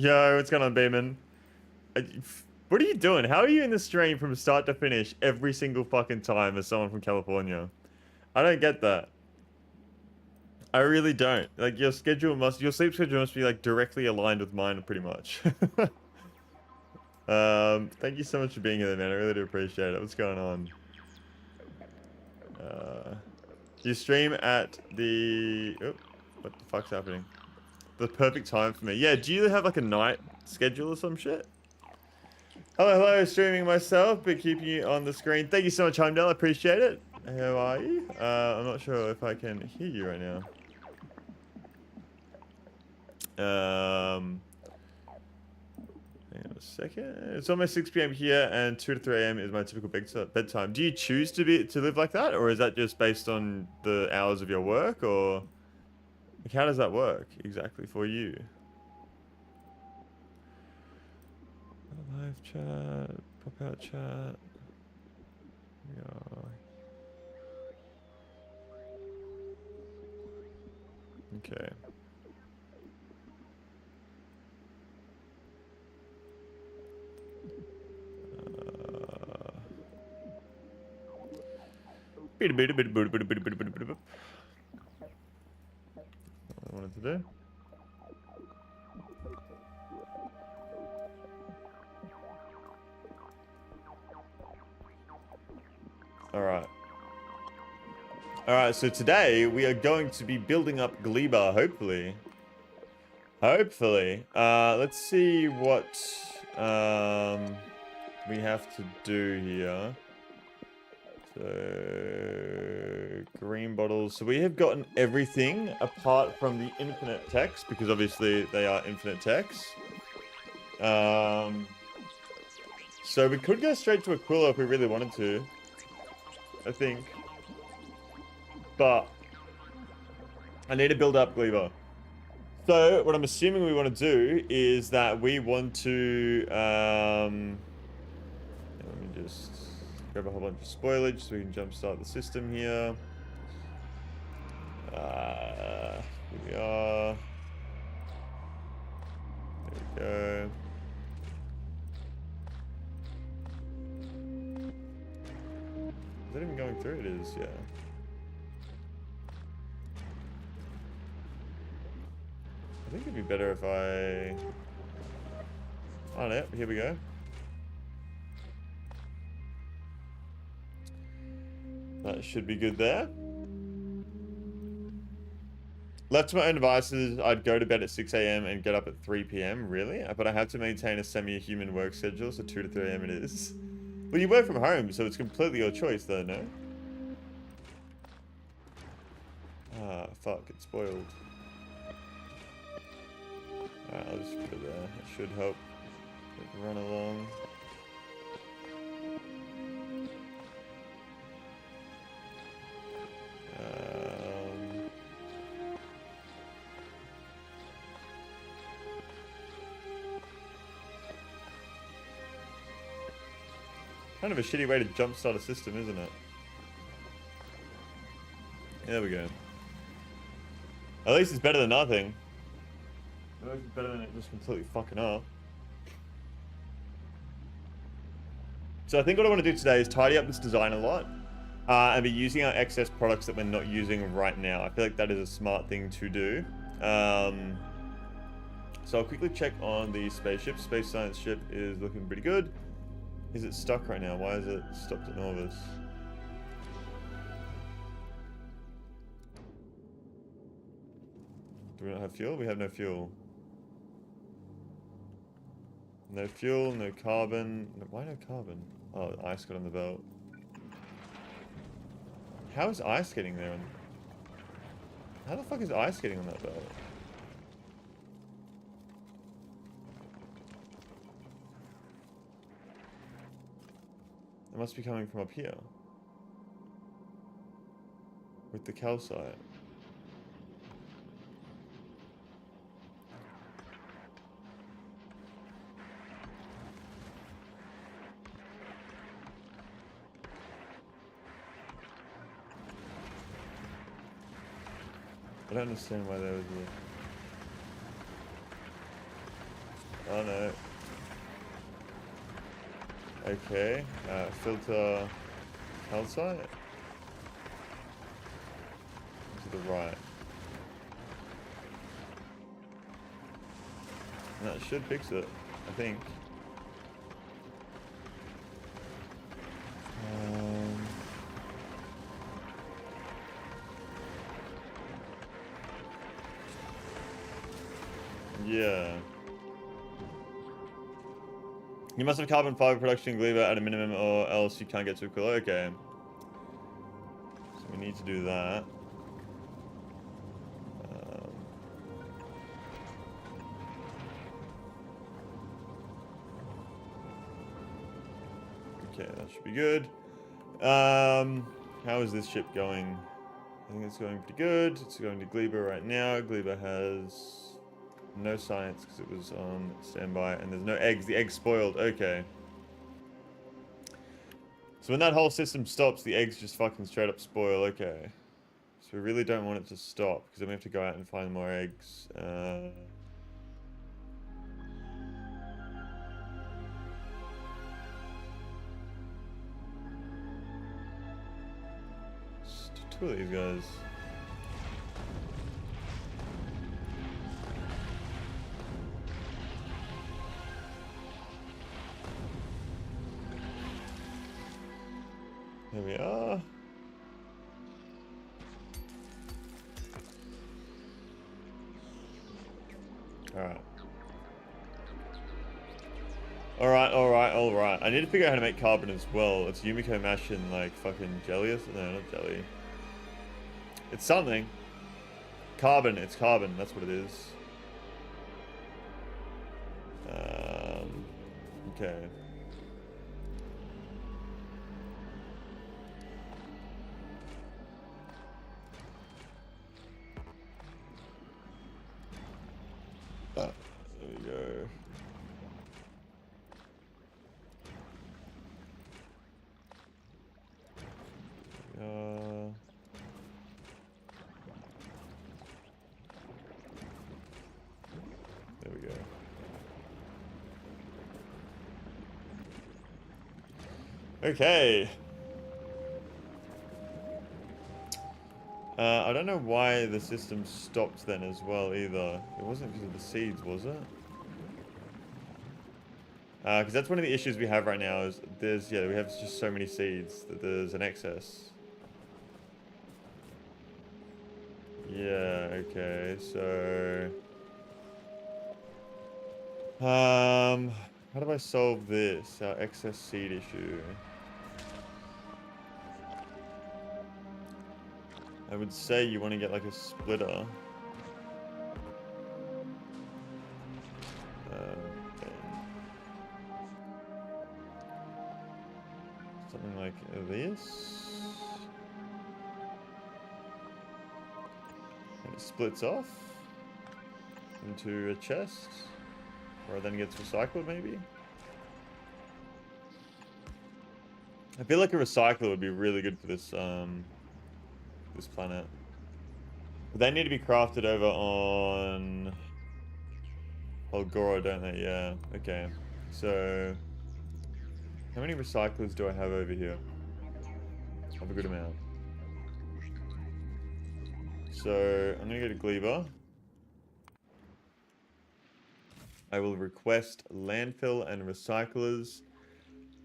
Yo, what's going on, Beeman? Uh, What are you doing? How are you in the stream from start to finish every single fucking time as someone from California? I don't get that. I really don't. Like your sleep schedule must be like directly aligned with mine pretty much. Thank you so much for being here, man. I really do appreciate it. What's going on? Uh, you stream at the... Oh, what the fuck's happening? The perfect time for me. Yeah, do you have like a night schedule or some shit? Hello, hello, streaming myself, but keeping you on the screen. Thank you so much, Heimdall. I appreciate it. How are you? I'm not sure if I can hear you right now. Hang on a second. It's almost 6 p.m. here, and 2 to 3 a.m. is my typical bedtime. Do you choose to live like that, or is that just based on the hours of your work, or like, how does that work exactly for you? Live chat, pop out chat. Yeah. Okay. What I wanted to do. Alright. Alright, so today we are going to be building up Gleba, hopefully. Hopefully. Let's see what we have to do here. So, green bottles. So we have gotten everything apart from the infinite text, because obviously they are infinite text. So we could go straight to Aquila if we really wanted to, I think. But I need to build up Gleba. So what I'm assuming we want to do is that we want to let me just grab a whole bunch of spoilage so we can jumpstart the system here. Here we are. There we go. Is that even going through? It is, yeah. I think it'd be better if I... Oh, no, here we go. That should be good there. Left to my own devices, I'd go to bed at 6 a.m. and get up at 3 p.m. Really? But I have to maintain a semi-human work schedule, so 2 to 3 a.m. it is. Well, you work from home, so it's completely your choice, though, no? Ah, fuck, it's spoiled. Alright, I'll just put it there. That should help it run along. Kind of a shitty way to jumpstart a system, isn't it? There we go. At least it's better than nothing. At least it's better than it just completely fucking up. So I think what I want to do today is tidy up this design a lot. And be using our excess products that we're not using right now. I feel like that is a smart thing to do. So I'll quickly check on the spaceship. Space Science ship is looking pretty good. Is it stuck right now? Why is it stopped at Norvis? Do we not have fuel? We have no fuel. No fuel, no carbon. Why no carbon? Oh, ice got on the belt. How is ice getting there? How the fuck is ice getting on that belt? It must be coming from up here. With the calcite. I don't understand why there was Oh no. Okay. Filter calcite. To the right. And that should fix it, I think. Yeah. You must have carbon fiber production in Gleba at a minimum or else you can't get to a cooler. Okay. So we need to do that. Okay, that should be good. How is this ship going? I think it's going pretty good. It's going to Gleba right now. Gleba has no science because it was on standby. And there's no eggs. The eggs spoiled. Okay. So when that whole system stops, the eggs just fucking straight up spoil. Okay. So we really don't want it to stop because then we have to go out and find more eggs. Two of these guys. Here we are. Alright. Alright. I need to figure out how to make carbon as well. It's Yumiko mash and like fucking jelly or something. No, not jelly. It's something. Carbon. It's carbon. That's what it is. Okay. There we go. There we go. Okay. I don't know why the system stopped then as well either. It wasn't because of the seeds, was it? Because that's one of the issues we have right now is we have just so many seeds that there's an excess. Yeah, okay, so... how do I solve this? Our excess seed issue. I would say you want to get like a splitter. Okay. Something like this. And it splits off into a chest. Or then gets recycled maybe. I feel like a recycler would be really good for this this planet. But they need to be crafted over on Olgoro, don't they? Yeah. Okay. So how many recyclers do I have over here? I have a good amount. So I'm gonna go to Gleba. I will request landfill and recyclers.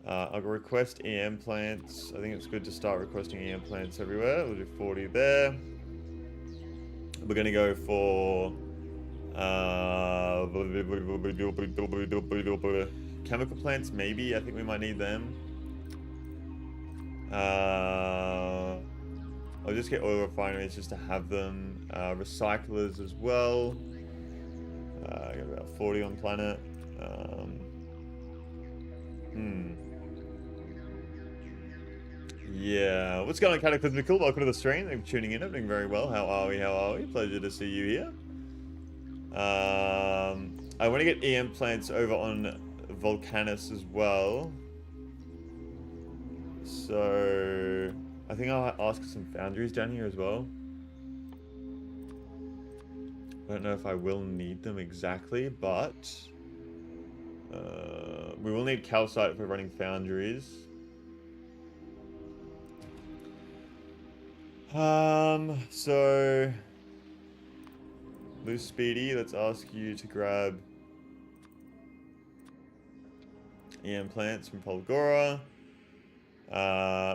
I'll request EM plants. I think it's good to start requesting EM plants everywhere. We'll do 40 there. We're going to go for chemical plants, maybe. I think we might need them. I'll just get oil refineries just to have them. Recyclers as well. I got about 40 on planet. Yeah, what's going on, Cataclysmical? Welcome to the stream. Thanks for tuning in. I'm doing very well. How are we? How are we? Pleasure to see you here. I want to get EM plants over on Volcanus as well. So I think I'll ask some foundries down here as well. I don't know if I will need them exactly, but We will need calcite for running foundries. So Loose Speedy, let's ask you to grab EM plants from Polgora.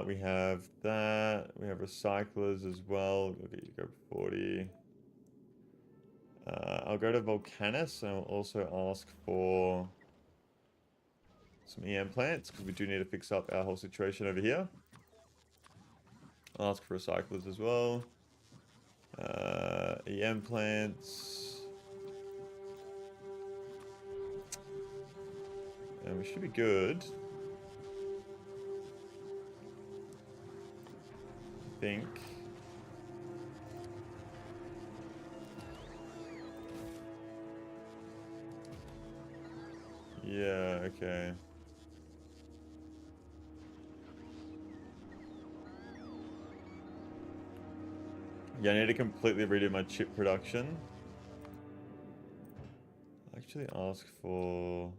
We have that. We have recyclers as well. We'll get you to go 40. I'll go to Volcanus and I'll also ask for some EM plants because we do need to fix up our whole situation over here. I'll ask for recyclers as well. EM plants. And we should be good. I think. Yeah, okay. Yeah, I need to completely redo my chip production. I'll actually ask for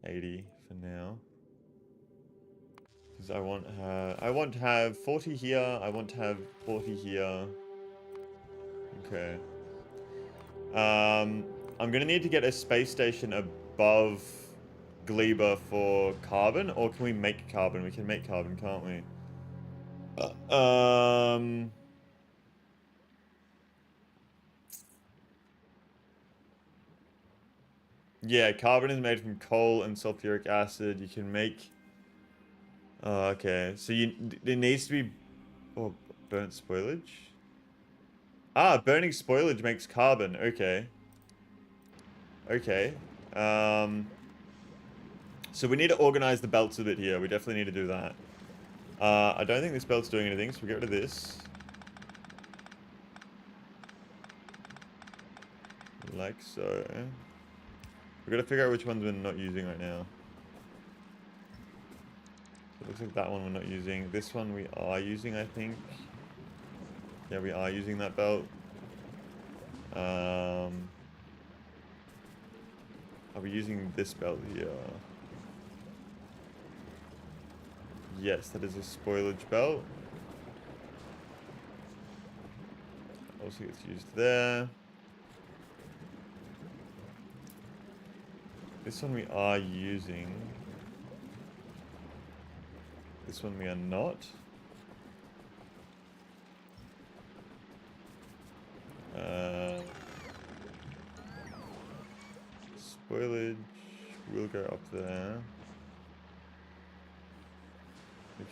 80 for now. Because I want to have 40 here, I want to have 40 here. Okay. I'm gonna need to get a space station above Gleba for carbon, or can we make carbon? We can make carbon, can't we? Yeah, carbon is made from coal and sulfuric acid. You can make... Oh, okay. So there needs to be... Oh, burnt spoilage? Ah, burning spoilage makes carbon. Okay. Okay. So we need to organize the belts a bit here. We definitely need to do that. I don't think this belt's doing anything, so we get rid of this. Like so. We've got to figure out which ones we're not using right now. It looks like that one we're not using. This one we are using, I think. Yeah, we are using that belt. Are we using this belt here? Yes, that is a spoilage belt. Also gets used there. This one we are using. This one we are not. Spoilage will go up there.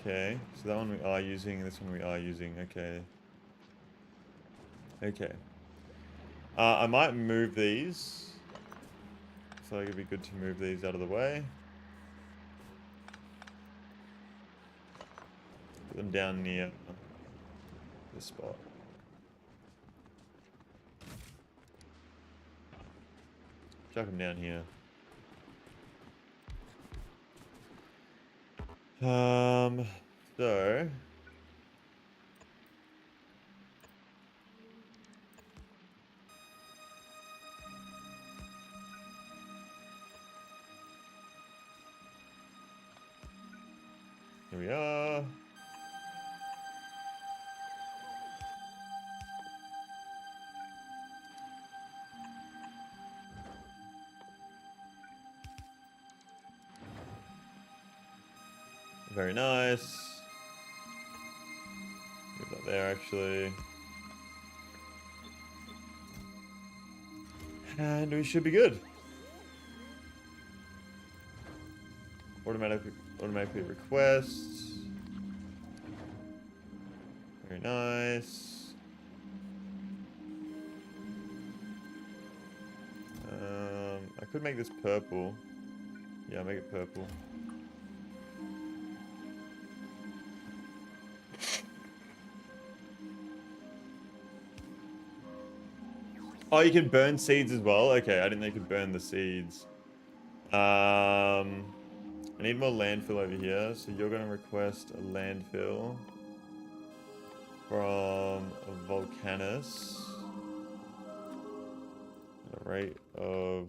Okay, so that one we are using, this one we are using, okay. Okay. I might move these. So it'd be good to move these out of the way. Put them down near this spot. Chuck them down here. So here we are. Very nice. Move that there, actually. And we should be good. Automatically requests. Very nice. I could make this purple. Yeah, I'll make it purple. Oh, you can burn seeds as well? Okay, I didn't know you could burn the seeds. I need more landfill over here, so you're going to request a landfill from Volcanus at a rate of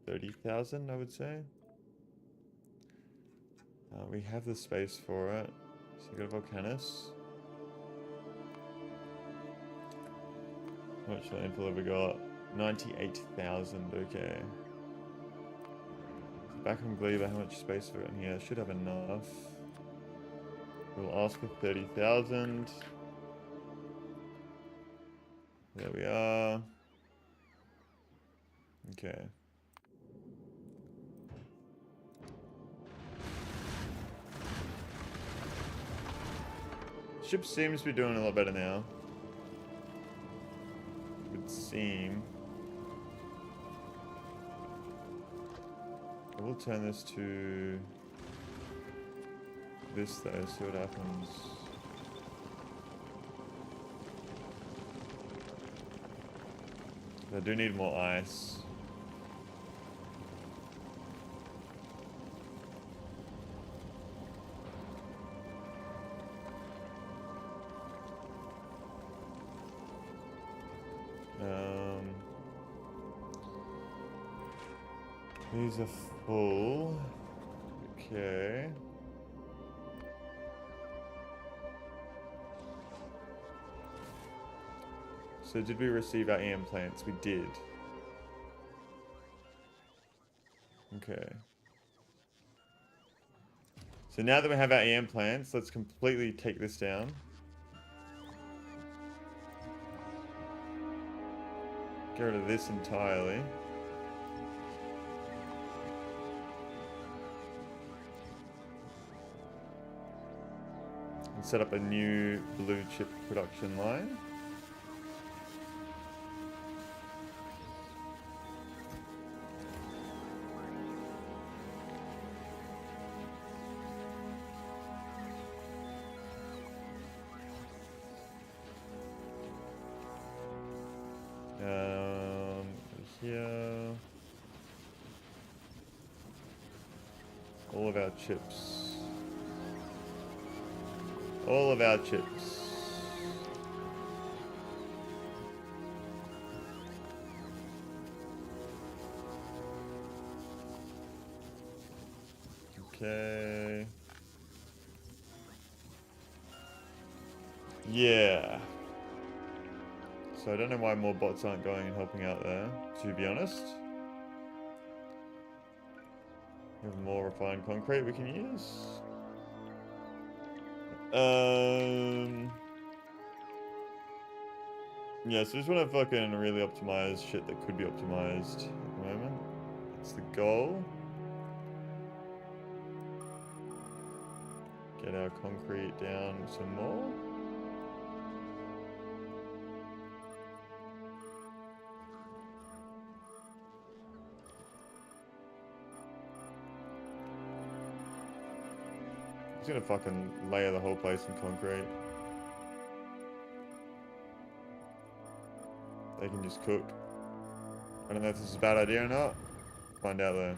30,000, I would say. We have the space for it. So we got a Volcanus. How much landfill have we got? 98,000, okay. So back on Gleba, how much space have we got in here? Should have enough. We'll ask for 30,000. There we are. Okay. Ship seems to be doing a lot better now. It would seem. I will turn this to this though, see what happens. I do need more ice. These are full. Okay. So did we receive our EM plants? We did. Okay. So now that we have our EM plants, let's completely take this down. Get rid of this entirely. And set up a new blue chip production line. Here. All of our chips. All of our chips. Okay. Yeah. So I don't know why more bots aren't going and helping out there, to be honest. We have more refined concrete we can use. Yeah, so I just want to fucking really optimize shit that could be optimized at the moment. That's the goal. Get our concrete down some more. Just gonna fucking layer the whole place in concrete. They can just cook. I don't know if this is a bad idea or not. Find out though.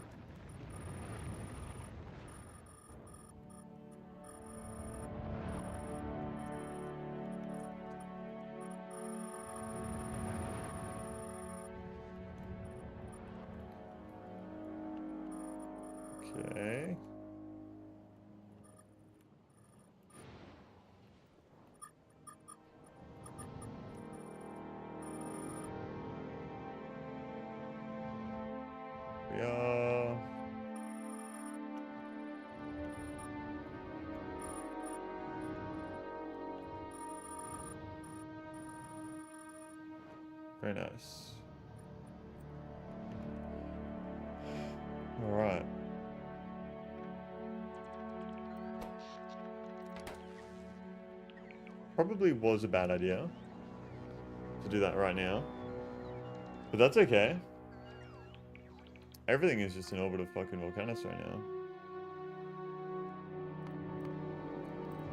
Okay. We are. Very nice. All right. Probably was a bad idea to do that right now, but that's okay. Everything is just in orbit of fucking Volcanus right now.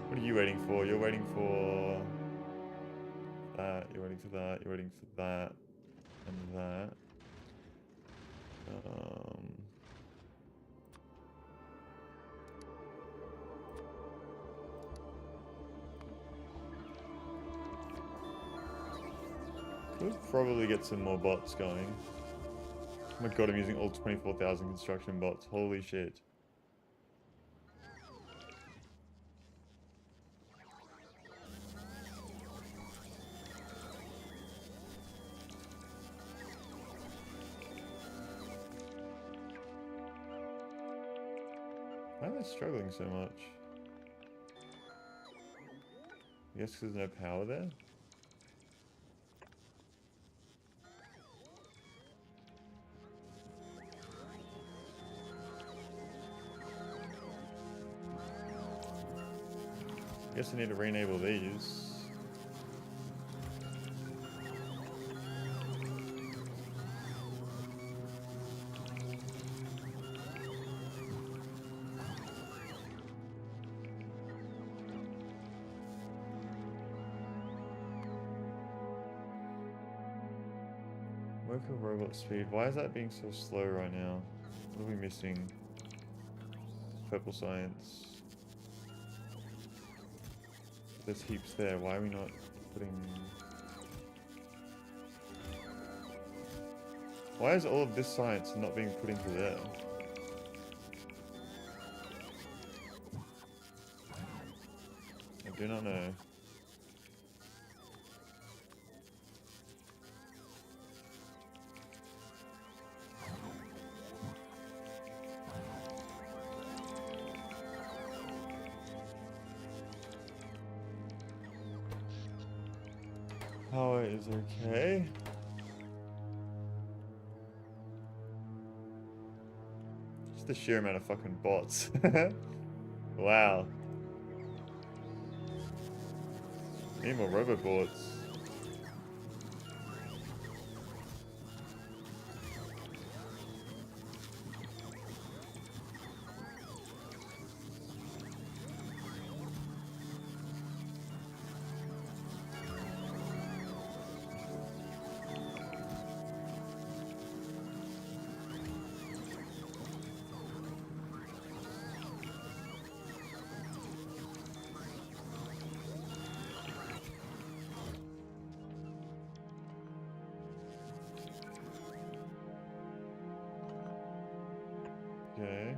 What are you waiting for? You're waiting for that, you're waiting for that, you're waiting for that, and that. Could probably get some more bots going. Oh my god, I'm using all 24,000 construction bots. Holy shit. Why are they struggling so much? I guess because there's no power there? I guess I need to re-enable these. Worker robot speed. Why is that being so slow right now? What are we missing? Purple science. There's heaps there. Why are we not putting... Why is all of this science not being put into there? I do not know. Power is okay. Just the sheer amount of fucking bots. Wow. Need more robobots. Okay.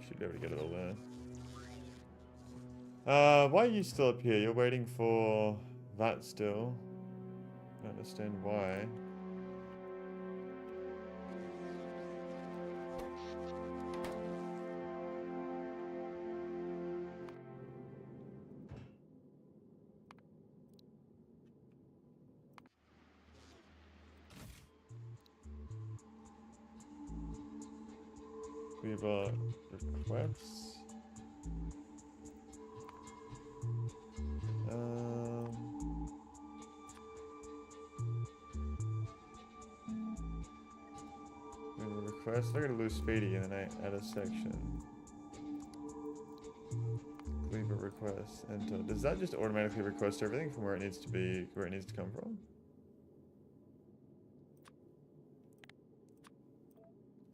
Should be able to get it all there. Why are you still up here? You're waiting for that still. I don't understand why. Gleba requests. Request. They're gonna lose Speedy and then I add a section. Gleba request. Enter. Does that just automatically request everything from where it needs to be, where it needs to come from?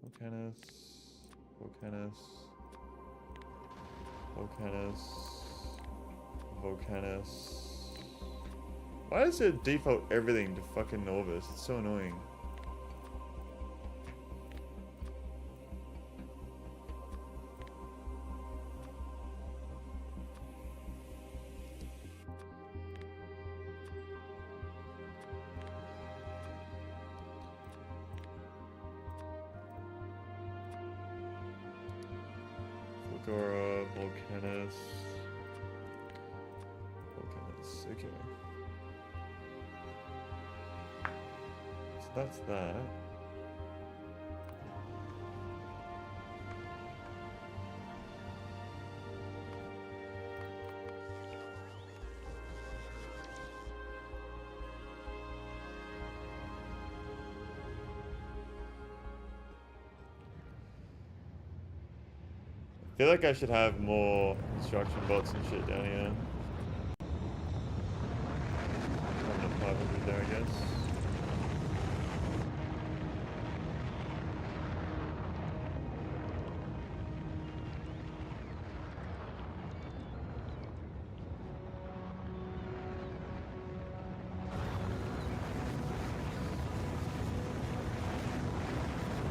Volcanus. Volcanus. Volcanus. Volcanus. Why does it default everything to fucking Norvis? It's so annoying. Volcanus. Volcanus. Okay. So that's that. I feel like I should have more construction bots and shit down here. there, I guess.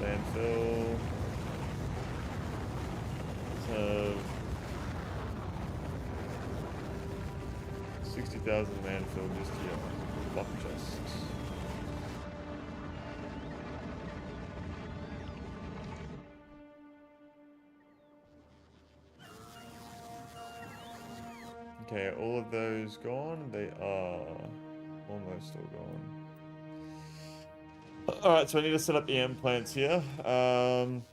Landfill. Let's have 60,000 landfill just here. Block chests. Okay, all of those gone? They are almost all gone. Alright, so I need to set up EM plants here. EM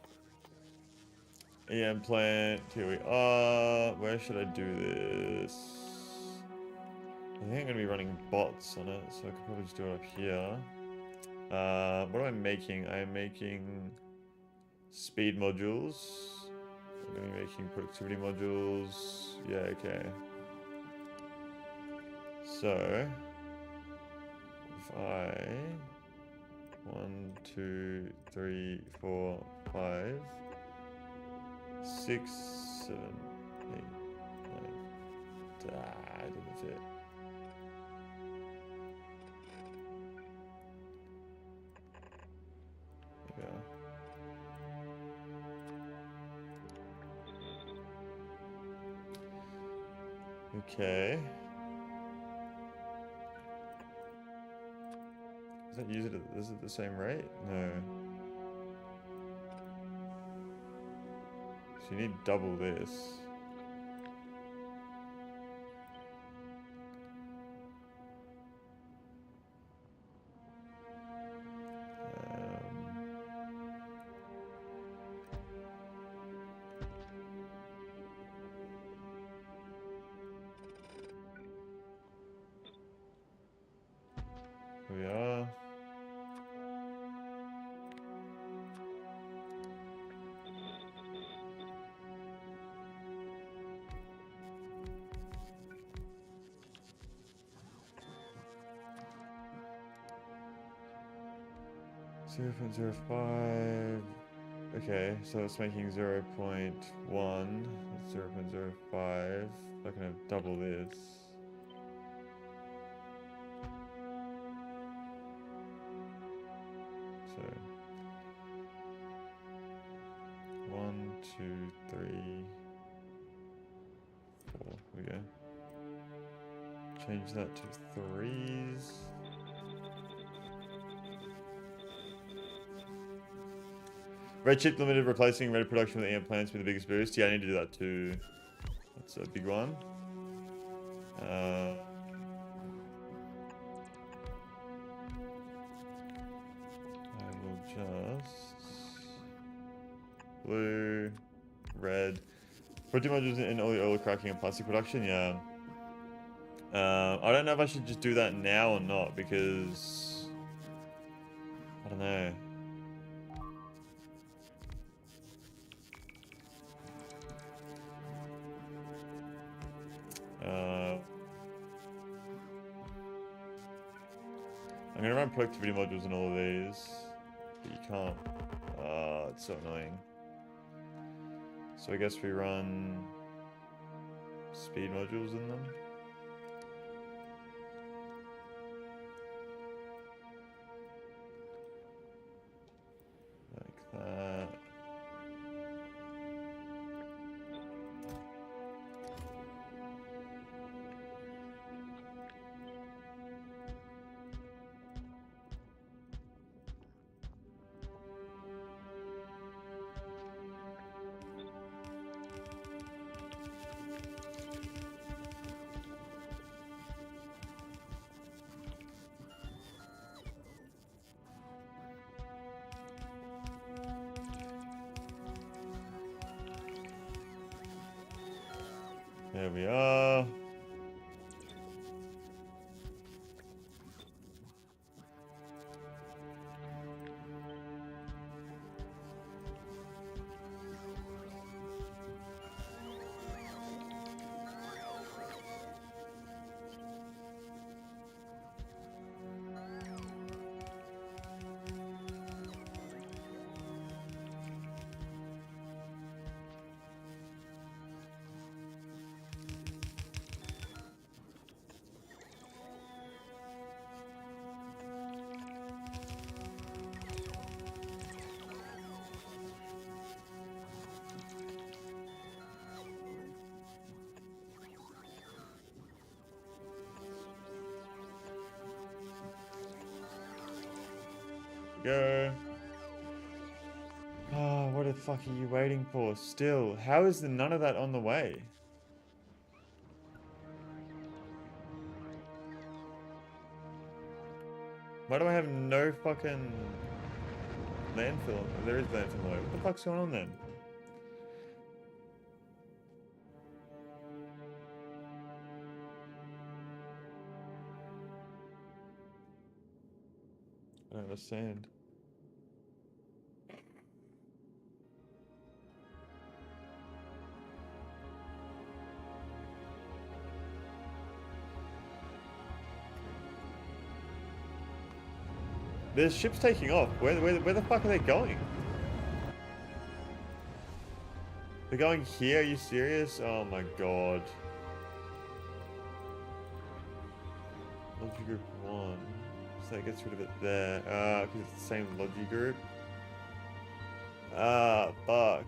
plant, here we are. Where should I do this? I think I'm going to be running bots on it, so I could probably just do it up here. What am I making? I am making speed modules. I'm going to be making productivity modules. Yeah, okay. So, if I... 1, 2, 3, 4, 5, 6, 7, 8, 9. It didn't fit. There we go. Okay. Is it the same rate? No. So you need double this. Here we are. Zero 0.05. Okay, so it's making 0.1. That's 0.05. I can have double this. So 1, 2, 3, 4. Here we go. Change that to 3s. Red chip limited replacing red production with EM plants with the biggest boost. Yeah, I need to do that too. That's a big one. I will just blue, red. Protein modules in all the oil cracking and plastic production. Yeah. I don't know if I should just do that now or not because I don't know. I'm gonna run productivity modules in all of these, but you can't. It's so annoying. So I guess we run speed modules in them. Like that. There we are. go. Oh, what the fuck are you waiting for still? How is there none of that on the way? Why do I have no fucking landfill? There is landfill on the way. What the fuck's going on then? I don't understand. There's ships taking off. Where the fuck are they going? They're going here? Are you serious? Oh my god. Logi group 1. So that gets rid of it there. Because it's the same Logi group. Ah, fuck.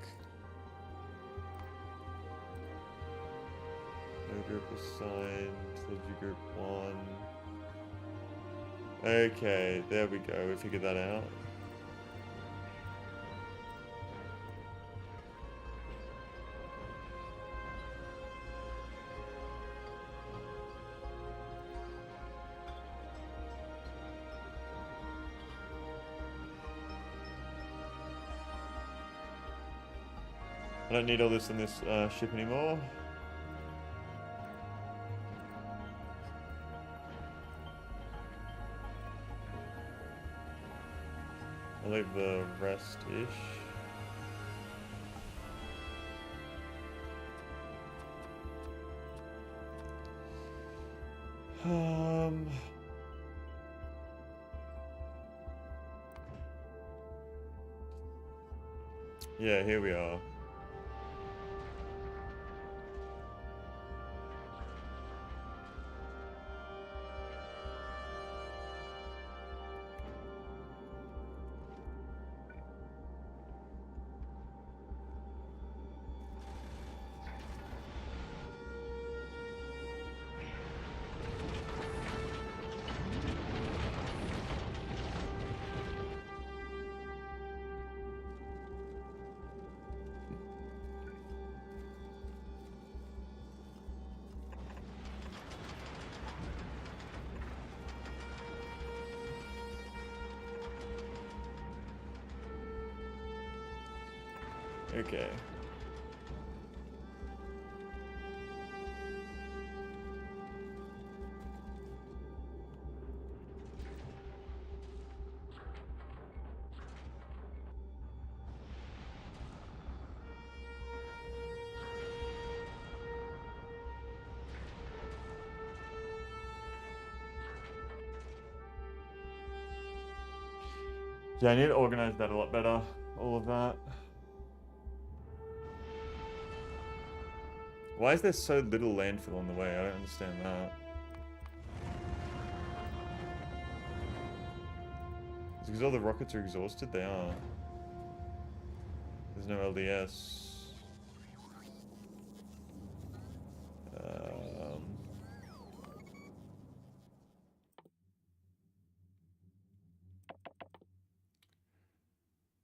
No group assigned. Logi group 1. Okay, there we go. We figured that out. I don't need all this on this ship anymore. I'll leave the rest-ish. Yeah, here we are. Okay. Yeah, I need to organize that a lot better. All of that. Why is there so little landfill on the way? I don't understand that. Is it because all the rockets are exhausted? They are. There's no LDS.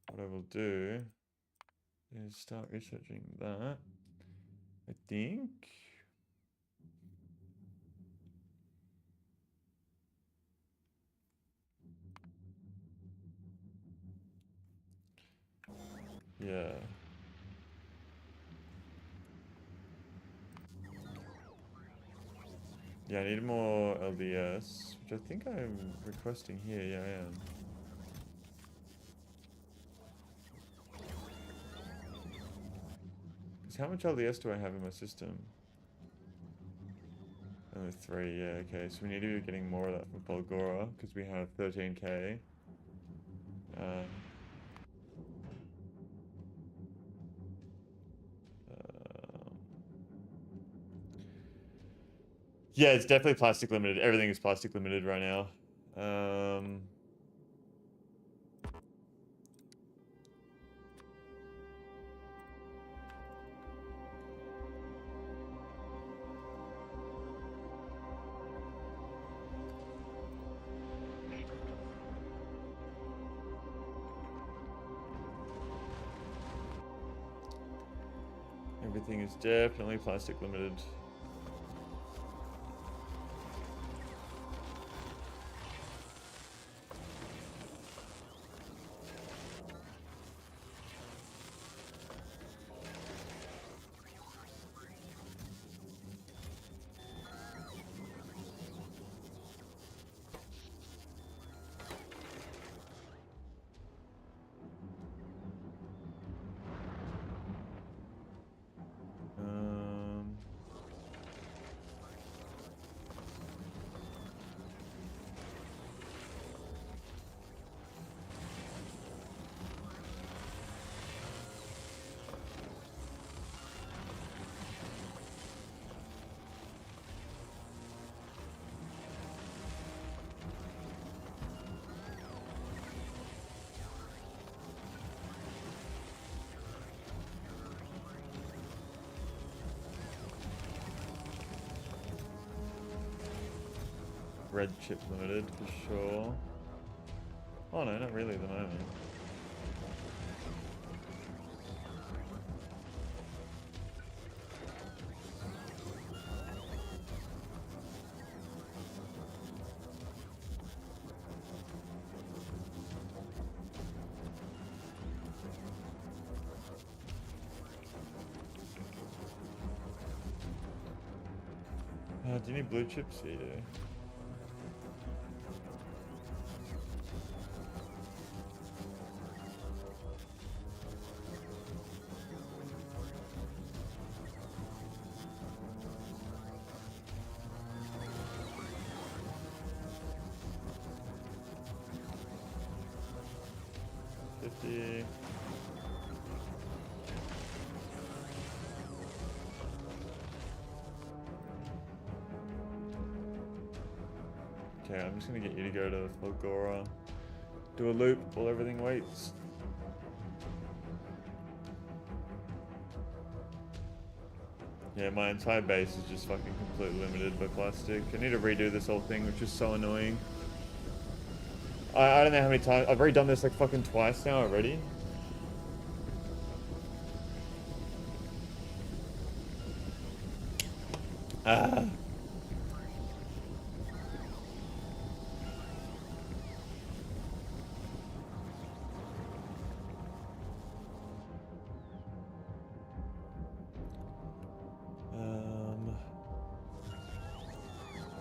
What I will do is start researching that. I think. Yeah. Yeah, I need more LDS, which I think I'm requesting here. Yeah, I am. Because how much LDS do I have in my system? Only 3, yeah, okay. So we need to be getting more of that from Polgora, because we have 13k. Yeah, it's definitely plastic limited. Everything is plastic limited right now. Everything is definitely plastic limited. Red chip limited for sure. Oh no, not really at the moment. Do you need blue chips here? Okay, I'm just gonna get you to go to Flogora, do a loop while everything waits. Yeah, my entire base is just fucking completely limited by plastic. I need to redo this whole thing, which is so annoying. I don't know how many times. I've already done this like fucking twice now already. Ah.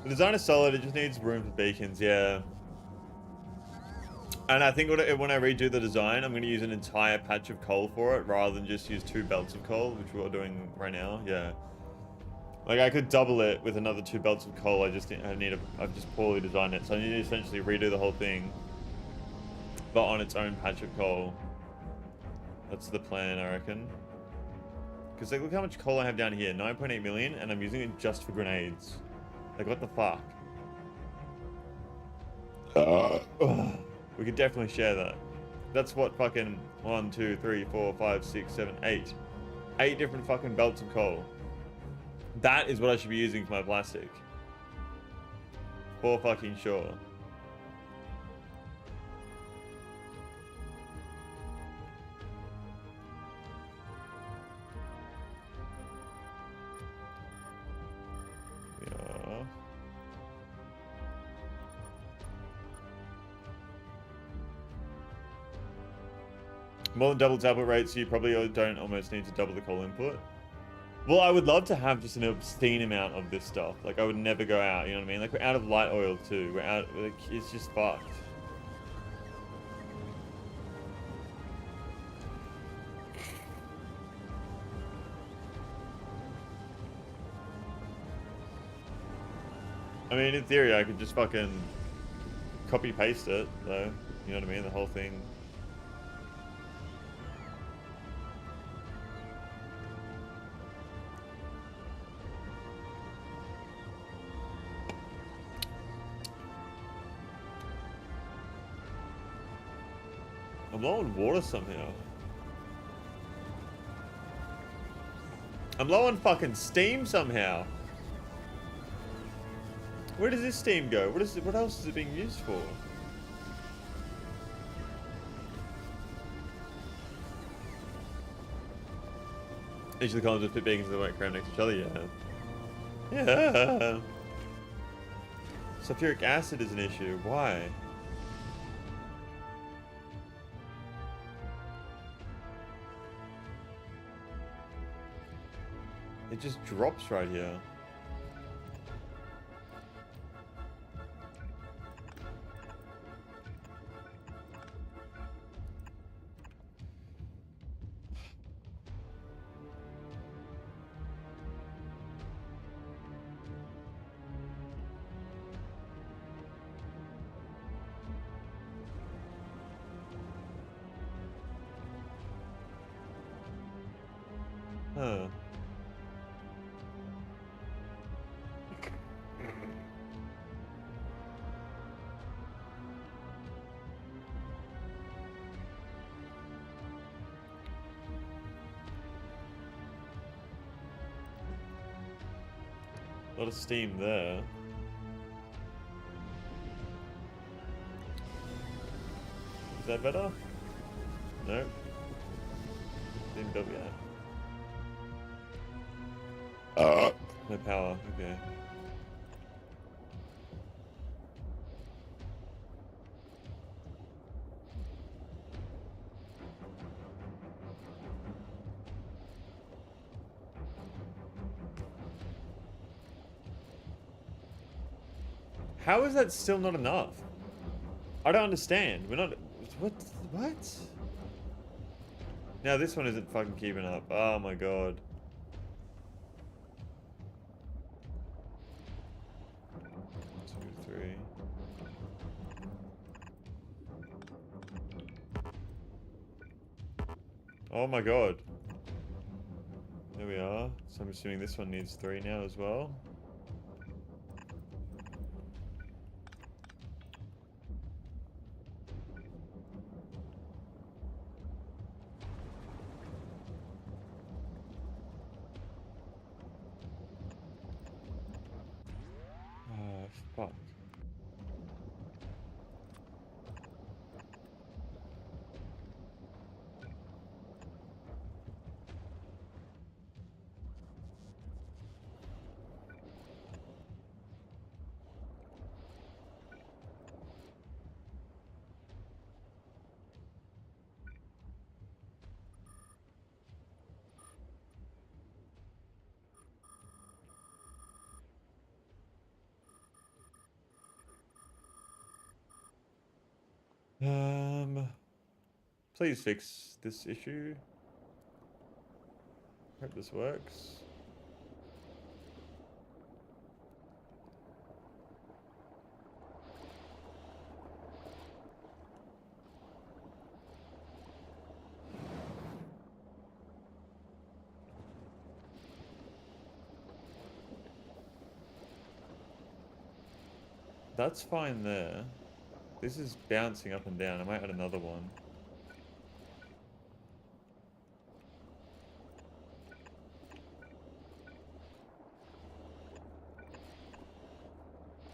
The design is solid, it just needs room for beacons, yeah. And I think when I redo the design, I'm going to use an entire patch of coal for it, rather than just use 2 belts of coal, which we're doing right now, yeah. Like, I could double it with another 2 belts of coal, I've just poorly designed it, so I need to essentially redo the whole thing, but on its own patch of coal. That's the plan, I reckon. Because, like, look how much coal I have down here, 9.8 million, and I'm using it just for grenades. Like, what the fuck? We could definitely share that. That's what fucking 1, 2, 3, 4, 5, 6, 7, 8. 8 different fucking belts of coal. That is what I should be using for my plastic. For fucking sure. More than double tablet rate, so you probably don't almost need to double the coal input. Well, I would love to have just an obscene amount of this stuff. Like, I would never go out, you know what I mean? Like, we're out of light oil, too. We're out, like, it's just fucked. I mean, in theory, I could just fucking copy-paste it, though. You know what I mean? The whole thing. I'm low on water somehow. I'm low on fucking steam somehow. Where does this steam go? What else is it being used for? Each of the columns are fit beacons that won't cram next to each other, yeah. Yeah. Sulfuric acid is an issue. Why? It just drops right here. Huh. A lot of steam there. Is that better? No. Didn't build yet. No power, okay. How is that still not enough? I don't understand. We're not... What? Now this one isn't fucking keeping up. Oh my god. Oh my god. There we are. So I'm assuming this one needs 3 now as well. Fuck. Please fix this issue. Hope this works. That's fine there. This is bouncing up and down. I might add another one.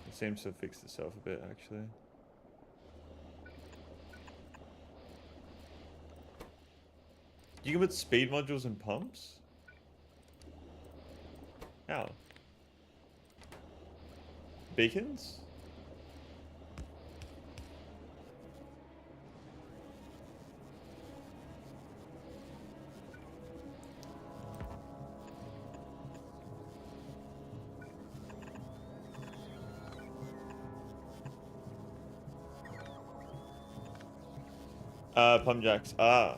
It seems to have fixed itself a bit, actually. You can put speed modules and pumps? How? Beacons? Pump jacks. Ah.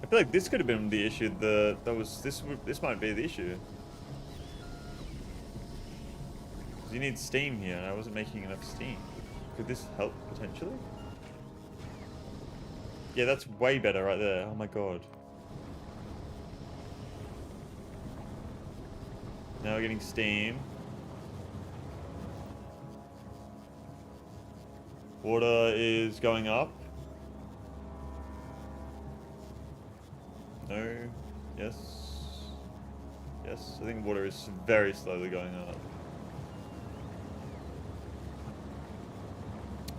I feel like this could have been the issue. This might be the issue. You need steam here, and I wasn't making enough steam. Could this help potentially? Yeah, that's way better right there. Oh my god. Now we're getting steam. Water is going up. No. Yes. Yes. I think water is very slowly going up.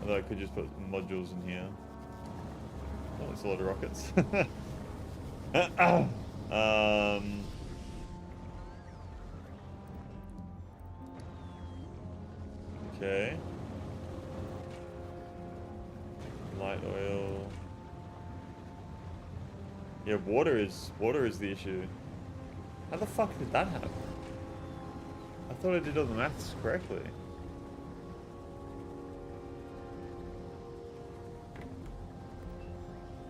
Although I could just put modules in here. Oh, that's a lot of rockets. Okay. Light oil. Yeah, water is the issue. How the fuck did that happen? I thought I did all the maths correctly.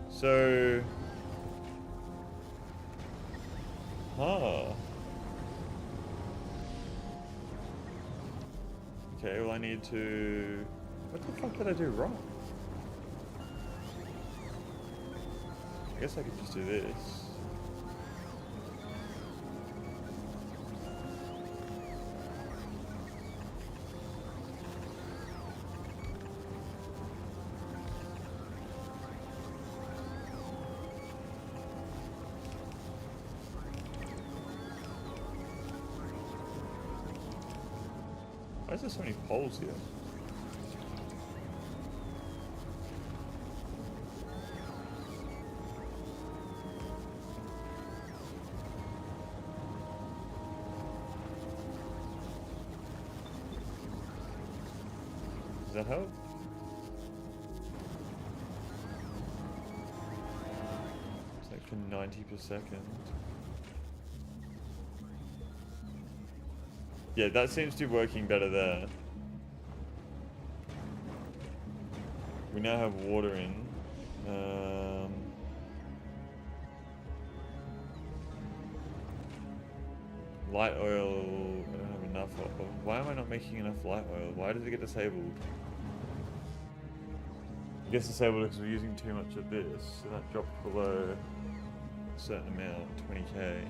So... Huh. Okay, well I need to... What the fuck did I do wrong? I guess I could just do this. Why is there so many poles here? Does that help? It's like for 90 per second. Yeah, that seems to be working better there. We now have water in. Light oil, I don't have enough of. Why am I not making enough light oil? Why did it get disabled? It gets disabled because we're using too much of this. So that dropped below a certain amount, 20k.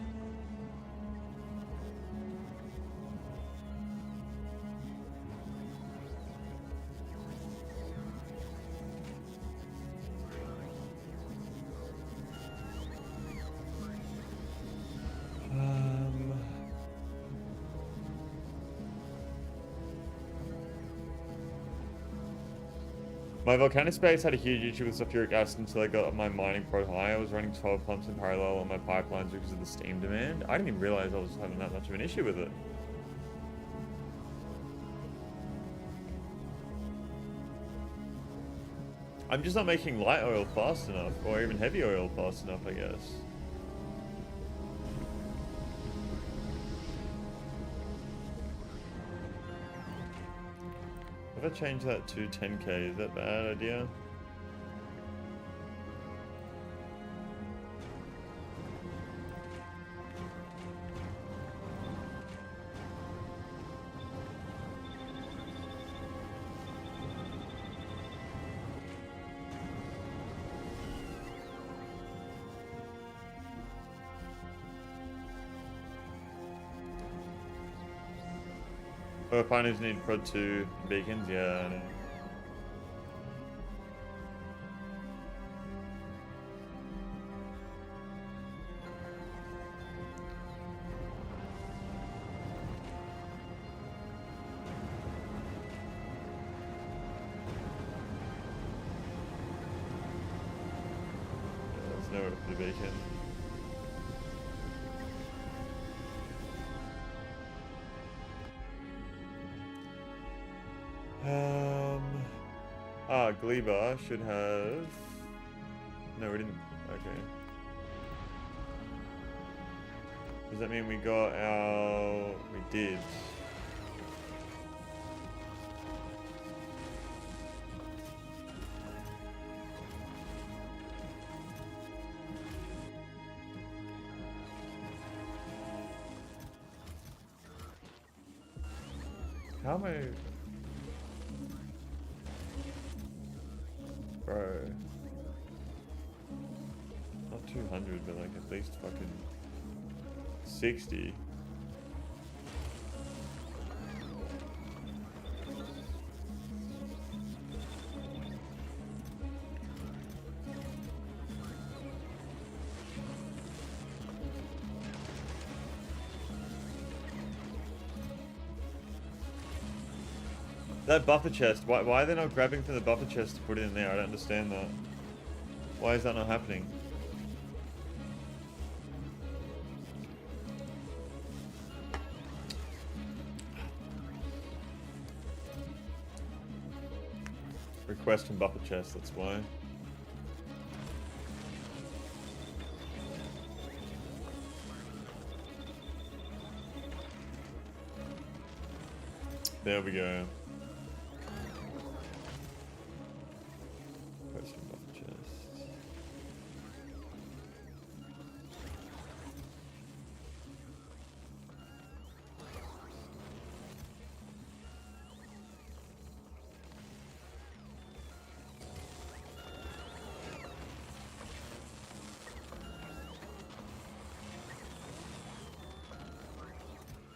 My volcanic space had a huge issue with sulfuric acid until I got my mining pro high. I was running 12 pumps in parallel on my pipelines because of the steam demand. I didn't even realize I was having that much of an issue with it. I'm just not making light oil fast enough, or even heavy oil fast enough, I guess. If I change that to 10k, is that a bad idea? Oh, pioneers need prod 2 beacons? Yeah, I know. Yeah, there's nowhere to put a beacon. Gleba should have... No, we didn't. Okay. Does that mean we got our... We did. How am I... Bro. Not 200, but like at least fucking 60. That buffer chest, why are they not grabbing from the buffer chest to put it in there? I don't understand that. Why is that not happening? Request from buffer chest, that's why. There we go. Request from buffer chest.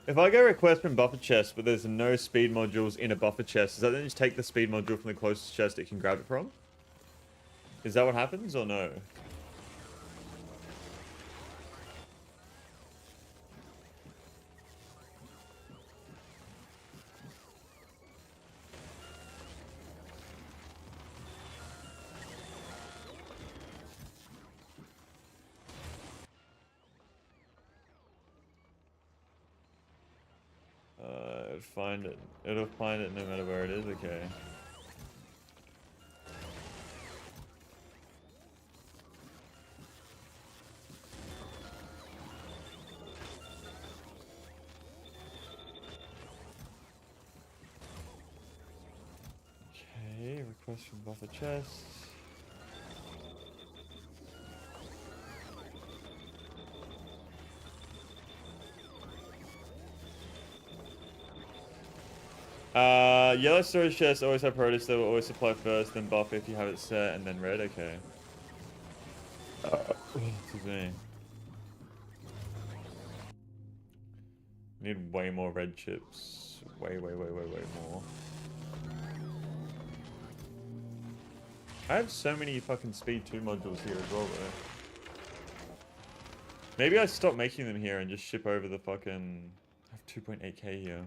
If I go request from buffer chest, but there's no speed modules in a buffer chest, does that then just take the speed module from the closest chest it can grab it from? Is that what happens, or no? It'll find it no matter where it is, okay. Okay, request from buffer chest. Yellow storage chests always have produce that will always supply first, then buff if you have it set, and then red, okay. Excuse me. Need way more red chips. Way more. I have so many fucking speed 2 modules here as well, though. Maybe I stop making them here and just ship over the fucking... I have 2.8k here.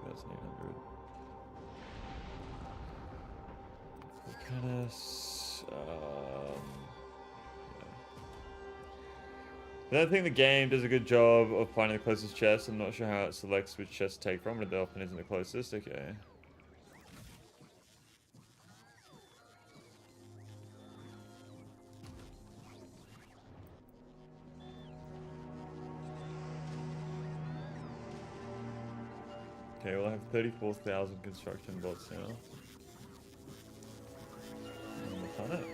That's 800. Volcanus. I don't think the game does a good job of finding the closest chest. I'm not sure how it selects which chest to take from, but it often isn't the closest. Okay. Okay, well I have 34,000 construction bots now. On the planet.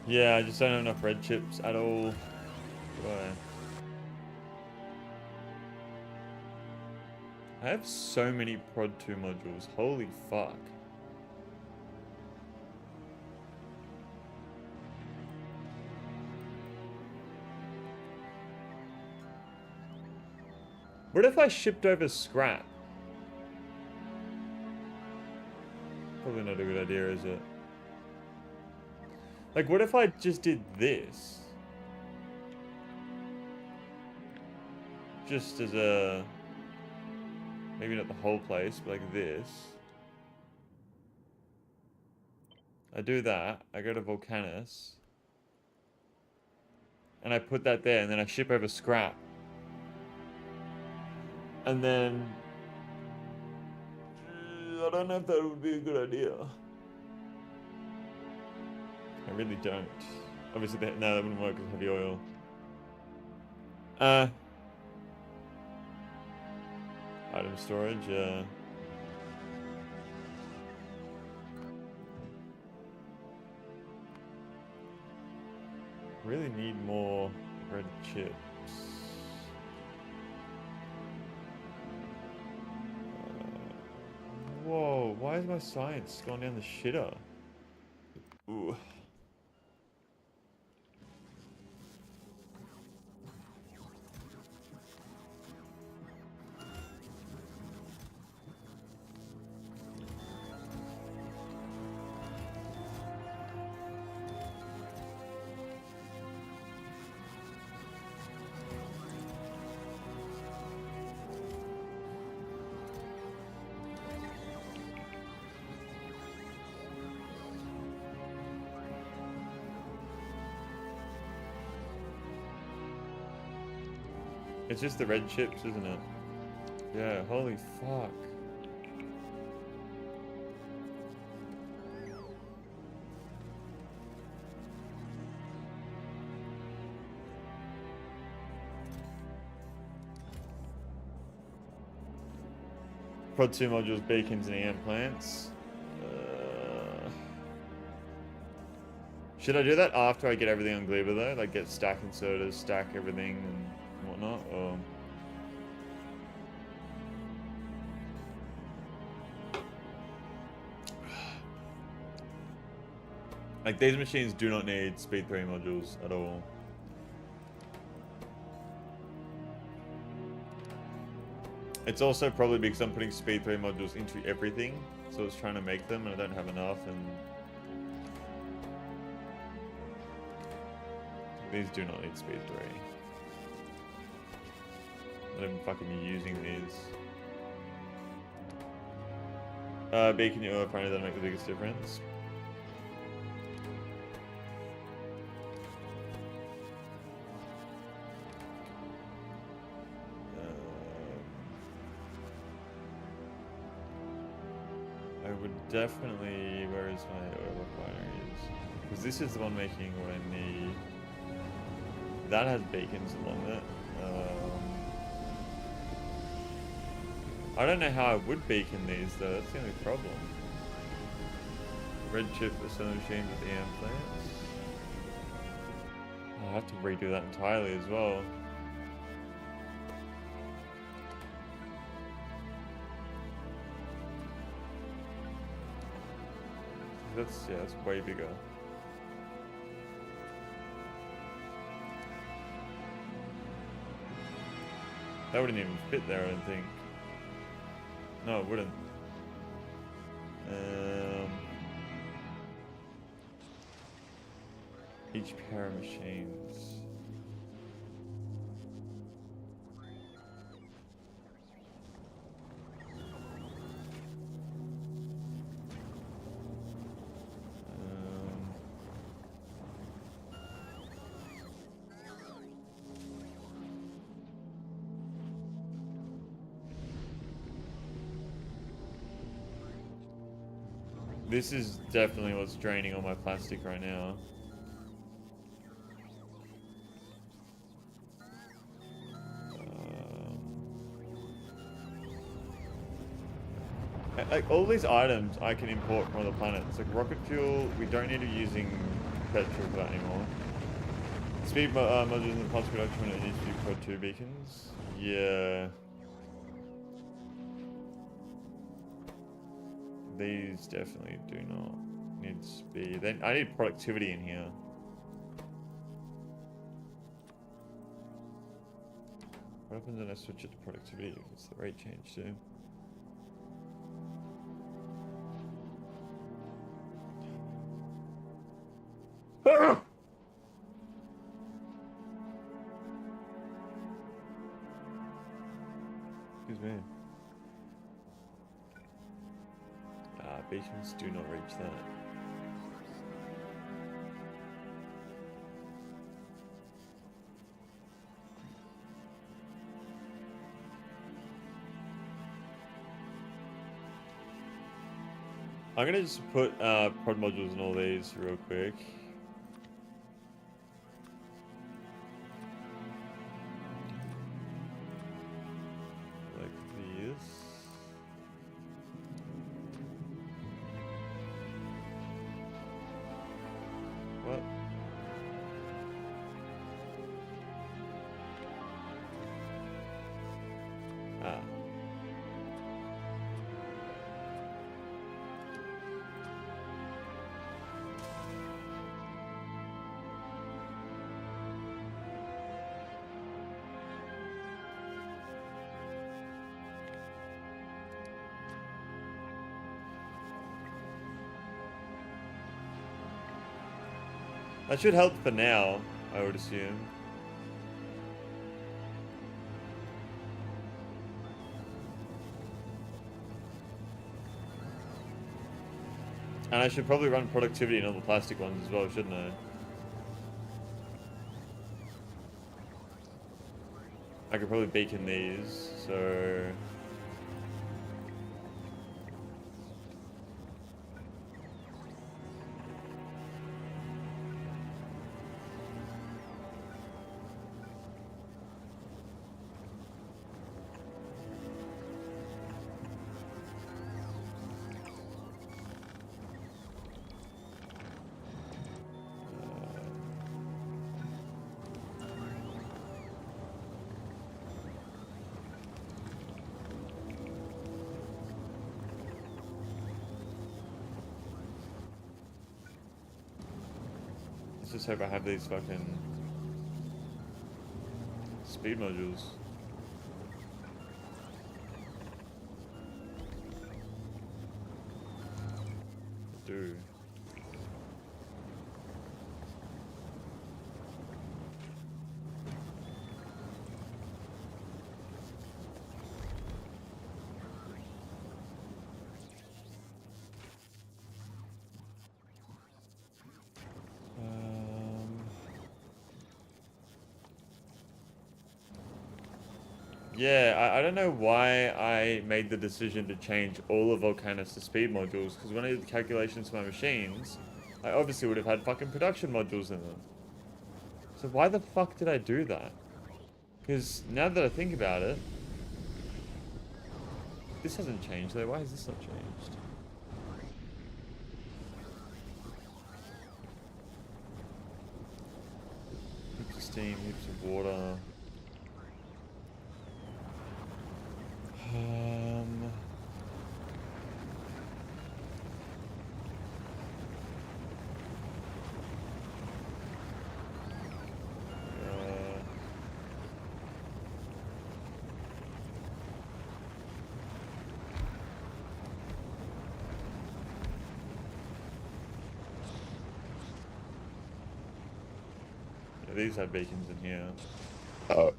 Yeah, I just don't have enough red chips at all. I have so many prod 2 modules. Holy fuck. What if I shipped over scrap? Probably not a good idea, is it? Like, what if I just did this? Just as a... Maybe not the whole place, but like this. I do that. I go to Volcanus. And I put that there, and then I ship over scrap. And then... I don't know if that would be a good idea. I really don't. Obviously, no, that wouldn't work with heavy oil. Item storage, yeah. Really need more red chips. Whoa, why is my science gone down the shitter? Ooh. It's just the red chips, isn't it? Yeah, holy fuck. Prod 2 modules, beacons, and EM plants. Should I do that after I get everything on Gleba though? Like get stack inserters, stack everything and whatnot? Or... like these machines do not need speed 3 modules at all. It's also probably because I'm putting speed 3 modules into everything. So I was trying to make them and I don't have enough and... these do not need speed 3. I'm not even fucking using these. Beacon your apparently that'll make the biggest difference. I would definitely... where is my oil refineries? Because this is the one making what I need. That has beacons along it. I don't know how I would beacon these though, that's the only problem. Red chip assembly machine with EM plants. I'll have to redo that entirely as well. That's, yeah, that's way bigger. That wouldn't even fit there, I don't think. No, it wouldn't. Each pair of machines. This is definitely what's draining all my plastic right now. Like all these items I can import from other planets. Like rocket fuel, we don't need to be using petrol for that anymore. Speed modules in the pulse production when it needs to be Prod 2 beacons. Yeah. These definitely do not need speed. I need productivity in here. What happens when I switch it to productivity? What's the rate change to? Excuse me. Beacons do not reach that. I'm gonna just put prod modules in all these real quick. Like these. That should help for now, I would assume. And I should probably run productivity in all the plastic ones as well, shouldn't I? I could probably beacon these, so... Let's just hope I have these fucking speed modules. I do. Yeah, I don't know why I made the decision to change all of Volcanus to speed modules, because when I did the calculations for my machines, I obviously would have had fucking production modules in them. So why the fuck did I do that? Because now that I think about it, this hasn't changed though. Why has this not changed? Heaps of steam, heaps of water. These have beacons in here. Oh.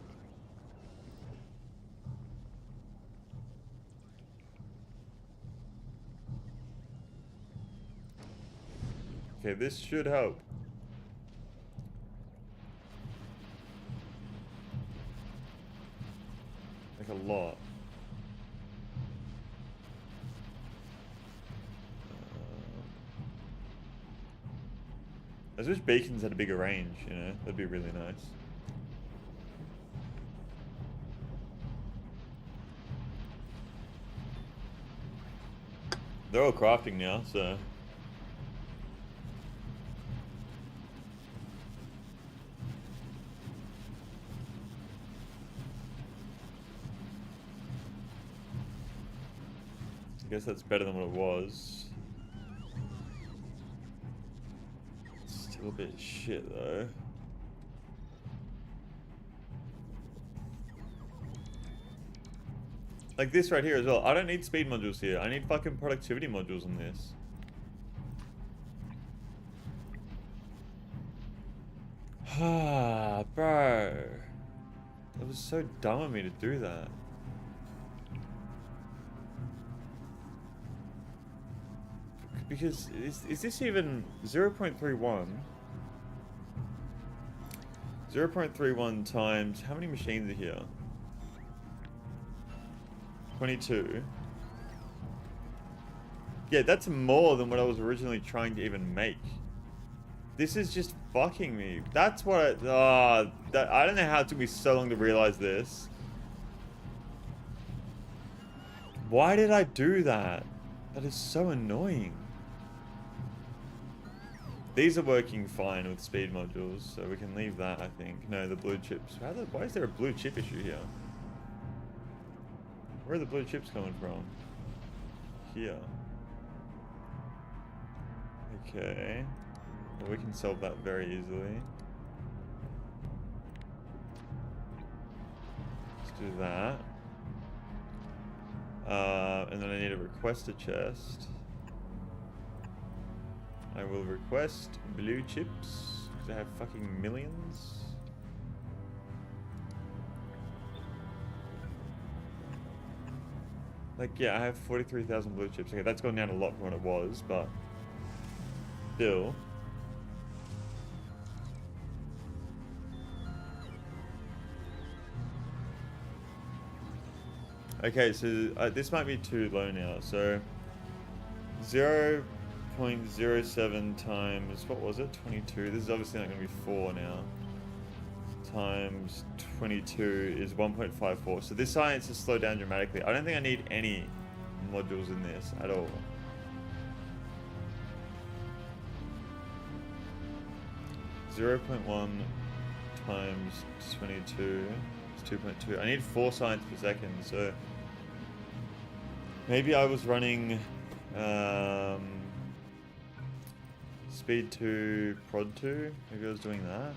Okay, this should help. Like a lot. I just wish beacons had a bigger range, you know? That'd be really nice. They're all crafting now, so... I guess that's better than what it was. Still a bit shit though. Like this right here as well. I don't need speed modules here. I need fucking productivity modules in this. Ah, bro. That was so dumb of me to do that. Because, is this even 0.31? 0.31 times, how many machines are here? 22. Yeah, that's more than what I was originally trying to even make. This is just fucking me. That's what I don't know how it took me so long to realize this. Why did I do that? That is so annoying. These are working fine with speed modules, so we can leave that, I think. No, the blue chips. Why is there a blue chip issue here? Where are the blue chips coming from? Here. Okay. Well, we can solve that very easily. Let's do that. And then I need to request a chest. I will request blue chips, Because I have fucking millions. Like, yeah, I have 43,000 blue chips. Okay, that's gone down a lot from what it was, but still. Okay, so this might be too low now. So 0.07 times, what was it? 22. This is obviously not going to be 4 now. Times 22 is 1.54. So this science has slowed down dramatically. I don't think I need any modules in this at all. Zero point 0.1 times 22 is 2.2. I need 4 science per second, so maybe I was running speed 2, prod 2. Maybe I was doing that.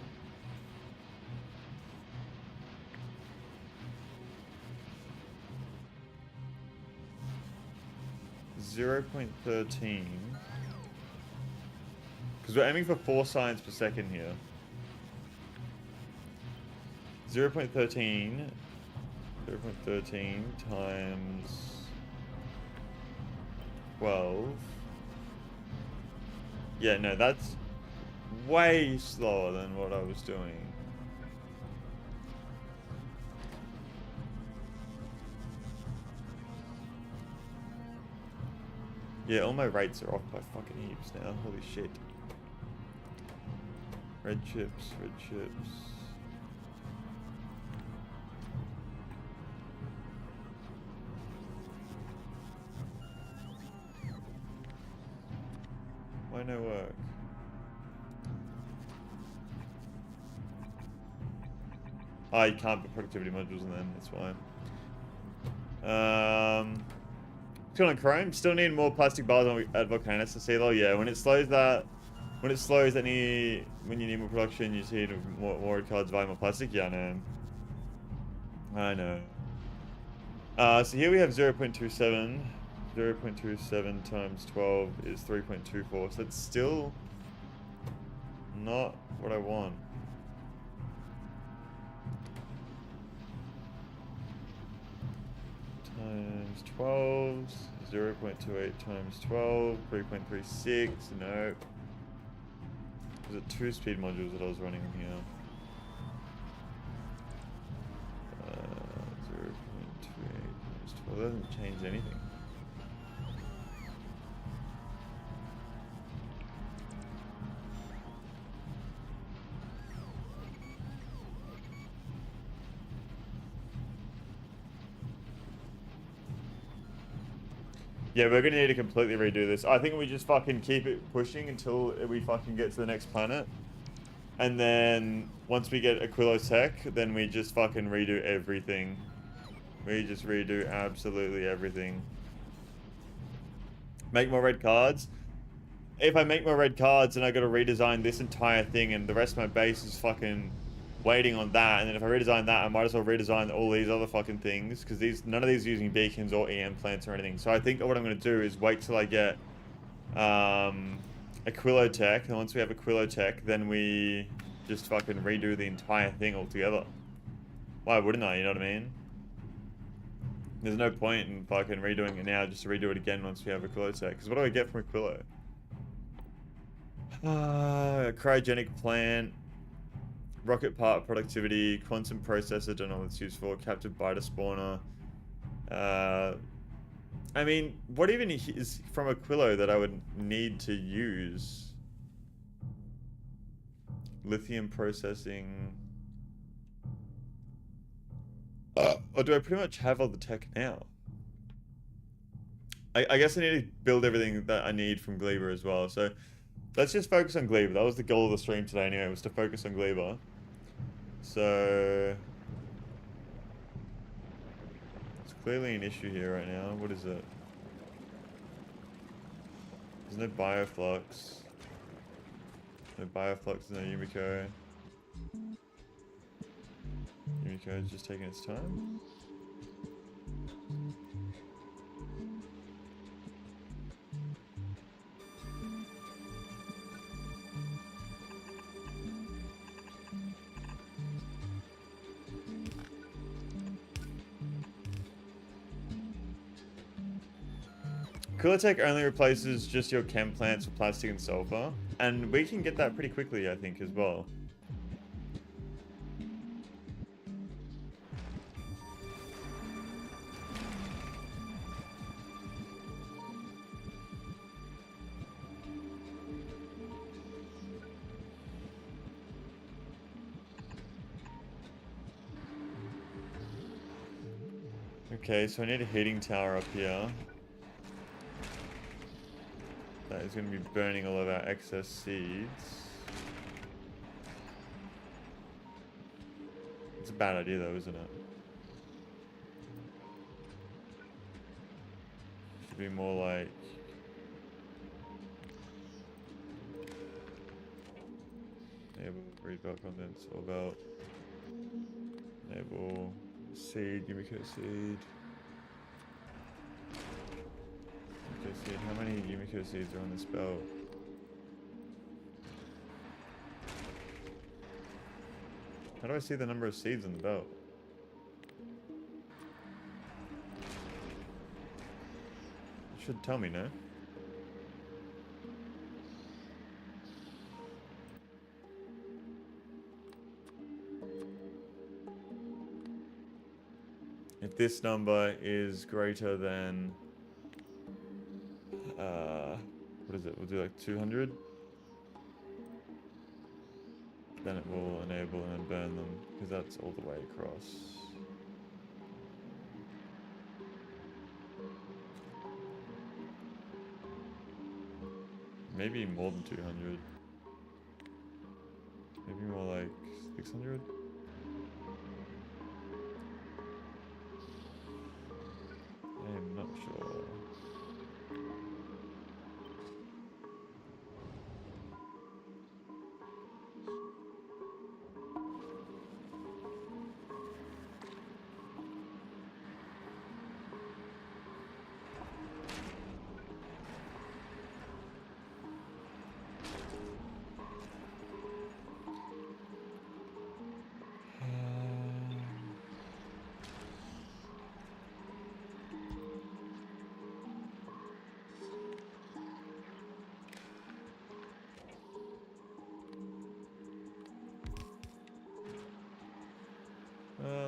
Zero 0.13. Because we're aiming for 4 science per second here. 0.13 times 12. Yeah, no, that's way slower than what I was doing. Yeah, all my rates are off by fucking heaps now. Holy shit. Red chips, red chips. Why no work? Oh, you can't put productivity modules in them, that's why. Still on Chrome, still need more plastic bars at Volcanus to see though. Yeah, when it slows that when you need more production, you see more red cards via more plastic. Yeah, I know. So here we have 0.27. 0.27 times 12 is 3.24. So that's still not what I want. Times 12, 0.28 times 12, 3.36, no. Was it 2 speed modules that I was running here? 0.28 times 12, that doesn't change anything. Yeah, we're gonna need to completely redo this. I think we just fucking keep it pushing until we fucking get to the next planet. And then, once we get Aquilo Tech, then we just fucking redo everything. We just redo absolutely everything. Make more red cards. If I make more red cards, then I gotta redesign this entire thing, and the rest of my base is fucking waiting on that. And then if I redesign that, I might as well redesign all these other fucking things, because none of these are using beacons or EM plants or anything. So I think what I'm going to do is wait till I get Aquilo Tech, and once we have Aquilo Tech, then we just fucking redo the entire thing altogether. Why wouldn't I, you know what I mean? There's no point in fucking redoing it now just to redo it again once we have Aquilo Tech. Because what do I get from Aquilo? Cryogenic plant. Rocket part productivity, quantum processor, don't know what it's used for, captive biter spawner. I mean, what even is from Aquilo that I would need to use? Lithium processing. Or do I pretty much have all the tech now? I guess I need to build everything that I need from Gleba as well, so let's just focus on Gleba. That was the goal of the stream today anyway, was to focus on Gleba. So it's clearly an issue here right now. What is it? There's no bioflux. No bioflux, no Yumiko. Yumiko is just taking its time. Cooler Tech only replaces just your chem plants with plastic and sulfur. And we can get that pretty quickly, I think, as well. Okay, so I need a heating tower up here. That is going to be burning all of our excess seeds. It's a bad idea though, isn't it? Should be more like... Enable breed belt contents, or belt. Enable seed, Yumiko seed. Yumiko seed. How many Yumiko seeds are on this belt? How do I see the number of seeds on the belt? It should tell me, no? If this number is greater than, what is it? We'll do like 200. Then it will enable and burn them, because that's all the way across. Maybe more than 200. Maybe more like 600. I'm not sure.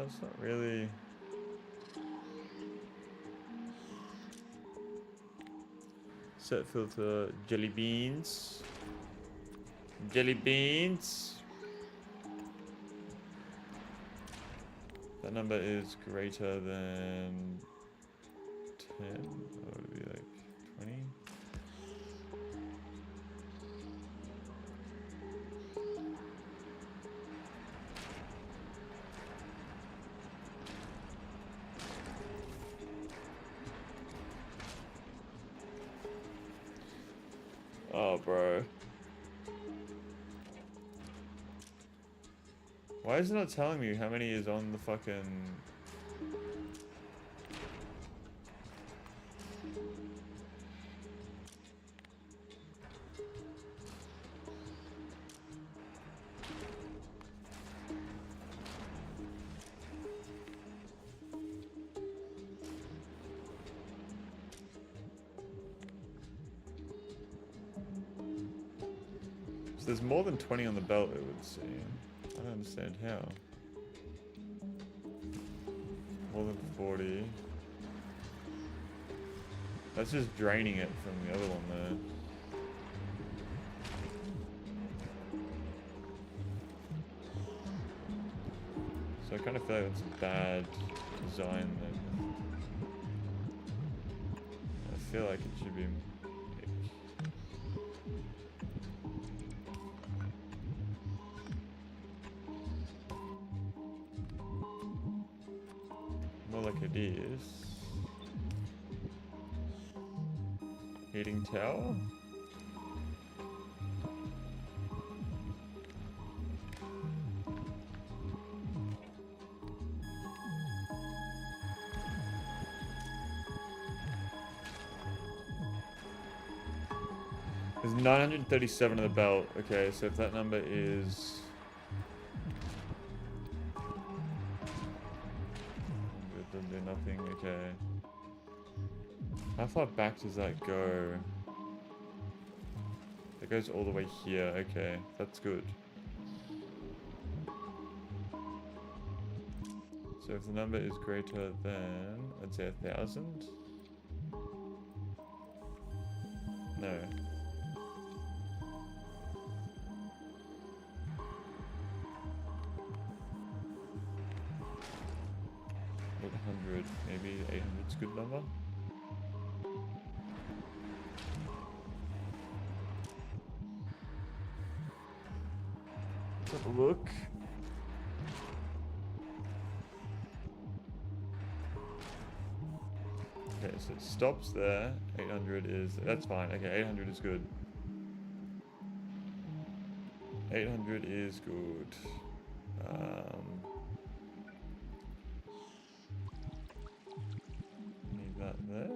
It's not really... Set filter, jelly beans. Jelly beans. That number is greater than 10. Or would it be like 20? Oh, bro. Why is it not telling me how many is on the fucking... So there's more than 20 on the belt, it would seem. I don't understand how. More than 40. That's just draining it from the other one there. So I kind of feel like that's a bad design then. I feel like it should be... more like it is. Heating tower? There's 937 on the belt. Okay, so if that number is... do nothing, okay. How far back does that go? It goes all the way here. Okay, that's good. So if the number is greater than, let's say 1,000. No. 800, maybe 800 is a good number. Let's have a look. Okay, so it stops there. 800 is, that's fine. Okay, 800 is good. 800 is good. Need that there.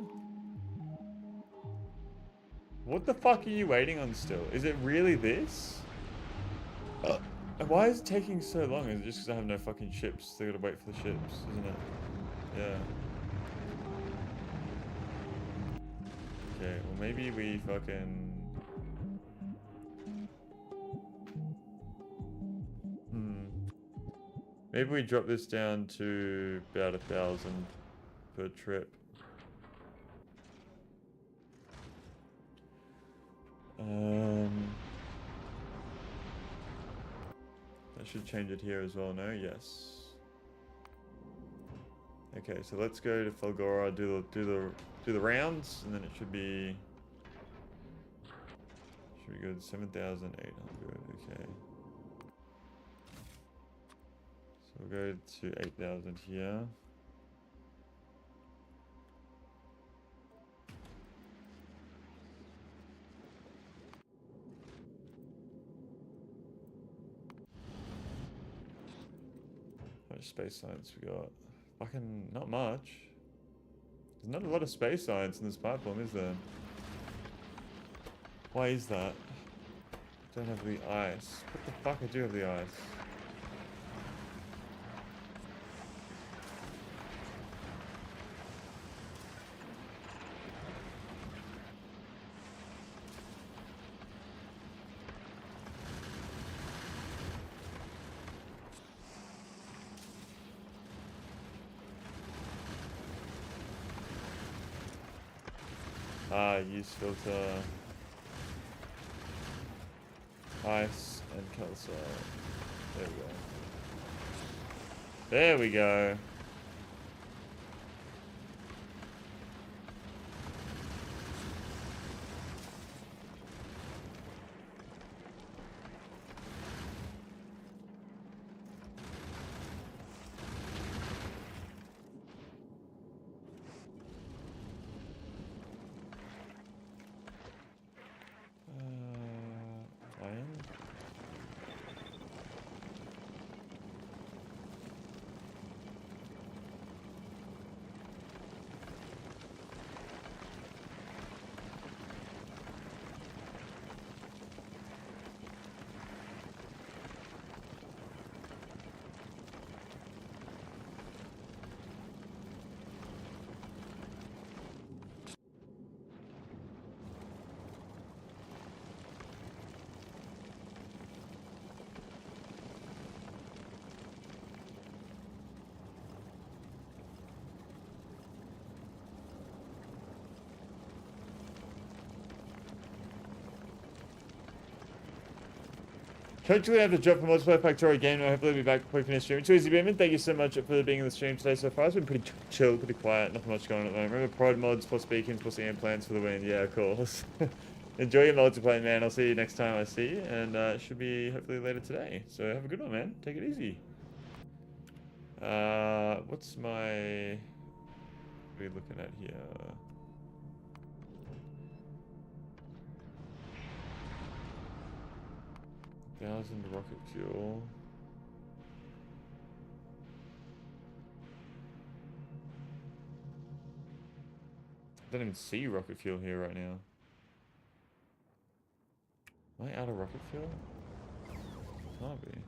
What the fuck are you waiting on still? Is it really this? Why is it taking so long? Is it just because I have no fucking ships? They gotta wait for the ships, isn't it? Yeah. Okay, well maybe we fucking... Maybe we drop this down to about 1,000 per trip. That should change it here as well, no? Yes. Okay, so let's go to Falgora, do the rounds, and then it should be good. 7,800. Okay. So we'll go to 8,000 here. How much space science we got? Fucking not much. There's not a lot of space science in this platform, is there? Why is that? I don't have the ice. What the fuck? I do have the ice. Use filter, ice, and calcite. There we go. There we go. Hopefully I have to drop a multiplayer Factorio game and hopefully I'll be back before we finish streaming. Too easy, Beeman. Thank you so much for being in the stream today so far. It's been pretty chill, pretty quiet, nothing much going on at the moment. Remember prod mods plus beacons plus EM plans for the win. Yeah, of course. Enjoy your multiplayer, man. I'll see you next time I see you, and it should be hopefully later today. So have a good one, man. Take it easy. What's my... What are we looking at here? 1,000 rocket fuel. I don't even see rocket fuel here right now. Am I out of rocket fuel? Can't be.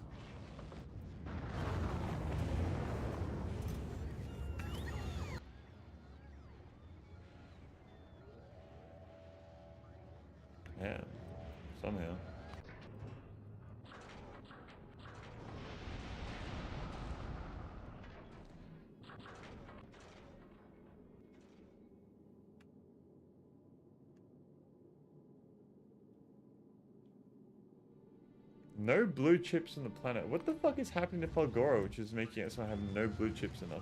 Yeah, somehow. No blue chips on the planet. What the fuck is happening to Falgora, which is making it so I have no blue chips enough?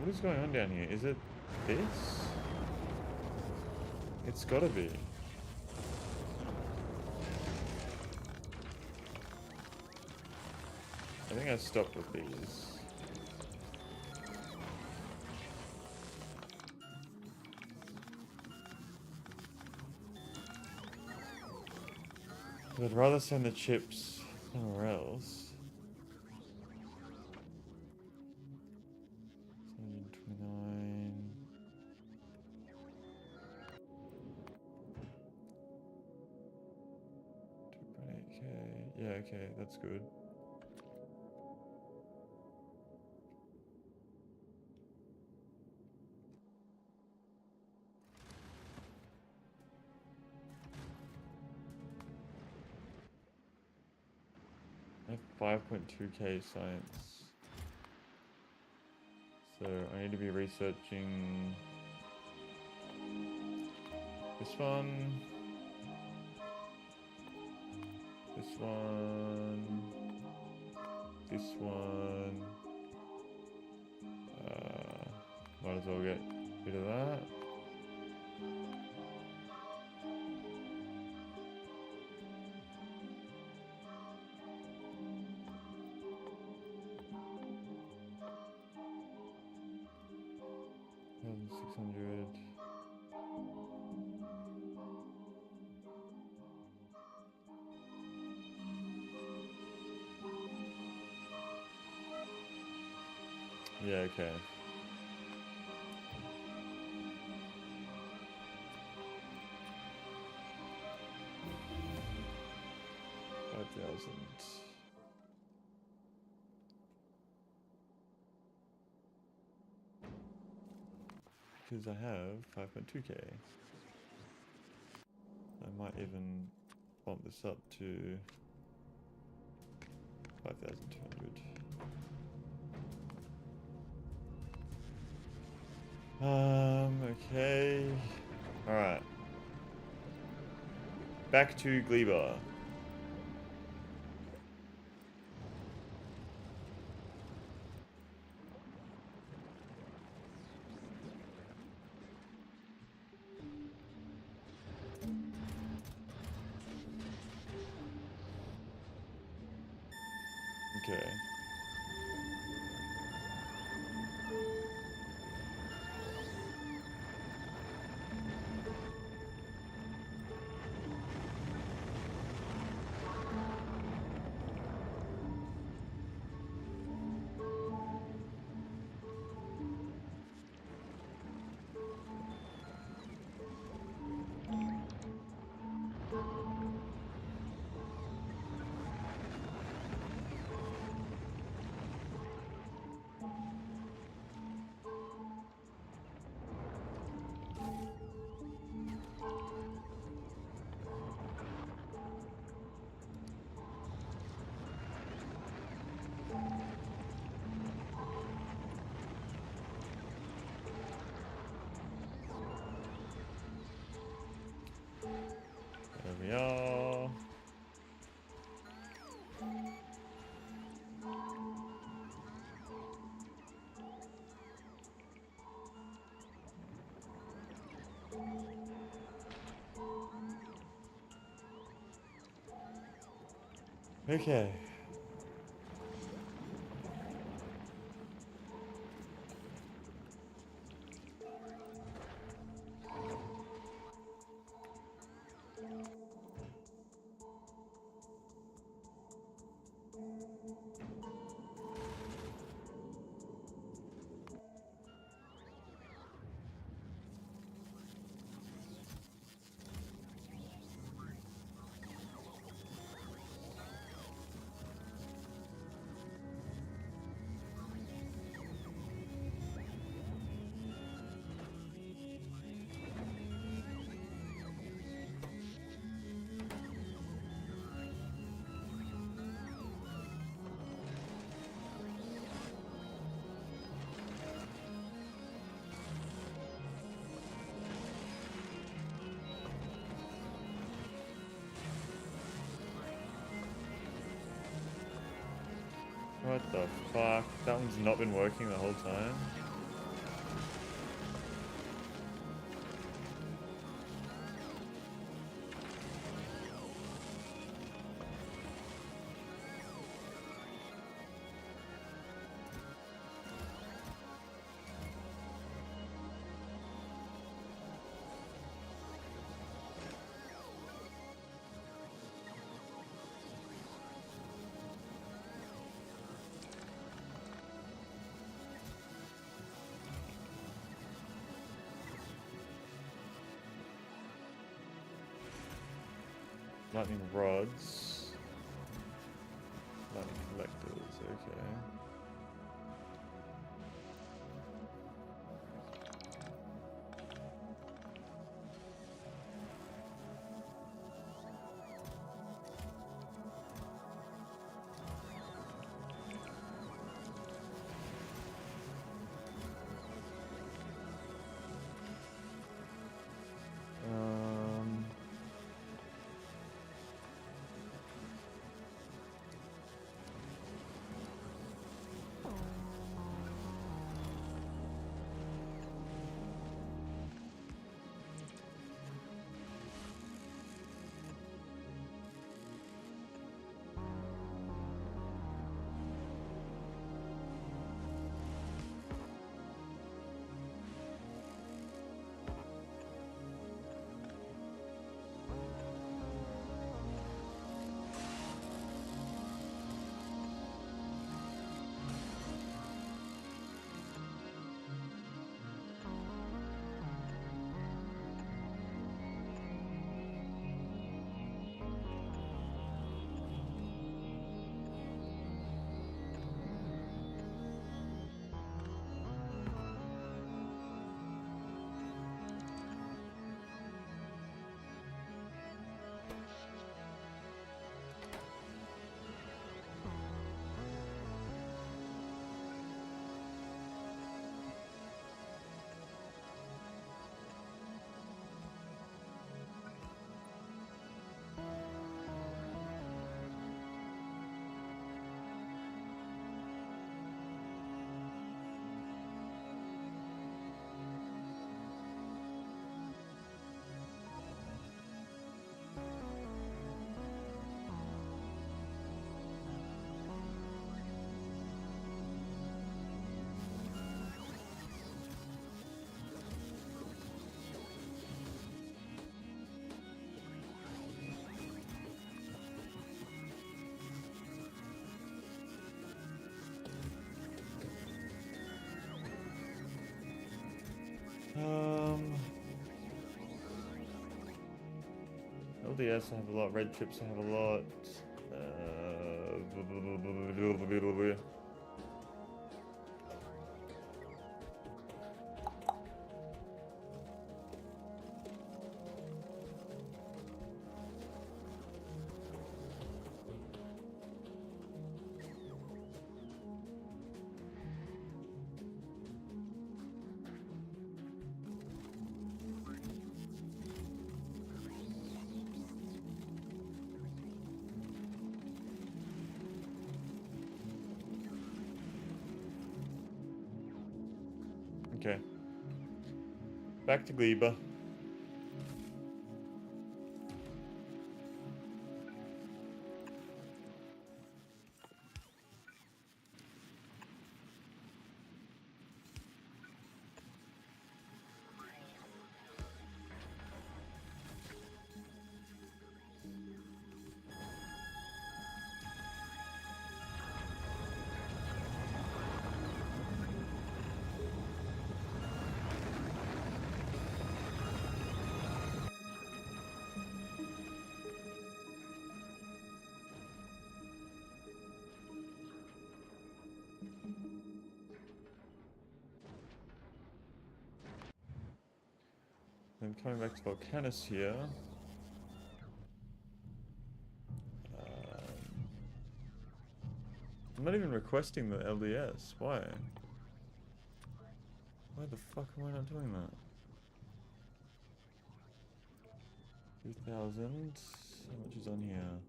What is going on down here? Is it this? It's gotta be. I think I stopped with these. I'd rather send the chips somewhere else. 729. 2.8k. Yeah, okay, that's good. I have 5.2k science. So I need to be researching this one, this one, this one. Might as well get rid of that. $1,600. Yeah, okay. $5,000. Because I have 5.2k. I might even bump this up to 5,200. Okay. Alright. Back to Gleba. Okay. There we are. Okay. What the fuck? That one's not been working the whole time. Lightning rods. Lightning collectors, okay. LDS I have a lot, red chips I have a lot. Okay. Back to Gleba. I'm coming back to Volcanus here. I'm not even requesting the LDS. Why? Why the fuck am I not doing that? 3,000. How much is on here?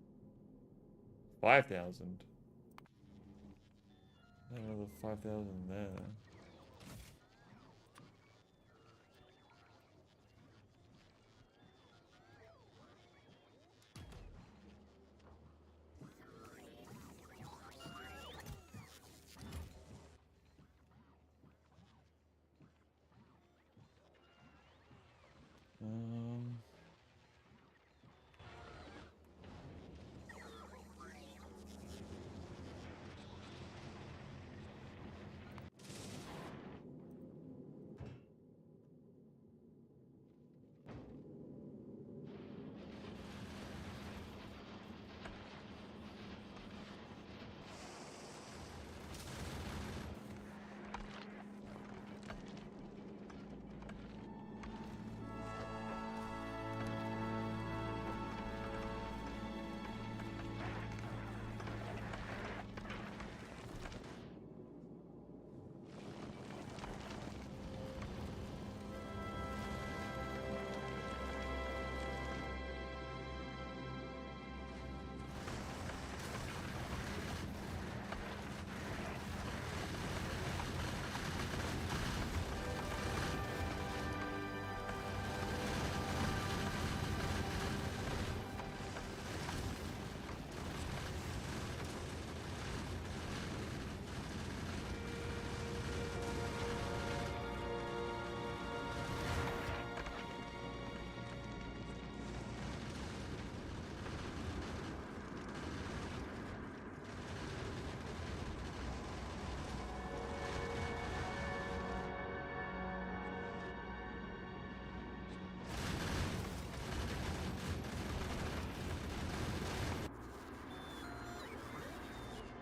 5,000. Another 5,000 there. Um,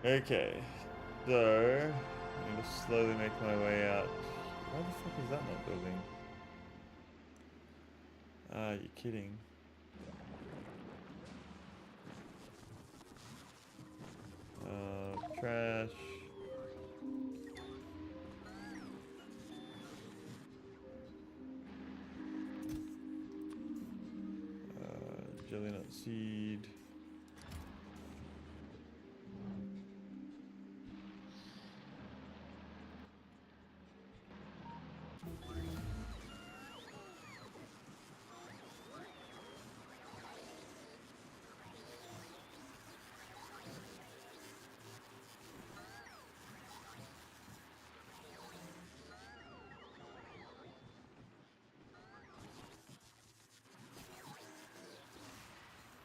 okay, so I need to slowly make my way out. Why the fuck is that not building? Ah, you're kidding. Trash. Jelly nut seed.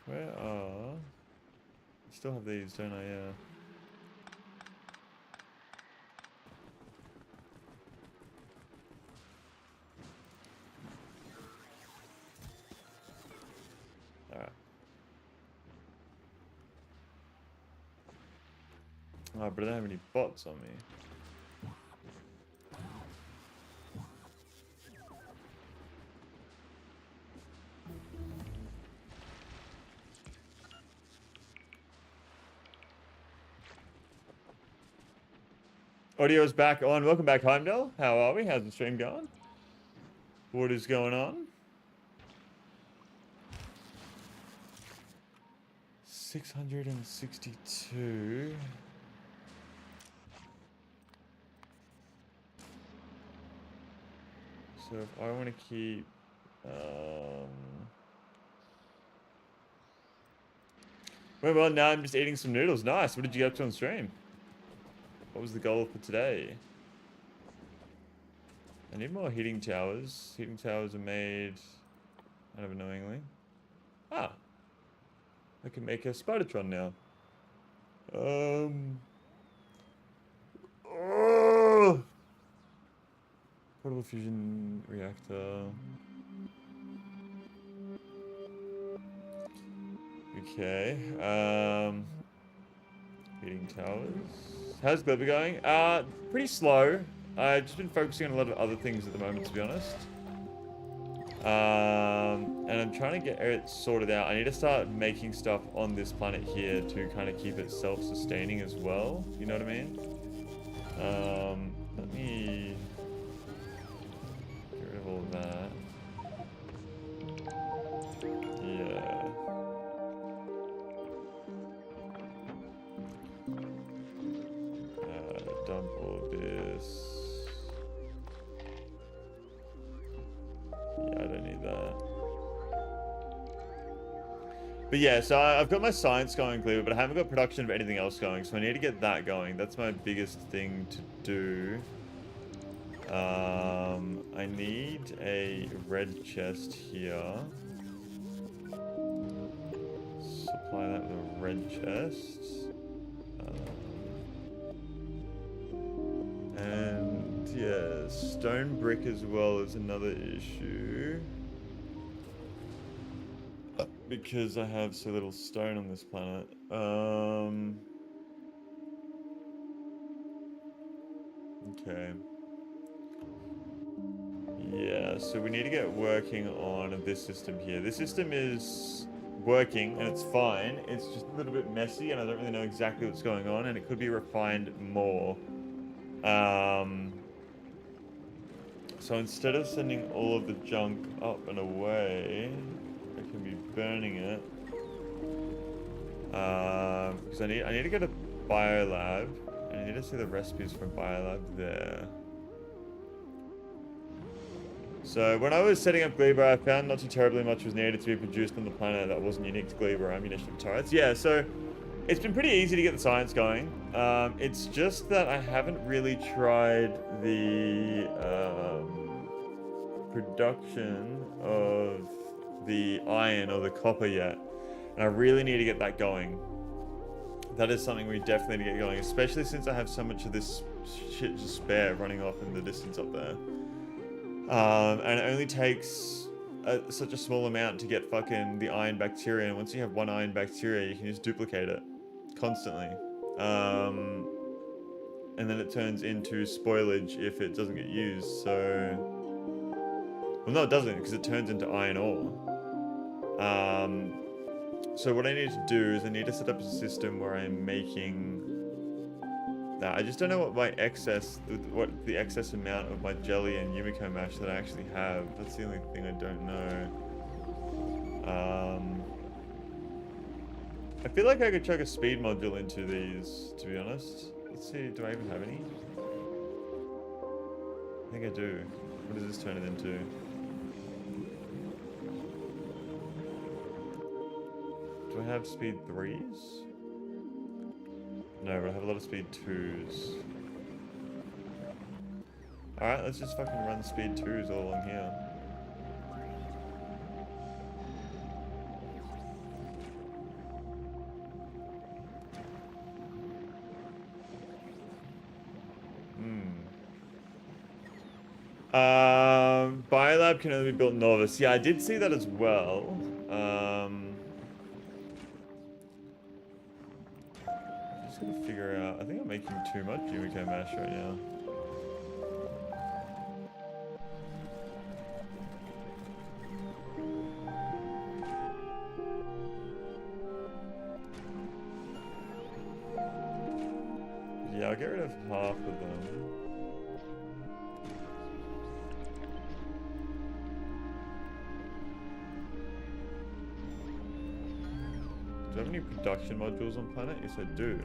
Where are... I still have these, don't I? Yeah. Alright. Oh, but I don't have any bots on me. Audio's back on. Welcome back, Heimdall. How are we? How's the stream going? What is going on? 662. So if I want to keep... Well, now I'm just eating some noodles. Nice. What did you get up to on stream? What was the goal for today? I need more heating towers. Heating towers are made kind of annoyingly. Ah. I can make a Spidertron now. Oh! Portable fusion reactor. Okay. Heating towers. How's Gleba going? Pretty slow. I've just been focusing on a lot of other things at the moment, to be honest. And I'm trying to get it sorted out. I need to start making stuff on this planet here to kind of keep it self-sustaining as well. You know what I mean? Let me get rid of all of that. Yeah. dump all of this. Yeah, I don't need that. But yeah, so I've got my science going, Gleba, but I haven't got production of anything else going, so I need to get that going. That's my biggest thing to do. I need a red chest here. Supply that with a red chest. And yeah, stone brick as well is another issue. Because I have so little stone on this planet. Okay. Yeah, so we need to get working on this system here. This system is working and it's fine. It's just a little bit messy and I don't really know exactly what's going on and it could be refined more. So instead of sending all of the junk up and away, I can be burning it. Because I need to get a biolab. And I need to see the recipes from biolab there. So when I was setting up Gleba, I found not too terribly much was needed to be produced on the planet that wasn't unique to Gleba or ammunition of turrets. Yeah, so it's been pretty easy to get the science going. It's just that I haven't really tried the production of the iron or the copper yet. And I really need to get that going. That is something we definitely need to get going, especially since I have so much of this shit to spare running off in the distance up there. And it only takes such a small amount to get fucking the iron bacteria, and once you have one iron bacteria, you can just duplicate it constantly. And then it turns into spoilage if it doesn't get used, so... Well, no, it doesn't, because it turns into iron ore. So what I need to do is I need to set up a system where I'm making... I just don't know what my excess, what the excess amount of my jelly and Yumiko mash that I actually have. That's the only thing I don't know. I feel like I could chuck a speed module into these, to be honest. Let's see, do I even have any? I think I do. What does this turn it into? Do I have speed 3s? No, but I have a lot of speed 2s. Alright, let's just fucking run speed 2s all along here. Biolab can only be built novice. Yeah, I did see that as well. Just gotta figure out. I think I'm making too much Yumiko mash right now. Yeah, I'll get rid of half of them. Do I have any production modules on planet? Yes, I do.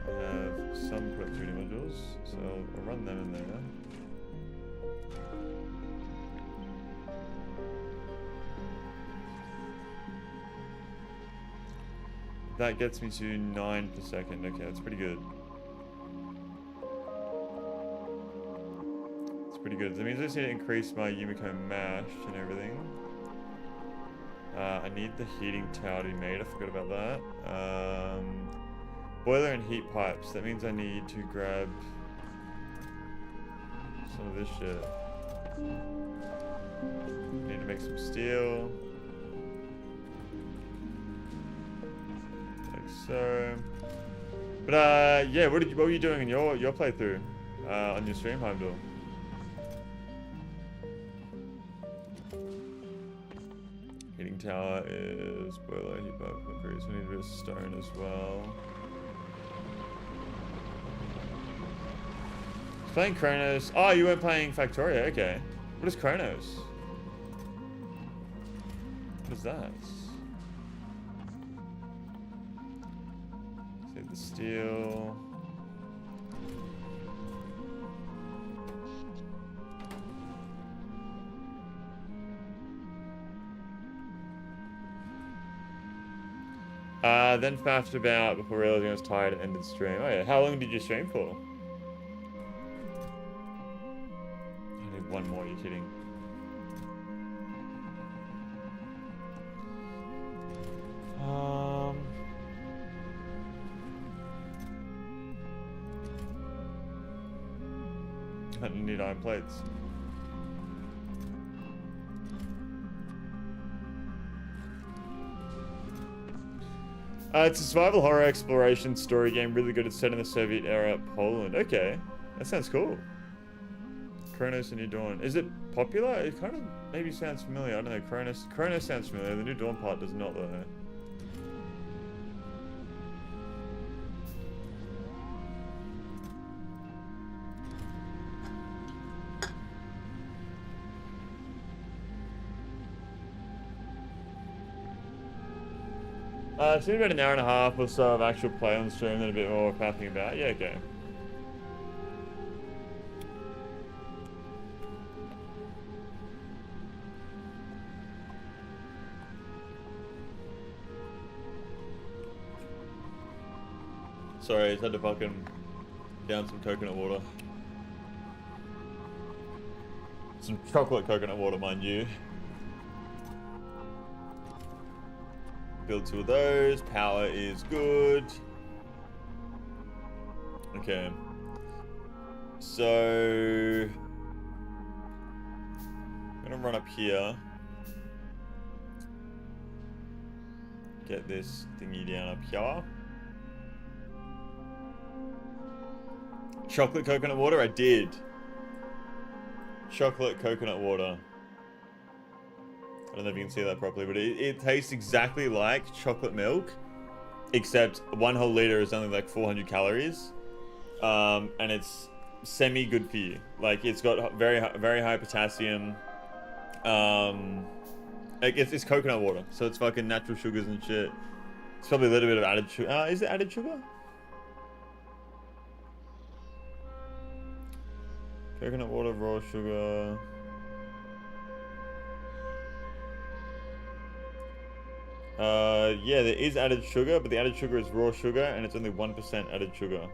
I have some productivity modules, so I'll run them in there. That gets me to 9 per second. Okay, that's pretty good. It's pretty good. That means I just need to increase my Yumiko mash and everything. I need the heating tower to be made. I forgot about that. Boiler and heat pipes. That means I need to grab some of this shit. Need to make some steel. Like so. But yeah, what were you doing in your playthrough? On your stream, Heimdall? Heating tower is boiler, heat pipe, concrete. So we need a bit of stone as well. Playing Kronos. Oh, you weren't playing Factorio. Okay. What is Kronos? What is that? Save the steel. Then faffed about before realizing I was tired and ended stream. Oh yeah, how long did you stream for? I need one more, you're kidding. I need iron plates. It's a survival horror exploration story game, really good. It's set in the Soviet era Poland. Okay, that sounds cool. Kronos and New Dawn. Is it popular? It kind of maybe sounds familiar. I don't know. Kronos sounds familiar. The New Dawn part does not though. It's been about an hour and a half or so of actual play on stream, then a bit more faffing about. Yeah, okay. Sorry, I just had to fucking down some coconut water. Some chocolate coconut water, mind you. Build 2 of those. Power is good. Okay. So I'm gonna run up here. Get this thingy down up here. Chocolate coconut water? I did. Chocolate coconut water. I don't know if you can see that properly, but it tastes exactly like chocolate milk, except 1 whole liter is only like 400 calories, and it's semi good for you. Like it's got very high potassium. Like it's coconut water, so it's fucking natural sugars and shit. It's probably a little bit of added sugar. Is it added sugar? Coconut water, raw sugar. Yeah, there is added sugar, but the added sugar is raw sugar, and it's only 1% added sugar.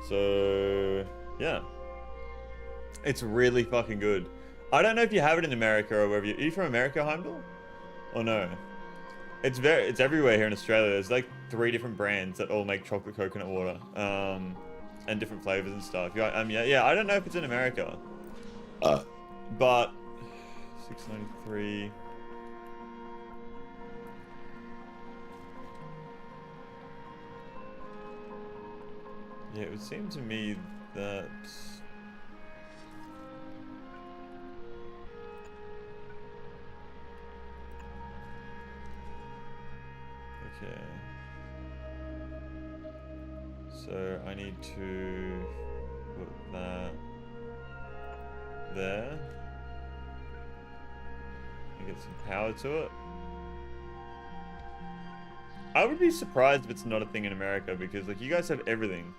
So, yeah. It's really fucking good. I don't know if you have it in America or wherever you... Are you from America, Heimdall? Or no? It's everywhere here in Australia. There's like 3 different brands that all make chocolate coconut water. And different flavors and stuff. Yeah, I don't know if it's in America. But... 693... Yeah, it would seem to me that... Okay. So I need to put that there. And get some power to it. I would be surprised if it's not a thing in America because like you guys have everything.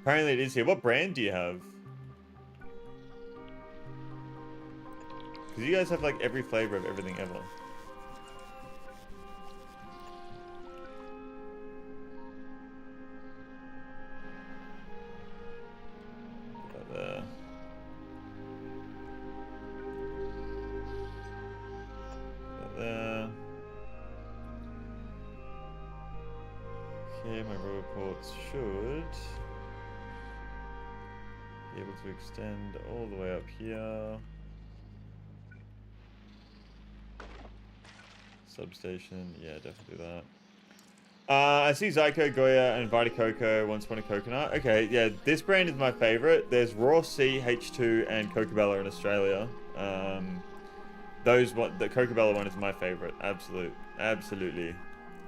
Apparently it is here. What brand do you have? Because you guys have like every flavor of everything ever. Put that there. Put that there. Okay, my row ports should be able to extend all the way up here. Substation, yeah, definitely that. I see Zyko, Goya, and Vita Coco once upon a coconut. Okay, yeah, this brand is my favorite. There's Raw C, H2, and Cocobella in Australia. The Cocobella one is my favorite. Absolutely.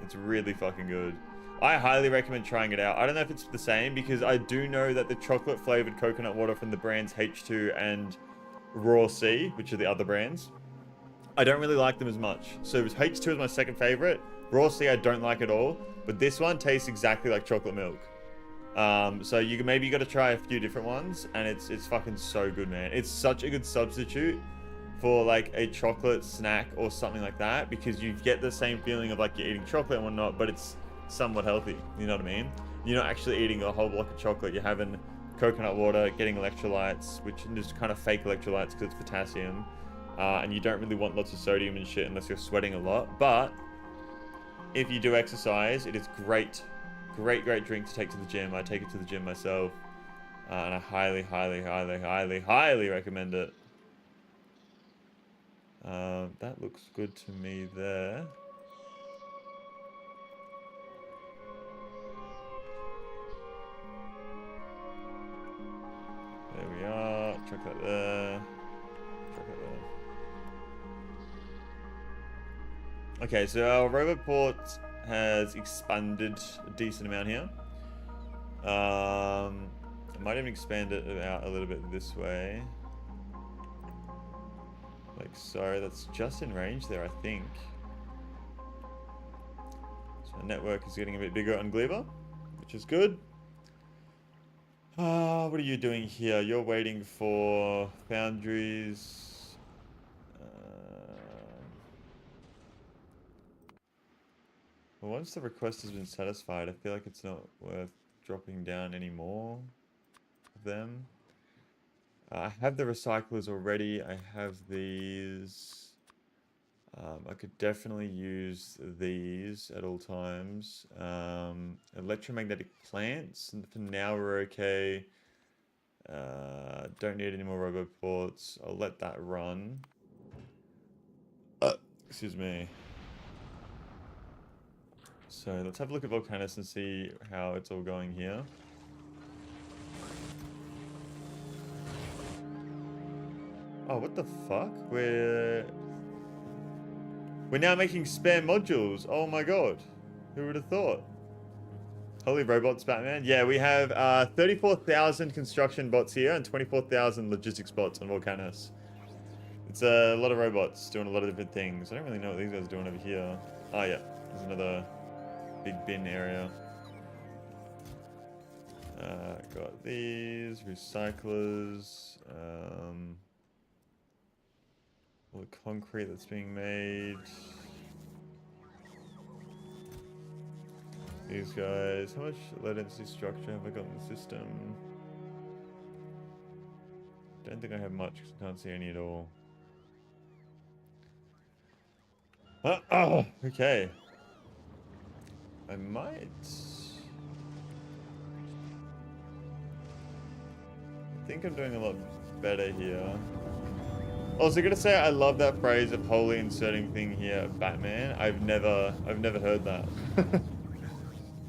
It's really fucking good. I highly recommend trying it out. I don't know if it's the same because I do know that the chocolate flavored coconut water from the brands H2 and Raw C, which are the other brands, I don't really like them as much. So H2 is my second favorite. Raw C I don't like at all, but this one tastes exactly like chocolate milk. So you got to try a few different ones, and it's fucking so good, man. It's such a good substitute for like a chocolate snack or something like that, because you get the same feeling of like you're eating chocolate and whatnot, but it's somewhat healthy. You know what I mean? You're not actually eating a whole block of chocolate. You're having coconut water, getting electrolytes, which is kind of fake electrolytes because it's potassium. And you don't really want lots of sodium and shit unless you're sweating a lot. But if you do exercise, it is great. Great drink to take to the gym. I take it to the gym myself. And I highly recommend it. That looks good to me there. There we are. Chuck that there. Chuck that there. Okay, so our robot port has expanded a decent amount here. I might even expand it out a little bit this way. Like so. That's just in range there, I think. So our network is getting a bit bigger on Gleba, which is good. What are you doing here? You're waiting for foundries. Well, once the request has been satisfied, I feel like it's not worth dropping down any more of them. I have the recyclers already. I have these. I could definitely use these at all times. Electromagnetic plants. And for now, we're okay. Don't need any more roboports. I'll let that run. Excuse me. So let's have a look at Volcanus and see how it's all going here. Oh, what the fuck? We're now making spare modules. Oh my god. Who would have thought? Holy robots, Batman. Yeah, we have 34,000 construction bots here and 24,000 logistics bots on Volcanus. It's a lot of robots doing a lot of different things. I don't really know what these guys are doing over here. Oh yeah, there's another big bin area. Got these recyclers. All the concrete that's being made. These guys. How much low density structure have I got in the system? Don't think I have much because I can't see any at all. Okay. I might. I think I'm doing a lot better here. Also, gonna say I love that phrase of wholly inserting thing here, Batman. I've never heard that.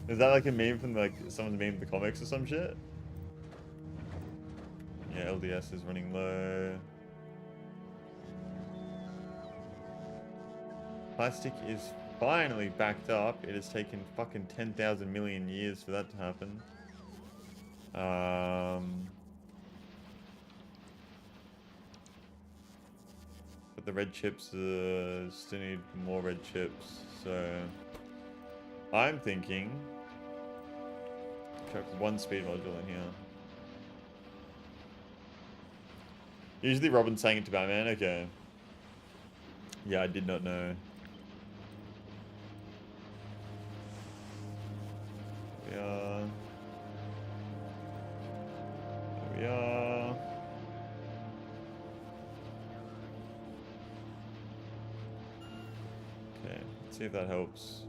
Is that like a meme from like someone's meme in the comics or some shit? Yeah, LDS is running low. Plastic is finally backed up. It has taken fucking 10,000 million years for that to happen. But the red chips still need more red chips. So I'm thinking chuck one speed module in here. Usually Robin's saying it to Batman. Okay. Yeah, I did not know. There we are. There we are. Okay, let's see if that helps.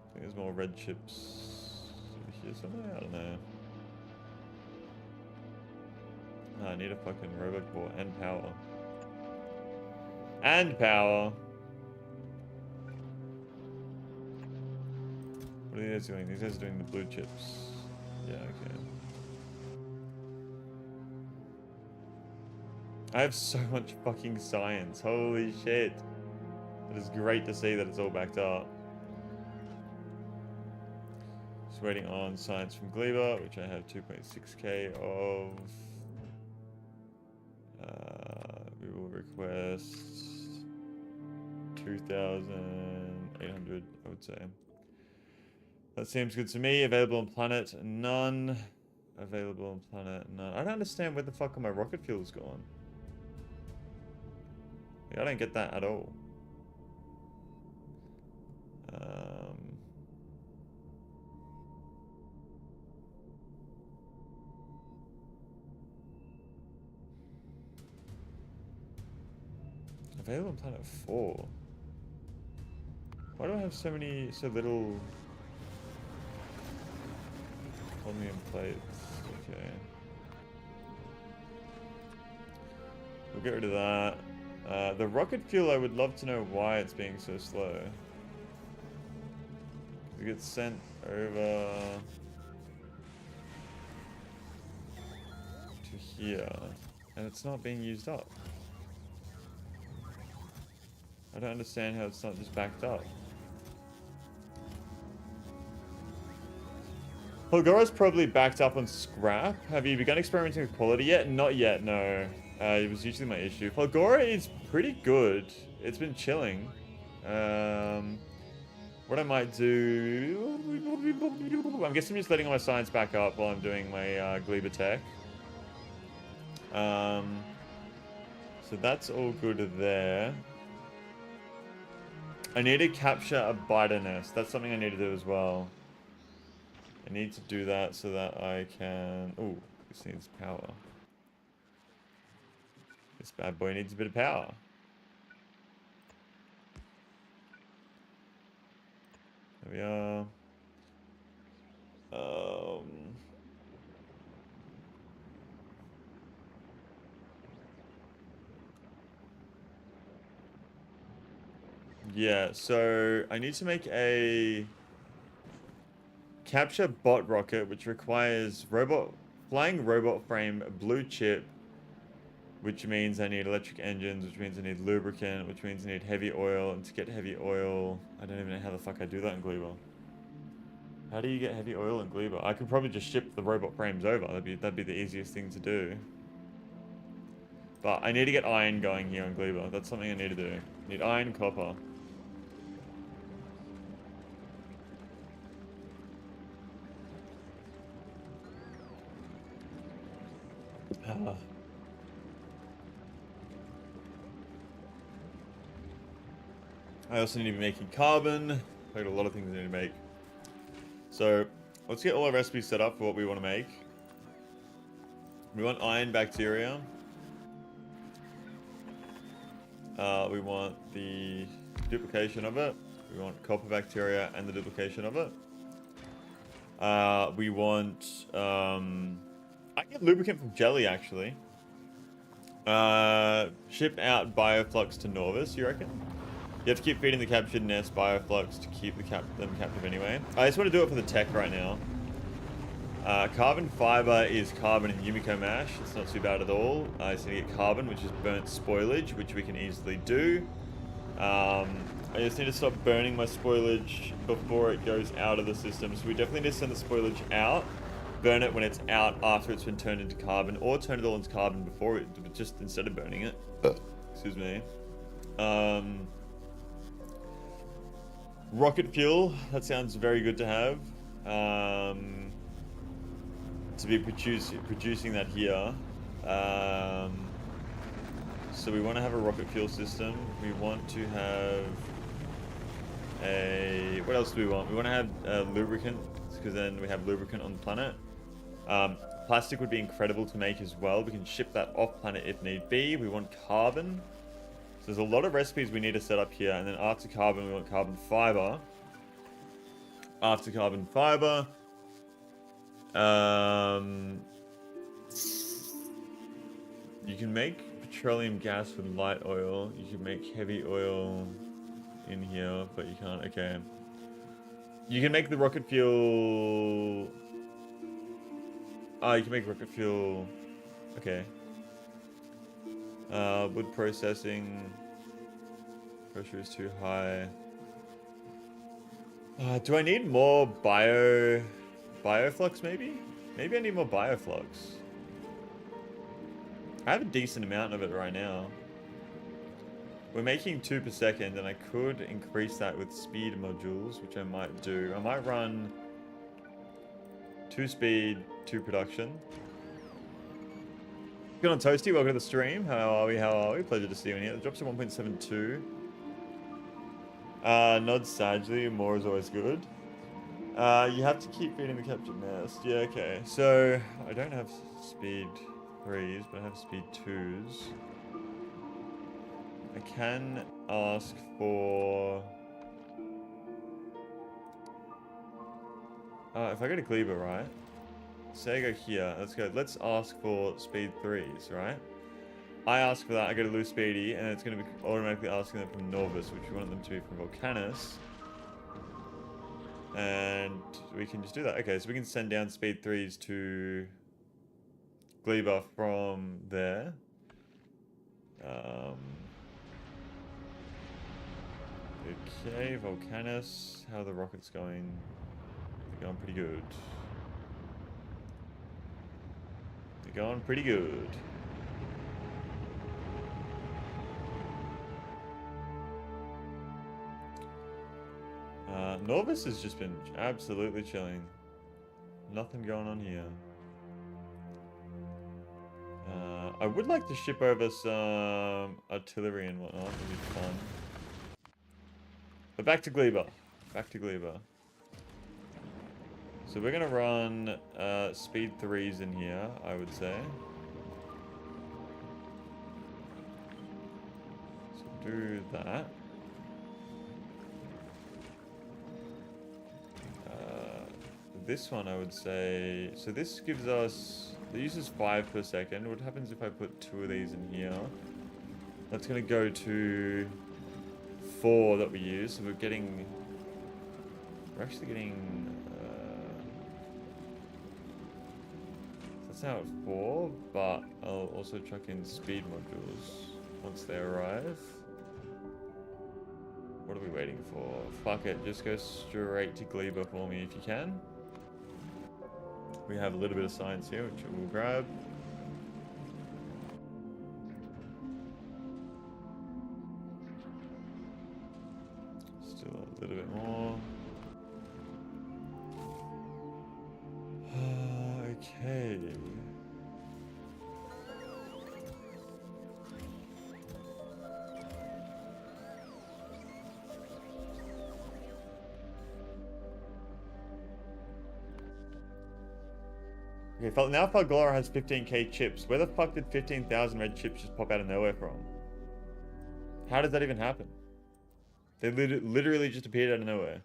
I think there's more red chips over here somewhere. I don't know. Oh, I need a fucking robot core and power. And power. What are these guys doing? These guys are doing the blue chips. Yeah, okay. I have so much fucking science. Holy shit. It is great to see that it's all backed up. Just waiting on science from Gleba, which I have 2.6k of. We will request 2,800, I would say. That seems good to me. Available on planet, none. Available on planet, none. I don't understand where the fuck are my rocket fuels gone. Like, I don't get that at all. Available on planet 4. Why do I have so little chromium plates? Okay. We'll get rid of that. The rocket fuel, I would love to know why it's being so slow. It gets sent over to here, and it's not being used up. I don't understand how it's not just backed up. Holgora's probably backed up on scrap. Have you begun experimenting with quality yet? Not yet, no. It was usually my issue. Holgora is pretty good. It's been chilling. What I might do... I'm guessing I'm just letting all my science back up while I'm doing my Gleba tech. So that's all good there. I need to capture a biter nest. That's something I need to do as well. I need to do that so that I can... Oh, this needs power. This bad boy needs a bit of power. There we are. Yeah, so I need to make a capture bot rocket, which requires flying robot frame, blue chip, which means I need electric engines, which means I need lubricant, which means I need heavy oil, and to get heavy oil, I don't even know how the fuck I do that in Gleba. How do you get heavy oil in Gleba? I could probably just ship the robot frames over. That'd be the easiest thing to do. But I need to get iron going here in Gleba. That's something I need to do. I need iron and copper. I also need to be making carbon. I got a lot of things I need to make. So let's get all our recipes set up for what we want to make. We want iron bacteria. We want the duplication of it. We want copper bacteria and the duplication of it. We want... I get lubricant from jelly, actually. Ship out bioflux to Norvis, you reckon? You have to keep feeding the captured nest bioflux to keep them captive anyway. I just want to do it for the tech right now. Carbon fiber is carbon and Yumiko mash. It's not too bad at all. I just need to get carbon, which is burnt spoilage, which we can easily do. I just need to stop burning my spoilage before it goes out of the system. So we definitely need to send the spoilage out. Burn it when it's out after it's been turned into carbon, or turn it all into carbon before it, just instead of burning it. Excuse me. Rocket fuel, that sounds very good to have. To be producing that here. So we want to have a rocket fuel system. We want to have a... What else do we want? We want to have lubricant, because then we have lubricant on the planet. Plastic would be incredible to make as well. We can ship that off planet if need be. We want carbon. So there's a lot of recipes we need to set up here. And then after carbon, we want carbon fiber. After carbon fiber, you can make petroleum gas with light oil. You can make heavy oil in here, but you can't. Okay. You can make the rocket fuel. Oh, you can make rocket fuel. Okay. Wood processing. Pressure is too high. Do I need more bioflux maybe? Maybe I need more bioflux. I have a decent amount of it right now. We're making 2 per second, and I could increase that with speed modules, which I might do. I might run 2 speed, 2 production. Good on Toasty, welcome to the stream. How are we? How are we? Pleasure to see you in here. The drops are 1.72. Nod sagely, more is always good. You have to keep feeding the captured nest. Yeah, okay. So, I don't have speed 3s, but I have speed 2s. I can ask for... if I go to Gleba, right? Say I go here. Let's go. Let's ask for speed 3s, right? I ask for that. I go to Lou Speedy, and it's going to be automatically asking them from Norvis, which we want them to be from Volcanus. And we can just do that. Okay, so we can send down speed 3s to Gleba from there. Okay, Volcanus. How are the rockets going? They're going pretty good. They're going pretty good. Norvis has just been absolutely chilling. Nothing going on here. I would like to ship over some artillery and whatnot. It'd be fun. But back to Gleba. Back to Gleba. So we're going to run speed 3s in here, I would say. So do that. This one I would say, so this gives us, it uses 5 per second. What happens if I put 2 of these in here? That's going to go to 4 that we use. So we're actually getting, that's now at 4, but I'll also chuck in speed modules once they arrive. What are we waiting for? Fuck it, just go straight to Gleba for me if you can. We have a little bit of science here, which we'll grab. Still a little bit more. Okay. Okay, now Factorio has 15k chips. Where the fuck did 15,000 red chips just pop out of nowhere from? How does that even happen? They literally just appeared out of nowhere.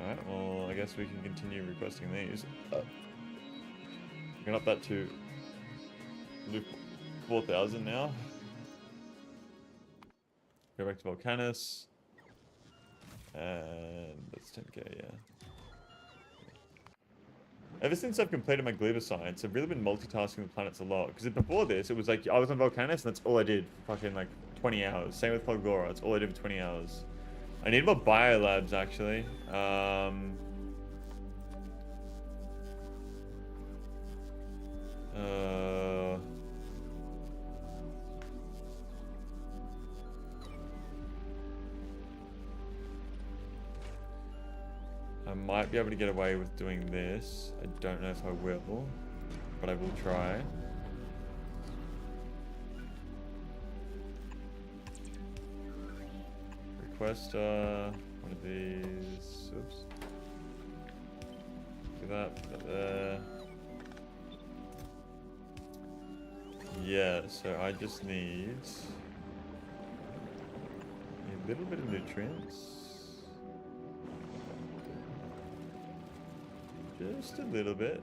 Alright, well, I guess we can continue requesting these. We can up that to 4,000 now. Go back to Volcanus. And that's 10k, yeah. Ever since I've completed my Gleba science, I've really been multitasking the planets a lot. Because before this, it was like I was on Volcanus and that's all I did for fucking like 20 hours. Same with Factorio, that's all I did for 20 hours. I need more biolabs actually. I might be able to get away with doing this. I don't know if I will, but I will try. Request one of these. Oops. Do that. Put that there. Yeah. So I just need a little bit of nutrients. Just a little bit.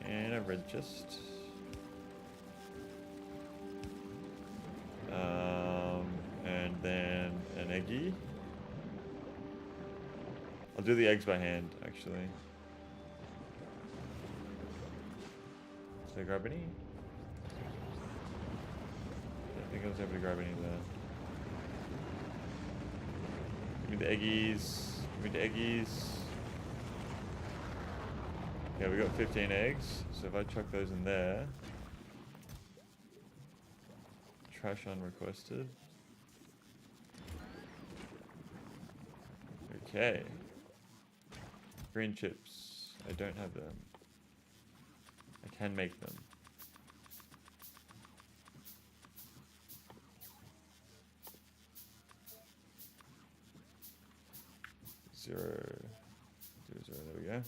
And a red chest. And then an eggy. I'll do the eggs by hand, actually. Did I grab any? I don't think I was able to grab any there. Give me the eggies. Give me the eggies. Yeah, we got 15 eggs. So if I chuck those in there. Trash unrequested. Okay. Green chips. I don't have them. I can make them. Zero. There we go.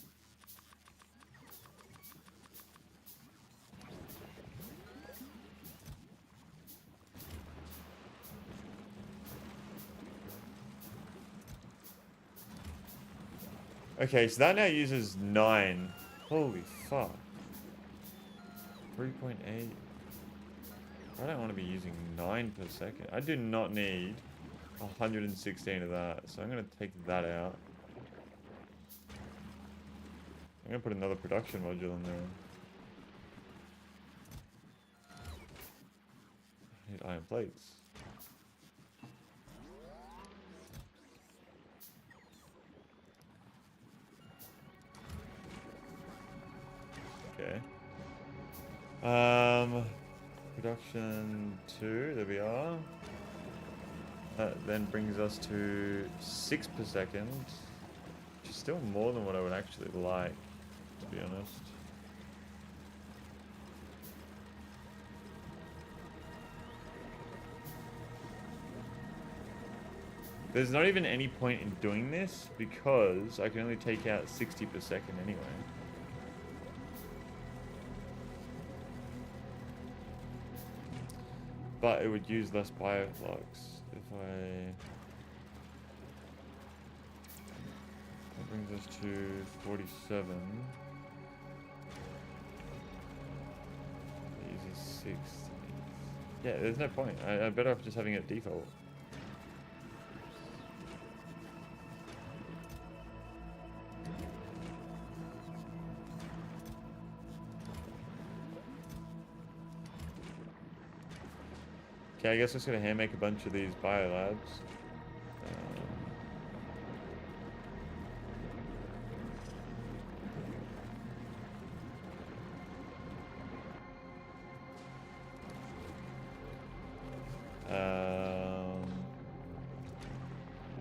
Okay, so that now uses 9. Holy fuck. 3.8. I don't want to be using 9 per second. I do not need 116 of that, so I'm going to take that out. I'm going to put another production module in there. I need iron plates. Okay. Production 2, there we are. That then brings us to 6 per second, which is still more than what I would actually like, to be honest. There's not even any point in doing this because I can only take out 60 per second anyway. But it would use less bioflux if I... That brings us to 47. It uses 6. Yeah, there's no point. I'm better off just having it default. Okay, I guess I'm just gonna hand make a bunch of these biolabs.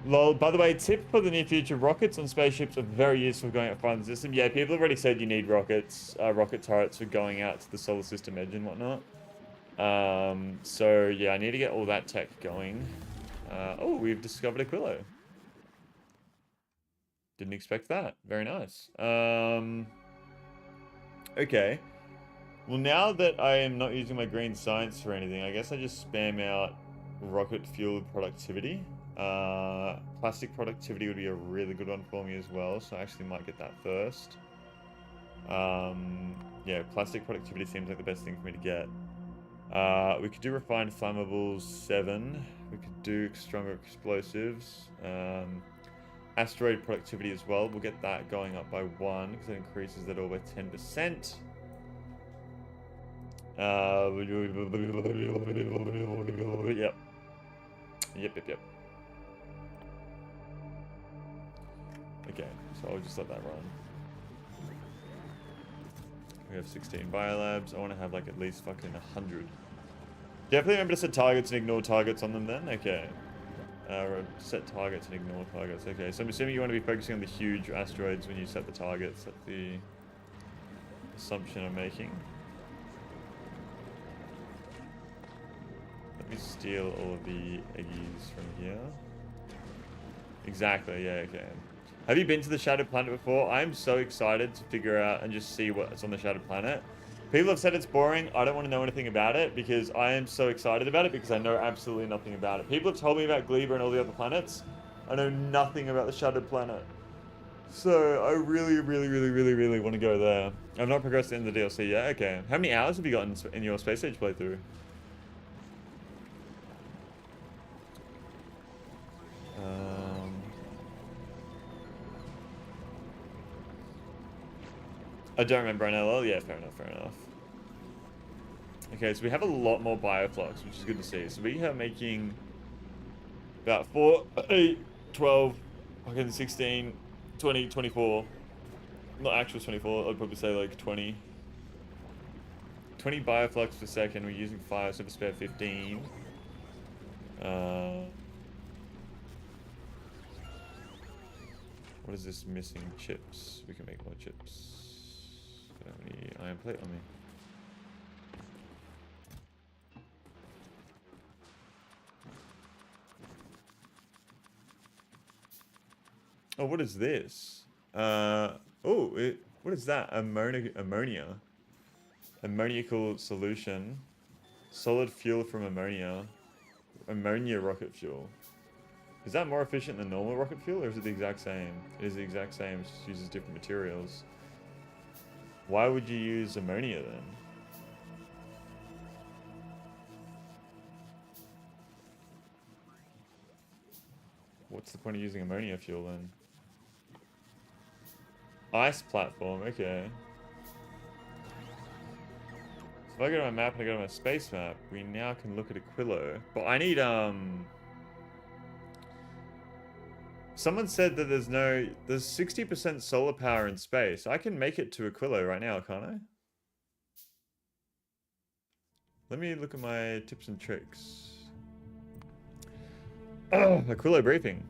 Lol, by the way, tip for the near future, rockets on spaceships are very useful going out far in the system. Yeah, people have already said you need rockets, rocket turrets for going out to the solar system edge and whatnot. So yeah, I need to get all that tech going. Oh, we've discovered a Quillo. Didn't expect that. Very nice. Okay. Well, now that I am not using my green science for anything, I guess I just spam out rocket fuel productivity. Plastic productivity would be a really good one for me as well, so I actually might get that first. Yeah, plastic productivity seems like the best thing for me to get. We could do refined flammables 7. We could do stronger explosives. Asteroid productivity as well. We'll get that going up by 1 because it increases that all by 10%. Yep. Okay, so I'll just let that run. We have 16 biolabs. I want to have like at least fucking 100. Definitely remember to set targets and ignore targets on them then? Okay. Set targets and ignore targets. Okay, so I'm assuming you want to be focusing on the huge asteroids when you set the targets. That's the assumption I'm making. Let me steal all of the eggies from here. Exactly, yeah, okay. Have you been to the Shattered Planet before? I'm so excited to figure out and just see what's on the Shattered Planet. People have said it's boring. I don't want to know anything about it because I am so excited about it because I know absolutely nothing about it. People have told me about Gleba and all the other planets. I know nothing about the Shattered Planet. So I really want to go there. I've not progressed in the DLC yet. Okay. How many hours have you gotten in your Space Age playthrough? I don't remember NLL. Yeah, fair enough. Okay, so we have a lot more bioflux, which is good to see. So we are making about 4, 8, 12, fucking 16, 20, 24. Not actual 24, I'd probably say like 20. 20 bioflux per second. We're using 5, so we spare 15. What is this missing? Chips. We can make more chips. I don't have any iron plate on me. Oh, what is this? What is that? Ammonia. Ammoniacal solution. Solid fuel from ammonia. Ammonia rocket fuel. Is that more efficient than normal rocket fuel, or is it the exact same? It is the exact same, it just uses different materials. Why would you use ammonia then? What's the point of using ammonia fuel then? Ice platform, okay. So if I go to my map and I go to my space map, we now can look at Aquilo. But I need, someone said that there's 60% solar power in space. I can make it to Aquilo right now, can't I? Let me look at my tips and tricks. Oh, Aquilo briefing.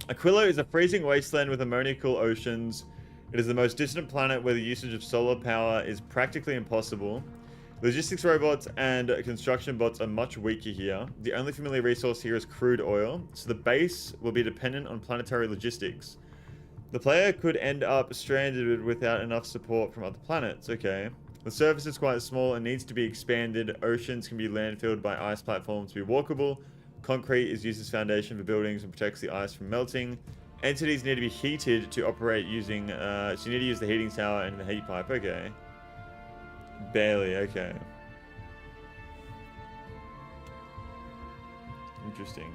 Aquilo is a freezing wasteland with ammoniacal oceans. It is the most distant planet where the usage of solar power is practically impossible. Logistics robots and construction bots are much weaker here. The only familiar resource here is crude oil, so the base will be dependent on planetary logistics. The player could end up stranded without enough support from other planets. Okay. The surface is quite small and needs to be expanded. Oceans can be landfilled by ice platforms to be walkable. Concrete is used as foundation for buildings and protects the ice from melting. Entities need to be heated to operate using... so you need to use the heating tower and the heat pipe. Okay. Barely, okay. Interesting.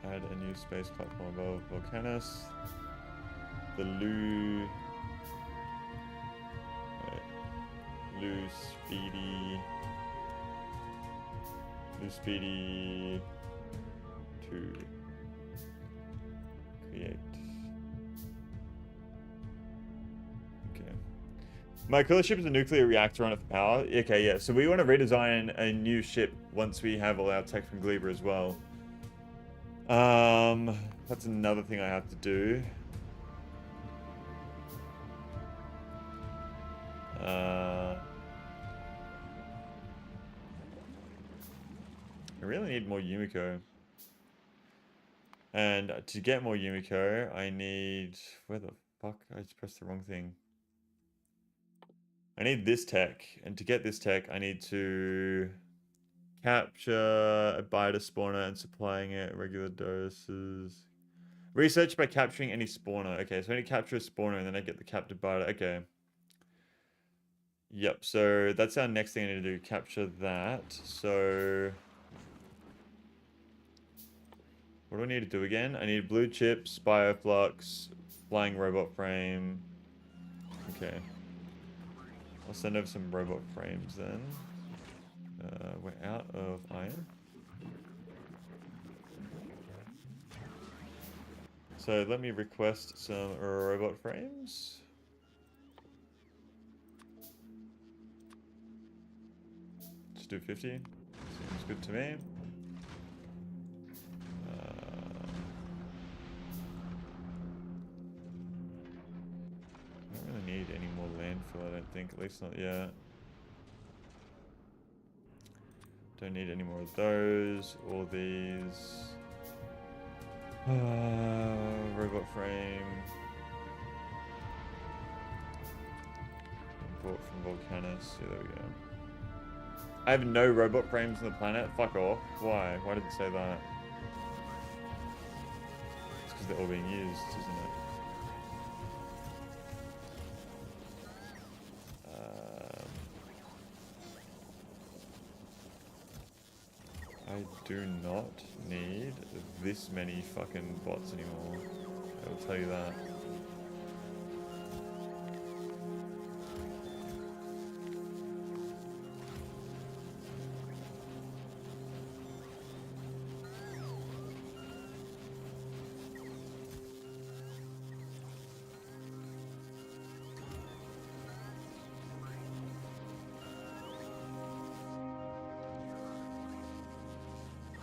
Add a new space platform above Volcanus. The Lou Speedy 2. Create. Okay. My killer ship is a nuclear reactor on it for power. Okay, yeah. So we want to redesign a new ship once we have all our tech from Gleba as well. That's another thing I have to do. I really need more Yumiko. And to get more Yumiko, I need... Where the fuck? I just pressed the wrong thing. I need this tech. And to get this tech, I need to capture a beta spawner and supplying it at regular doses. Research by capturing any spawner. Okay, so I need to capture a spawner and then I get the captured beta. Okay. Yep, so that's our next thing I need to do. Capture that. So... What do I need to do again? I need blue chips, bioflux, flying robot frame. Okay. I'll send over some robot frames then. We're out of iron. So let me request some robot frames. Just do 50. Seems good to me. I don't really need any more landfill, I don't think. At least not yet. Don't need any more of those. All these. Robot frame. Import from Volcanus. Yeah, there we go. I have no robot frames on the planet. Fuck off. Why? Why did it say that? It's because they're all being used, isn't it? I do not need this many fucking bots anymore. I will tell you that.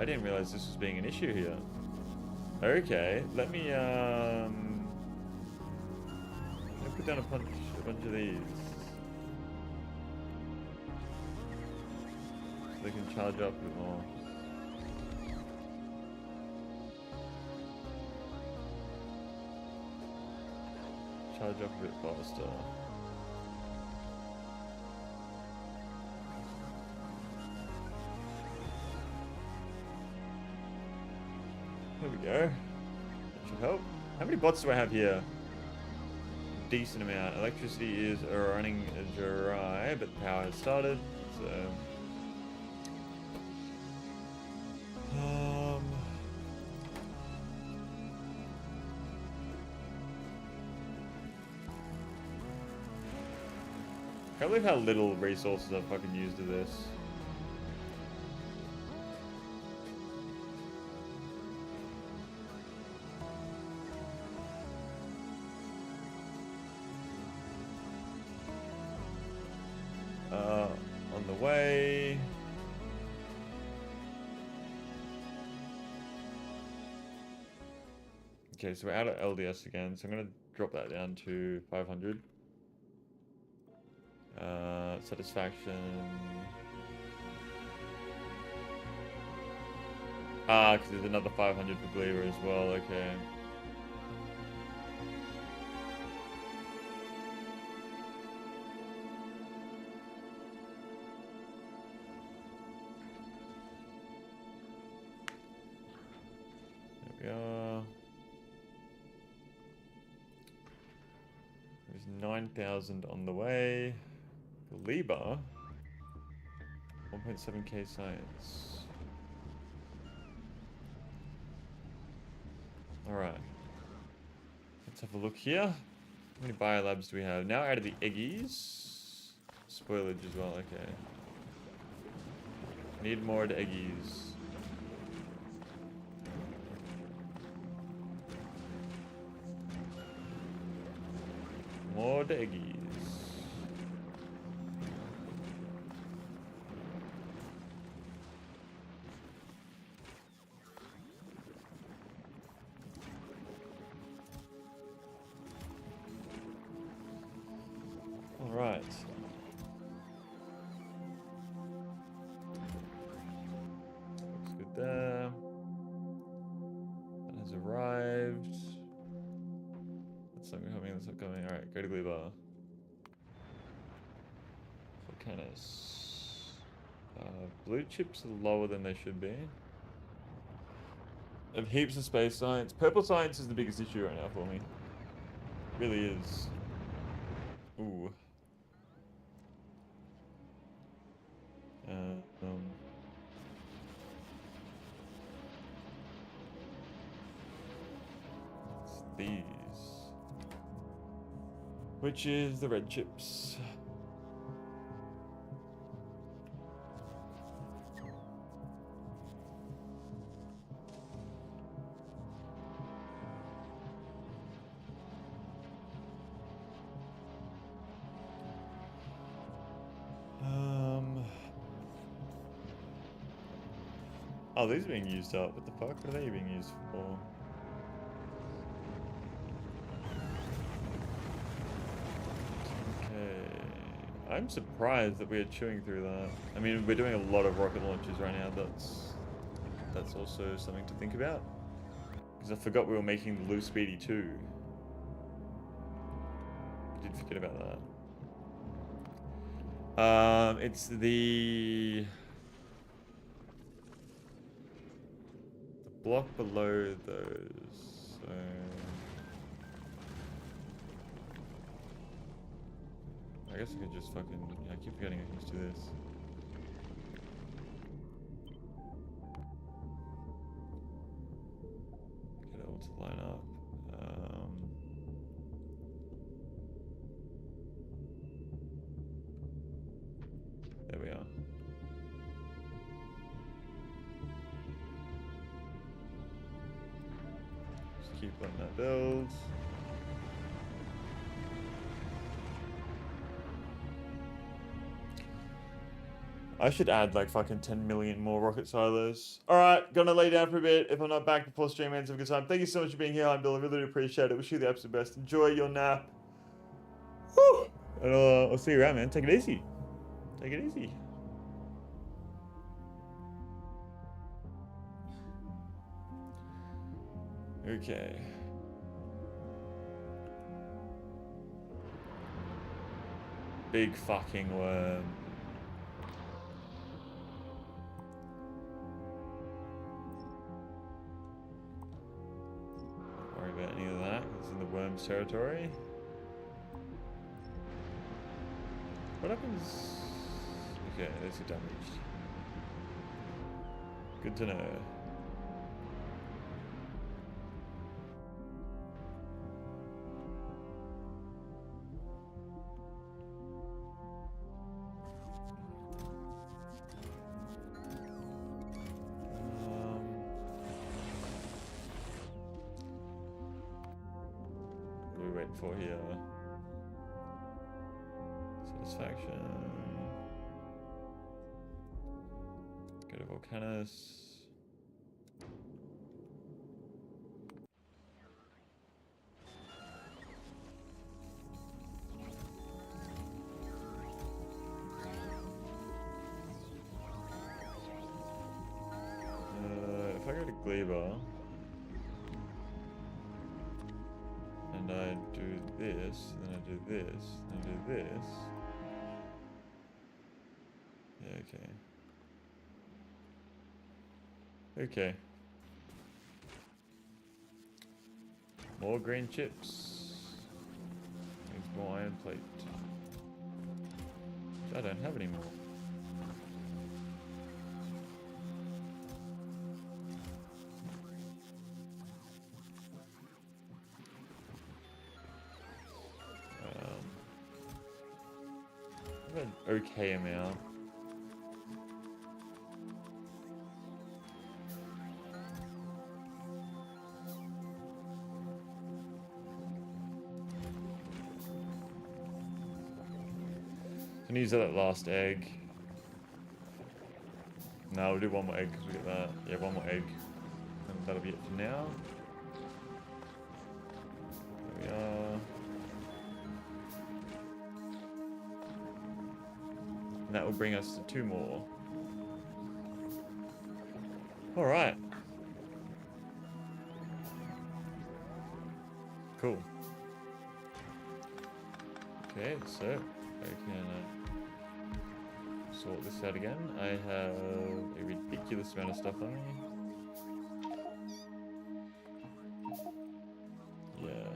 I didn't realize this was being an issue here. Okay, let me put down a bunch of these. So they can charge up a bit more. Charge up a bit faster. There we go. That should help. How many bots do I have here? Decent amount. Electricity is running dry, but the power has started. So, I can't believe how little resources I've fucking used to this. On the way. Okay, so we're out of LDS again, so I'm gonna drop that down to 500. Satisfaction. Ah, because there's another 500 for Gleba as well, okay. There we are. There's 9,000 on the way. Gleba, 1.7k science. Alright. Let's have a look here. How many biolabs do we have? Now out of the eggies. Spoilage as well, okay. Need more to eggies. More to eggies. Alright. Looks good there. That has arrived. That's not coming, that's not coming. Alright, go to Gleba. Volcanus. Blue chips are lower than they should be. Of heaps of space science. Purple science is the biggest issue right now for me. It really is. Ooh. It's these. Which is the red chips. Oh, these are being used up. What the fuck? What are they being used for? Okay. I'm surprised that we are chewing through that. I mean, we're doing a lot of rocket launches right now. That's also something to think about. Because I forgot we were making the Lou Speedy too. I did forget about that. It's the block below those. So I guess I could just fucking, I keep forgetting I can just do this. Get it all to line up. There we are. Just keep letting that build. I should add like fucking 10 million more rocket silos. Alright, gonna lay down for a bit. If I'm not back before stream ends, have a good time. Thank you so much for being here, I'm Bill. I really appreciate it. Wish you the absolute best. Enjoy your nap. Whew. And I'll see you around, man. Take it easy. Take it easy. Okay. Big fucking worm. Don't worry about any of that. It's in the worm's territory. What happens? Okay, there's the damage. Good to know. What are we waiting for here? Satisfaction. Go to Volcanus. If I go to Gleba and I do this, then I do this, then I do this. Yeah, okay. Okay. More green chips. Needs more iron plate. Which I don't have anymore. I have an okay amount. Can use that last egg. No, we'll do one more egg because we get that. Yeah, one more egg. And that'll be it for now. There we are. And that will bring us to 2 more. Alright. Cool. Okay, so I can sort this out again. I have a ridiculous amount of stuff on me. Yeah.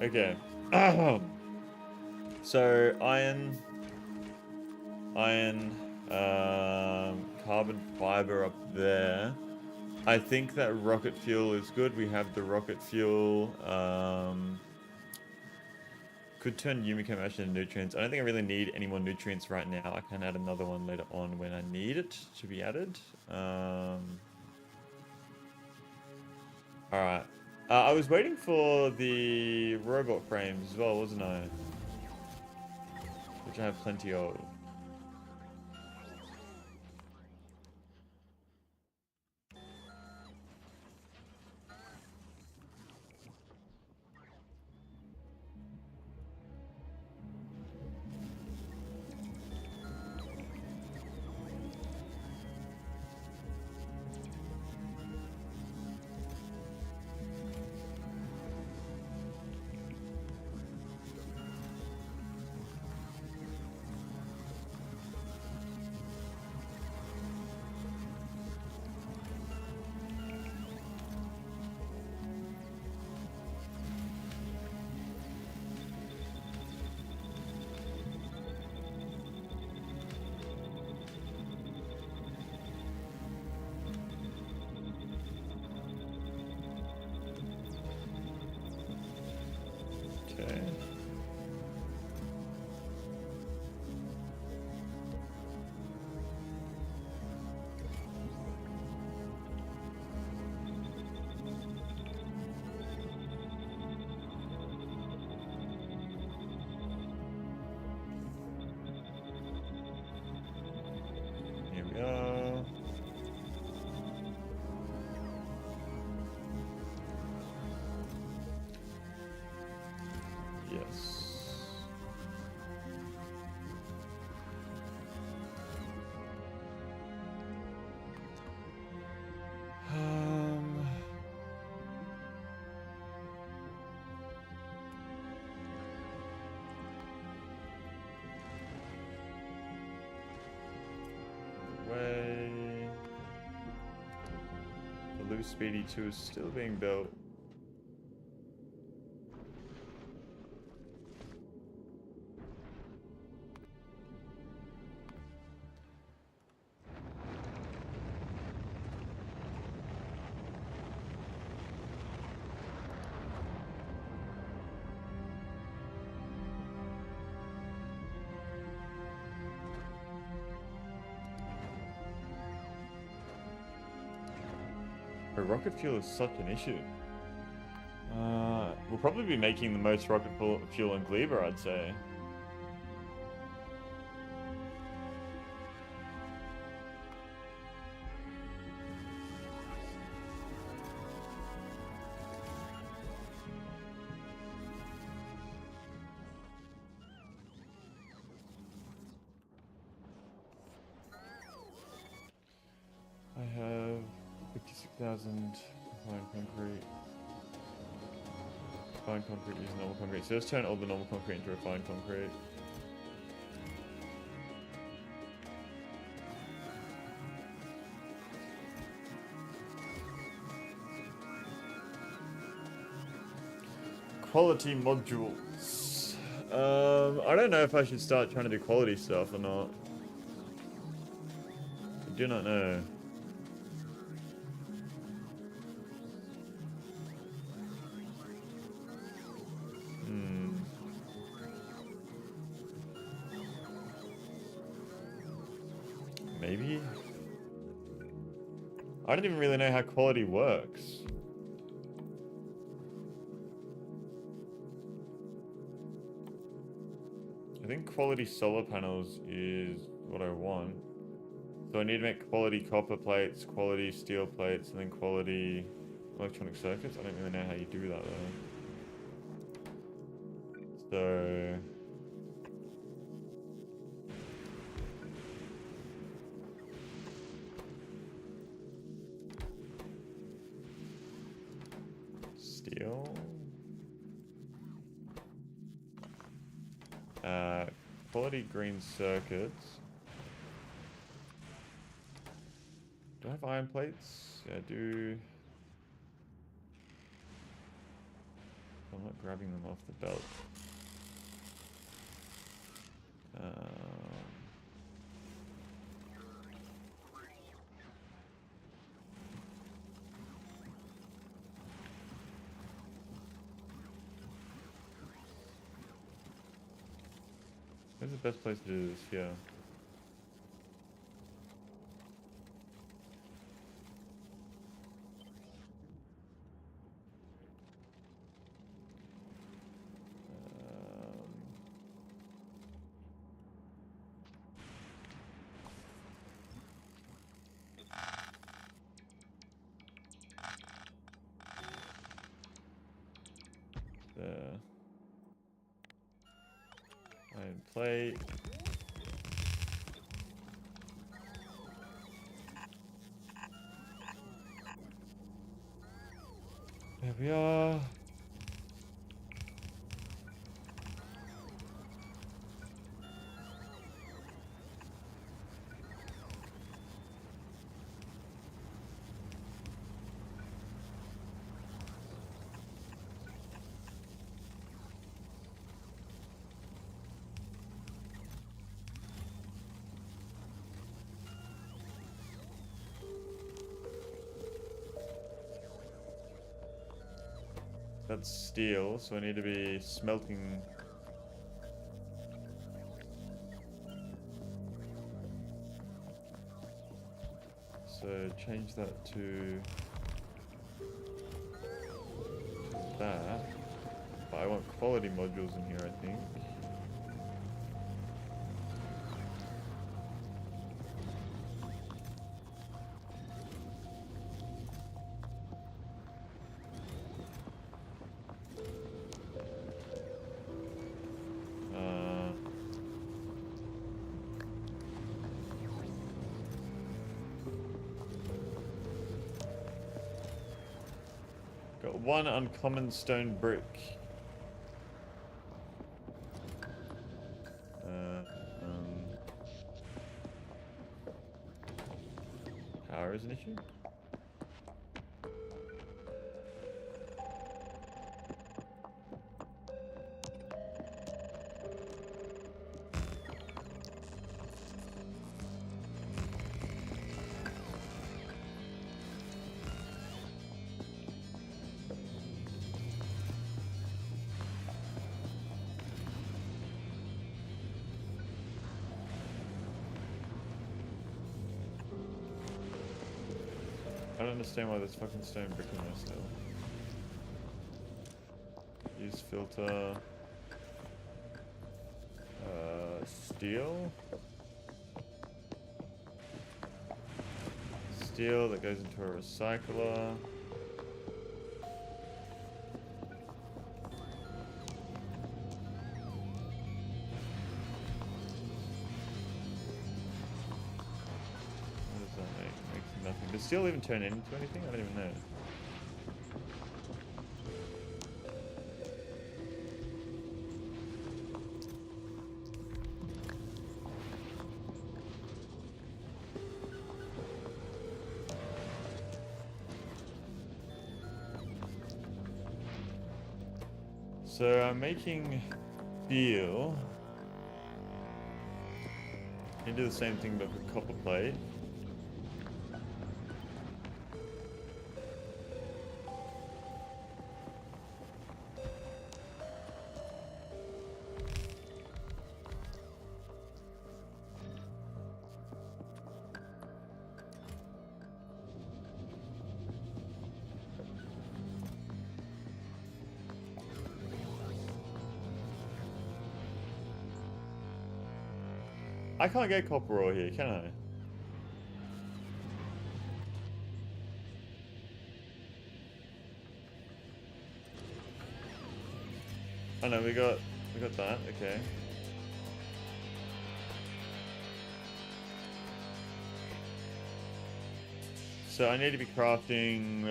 Okay. So iron, carbon fiber up there. I think that rocket fuel is good. We have the rocket fuel. Could turn Yumiko Ash into nutrients. I don't think I really need any more nutrients right now. I can add another one later on when I need it to be added. Alright. I was waiting for the robot frames as well, wasn't I? Which I have plenty of. Okay. Blue Speedy 2 is still being built. But rocket fuel is such an issue. We'll probably be making the most rocket fuel in Gleba, I'd say. I have 56,000 fine concrete. Fine concrete is normal concrete. So let's turn all the normal concrete into refined concrete. Quality modules. I don't know if I should start trying to do quality stuff or not. I do not know. Maybe? I don't even really know how quality works. I think quality solar panels is what I want. So I need to make quality copper plates, quality steel plates, and then quality electronic circuits. I don't really know how you do that though. So... steel. Quality green circuits. Do I have iron plates? Yeah, I do. I'm not grabbing them off the belt. Where's the best place to do this? Here. There. Iron plate. There we are. That's steel, so I need to be smelting. So change that to that. But I want quality modules in here, I think. Got one uncommon stone brick. Power is an issue. understand why there's fucking stone brick in there still. Use filter. Steel. Steel that goes into a recycler. Nothing. Does steel even turn into anything? I don't even know. So I'm making steel. You do the same thing but with copper plate. I can't get copper ore here, can I? Oh no, we got that, okay. So I need to be crafting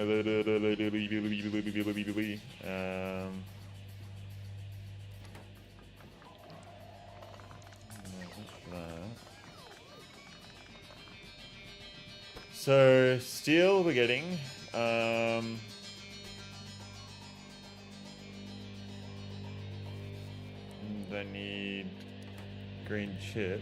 so steel we're getting. And I need green chips.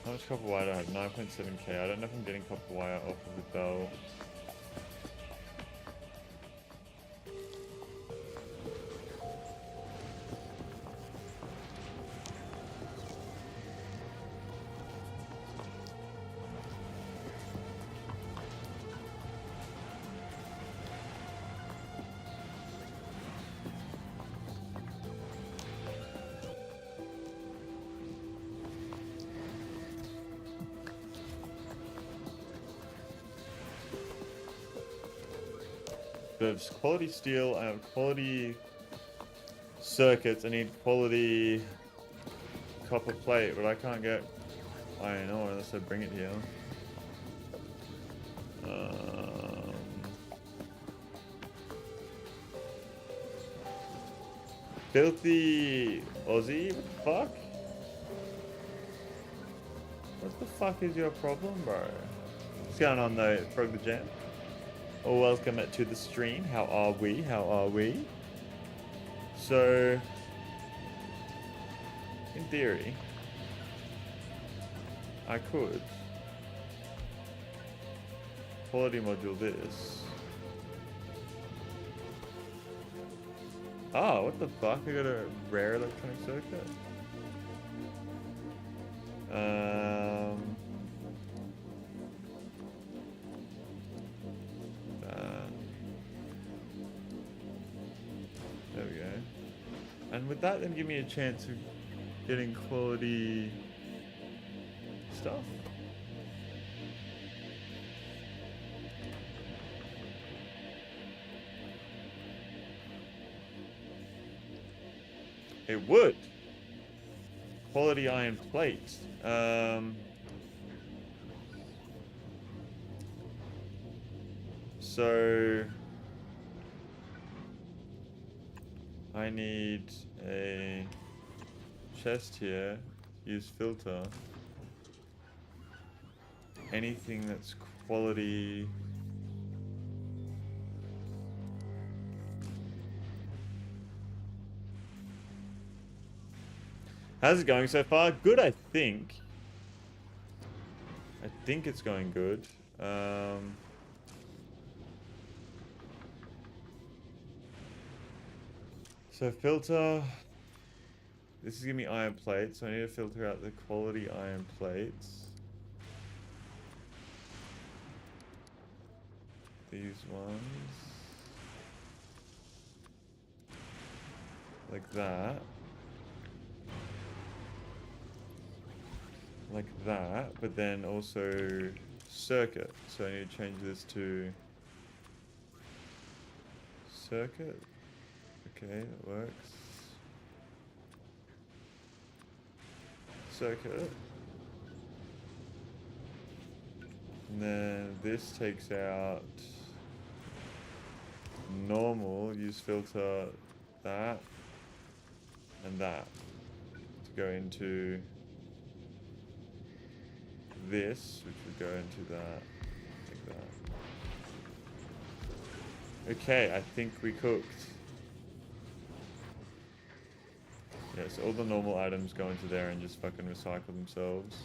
How much copper wire do I have? 9.7k. I don't know if I'm getting copper wire off of the belt. There's quality steel, I have quality circuits, I need quality copper plate, but I can't get iron ore unless I bring it here. Filthy Aussie? What the fuck? What the fuck is your problem, bro? What's going on though, Frog the Jam? Oh, welcome to the stream. How are we? How are we? So, in theory, I could quality module this. Oh, what the fuck? I got a rare electronic circuit. There we go. And would that then give me a chance of getting quality stuff? It would. Quality iron plate. So I need a chest here. Use filter. Anything that's quality. How's it going so far? Good, I think. I think it's going good. So filter. This is giving me iron plates, so I need to filter out the quality iron plates. These ones. Like that. Like that, but then also circuit. So I need to change this to circuit. Okay, that works. Circuit. And then this takes out normal, use filter that and that to go into this, which would go into that, like that. Okay, I think we cooked. Yeah, so all the normal items go into there and just fucking recycle themselves.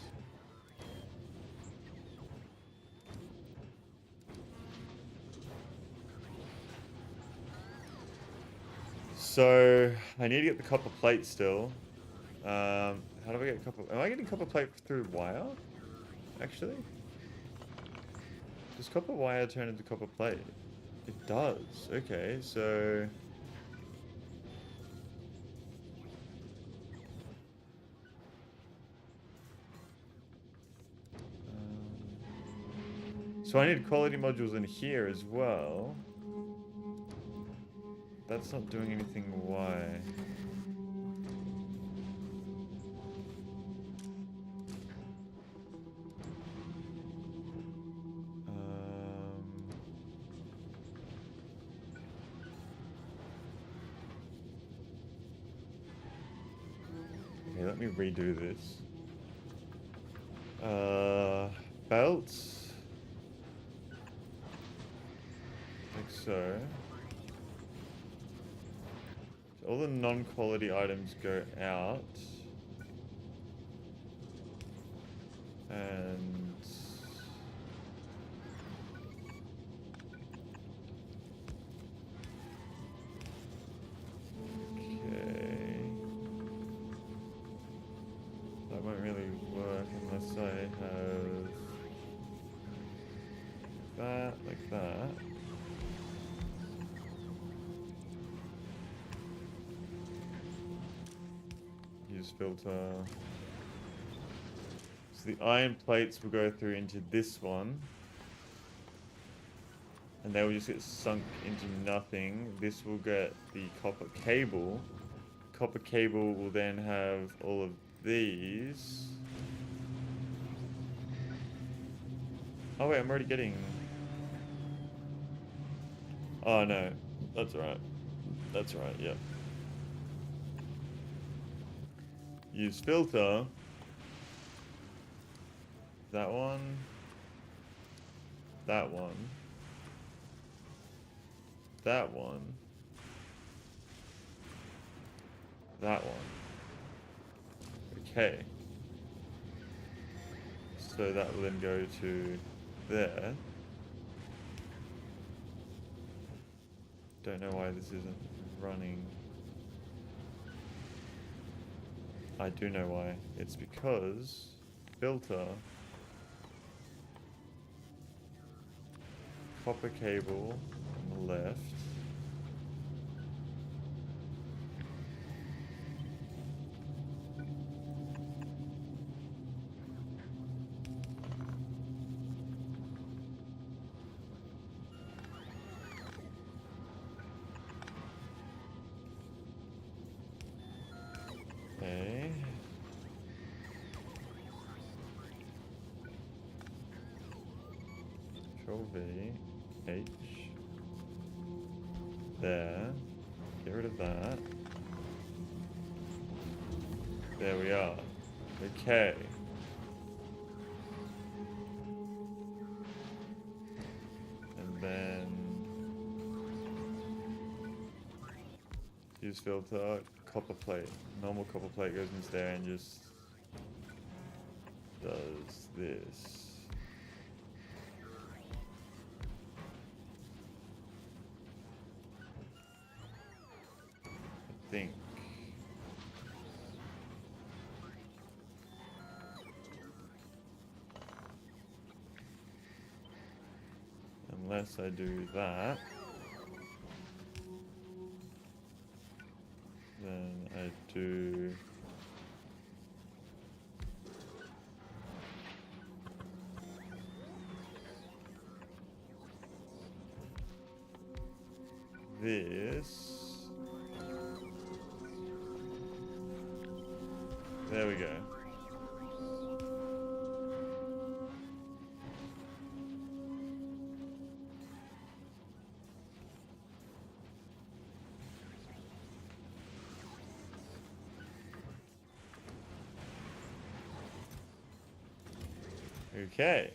So, I need to get the copper plate still. How do I get copper? Am I getting copper plate through wire? Actually? Does copper wire turn into copper plate? It does. Okay, so... So I need quality modules in here as well. That's not doing anything. Why? Okay, let me redo this. Belts. Like so. So all the non-quality items go out. And... okay. That won't really work unless I have... that, like that. Use filter. So the iron plates will go through into this one. And they will just get sunk into nothing. This will get the copper cable. Copper cable will then have all of these. Oh wait, I'm already getting... oh no, that's right. That's right, yeah. Use filter. That one. That one. That one. That one. Okay. So that will then go to there. Don't know why this isn't running. I do know why. It's because filter, copper cable on the left, Okay. Control V, H. There. Get rid of that. There we are. Okay. And then use filter, copper plate. Normal copper plate goes into there and just does this. I think. Unless I do that, then I do this. There we go. Okay.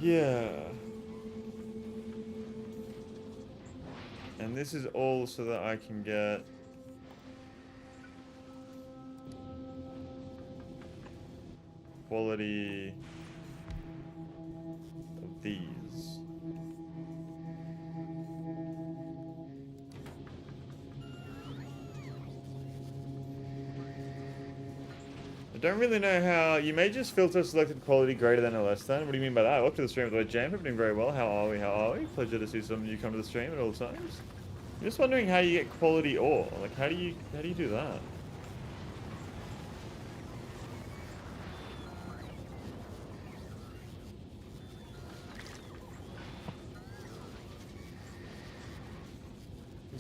Yeah. And this is all so that I can get quality of these. I don't really know how. You may just filter selected quality greater than or less than. What do you mean by that? Welcome to the stream with the Jam. Hope you're doing very well. How are we? How are we? Pleasure to see some of you come to the stream at all times. I'm just wondering how you get quality ore. Like, how do you do that?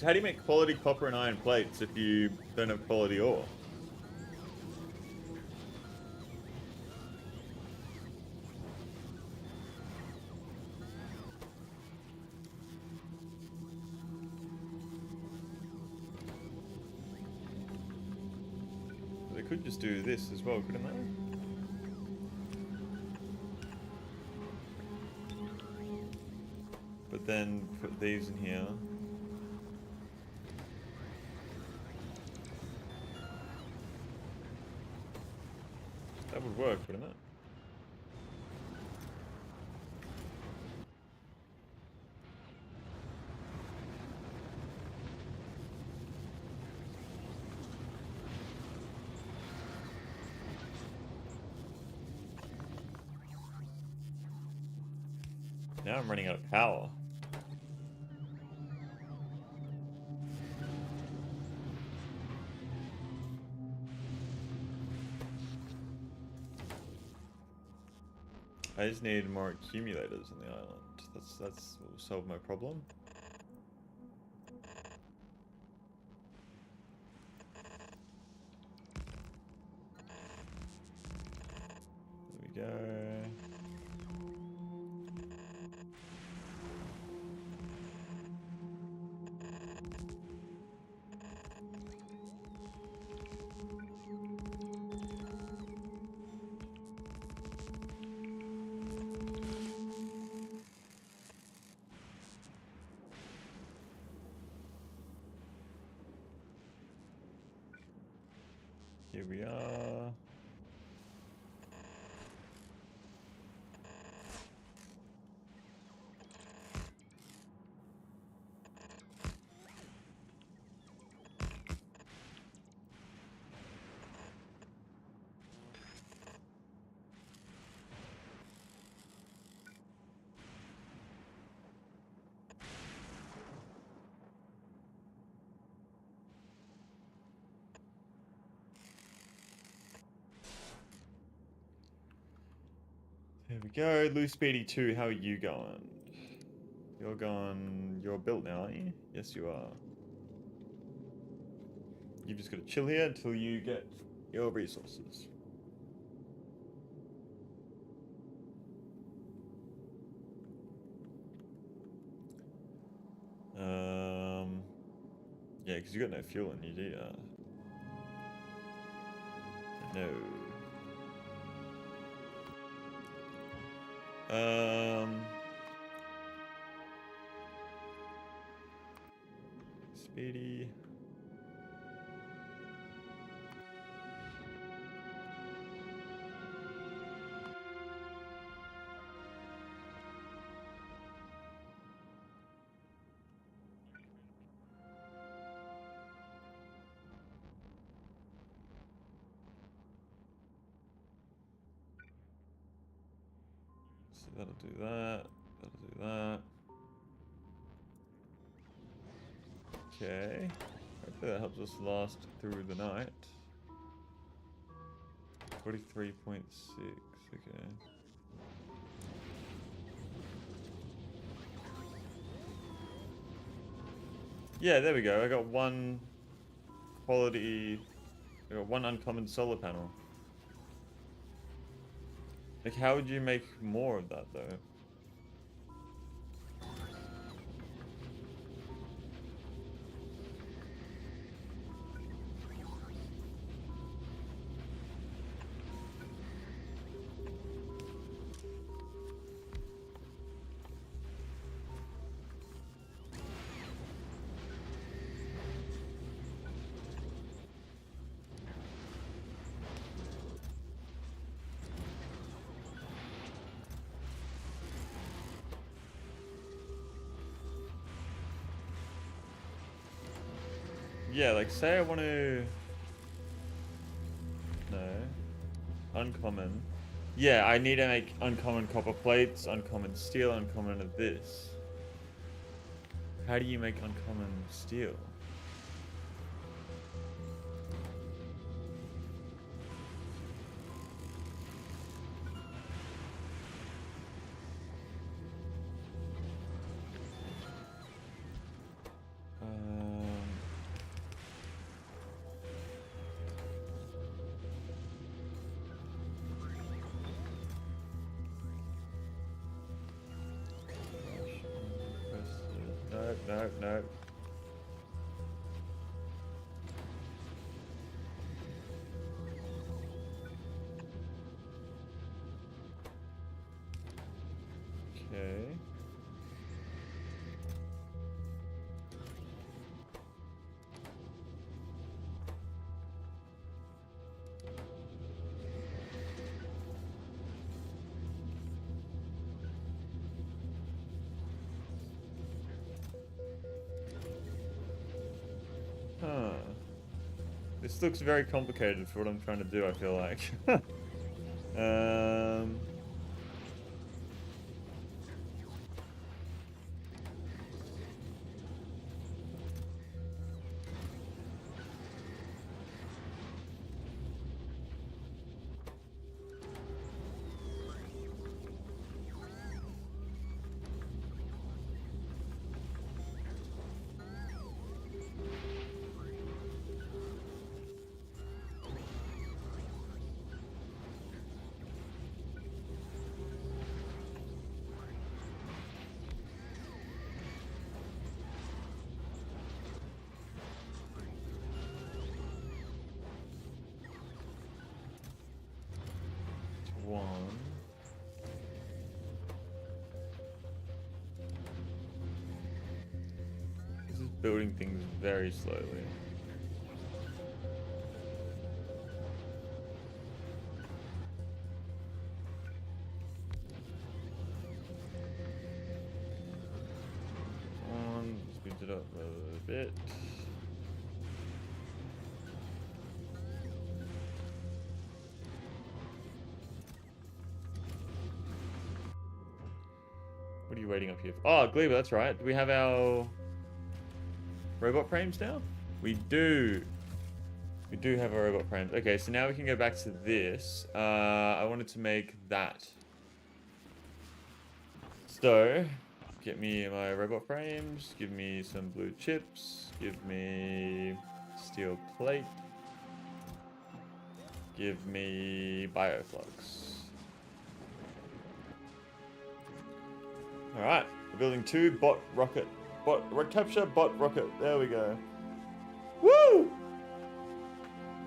How do you make quality copper and iron plates if you don't have quality ore? They could just do this as well, couldn't they? But then put these in here. That would work, wouldn't it? Now I'm running out of power. I just need more accumulators on the island. That's will solve my problem. There we go. Here we are. There we go. Loose Speedy 2, how are you going? You're built now, aren't you? Yes, you are. You've just got to chill here until you get your resources. Yeah, because you got no fuel in you, do you? No. Speedy. So that'll do that. That'll do that. Okay. Hopefully that helps us last through the night. 43.6. Okay. Yeah, there we go. I got one quality. I got one uncommon solar panel. Like, how would you make more of that, though? Yeah, like, say I want to... No. Uncommon. Yeah, I need to make uncommon copper plates, uncommon steel, uncommon of this. How do you make uncommon steel? No. Okay. Huh. This looks very complicated for what I'm trying to do, I feel like. One. This is building things very slowly. up a bit. What are you waiting up here for? Oh, Gleba, that's right. Do we have our robot frames now? We do. We do have our robot frames. Okay, so now we can go back to this. I wanted to make that. So, get me my robot frames. Give me some blue chips. Give me steel plate. Give me bioflux. Alright, we're building 2 bot capture bot rocket. There we go. Woo!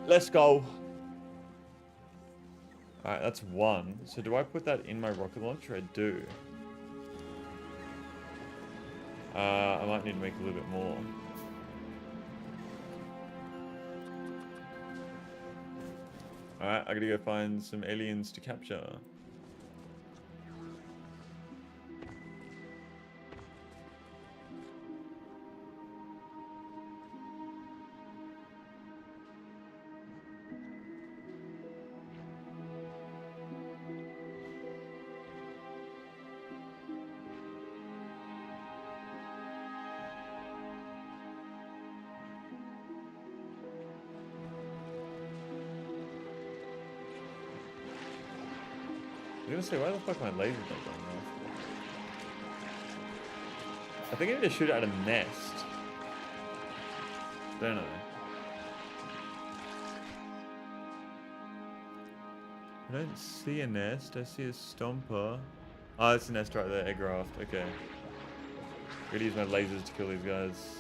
Let's go. Alright, that's 1. So do I put that in my rocket launcher? I do. I might need to make a little bit more. Alright, I gotta go find some aliens to capture. I was gonna say, why the fuck my laser's not going off? I think I need to shoot it at a nest. Don't I? I don't see a nest, I see a stomper. Oh, it's a nest right there, egg raft, okay. Gotta use my lasers to kill these guys.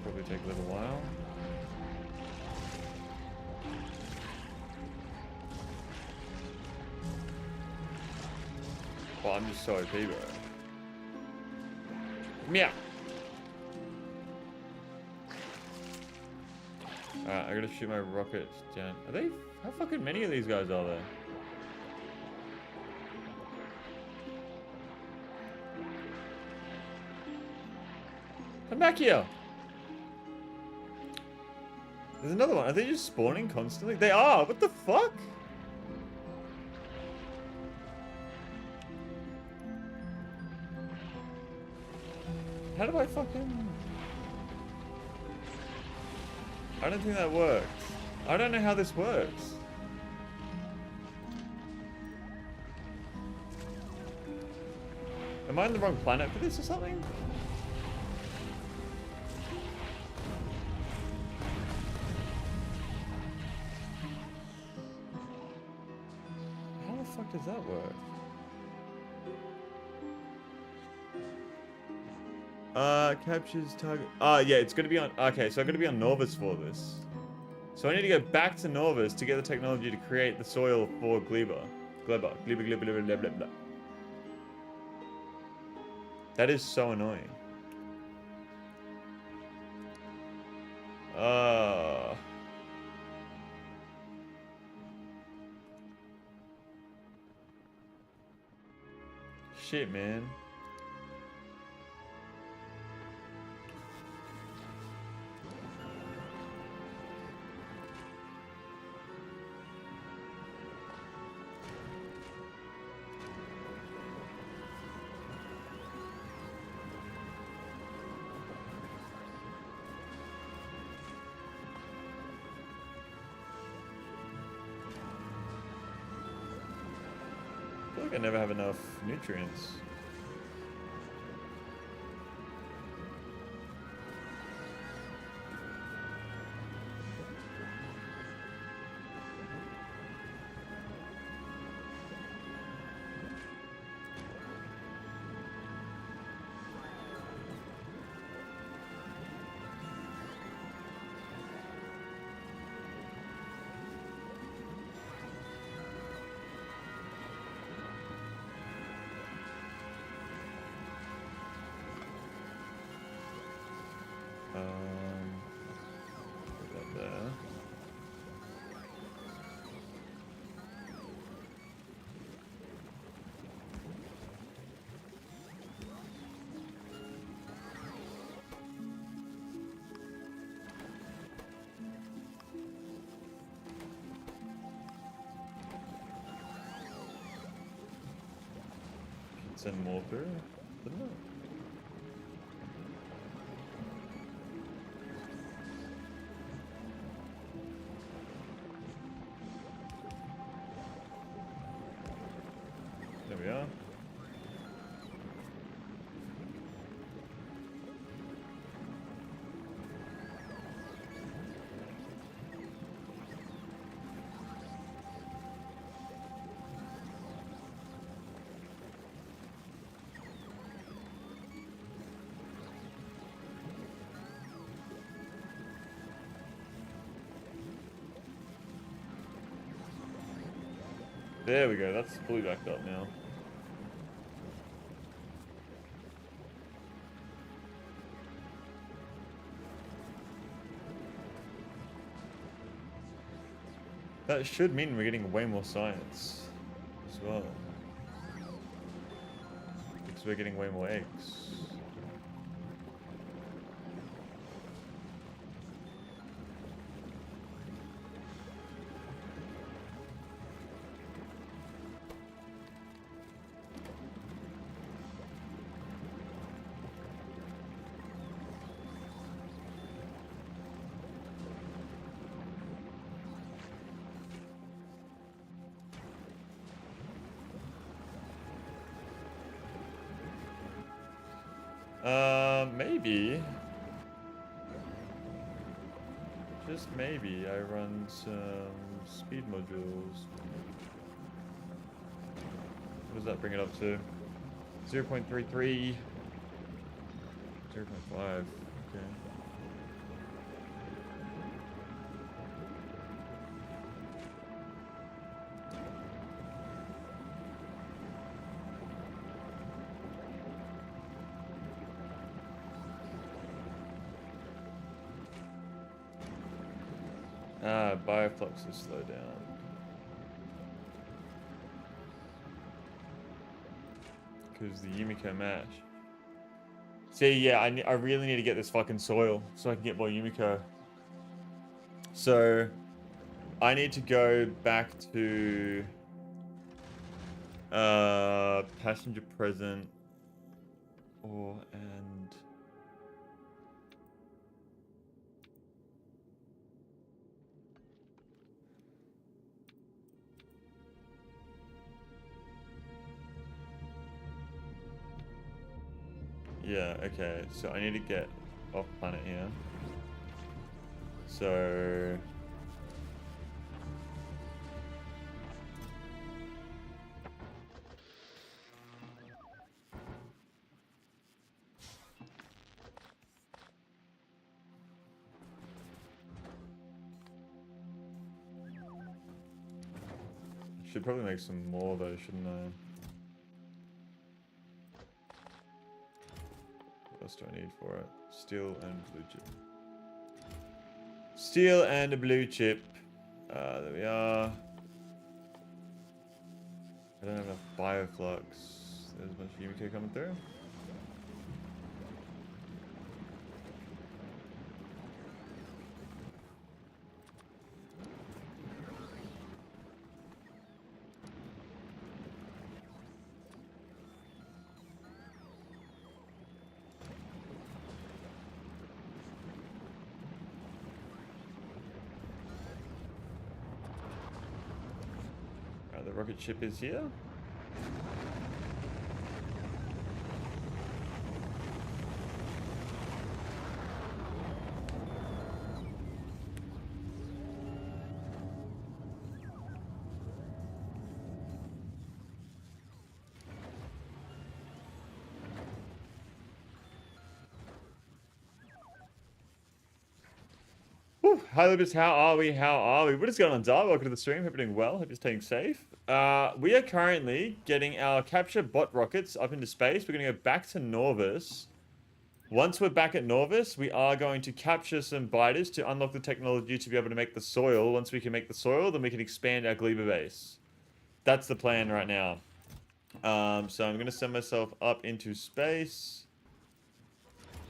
Probably take a little while. Oh, I'm just so OP, bro. Meow. Alright, I gotta shoot my rocket down. Are they? How fucking many of these guys are there? Come back here. There's another one. Are they just spawning constantly? They are. What the fuck? How do I fucking... I don't think that works. I don't know how this works. Am I on the wrong planet for this or something? How the fuck does that work? Captures target. Yeah, it's gonna be on. Okay, so I'm gonna be on Norvis for this. So I need to go back to Norvis to get the technology to create the soil for Gleba. Gleba. That is so annoying. Shit, man. I feel like I never have enough nutrients. send more through, didn't it? There we are. There we go, that's fully backed up now. That should mean we're getting way more science as well. Because we're getting way more eggs. Maybe. Just maybe I run some speed modules. What does that bring it up to? 0.33. 0.5. Okay. Bioflux is slow down. Because the Yumiko mash. See, yeah, I really need to get this fucking soil so I can get more Yumiko. So, I need to go back to passenger present and yeah, okay, so I need to get off planet here. So should probably make some more though, shouldn't I? What else do I need for it? Steel and blue chip. Steel and a blue chip. There we are. I don't have enough bioflux. There's a bunch of Yumiko coming through. The rocket ship is here. Whew. Hi Lucas, how are we? How are we? What is going on, Dar? Welcome to the stream. Hope you're doing well. Hope you're staying safe. We are currently getting our capture bot rockets up into space. We're going to go back to Norvis. Once we're back at Norvis, we are going to capture some biters to unlock the technology to be able to make the soil. Once we can make the soil, then we can expand our Gleba base. That's the plan right now. So I'm going to send myself up into space.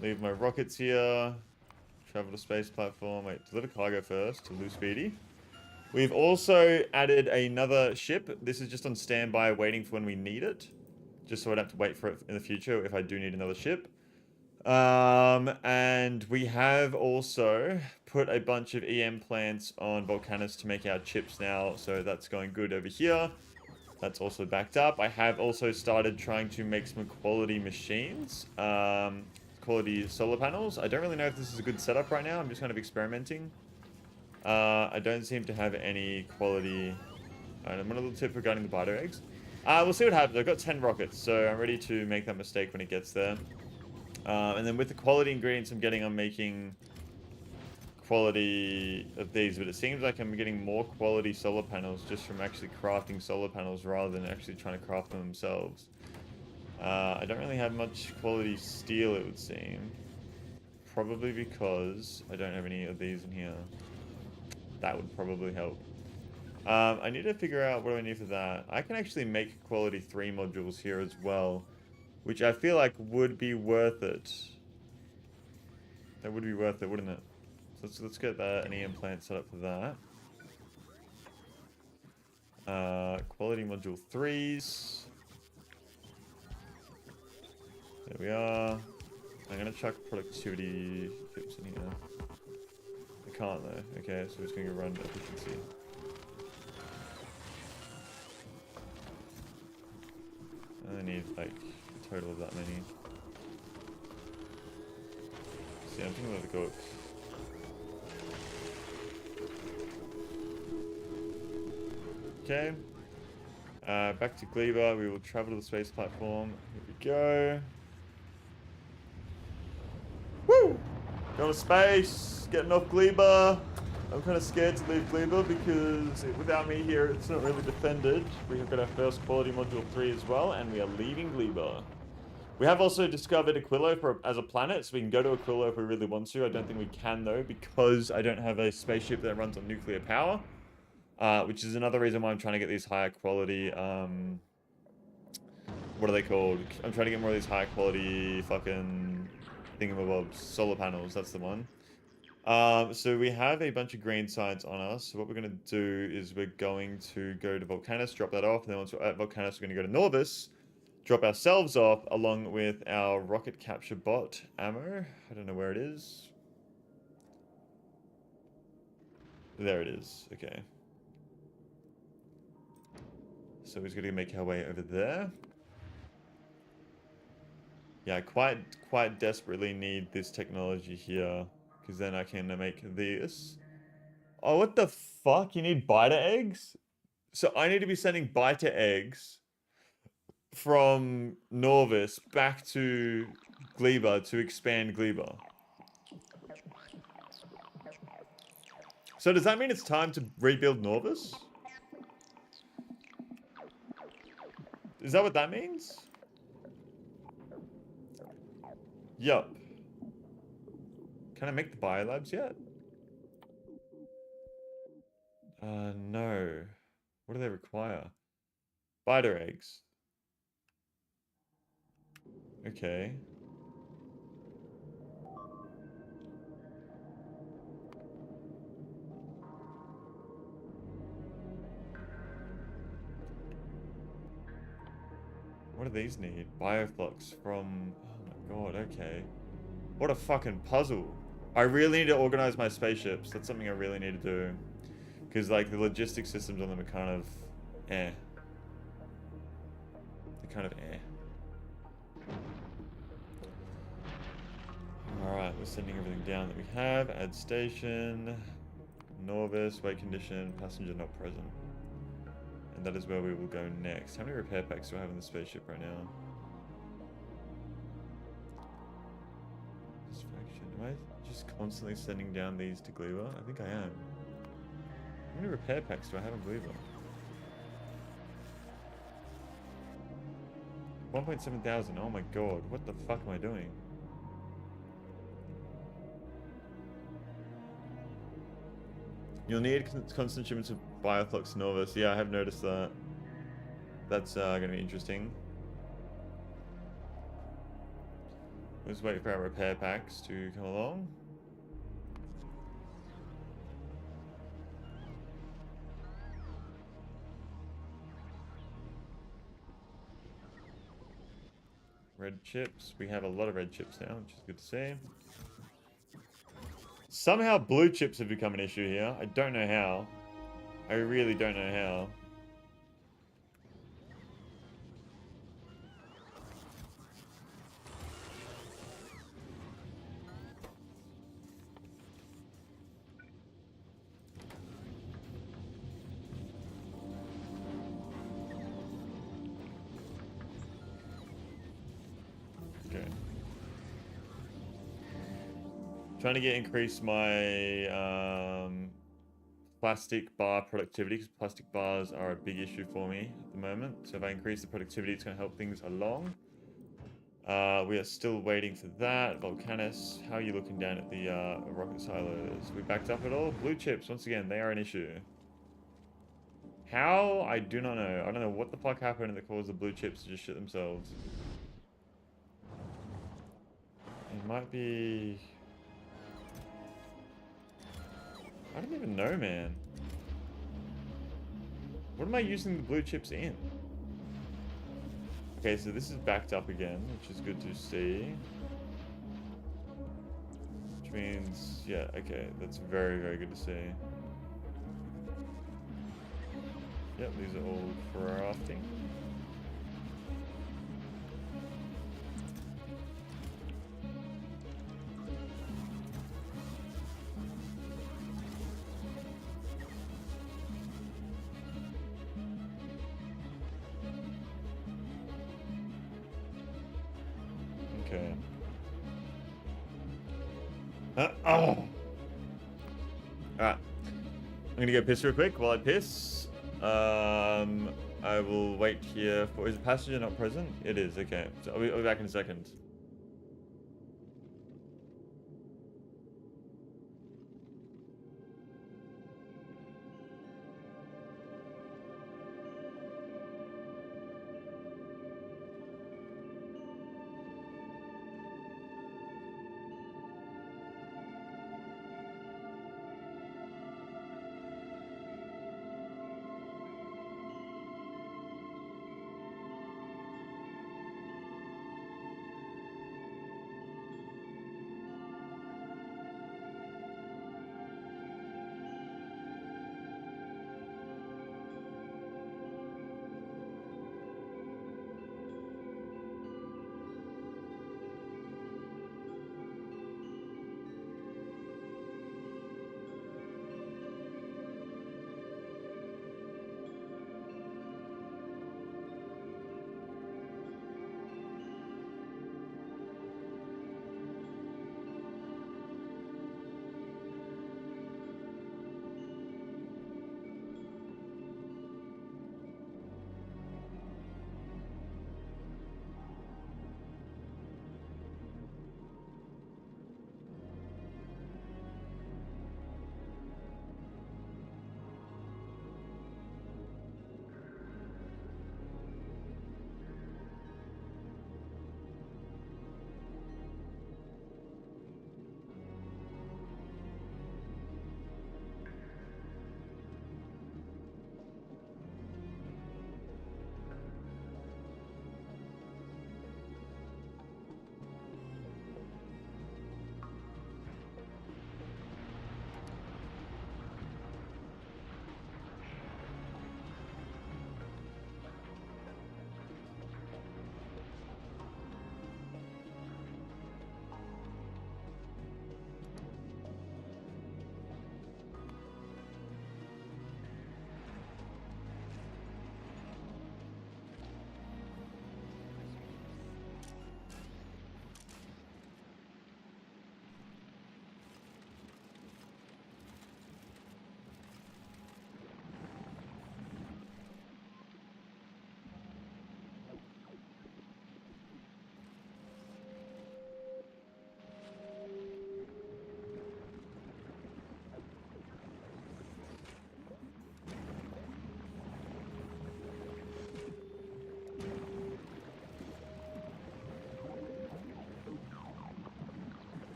Leave my rockets here. Travel to space platform. Wait, deliver cargo first to Lou Speedy. We've also added another ship. This is just on standby waiting for when we need it. just so I don't have to wait for it in the future if I do need another ship. And we have also put a bunch of EM plants on Volcanus to make our chips now, so that's going good over here. That's also backed up. I have also started trying to make some quality machines, quality solar panels. I don't really know if this is a good setup right now. I'm just kind of experimenting. I don't seem to have any quality. Alright, I'm on a little tip regarding the biter eggs. We'll see what happens. I've got 10 rockets, so I'm ready to make that mistake when it gets there. And then with the quality ingredients I'm getting, I'm making quality of these, but it seems like I'm getting more quality solar panels just from actually crafting solar panels rather than actually trying to craft them themselves. I don't really have much quality steel, it would seem. Probably because I don't have any of these in here. That would probably help. I need to figure out what do I need for that. I can actually make quality 3 modules here as well, which I feel like would be worth it. That would be worth it, wouldn't it? So let's get an EM plant set up for that. Quality module 3s. There we are. I'm going to chuck productivity tips in here. I can't though. Okay, so we're just going to go run efficiency. I need like a total of that many. See, I'm thinking of the go. Okay. Back to Gleba. We will travel to the space platform. Here we go. Woo! Going to space. Getting off Gleba. I'm kind of scared to leave Gleba because without me here, it's not really defended. We have got our first quality module 3 as well, and we are leaving Gleba. We have also discovered Aquilo as a planet, so we can go to Aquilo if we really want to. I don't think we can, though, because I don't have a spaceship that runs on nuclear power. Which is another reason why I'm trying to get these higher quality, what are they called? I'm trying to get more of these high quality fucking thingamabobs, solar panels, that's the one. So we have a bunch of green signs on us. So what we're going to do is we're going to go to Volcanus, drop that off, and then once we're at Volcanus, we're going to go to Norvis, drop ourselves off along with our rocket capture bot ammo. I don't know where it is. There it is, okay. So we're going to make our way over there. Yeah, quite desperately need this technology here, because then I can make this. Oh, what the fuck? You need biter eggs? So I need to be sending biter eggs from Norvis back to Gleba to expand Gleba. So does that mean it's time to rebuild Norvis? Is that what that means? Yup. Can I make the biolabs yet? No. What do they require? Biter eggs. Okay. What do these need? Bioflux from... Oh my god, okay. What a fucking puzzle. I really need to organize my spaceships. That's something I really need to do. Because, like, the logistics systems on them are kind of... eh. They're kind of eh. Alright, we're sending everything down that we have. Add station. Norvis, weight condition, passenger not present. And that is where we will go next. How many repair packs do I have in the spaceship right now? Am I just constantly sending down these to Gleba? I think I am. How many repair packs do I have in Gleba? 1.7 thousand. Oh my god. What the fuck am I doing? You'll need constant shipments of Bioflux Norvis. Yeah, I have noticed that. That's going to be interesting. Let's wait for our repair packs to come along. Red chips. We have a lot of red chips now, which is good to see. Somehow blue chips have become an issue here. I don't know how. I really don't know how. Okay. Trying to increase my plastic bar productivity, because plastic bars are a big issue for me at the moment. So if I increase the productivity, it's going to help things along. We are still waiting for that. Volcanus, how are you looking down at the rocket silos? We backed up at all? Blue chips, once again, they are an issue. How? I do not know. I don't know what the fuck happened that caused the blue chips to just shit themselves. It might be... I don't even know, man. What am I using the blue chips in? Okay, so this is backed up again, which is good to see. Which means, yeah, okay, that's very, very good to see. Yep, these are all crafting. Okay. Oh! Alright. I'm gonna go piss real quick. While I piss, I will wait here for... Is the passenger not present? It is, okay. So I'll be back in a second.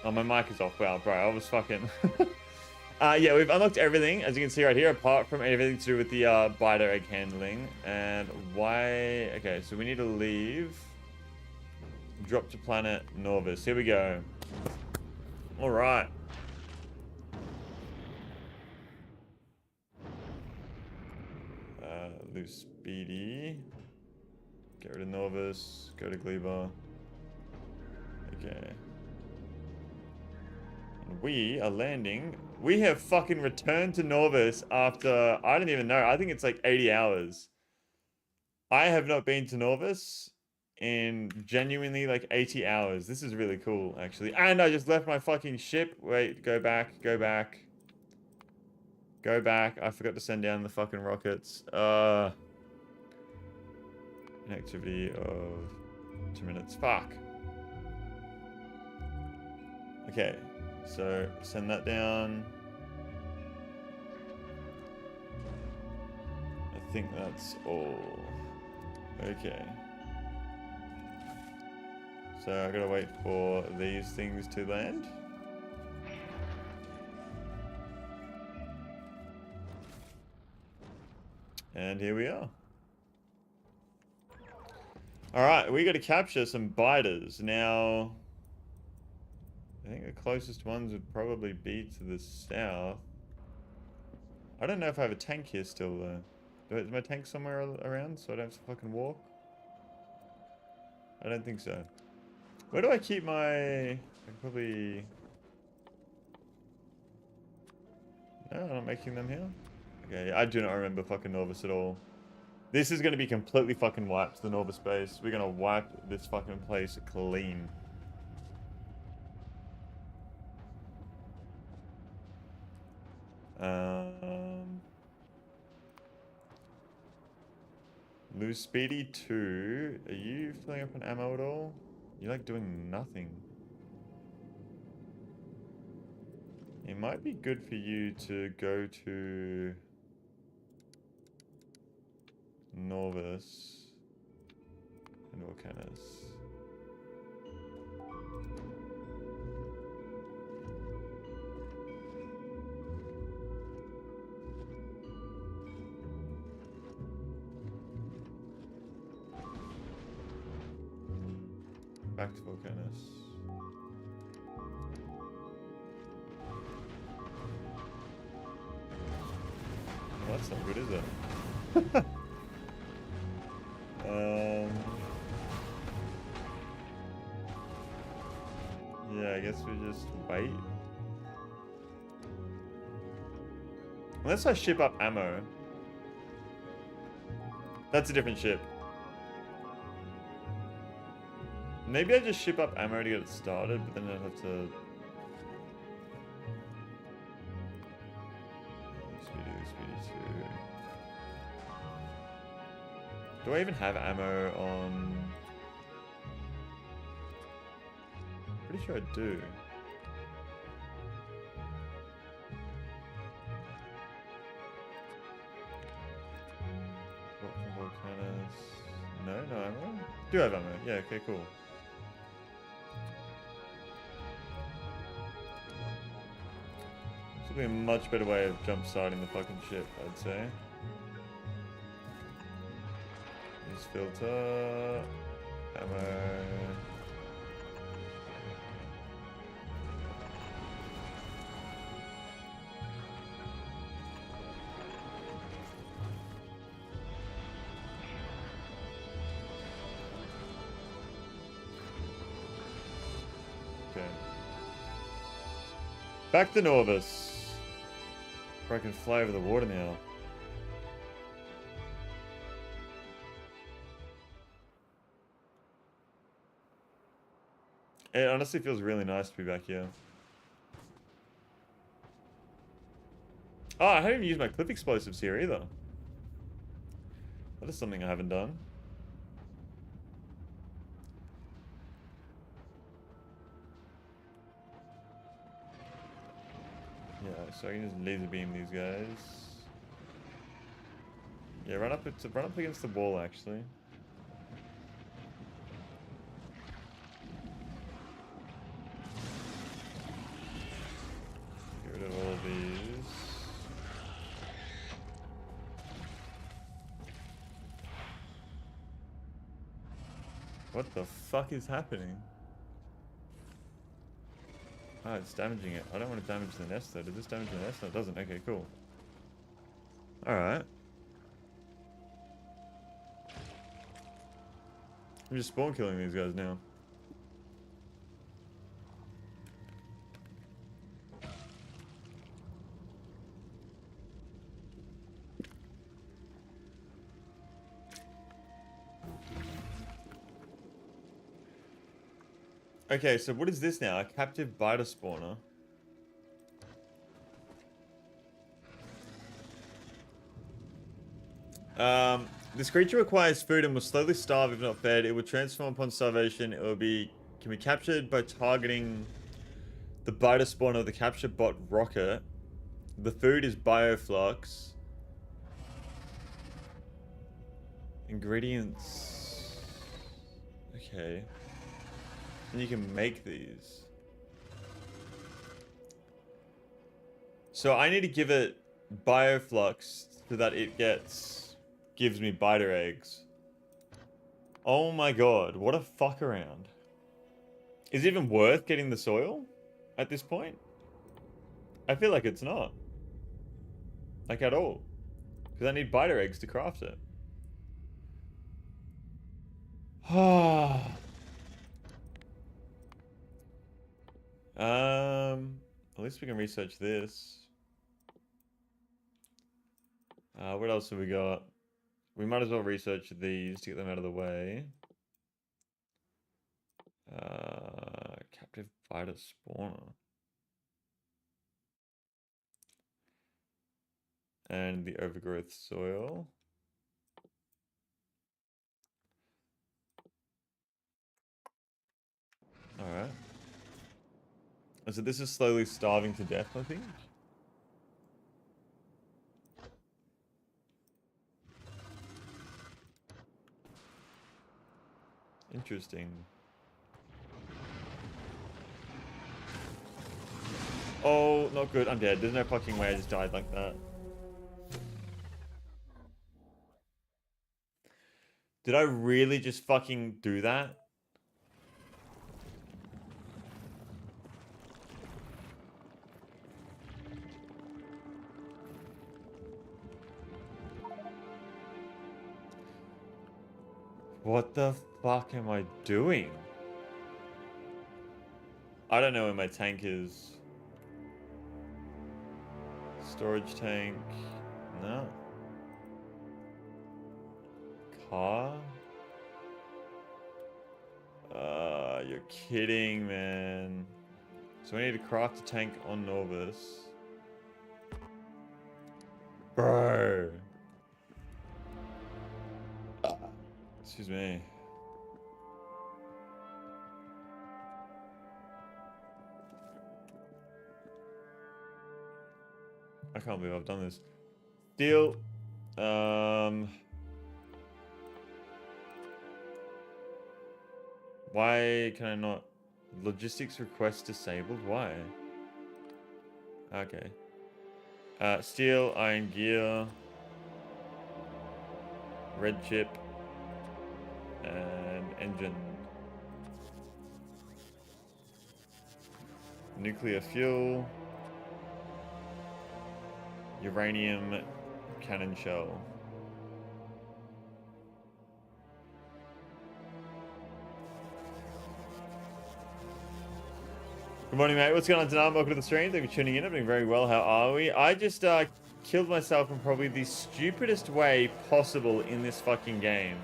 Oh, my mic is off. Wow, bro, I was fucking... yeah, we've unlocked everything, as you can see right here, apart from everything to do with the biter egg handling. And why... Okay, so we need to leave. Drop to planet Norvis. Here we go. Alright. Lose Speedy. Get rid of Norvis. Go to Gleba. Okay. And we are landing. We have fucking returned to Norvis after, I don't even know, I think it's like 80 hours. I have not been to Norvis in genuinely like 80 hours. This is really cool, actually. And I just left my fucking ship. Wait, go back, go back. Go back. I forgot to send down the fucking rockets. An activity of 2 minutes. Fuck. Okay, so send that down. I think that's all. Okay. So I gotta wait for these things to land. And here we are. Alright, we gotta capture some biters. Now, I think the closest ones would probably be to the south. I don't know if I have a tank here still, though. Is my tank somewhere around so I don't have to fucking walk? I don't think so. Where do I keep my... I can probably... No, I'm not making them here. Okay, I do not remember fucking Norvis at all. This is going to be completely fucking wiped, the Norvis base. We're going to wipe this fucking place clean. Lose Speedy 2. Are you filling up on ammo at all? You're like doing nothing. It might be good for you to go to Norvis and Volcanus. Back to Volcanus. Well, that's not good, is it? Yeah, I guess we just wait. Unless I ship up ammo. That's a different ship. Maybe I just ship up ammo to get it started, but then I'd have to... Speedy 2. Do I even have ammo on... Pretty sure I do. No ammo? Do have ammo. Yeah, okay, cool. This will be a much better way of jump starting the fucking ship, I'd say. Use filter. Ammo. Back to Norvis. Where I can fly over the water now. It honestly feels really nice to be back here. Oh, I haven't even used my clip explosives here either. That is something I haven't done. Yeah, so I can just laser beam these guys. Yeah, run up against the wall actually. What the fuck is happening? Oh, it's damaging it. I don't want to damage the nest though. Does this damage the nest? No, it doesn't. Okay, cool. Alright. I'm just spawn killing these guys now. Okay, so what is this now? A captive biter spawner. This creature requires food and will slowly starve if not fed. It will transform upon starvation. It will can be captured by targeting the biter spawner of the capture bot rocket. The food is bioflux. Ingredients. Okay. And you can make these. So I need to give it bioflux so that it gives me biter eggs. Oh my god, what a fuck around. Is it even worth getting the soil at this point? I feel like it's not. Like at all. Because I need biter eggs to craft it. At least we can research this. What else have we got? We might as well research these to get them out of the way. Captive biter spawner. And the overgrowth soil. Alright. So this is slowly starving to death, I think. Interesting. Oh, not good. I'm dead. There's no fucking way I just died like that. Did I really just fucking do that? What the fuck am I doing? I don't know where my tank is. Storage tank. No. Car? You're kidding, man. So I need to craft a tank on Norvis. Bro. Excuse me. I can't believe I've done this. Steel. Why can I not? Logistics request disabled? Why? Okay. Steel, iron gear. Red chip. And engine. Nuclear fuel. Uranium cannon shell. Good morning, mate. What's going on tonight? Welcome to the stream. Thank you for tuning in. I'm doing very well. How are we? I just killed myself in probably the stupidest way possible in this fucking game.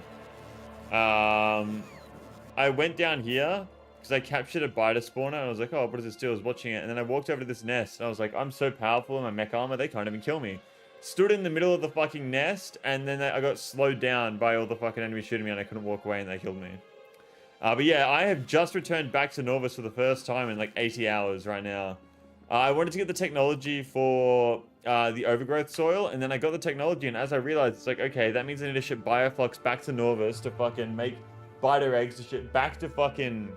I went down here because I captured a biter spawner and I was like, oh, what does this do? I was watching it and then I walked over to this nest and I was like, I'm so powerful in my mech armor, they can't even kill me. Stood in the middle of the fucking nest and then I got slowed down by all the fucking enemies shooting me and I couldn't walk away and they killed me. But yeah, I have just returned back to Norvis for the first time in like 80 hours right now. I wanted to get the technology for the overgrowth soil, and then I got the technology, and as I realized, it's like, okay, that means I need to ship bioflux back to Norvis to fucking make biter eggs to ship back to fucking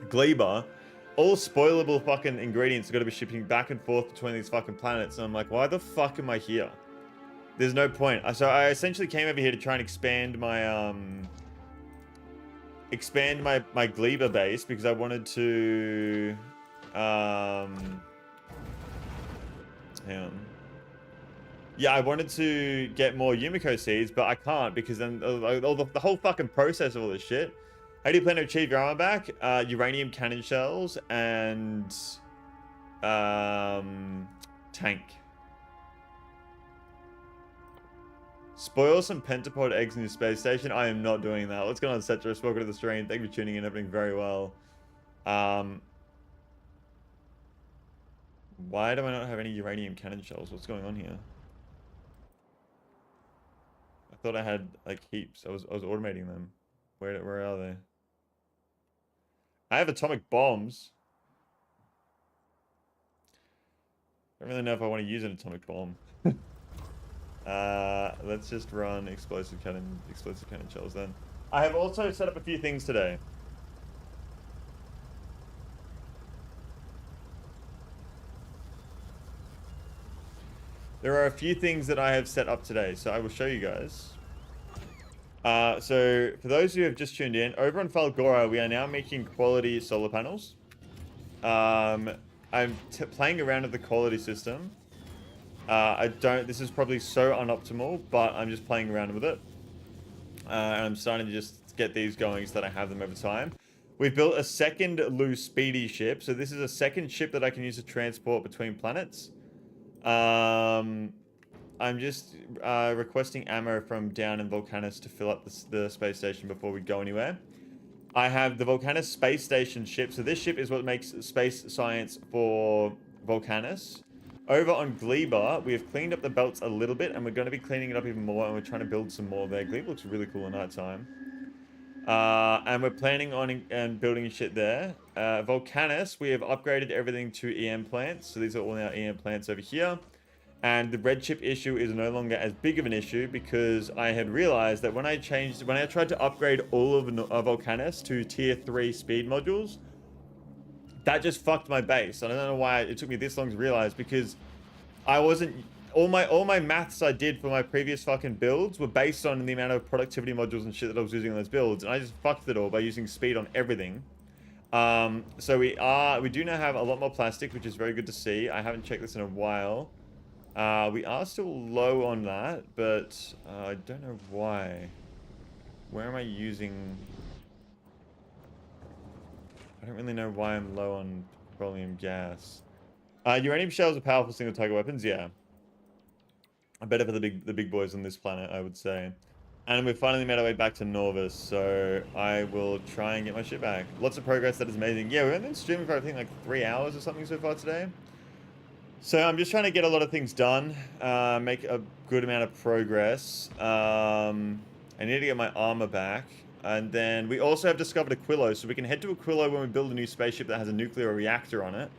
Gleba. All spoilable fucking ingredients are going to be shipping back and forth between these fucking planets, and I'm like, why the fuck am I here? There's no point. So I essentially came over here to try and expand my expand my Gleba base because I wanted to hang on. Yeah, I wanted to get more Yumiko seeds, but I can't because then the whole fucking process of all this shit. How do you plan to achieve your armor back? Uranium cannon shells and tank. Spoil some pentapod eggs in your space station. I am not doing that. What's going on, Cetros? Welcome to the stream. Thank you for tuning in. Everything very well. Why do I not have any uranium cannon shells? What's going on here? I thought I had like heaps. I was automating them. Where are they? I have atomic bombs. I don't really know if I want to use an atomic bomb. Let's just run explosive cannon shells then. I have also set up a few things today. There are a few things that I have set up today, so I will show you guys. So for those who have just tuned in, over on Falgora, we are now making quality solar panels. I'm playing around with the quality system. This is probably so unoptimal, but I'm just playing around with it. And I'm starting to just get these going so that I have them over time. We've built a second loose speedy ship. So this is a second ship that I can use to transport between planets. I'm just requesting ammo from down in Volcanus to fill up the space station before we go anywhere. I have the Volcanus space station ship. So this ship is what makes space science for Volcanus. Over on Gleba, we have cleaned up the belts a little bit, and we're going to be cleaning it up even more, and we're trying to build some more there. Gleba looks really cool at night time. And we're planning on building shit there. Volcanus, we have upgraded everything to EM plants. So these are all our EM plants over here. And the red chip issue is no longer as big of an issue because I had realized that when I tried to upgrade all of Volcanus to tier 3 speed modules, that just fucked my base. I don't know why it took me this long to realize, because I wasn't... All my maths I did for my previous fucking builds were based on the amount of productivity modules and shit that I was using on those builds, and I just fucked it all by using speed on everything. So we do now have a lot more plastic, which is very good to see. I haven't checked this in a while. We are still low on that, but I don't know why. Where am I using... I don't really know why I'm low on petroleum gas. Uranium shells are powerful single target weapons, yeah. Better for the big boys on this planet, I would say. And we've finally made our way back to Norvis, so I will try and get my shit back. Lots of progress, that is amazing. Yeah, we've only been streaming for I think like 3 hours or something so far today. So I'm just trying to get a lot of things done, make a good amount of progress. I need to get my armor back. And then we also have discovered Aquilo, so we can head to Aquilo when we build a new spaceship that has a nuclear reactor on it.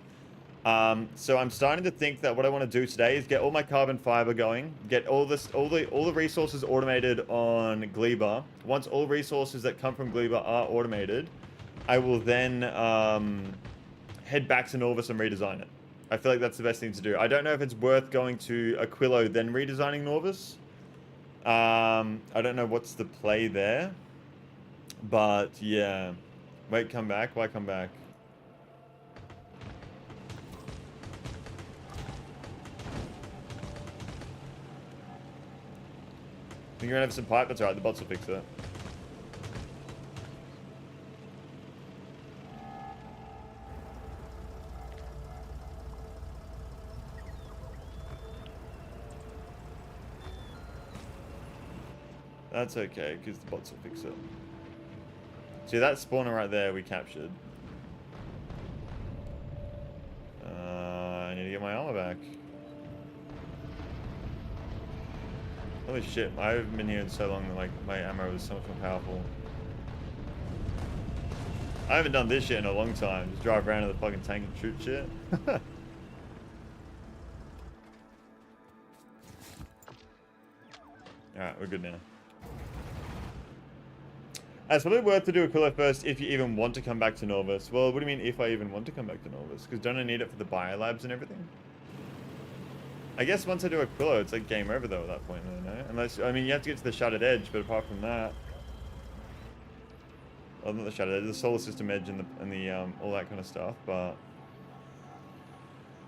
So I'm starting to think that what I want to do today is get all my carbon fiber going, get all the resources automated on Gleba. Once all resources that come from Gleba are automated, I will then head back to Norvis and redesign it. I feel like that's the best thing to do. I don't know if it's worth going to Aquilo then redesigning Norvis. I don't know what's the play there. But, yeah. Wait, come back? Why come back? Think you're gonna have some pipe? That's alright, the bots will fix it. That's okay, because the bots will fix it. See, that spawner right there we captured. I need to get my armor back. Holy shit, I haven't been here in so long that like my ammo is so much more powerful. I haven't done this shit in a long time. Just drive around in the fucking tank and shoot shit. Alright, we're good now. It's probably worth to do Aquilo first if you even want to come back to Norvis. Well, what do you mean if I even want to come back to Norvis? Because don't I need it for the biolabs and everything? I guess once I do Aquilo, it's like game over though at that point, I don't know. Unless, I mean, you have to get to the shattered edge, but apart from that... Oh, not the shadow. There's the solar system edge and the all that kind of stuff. But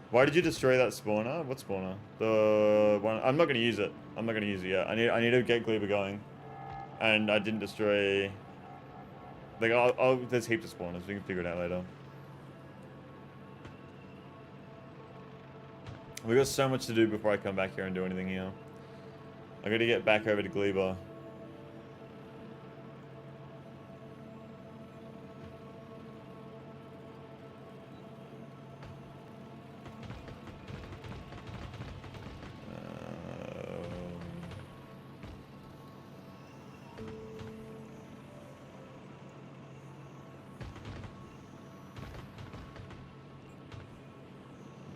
why did you destroy that spawner? What spawner? The one. I'm not gonna use it. I'm not gonna use it yet. I need to get Gleba going, and I didn't destroy. Like, there's heaps of spawners. We can figure it out later. We got so much to do before I come back here and do anything here. I got to get back over to Gleba.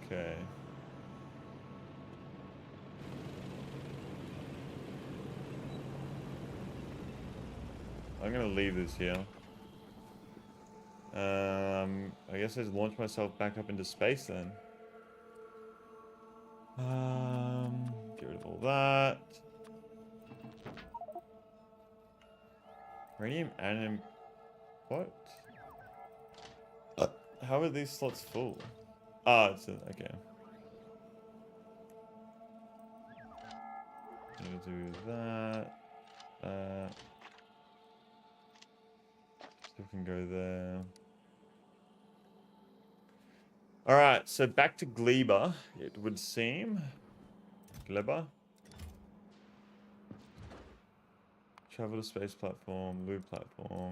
Okay. I'm gonna leave this here. I guess I just launch myself back up into space then. Get rid of all that. Radium anim. What? How are these slots full? Ah, it's okay. I'm gonna do that. Still can go there. Alright, so back to Gleba, it would seem. Gleba. Travel to space platform, loop platform.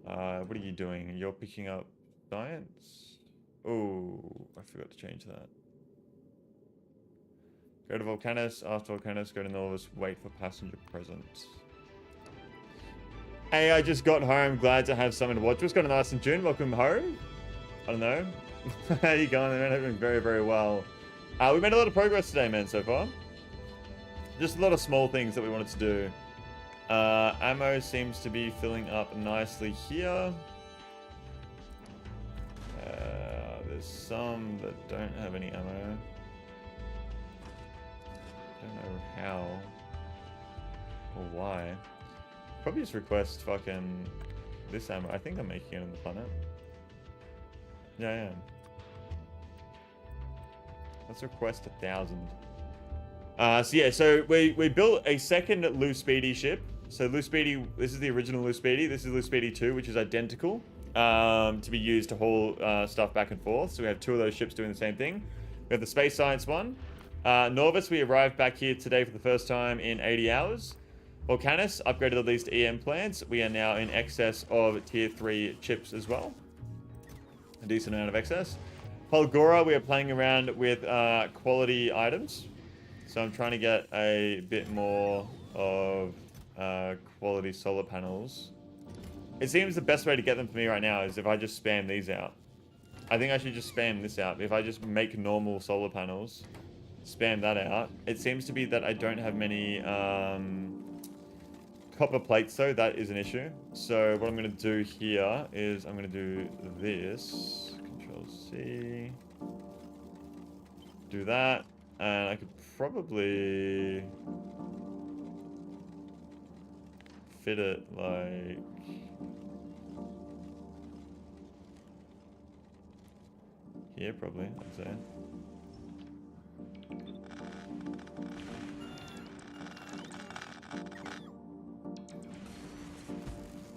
Yeah. What are you doing? You're picking up science? Oh, I forgot to change that. Go to Volcanus, after Volcanus, go to Norvis, wait for passenger present. Hey, I just got home. Glad to have someone to watch. What's going on, nice in June? Welcome home. I don't know. How you going, man? Doing very, very well. We made a lot of progress today, man, so far. Just a lot of small things that we wanted to do. Ammo seems to be filling up nicely here. There's some that don't have any ammo. Don't know how or why. Probably just request fucking this ammo. I think I'm making it on the planet. Yeah, I am. Let's request 1,000. So yeah, so we built a second Lou Speedy ship. So Lou Speedy, this is the original Lou Speedy. This is Lou Speedy 2, which is identical to be used to haul stuff back and forth. So we have two of those ships doing the same thing. We have the Space Science one. Norvis, we arrived back here today for the first time in 80 hours. Volcanus upgraded at least EM plants. We are now in excess of tier 3 chips as well. A decent amount of excess. Polgora, we are playing around with quality items. So I'm trying to get a bit more of quality solar panels. It seems the best way to get them for me right now is if I just spam these out. I think I should just spam this out. If I just make normal solar panels, spam that out. It seems to be that I don't have many copper plates though. That is an issue. So what I'm going to do here is I'm going to do this. Control C. Do that. And I could probably fit it like here, probably, I'd say.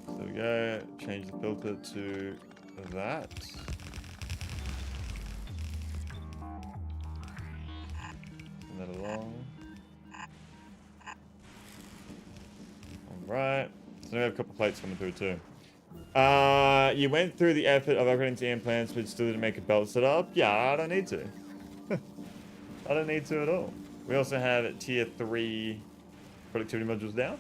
So there we go. Change the filter to that. That along. Alright. So now we have a couple plates coming through too. You went through the effort of upgrading to EM plants, but still didn't make a belt set up? Yeah, I don't need to. I don't need to at all. We also have tier 3 productivity modules down.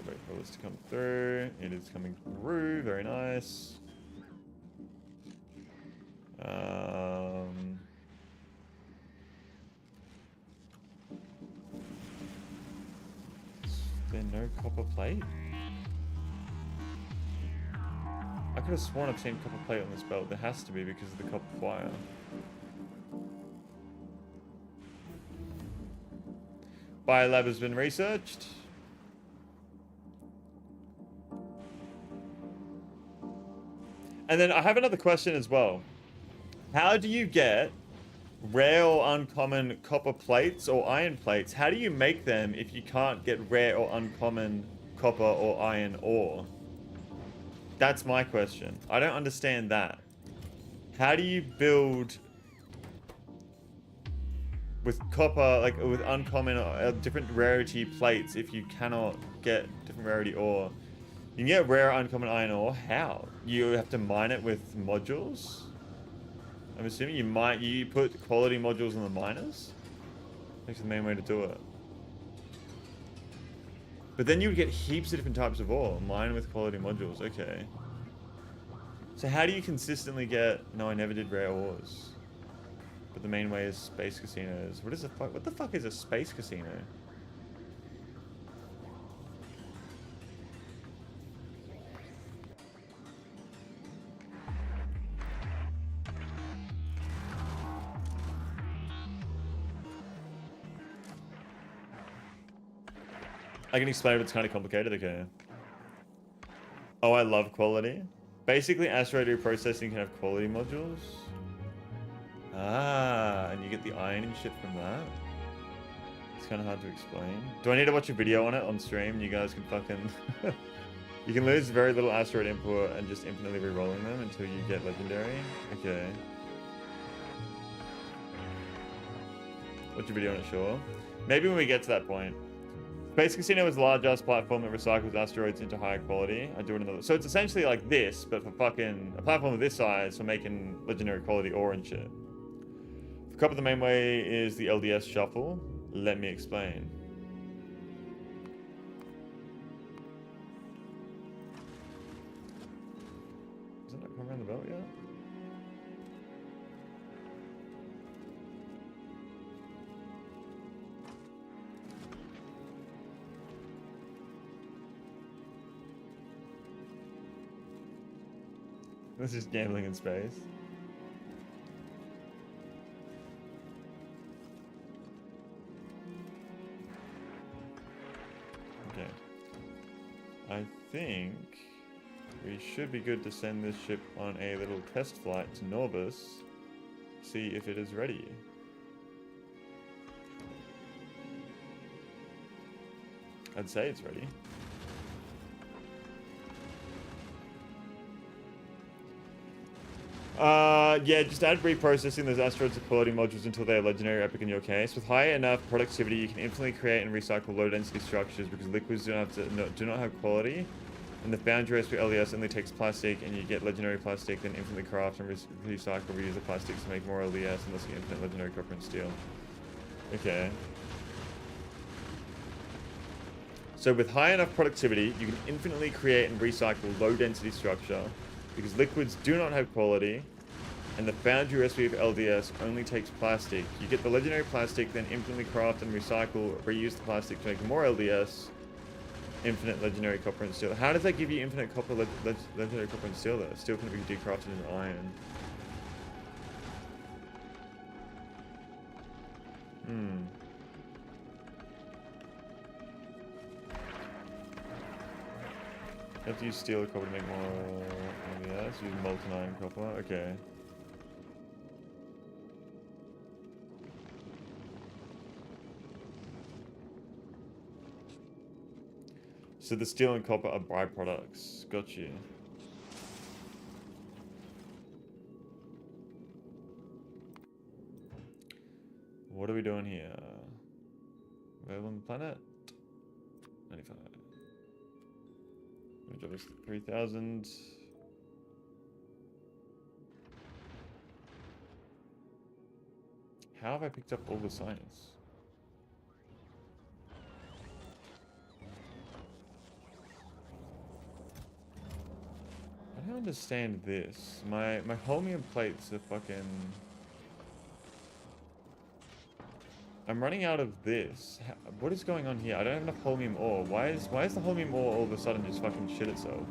Wait for this to come through. It is coming through. Very nice. Is there no copper plate? I could have sworn I've seen copper plate on this belt. There has to be because of the copper wire. Biolab has been researched. And then I have another question as well. How do you get rare or uncommon copper plates or iron plates? How do you make them if you can't get rare or uncommon copper or iron ore? That's my question. I don't understand that. How do you build with copper, like with uncommon different rarity plates if you cannot get different rarity ore? You can get rare uncommon iron ore. How? You have to mine it with modules? I'm assuming you put quality modules on the miners? That's the main way to do it. But then you would get heaps of different types of ore. Mine with quality modules, okay. So how do you consistently get... No, I never did rare ores. But the main way is space casinos. What the fuck is a space casino? I can explain it, it's kind of complicated, okay. Oh, I love quality. Basically, asteroid reprocessing can have quality modules. Ah, and you get the iron and shit from that. It's kind of hard to explain. Do I need to watch a video on it on stream? You guys can fucking... You can lose very little asteroid input and just infinitely re-rolling them until you get legendary. Okay. Watch a video on it, sure. Maybe when we get to that point. Space Casino is a large-ass platform that recycles asteroids into higher quality. I do it another... So it's essentially like this, but for fucking... A platform of this size for making legendary quality ore and shit. For copper, the main way is the LDS shuffle. Let me explain. Has it not come around the belt yet? This is gambling in space. Okay. I think we should be good to send this ship on a little test flight to Norbus. See if it is ready. I'd say it's ready. Yeah, just add reprocessing those asteroids to quality modules until they are legendary epic in your case. With high enough productivity, you can infinitely create and recycle low density structures because liquids do not have quality. And the foundry recipe LDS only takes plastic and you get legendary plastic, then infinitely craft and recycle, reuse the plastics to make more LDS unless you get infinite legendary copper and steel. Okay. So with high enough productivity, you can infinitely create and recycle low density structure because liquids do not have quality, and the foundry recipe of LDS only takes plastic. You get the legendary plastic, then infinitely craft and recycle, reuse the plastic to make more LDS, infinite legendary copper and steel. How does that give you infinite copper, legendary copper and steel though? Steel can be decrafted into iron. You have to use steel or copper to make more LDS. Use molten iron copper. Okay. So the steel and copper are byproducts. Got you. What are we doing here? Where on the planet? 95. Job is 3,000. How have I picked up all the science? I don't understand this. My holmium plates are fucking... I'm running out of this. What is going on here? I don't have enough holmium ore. Why is the holmium ore all of a sudden just fucking shit itself?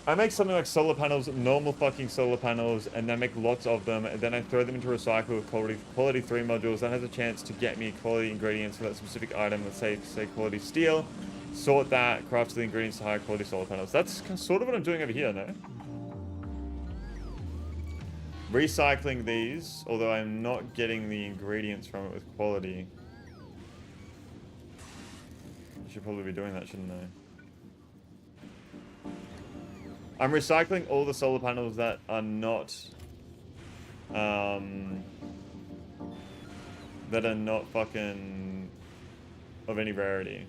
I make something like solar panels, normal fucking solar panels, and then make lots of them, and then I throw them into recycle with quality 3 modules. That has a chance to get me quality ingredients for that specific item. Let's say quality steel. Sort that, craft the ingredients to higher quality solar panels. That's sort of what I'm doing over here, no? Recycling these, although I'm not getting the ingredients from it with quality. I should probably be doing that, shouldn't I? I'm recycling all the solar panels that are not fucking of any rarity.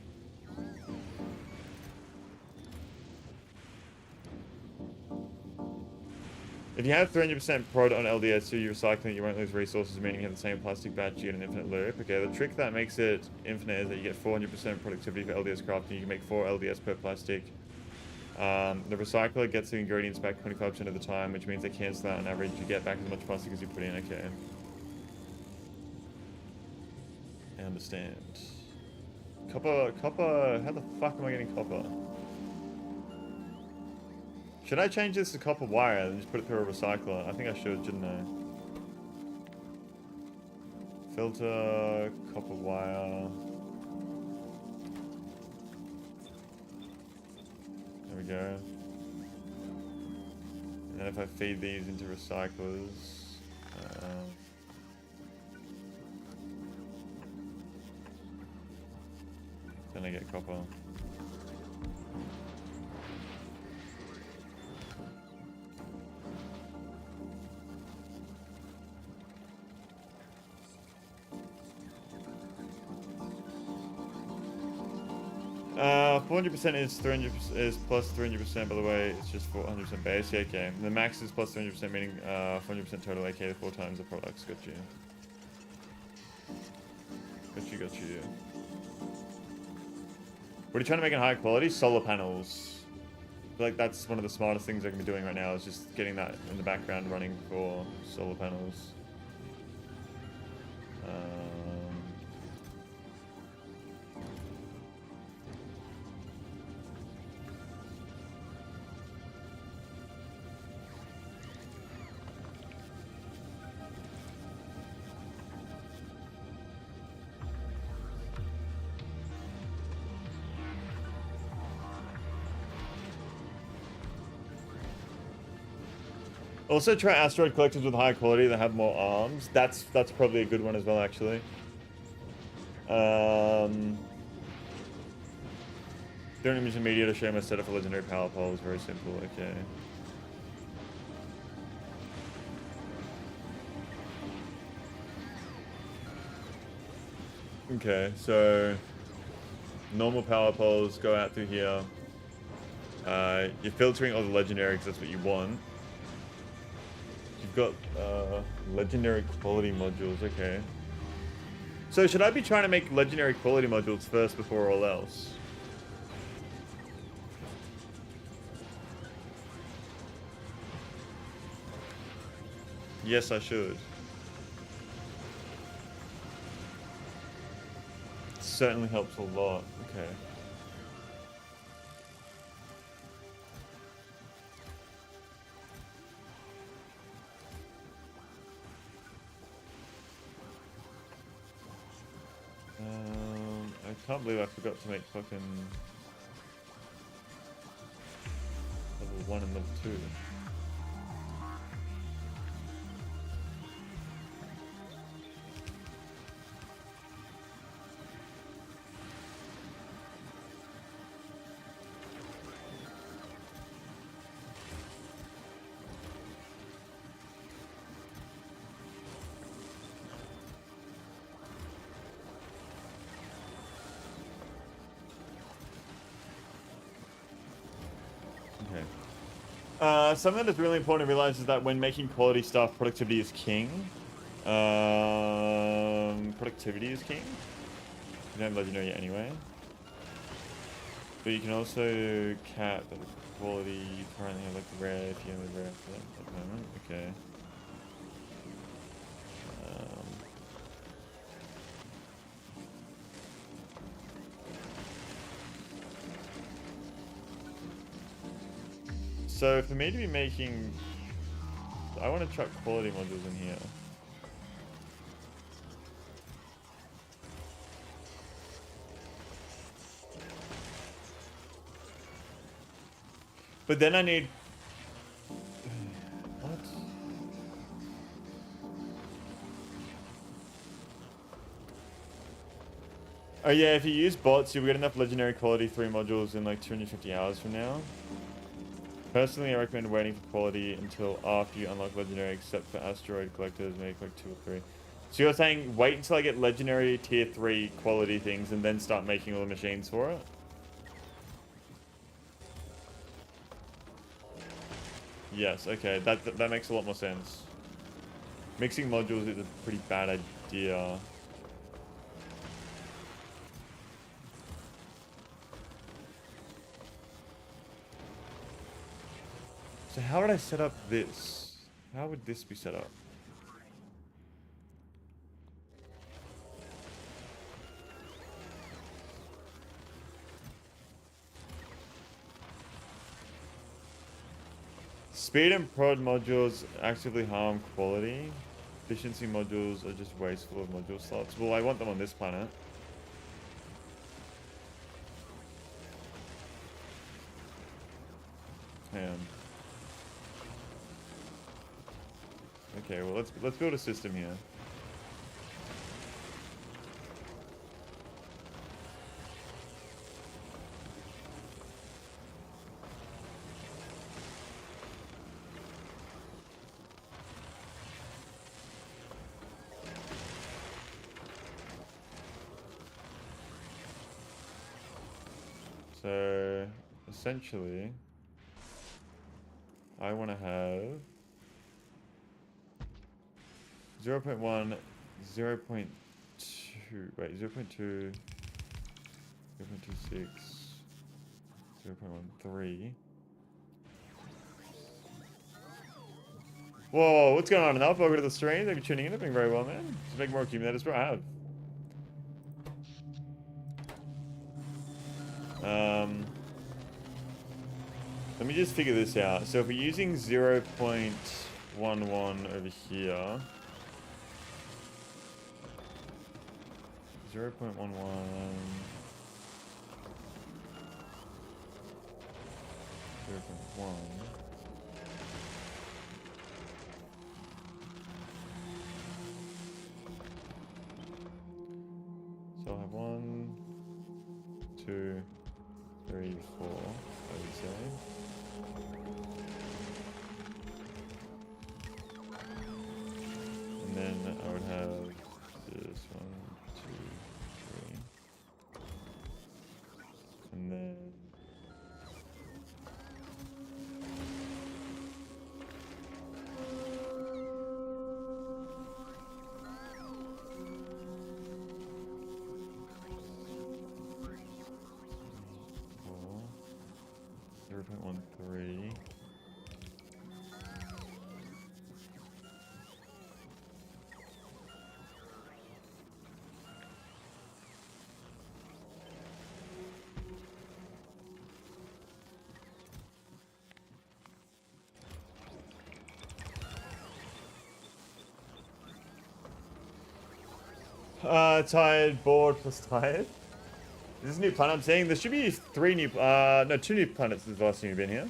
If you have 300% prod on LDS2, you're recycling, you won't lose resources, meaning you have the same plastic batch, you get an infinite loop. Okay, the trick that makes it infinite is that you get 400% productivity for LDS crafting. You can make 4 LDS per plastic. The recycler gets the ingredients back 25% of the time, which means they cancel out on average. You get back as much plastic as you put in. Okay. I understand. Copper, how the fuck am I getting copper? Should I change this to copper wire and just put it through a recycler? I think I should, shouldn't I? Filter, copper wire. There we go. And then if I feed these into recyclers, then I get copper. 400% is 300 is plus 300%. By the way, it's just 400% base. Yeah, okay. The max is plus 300%, meaning 400% total. AK 4 times the products. Got you. Got you. What are you trying to make in high quality? Solar panels. I feel like that's one of the smartest things I can be doing right now. Is just getting that in the background running for solar panels. Also try asteroid collectors with high quality that have more arms. That's probably a good one as well, actually. Don't image the media to show my setup for legendary power poles. Very simple. Okay. Okay, so normal power poles go out through here. You're filtering all the legendary because that's what you want. You've got legendary quality modules, okay. So should I be trying to make legendary quality modules first before all else? Yes, I should. It certainly helps a lot, okay. I can't believe I forgot to make fucking level 1 and level 2. Something that's really important to realize is that when making quality stuff, productivity is king. Productivity is king. You don't have legendary yet anyway. But you can also cap the quality. You currently have like rare, if you have rare for that at the moment. Okay. So for me to be making... I want to chuck quality modules in here. But then I need... What? Oh yeah, if you use bots, you'll get enough legendary quality 3 modules in like 250 hours from now. Personally, I recommend waiting for quality until after you unlock legendary, except for asteroid collectors, make like 2 or 3. So you're saying wait until I get legendary tier 3 quality things and then start making all the machines for it? Yes, okay, that makes a lot more sense. Mixing modules is a pretty bad idea. So how would I set up this? How would this be set up? Speed and prod modules actively harm quality. Efficiency modules are just wasteful of module slots. Well, I want them on this planet. Hang on. Okay, well let's build a system here. So essentially, I want to have 0.1, 0.2, wait, 0.2, 0.26, 0.13. Whoa, what's going on? Enough? Welcome to the stream. Thank you for tuning in. Doing very well, man. Just make more accumulators, bro. I have. Let me just figure this out. So if we're using 0.11 over here, 0.11, 0.1. So I'll have 1, 2, 3, 4, I would say. And then I would have this 1, 2, 3. And then... four, 0.13. Tired, bored, plus tired. This is a new planet I'm saying. There should be 2 new planets since the last time you've been here.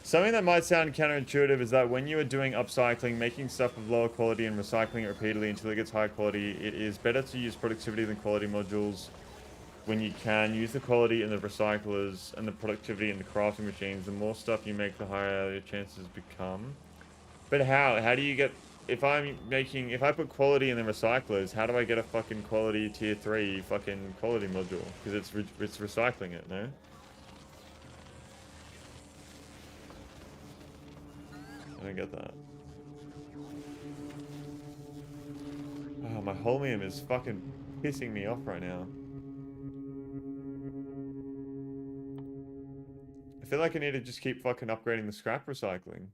Something that might sound counterintuitive is that when you are doing upcycling, making stuff of lower quality and recycling it repeatedly until it gets high quality, it is better to use productivity than quality modules when you can. Use the quality in the recyclers and the productivity in the crafting machines. The more stuff you make, the higher your chances become. But how? How do you get... If I put quality in the recyclers, how do I get a fucking quality tier 3 fucking quality module? Because it's recycling it, no? I don't get that. Oh, my holmium is fucking pissing me off right now. I feel like I need to just keep fucking upgrading the scrap recycling.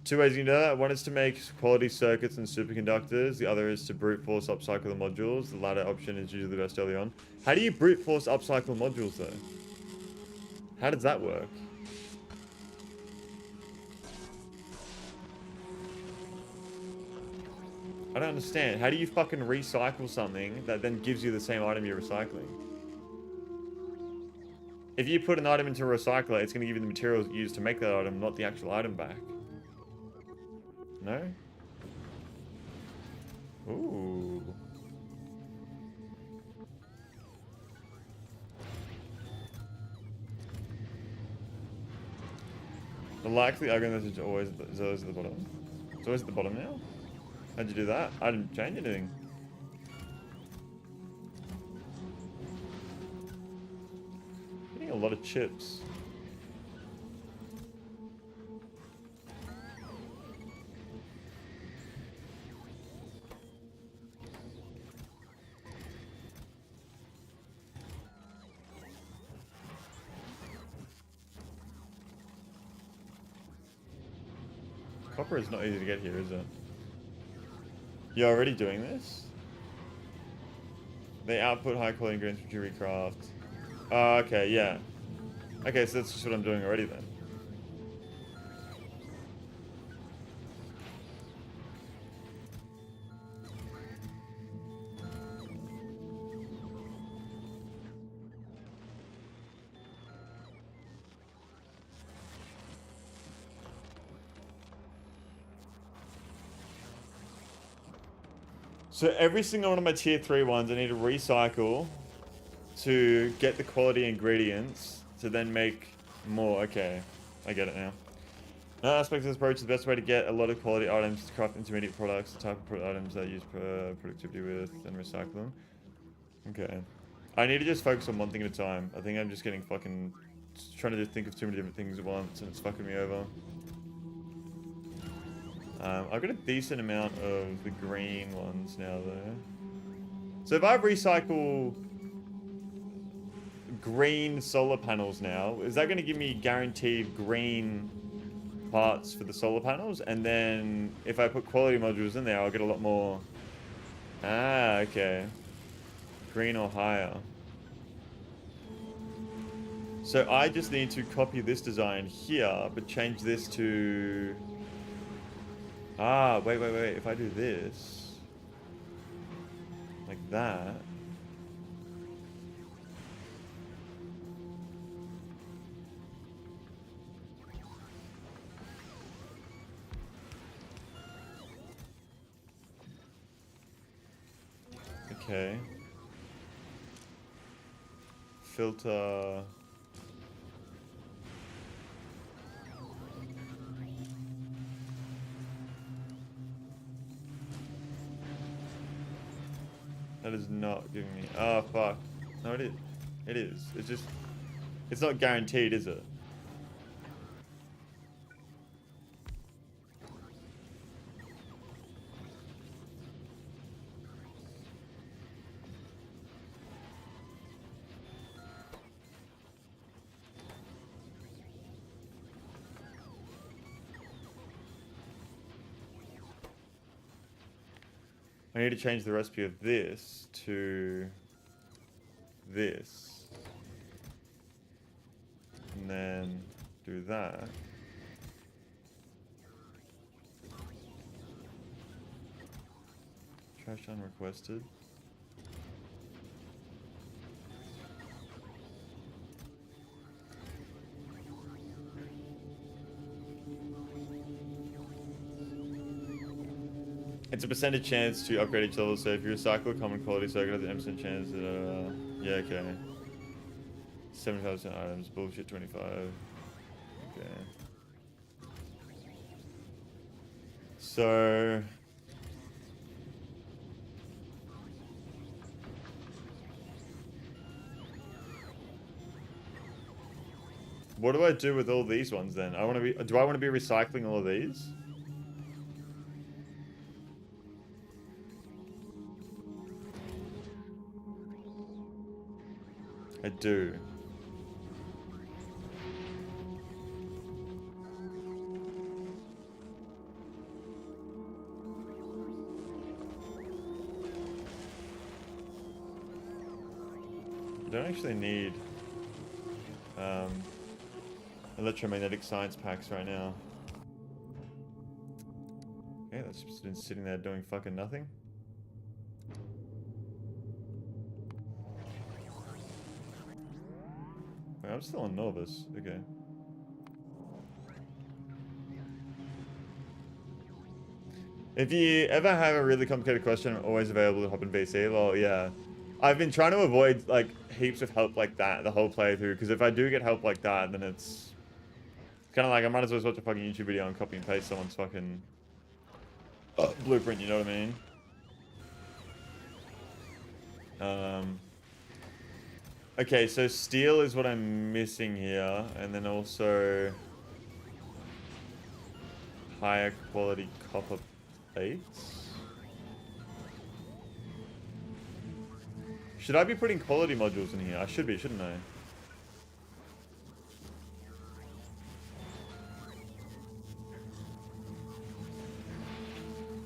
Two ways you can do that. One is to make quality circuits and superconductors. The other is to brute force upcycle the modules. The latter option is usually the best early on. How do you brute force upcycle modules though? How does that work? I don't understand. How do you fucking recycle something that then gives you the same item you're recycling? If you put an item into a recycler, it's going to give you the materials used to make that item, not the actual item back. No? Ooh. The likely argument is always at the bottom. It's always at the bottom now? How'd you do that? I didn't change anything. Getting a lot of chips. Copper is not easy to get here, is it? You're already doing this? They output high quality ingredients for jewelry craft. Oh, okay, yeah. Okay, so that's just what I'm doing already then. So every single one of my tier 3 ones I need to recycle to get the quality ingredients to then make more. Okay, I get it now. Another aspect of this approach is the best way to get a lot of quality items to craft intermediate products, the type of items that I use productivity with, and recycle them. Okay. I need to just focus on one thing at a time. I think I'm just getting fucking... trying to think of too many different things at once, and it's fucking me over. I've got a decent amount of the green ones now, though. So if I recycle green solar panels now, is that going to give me guaranteed green parts for the solar panels? And then if I put quality modules in there, I'll get a lot more... Ah, okay. Green or higher. So I just need to copy this design here, but change this to... Ah, wait. If I do this, like that. Okay. Filter. That is not giving me... Oh, fuck. No, it is. It is. It's just... It's not guaranteed, is it? I need to change the recipe of this to this. And then do that. Trash unrequested. It's a percentage chance to upgrade each level, so if you recycle a common quality circuit, has an 10% chance that, yeah, okay. 75% items, bullshit 25. Okay. So... what do I do with all these ones then? Do I want to be recycling all of these? I do. don't actually need electromagnetic science packs right now. Okay, that's just been sitting there doing fucking nothing. Wait, I'm still on Norbus. Okay. If you ever have a really complicated question, I'm always available to hop in VC. Well, yeah. I've been trying to avoid, like, heaps of help like that the whole playthrough, because if I do get help like that, then it's kind of like I might as well watch a fucking YouTube video and copy and paste someone's fucking blueprint, you know what I mean? Okay, so steel is what I'm missing here, and then also higher quality copper plates. Should I be putting quality modules in here? I should be, shouldn't I?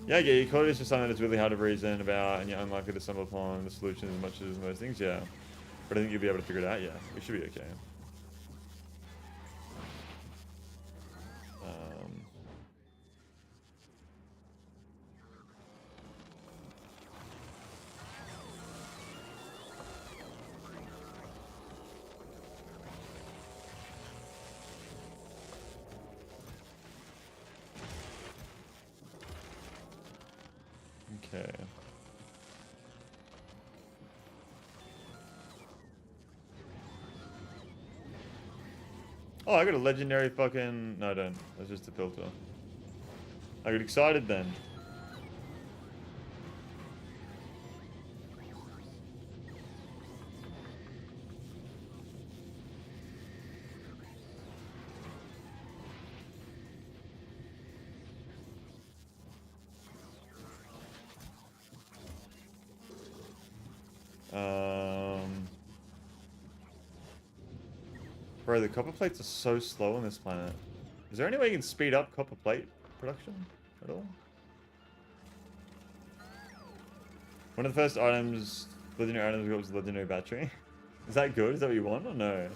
Yeah, your quality is just something that's really hard to reason about, and you're unlikely to stumble upon the solutions as much as those things, yeah. But I think you'll be able to figure it out, yeah. We should be okay. Okay. Oh, I got a legendary fucking... No, I don't. That's just a filter. I got excited then. Bro, the copper plates are so slow on this planet. Is there any way you can speed up copper plate production at all? One of the first items, legendary items we got was the legendary battery. Is that good? Is that what you want or no?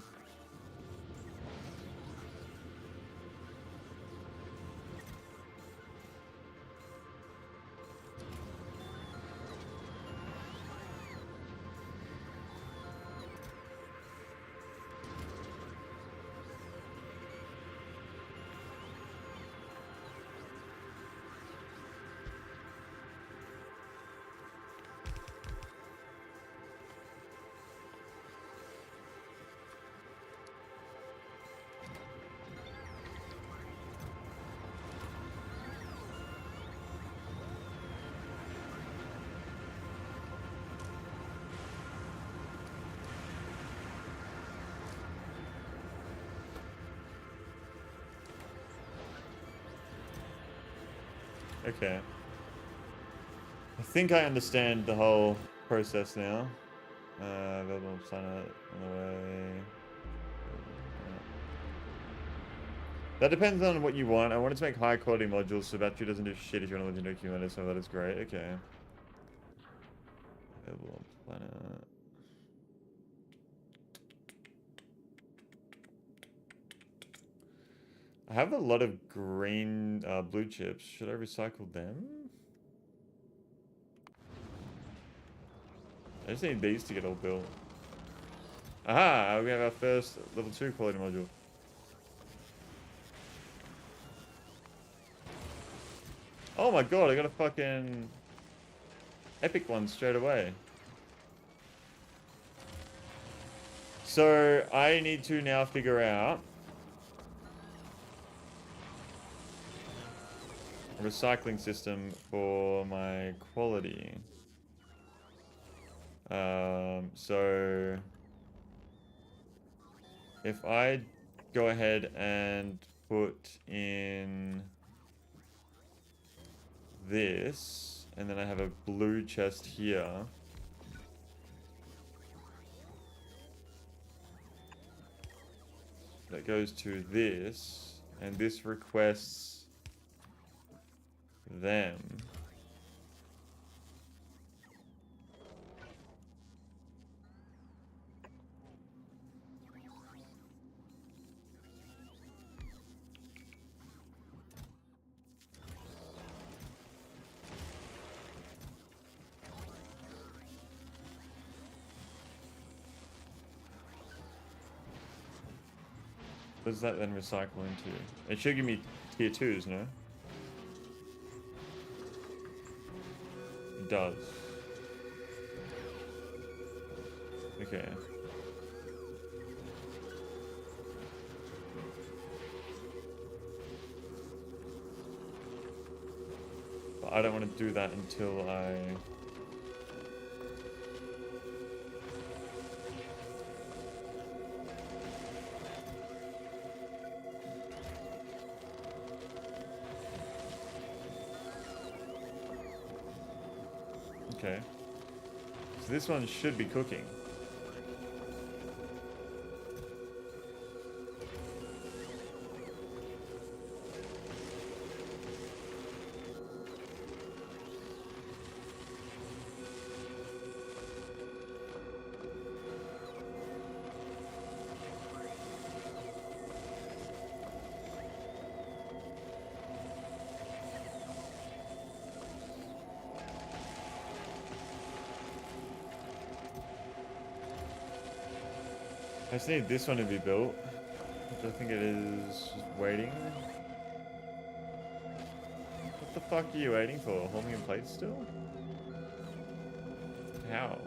Okay. I think I understand the whole process now. Available planet on the way. That depends on what you want. I wanted to make high quality modules so battery doesn't do shit if you're on a legendary accumulator, so that is great. Okay. Available planet. I have a lot of green, blue chips. Should I recycle them? I just need these to get all built. Aha! We have our first level 2 quality module. Oh my god, I got a fucking epic one straight away. So, I need to now figure out a recycling system for my quality. So if I go ahead and put in this, and then I have a blue chest here. That goes to this, and this requests them. What does that then recycle into? It should give me tier 2s, no? It does. Okay. But I don't want to do that until I... Okay. So this one should be cooking. I just need this one to be built, which I think it is just waiting. What the fuck are you waiting for? Holding in place still? How?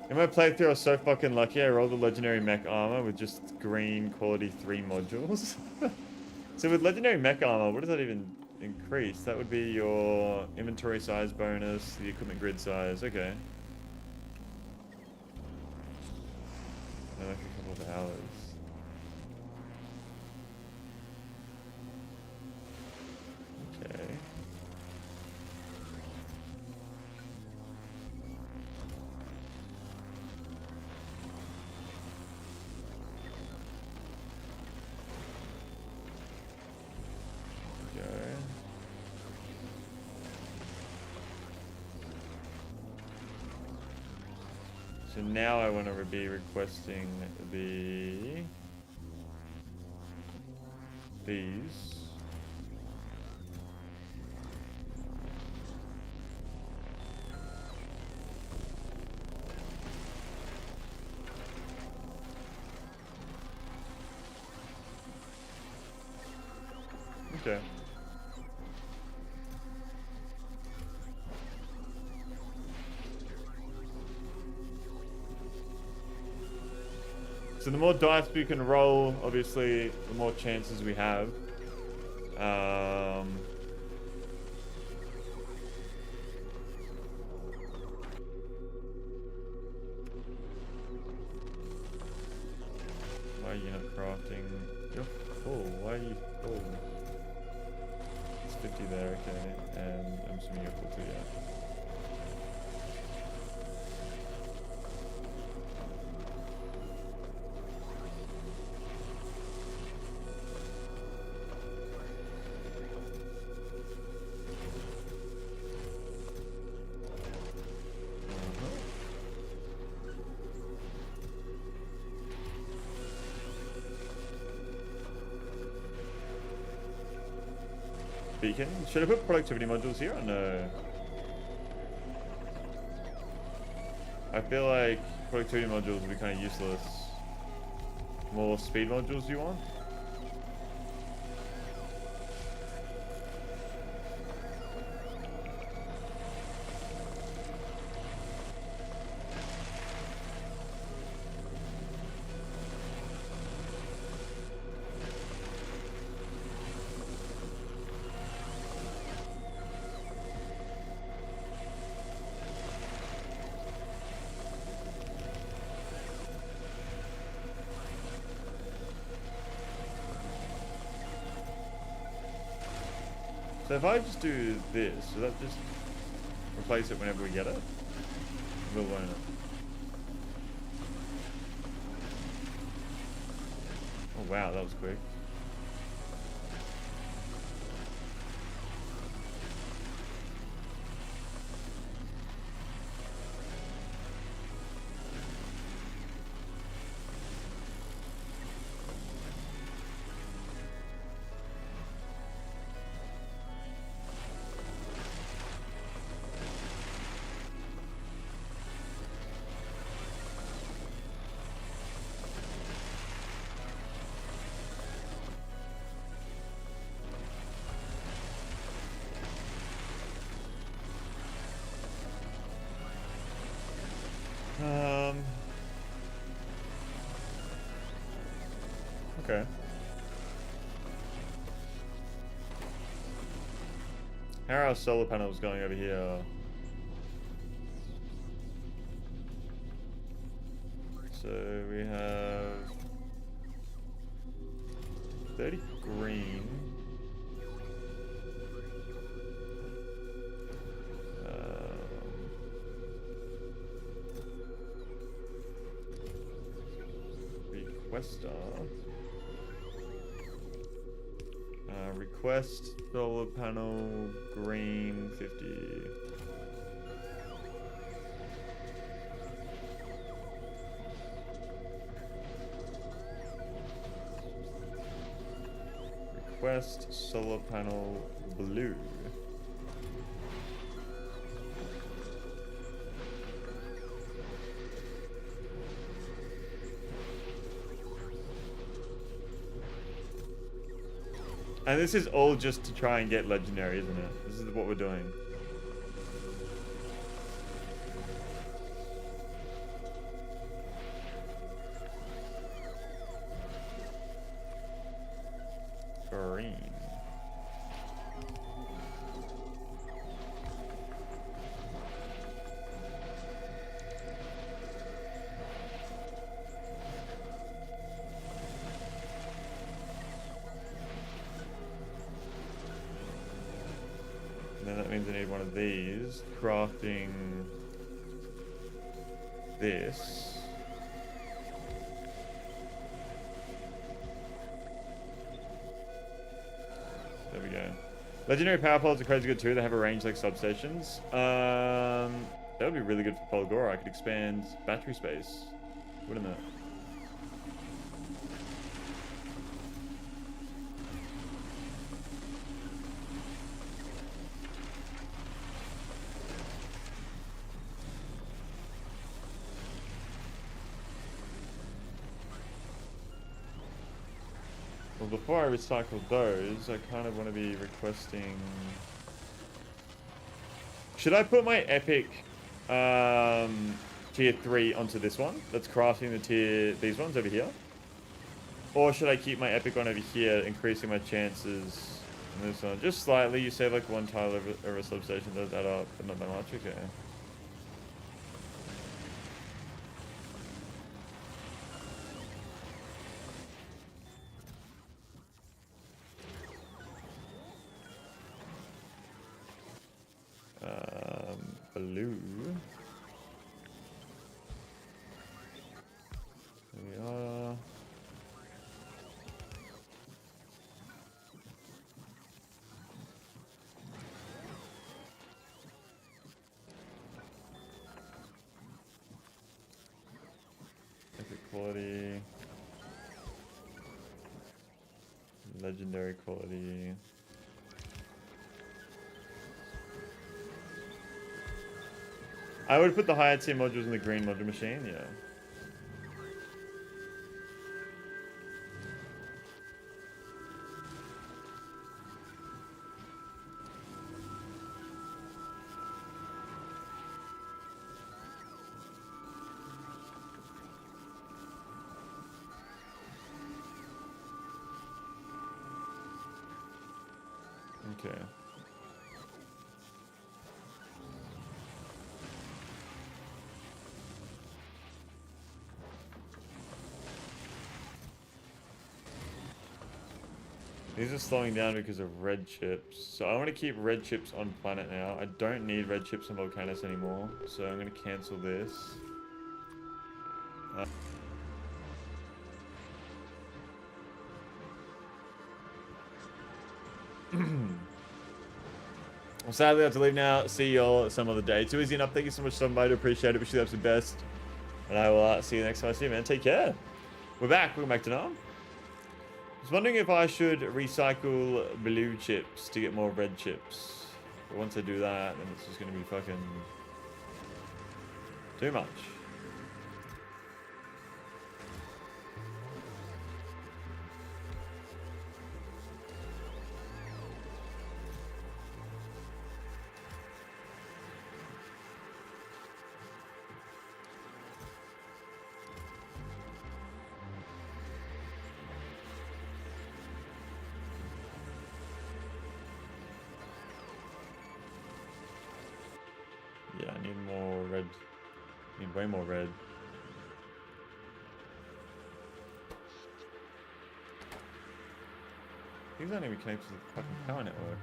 In my playthrough, I was so fucking lucky. I rolled a legendary mech armor with just green quality 3 modules. So with legendary mech armor, what does that even increase? That would be your inventory size bonus, the equipment grid size. Okay. Like a couple of hours. Okay. So now I want to be requesting these. Okay. So the more dice we can roll, obviously, the more chances we have. Why are you not crafting? You're full. Why are you full? It's 50 there, okay. And I'm assuming you're full too, yeah. Beacon. Should I put productivity modules here or no? I feel like productivity modules will be kind of useless. More speed modules you want? So if I just do this, will that just replace it whenever we get it? We'll learn it. Oh wow, that was quick. Okay. How are our solar panels going over here? So we have 30 green. Requester. Request solar panel green 50. Request solar panel blue. And this is all just to try and get legendary, isn't it? This is what we're doing. Green. Then that means I need one of these. Crafting this. There we go. Legendary power poles are crazy good too. They have a range like substations. That would be really good for Polgora. I could expand battery space, wouldn't it? Well, before I recycle those, I kind of want to be requesting... Should I put my epic tier 3 onto this one? That's crafting these ones over here? Or should I keep my epic one over here, increasing my chances on this one? Just slightly, you save like one tile over a substation, does that up, but not that much, okay. Blue. There we are. Epic quality. Legendary quality. I would put the higher tier modules in the green module machine, yeah. Okay. These are slowing down because of red chips. So I want to keep red chips on planet now. I don't need red chips on Volcanus anymore. So I'm going to cancel this. Well, sadly, I have to leave now. See y'all some other day. Too easy enough. Thank you so much, somebody. Appreciate it. Wish you the best. And I will see you next time I see you, man. Take care. We're back. Welcome back to Noob. I was wondering if I should recycle blue chips to get more red chips. But once I do that, then it's just going to be fucking too much. I need more red. I need way more red. These aren't even connected to the fucking power network.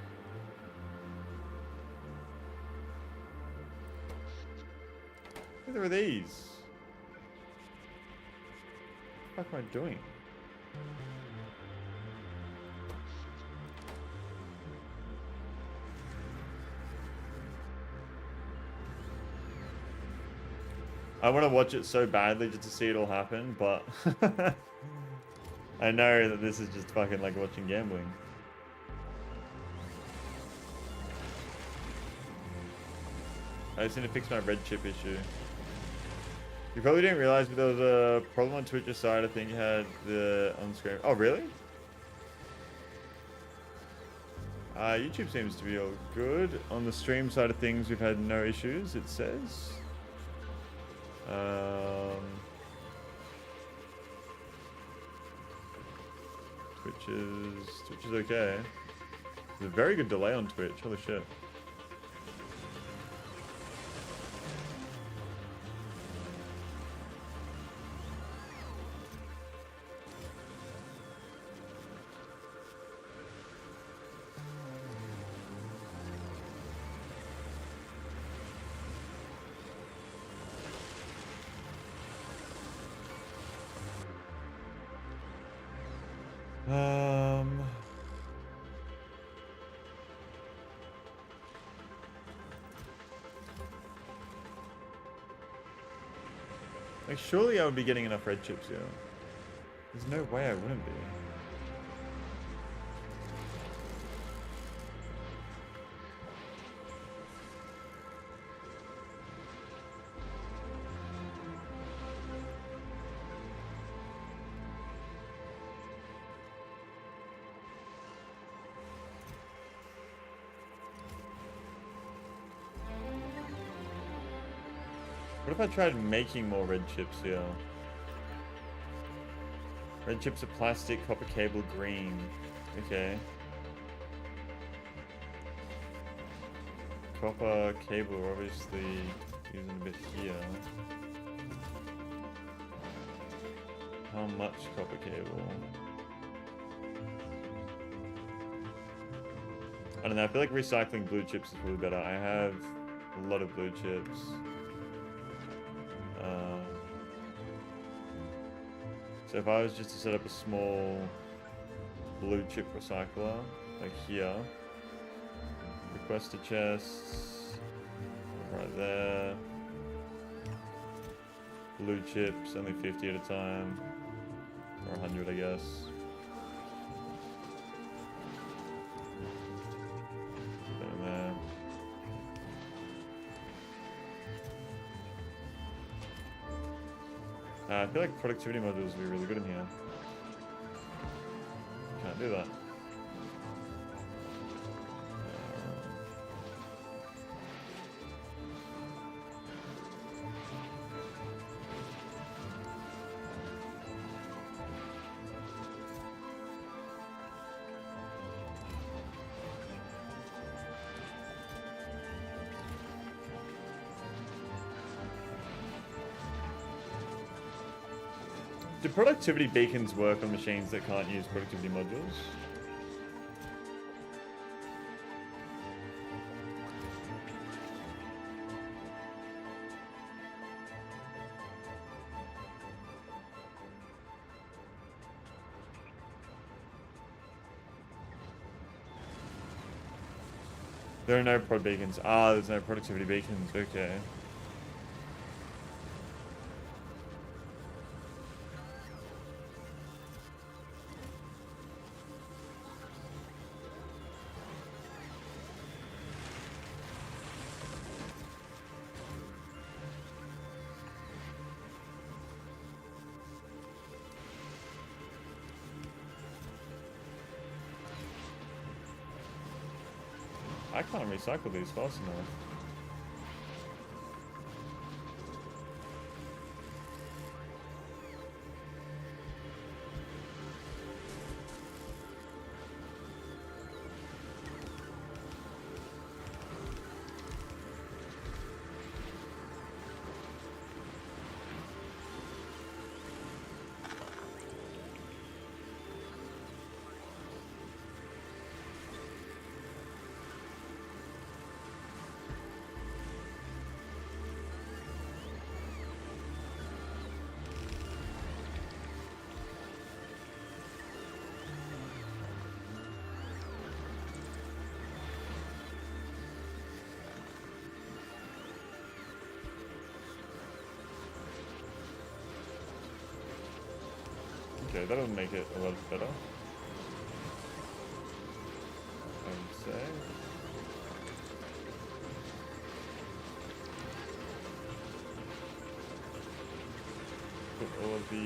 Neither are these. What the fuck am I doing? I want to watch it so badly just to see it all happen, but I know that this is just fucking like watching gambling. I just need to fix my red chip issue. You probably didn't realize, but there was a problem on Twitch's side. I think you had the on-screen. Oh, really? YouTube seems to be all good. On the stream side of things, we've had no issues, it says. Twitch is okay. There's a very good delay on Twitch. Holy shit. Like, surely I would be getting enough red chips here. There's no way I wouldn't be. What if I tried making more red chips here? Red chips are plastic, copper cable green. Okay. Copper cable, we're obviously using a bit here. How much copper cable? I don't know, I feel like recycling blue chips is really better. I have a lot of blue chips. So if I was just to set up a small blue chip recycler, like here, request a chest, right there, blue chips, only 50 at a time, or 100 I guess. Put it in there. I feel like productivity modules would be really good in here. Can't do that. Do productivity beacons work on machines that can't use productivity modules? There are no prod beacons. Ah, there's no productivity beacons. Okay. I can't recycle these fast enough. Okay, that'll make it a lot better, I would say. Put all of the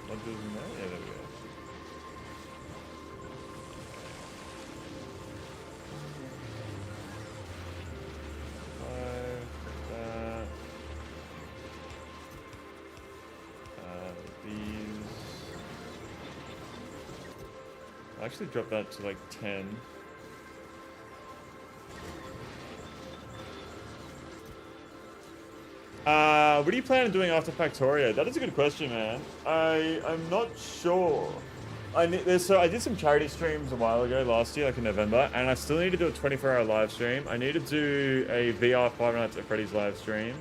modules in there. Yeah, there we go. I actually dropped that to like 10. What do you plan on doing after Factorio? That is a good question, man. I'm not sure. I did some charity streams a while ago, last year, like in November, and I still need to do a 24-hour live stream. I need to do a VR Five Nights at Freddy's live stream.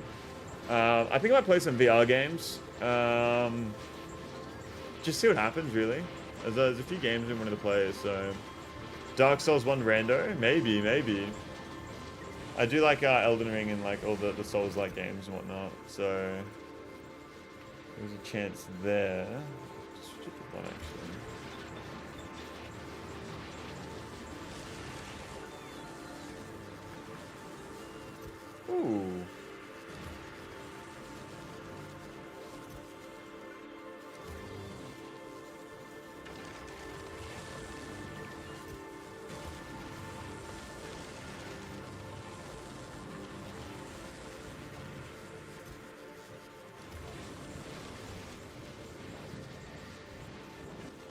I think I might play some VR games. Just see what happens, really. There's a few games we wanted to play, so... Dark Souls 1 rando? Maybe. I do like Elden Ring and like all the Souls-like games and whatnot, so... There's a chance there. Just switch it to one, actually. Ooh.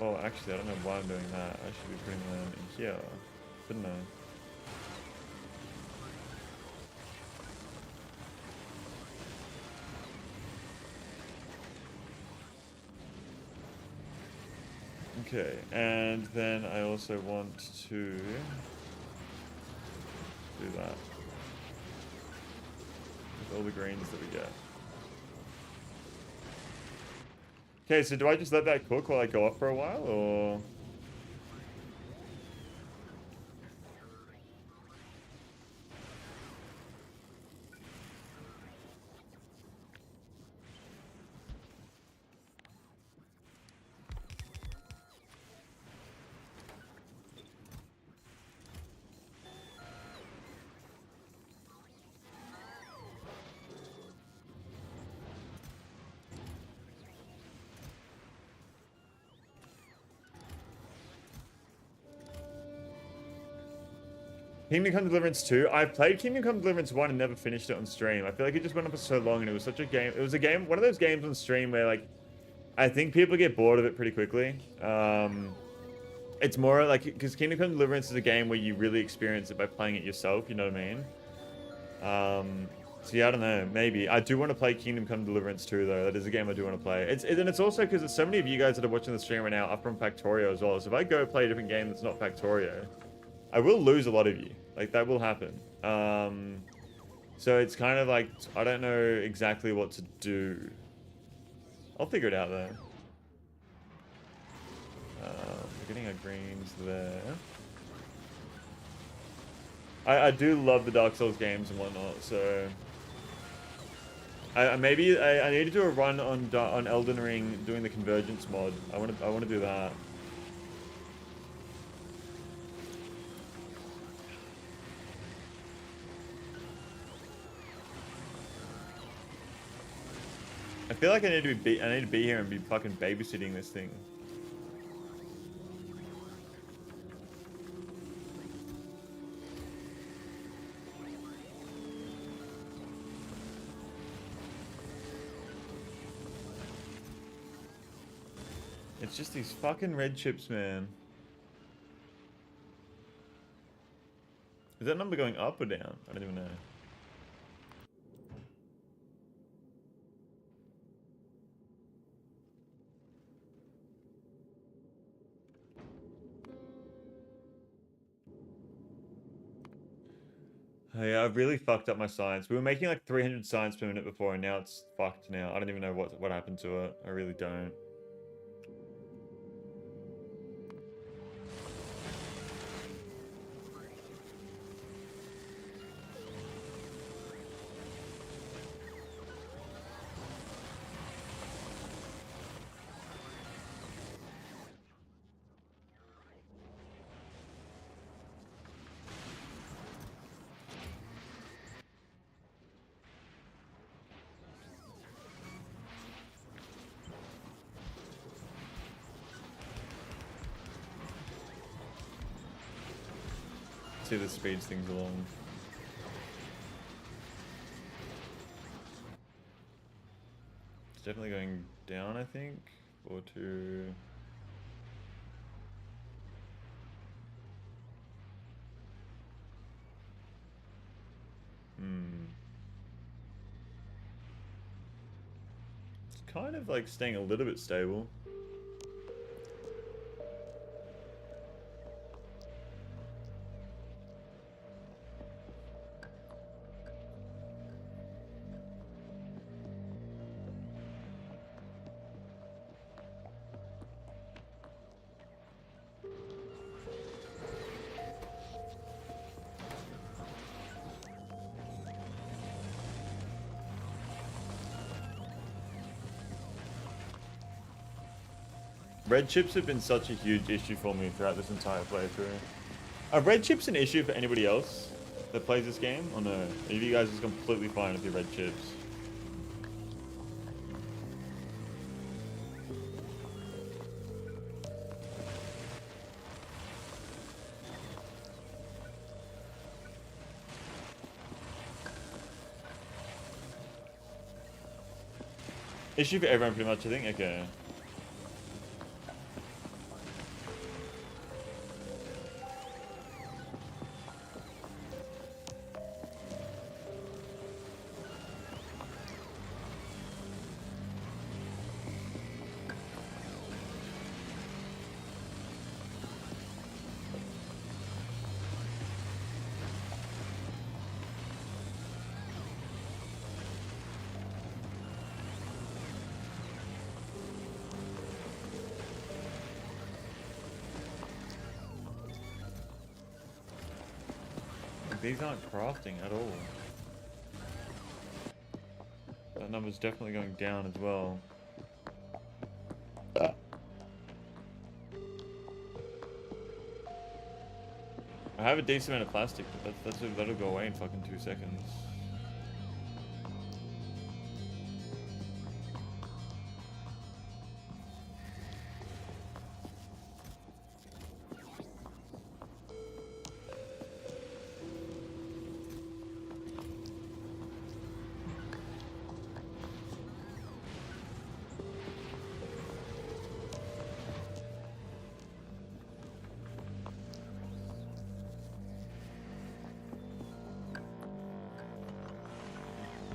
Oh, actually, I don't know why I'm doing that. I should be putting them in here, shouldn't I? Okay, and then I also want to do that with all the greens that we get. Okay, so do I just let that cook while I go off for a while, or...? Kingdom Come Deliverance 2. I've played Kingdom Come Deliverance 1 and never finished it on stream. I feel like it just went on for so long and it was such a game. It was a game, one of those games on stream where like, I think people get bored of it pretty quickly. It's more like, because Kingdom Come Deliverance is a game where you really experience it by playing it yourself, you know what I mean? So yeah, I don't know, maybe. I do want to play Kingdom Come Deliverance 2 though. That is a game I do want to play. And it's also because there's so many of you guys that are watching the stream right now are from Factorio as well. So if I go play a different game that's not Factorio, I will lose a lot of you. Like, that will happen. So it's kind of like, I don't know exactly what to do. I'll figure it out, though. We're getting our greens there. I do love the Dark Souls games and whatnot, so... I need to do a run on Elden Ring doing the Convergence mod. I want to do that. I feel like I need to be here and be fucking babysitting this thing. It's just these fucking red chips, man. Is that number going up or down? I don't even know. Oh, yeah, I've really fucked up my science. We were making like 300 science per minute before, and now it's fucked now. I don't even know what happened to it. I really don't. see this speeds things along. It's definitely going down, I think. 4-2. It's kind of like staying a little bit stable. Red chips have been such a huge issue for me throughout this entire playthrough. Are red chips an issue for anybody else that plays this game? Or no? Are you guys just completely fine with your red chips? Issue for everyone pretty much, I think? Okay. These aren't crafting at all. That number's definitely going down as well. I have a decent amount of plastic, but that'll go away in fucking 2 seconds.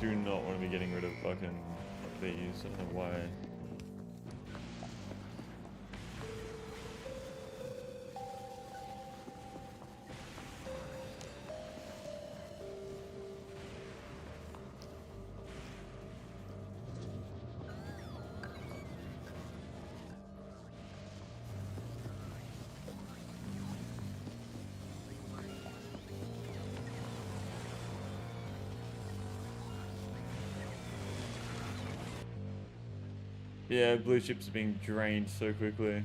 Do not want to be getting rid of fucking these. I don't know why. Yeah, blue chips are being drained so quickly.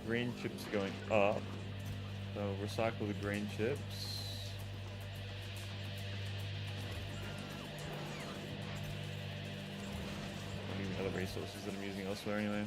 Green chips are going up, so recycle the green chips. I'm using other resources that I'm using elsewhere anyway.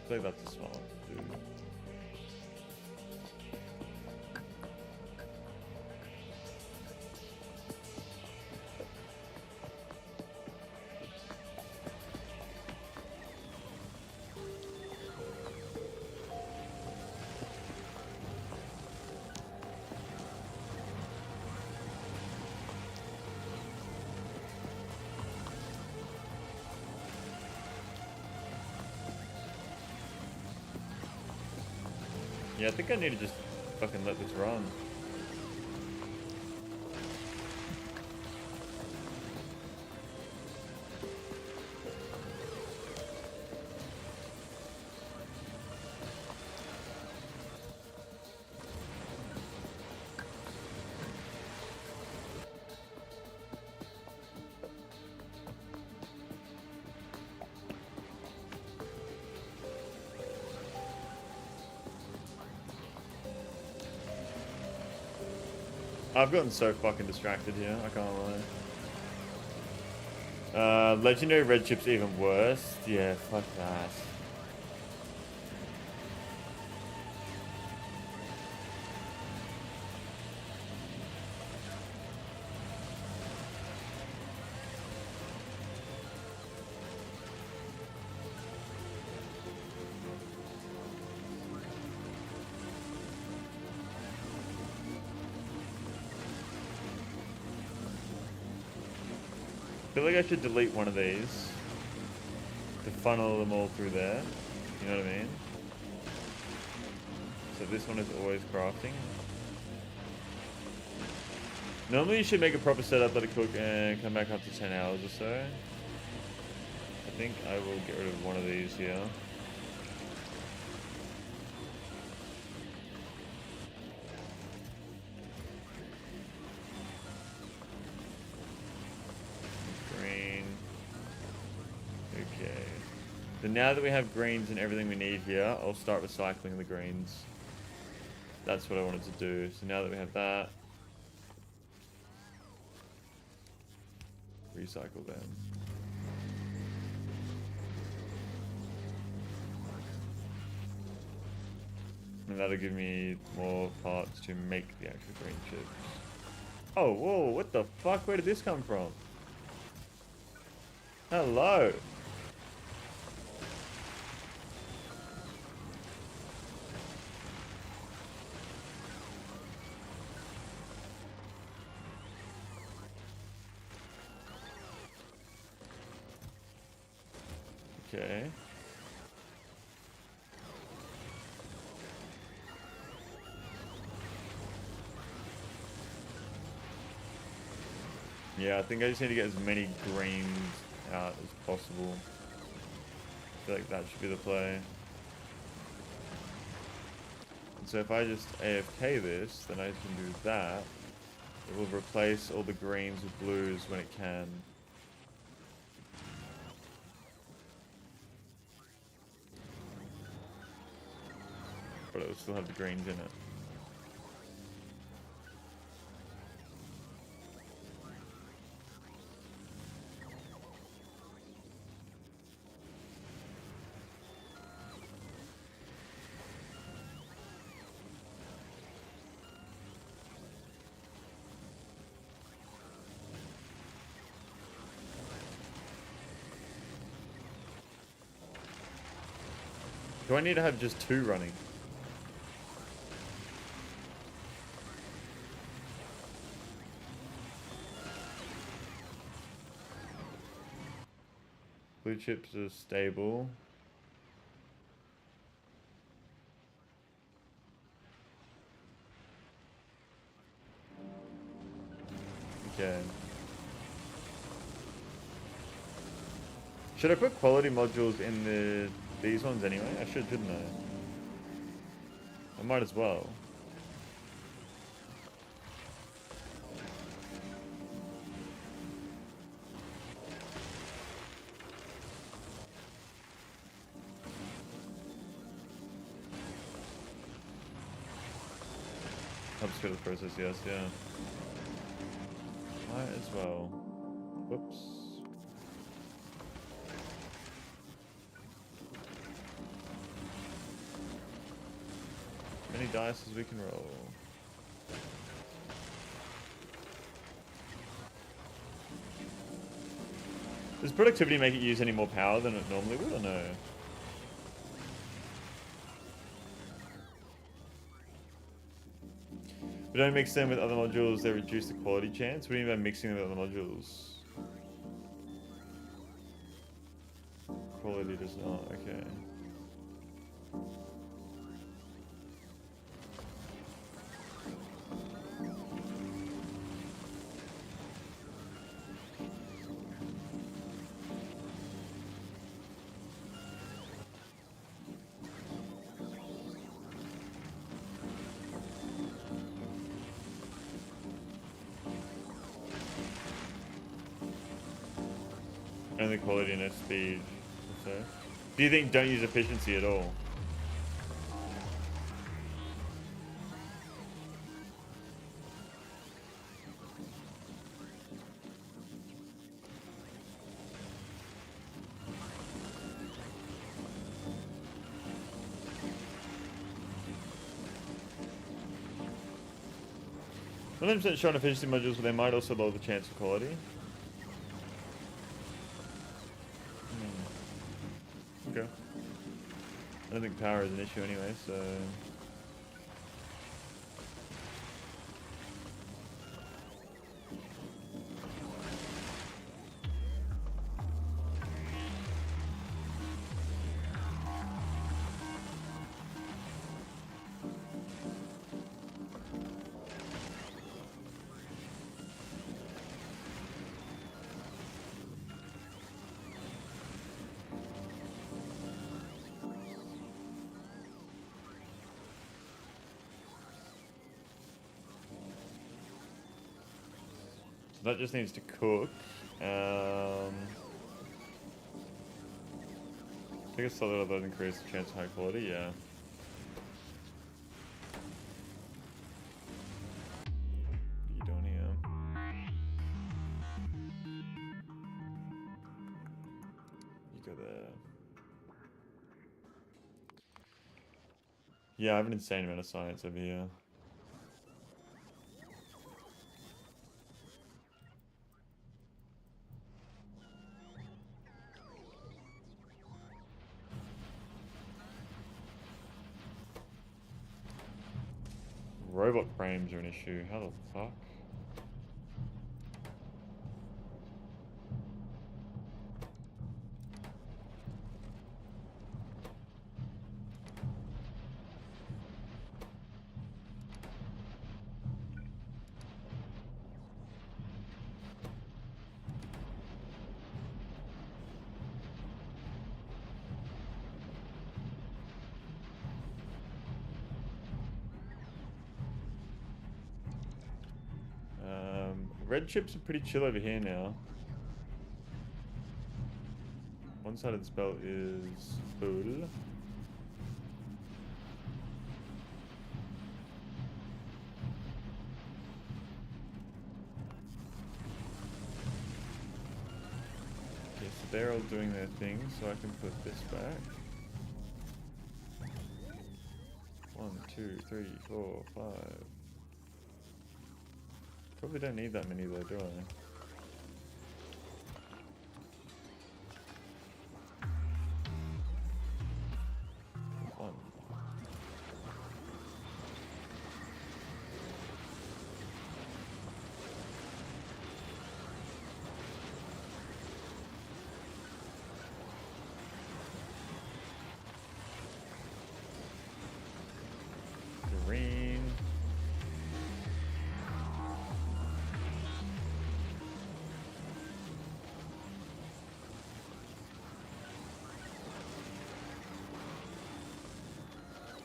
I think that's a small dude. Yeah, I think I need to just fucking let this run. I've gotten so fucking distracted here, I can't lie. Legendary red chip's even worse. Yeah, fuck that. I feel like I should delete one of these to funnel them all through there. You know what I mean? So this one is always crafting. Normally you should make a proper setup, let it cook, and come back after 10 hours or so. I think I will get rid of one of these here. So now that we have greens and everything we need here, I'll start recycling the greens. That's what I wanted to do. So now that we have that, recycle them. And that'll give me more parts to make the actual green chips. Oh, whoa, what the fuck? Where did this come from? Hello. Okay. Yeah, I think I just need to get as many greens out as possible. I feel like that should be the play. And so if I just AFK this, then I can do that. It will replace all the greens with blues when it can. But it will still have the greens in it. Do I need to have just 2 running? Blue chips are stable. Okay. Should I put quality modules in these ones anyway? I should, shouldn't I? I might as well. Helps go the process, yes, yeah. Might as well. Whoops. As many dice as we can roll. Does productivity make it use any more power than it normally would, or no? If we don't mix them with other modules, they reduce the quality chance. What do you mean by mixing them with other modules? Quality does not, okay. only quality and no speed. So, do you think don't use efficiency at all? One hundred percent shot on efficiency modules, but they might also lower the chance of quality. Okay. I don't think power is an issue anyway, so... That just needs to cook. I think a solid that increases the chance of high quality, yeah. What are you doing here? You go there. Yeah, I have an insane amount of science over here. Robot frames are an issue. How the fuck? Red chips are pretty chill over here now. One-sided spell is full. Okay, so they're all doing their thing, so I can put this back. 1, 2, 3, 4, 5. Probably don't need that many though, do I? One. Green.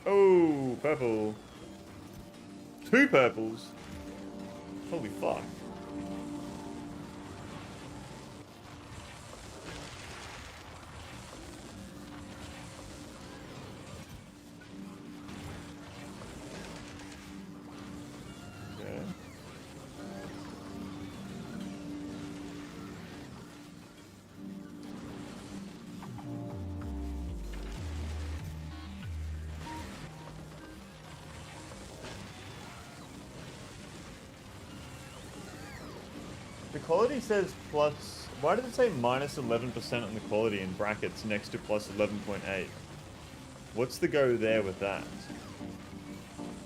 Oh, purple. 2 purples. Holy fuck. Okay. The quality says plus... Why did it say minus 11% on the quality in brackets next to plus 11.8? What's the go there with that?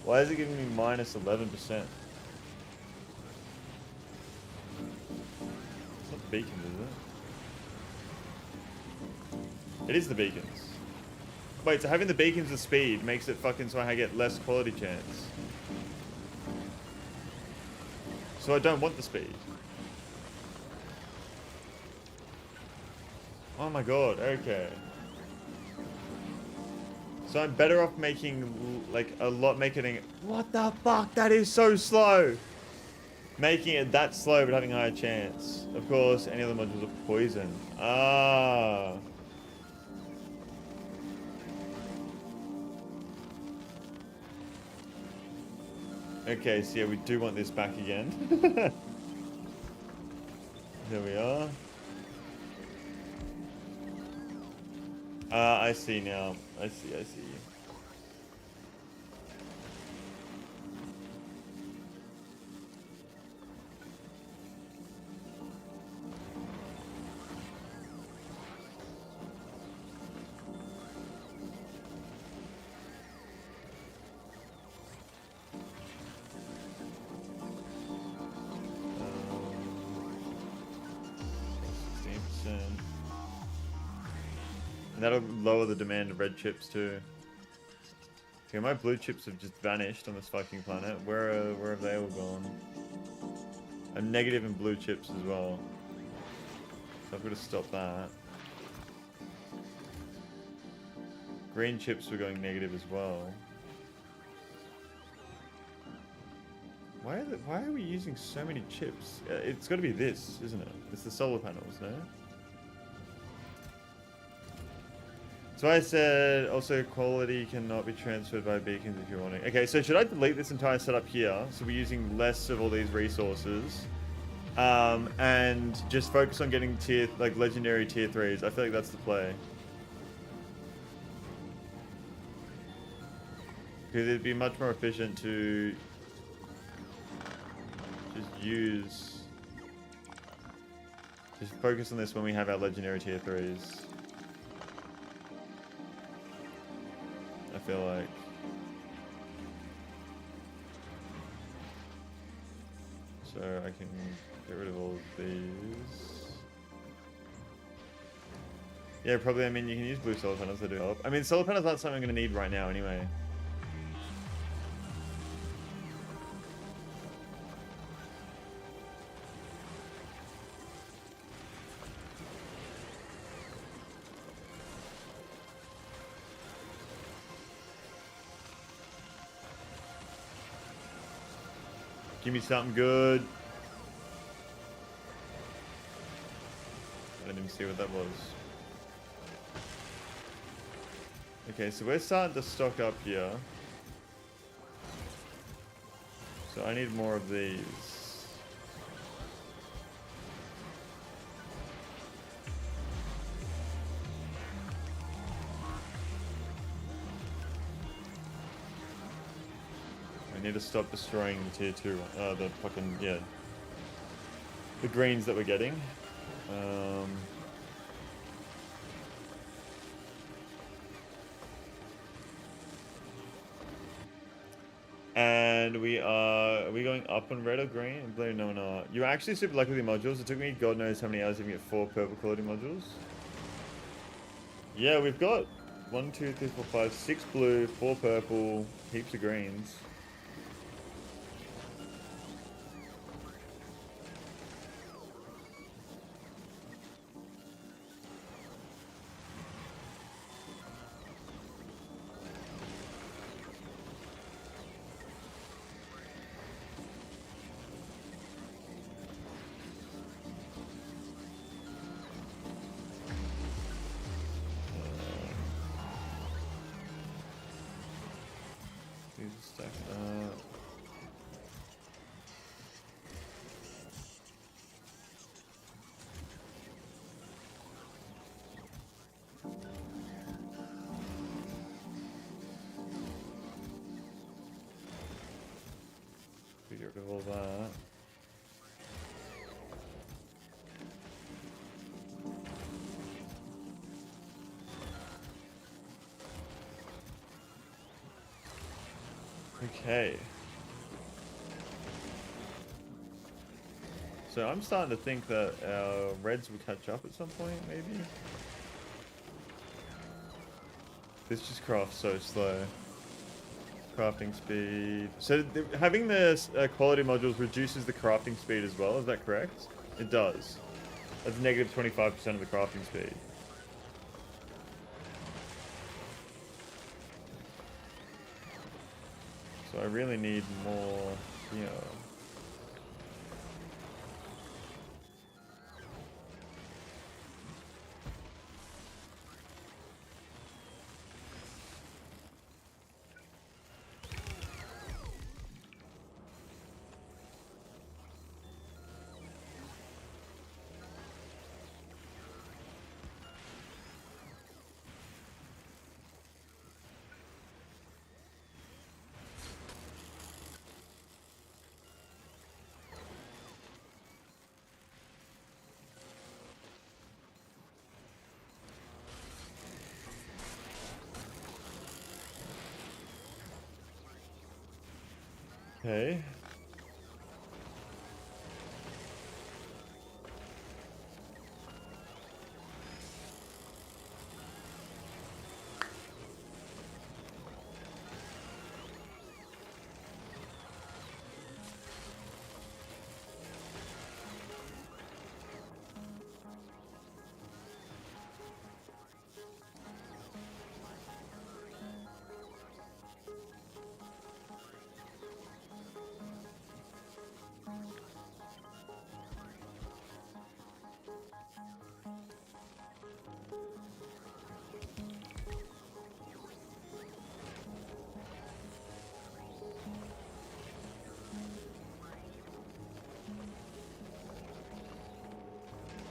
Why is it giving me minus 11%? It's not the beacons, is it? It is the beacons. Wait, so having the beacons of speed makes it fucking so I get less quality chance. So I don't want the speed. Oh my god, okay. So I'm better off making, like, a lot, making... What the fuck? That is so slow! Making it that slow but having a higher chance. Of course, any other modules are poison. Ah. Okay, so yeah, we do want this back again. There we are. I see now. I see. And that'll lower the demand of red chips too. Okay, my blue chips have just vanished on this fucking planet. Where have they all gone? I'm negative in blue chips as well. So I've got to stop that. Green chips were going negative as well. Why are we using so many chips? It's got to be this, isn't it? It's the solar panels, no? So I said also quality cannot be transferred by beacons if you're wanting. Okay, so should I delete this entire setup here so we're using less of all these resources, and just focus on getting legendary tier 3s? I feel like that's the play. Because it'd be much more efficient to just focus on this when we have our legendary tier 3s. I feel like. So I can get rid of all of these. Yeah, probably. I mean, you can use blue solar panels to do help. I mean, solar panels aren't something I'm going to need right now anyway. Give me something good. I didn't even see what that was. Okay, so we're starting to stock up here. So I need more of these. I need to stop destroying the tier 2, the fucking, yeah, the greens that we're getting. And are we going up on red or green? Blue, no, we're not. You're actually super lucky with the modules. It took me God knows how many hours to even get 4 purple quality modules. Yeah, we've got 1, 2, 3, 4, 5, 6 blue, 4 purple, heaps of greens. Stack up. We get rid of all that. Okay. So I'm starting to think that our reds will catch up at some point, maybe? This just crafts so slow. Crafting speed. So having the quality modules reduces the crafting speed as well, is that correct? It does. That's negative 25% of the crafting speed. So I really need more, you know. Okay.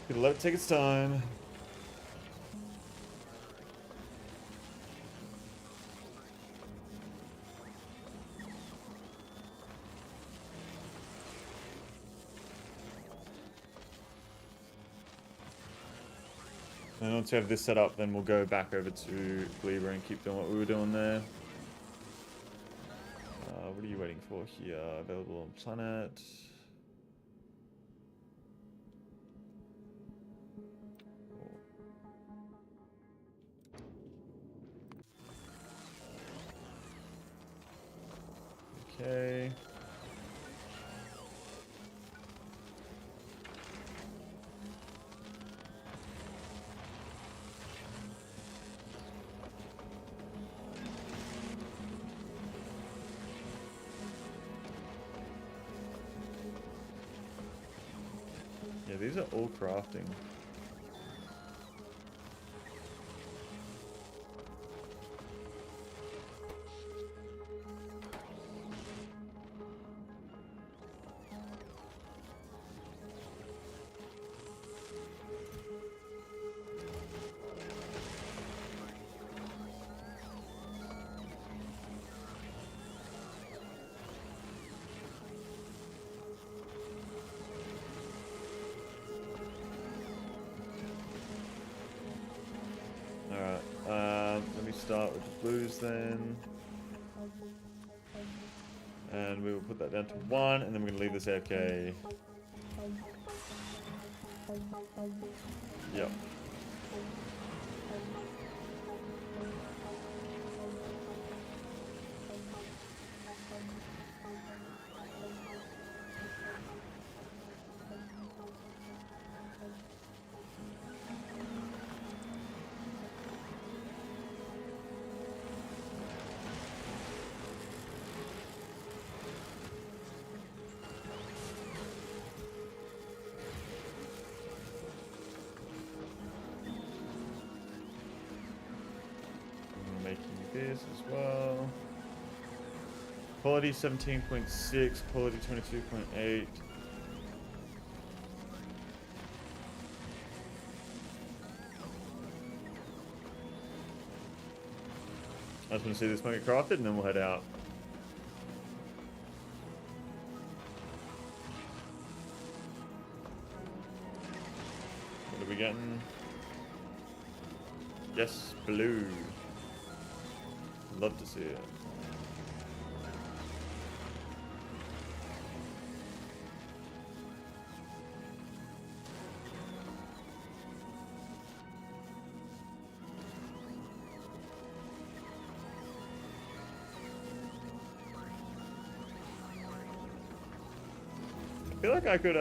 Gotta let it take its time. And once we have this set up, then we'll go back over to Gleba and keep doing what we were doing there. What are you waiting for here? Available on planet. Okay. Yeah, these are all crafting. Let me start with the blues then. And we will put that down to 1, and then we're going to leave this AFK. Yep. This as well. Quality 17.6, quality 22.8. I just want to see this one get crafted and then we'll head out. What are we getting? Yes, blue. Love to see it. I feel like I could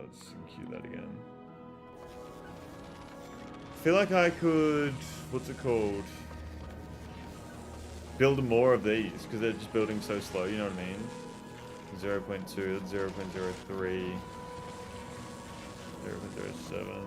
let's cue that again. I feel like I could, what's it called? Build more of these, because they're just building so slow, you know what I mean? 0.2, 0.03, 0.07.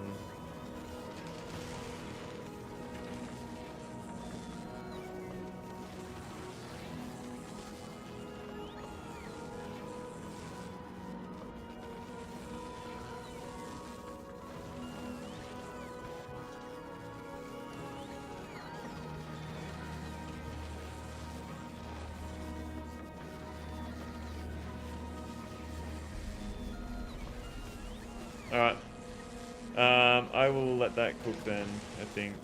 Alright. I will let that cook then, I think.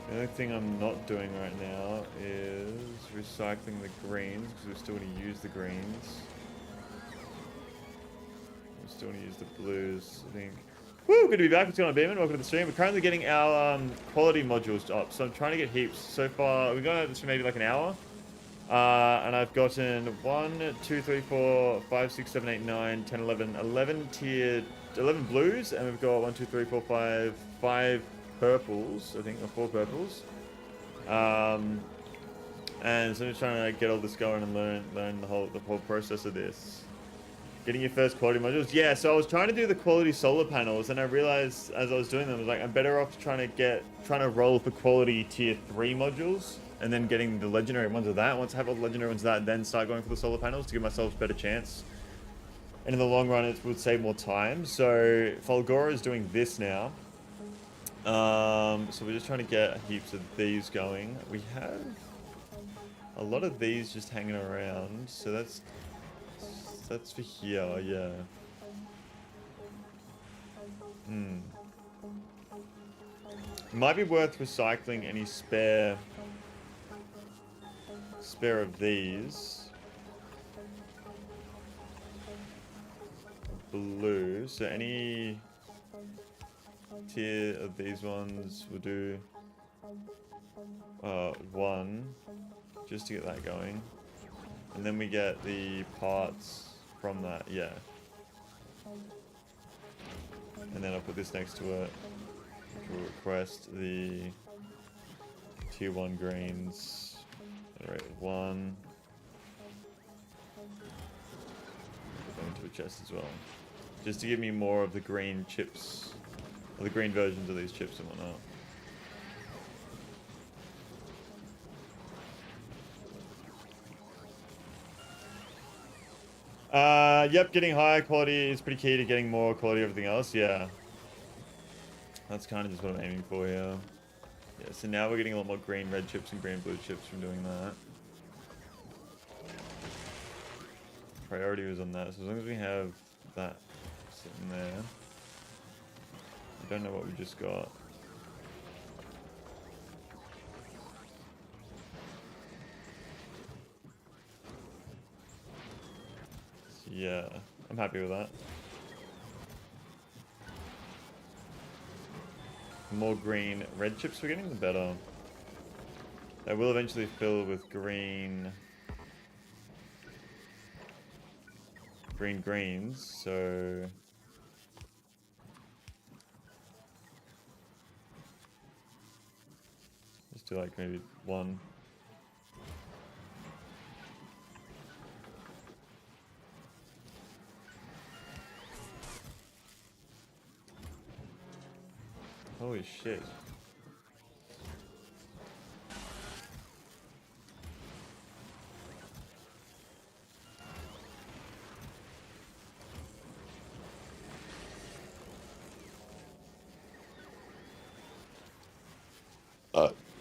The only thing I'm not doing right now is recycling the greens, because we still want to use the greens. We still want to use the blues, I think. Woo! Good to be back. What's going on, Beeman? Welcome to the stream. We're currently getting our quality modules up, so I'm trying to get heaps. So far, we've got this for maybe like an hour. And I've gotten 1, 2, 3, 4, 5, 6, 7, 8, 9, 10, 11, 11 tiered, 11 blues, and we've got 1, 2, 3, 4, 5 purples, I think, or 4 purples. And so I'm just trying to get all this going and learn the whole process of this. Getting your first quality modules. Yeah, so I was trying to do the quality solar panels, and I realized as I was doing them, I was like, I'm better off trying to roll for quality tier 3 modules, and then getting the legendary ones of that. Once I have all the legendary ones of that, then start going for the solar panels to give myself a better chance. And in the long run, it would save more time. So Fulgora is doing this now. So we're just trying to get heaps of these going. We have a lot of these just hanging around, so that's for here, yeah. Might be worth recycling any spare of these. Blue, so any tier of these ones will do 1, just to get that going. And then we get the parts from that, yeah. And then I'll put this next to it, which will request the tier 1 greens. Alright, 1. Put them into a chest as well. Just to give me more of the green chips, or the green versions of these chips and whatnot. Yep, getting higher quality is pretty key to getting more quality of everything else, yeah. That's kind of just what I'm aiming for here. Yeah, so now we're getting a lot more green red chips and green blue chips from doing that. Priority was on that, so as long as we have that sitting there. I don't know what we just got. So yeah, I'm happy with that. The more green red chips we're getting, the better. They will eventually fill with green greens, so let's do like maybe 1. Holy shit.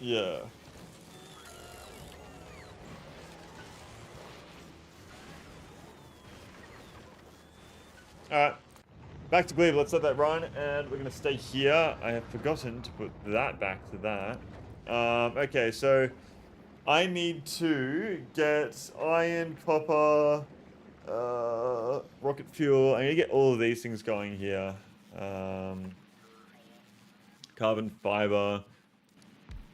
Yeah. Alright. Back to Gleba. Let's let that run, and we're going to stay here. I have forgotten to put that back to that. Okay, so I need to get iron, copper, rocket fuel. I need to get all of these things going here. Carbon fiber.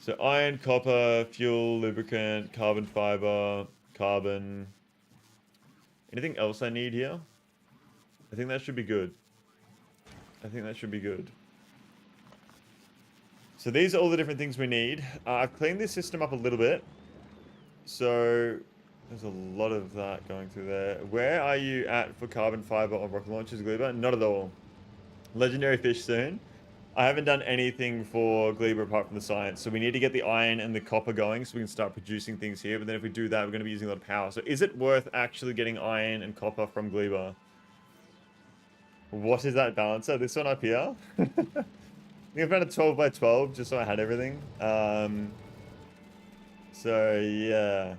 So iron, copper, fuel, lubricant, carbon fiber, carbon. Anything else I need here? I think that should be good. So these are all the different things we need. I've cleaned this system up a little bit. So there's a lot of that going through there. Where are you at for carbon fiber on rocket launchers, Gleba? Not at all. Legendary fish soon. I haven't done anything for Gleba apart from the science. So we need to get the iron and the copper going so we can start producing things here. But then if we do that, we're going to be using a lot of power. So is it worth actually getting iron and copper from Gleba? What is that balancer? This one up here? I think I found a 12 by 12 just so I had everything. So yeah.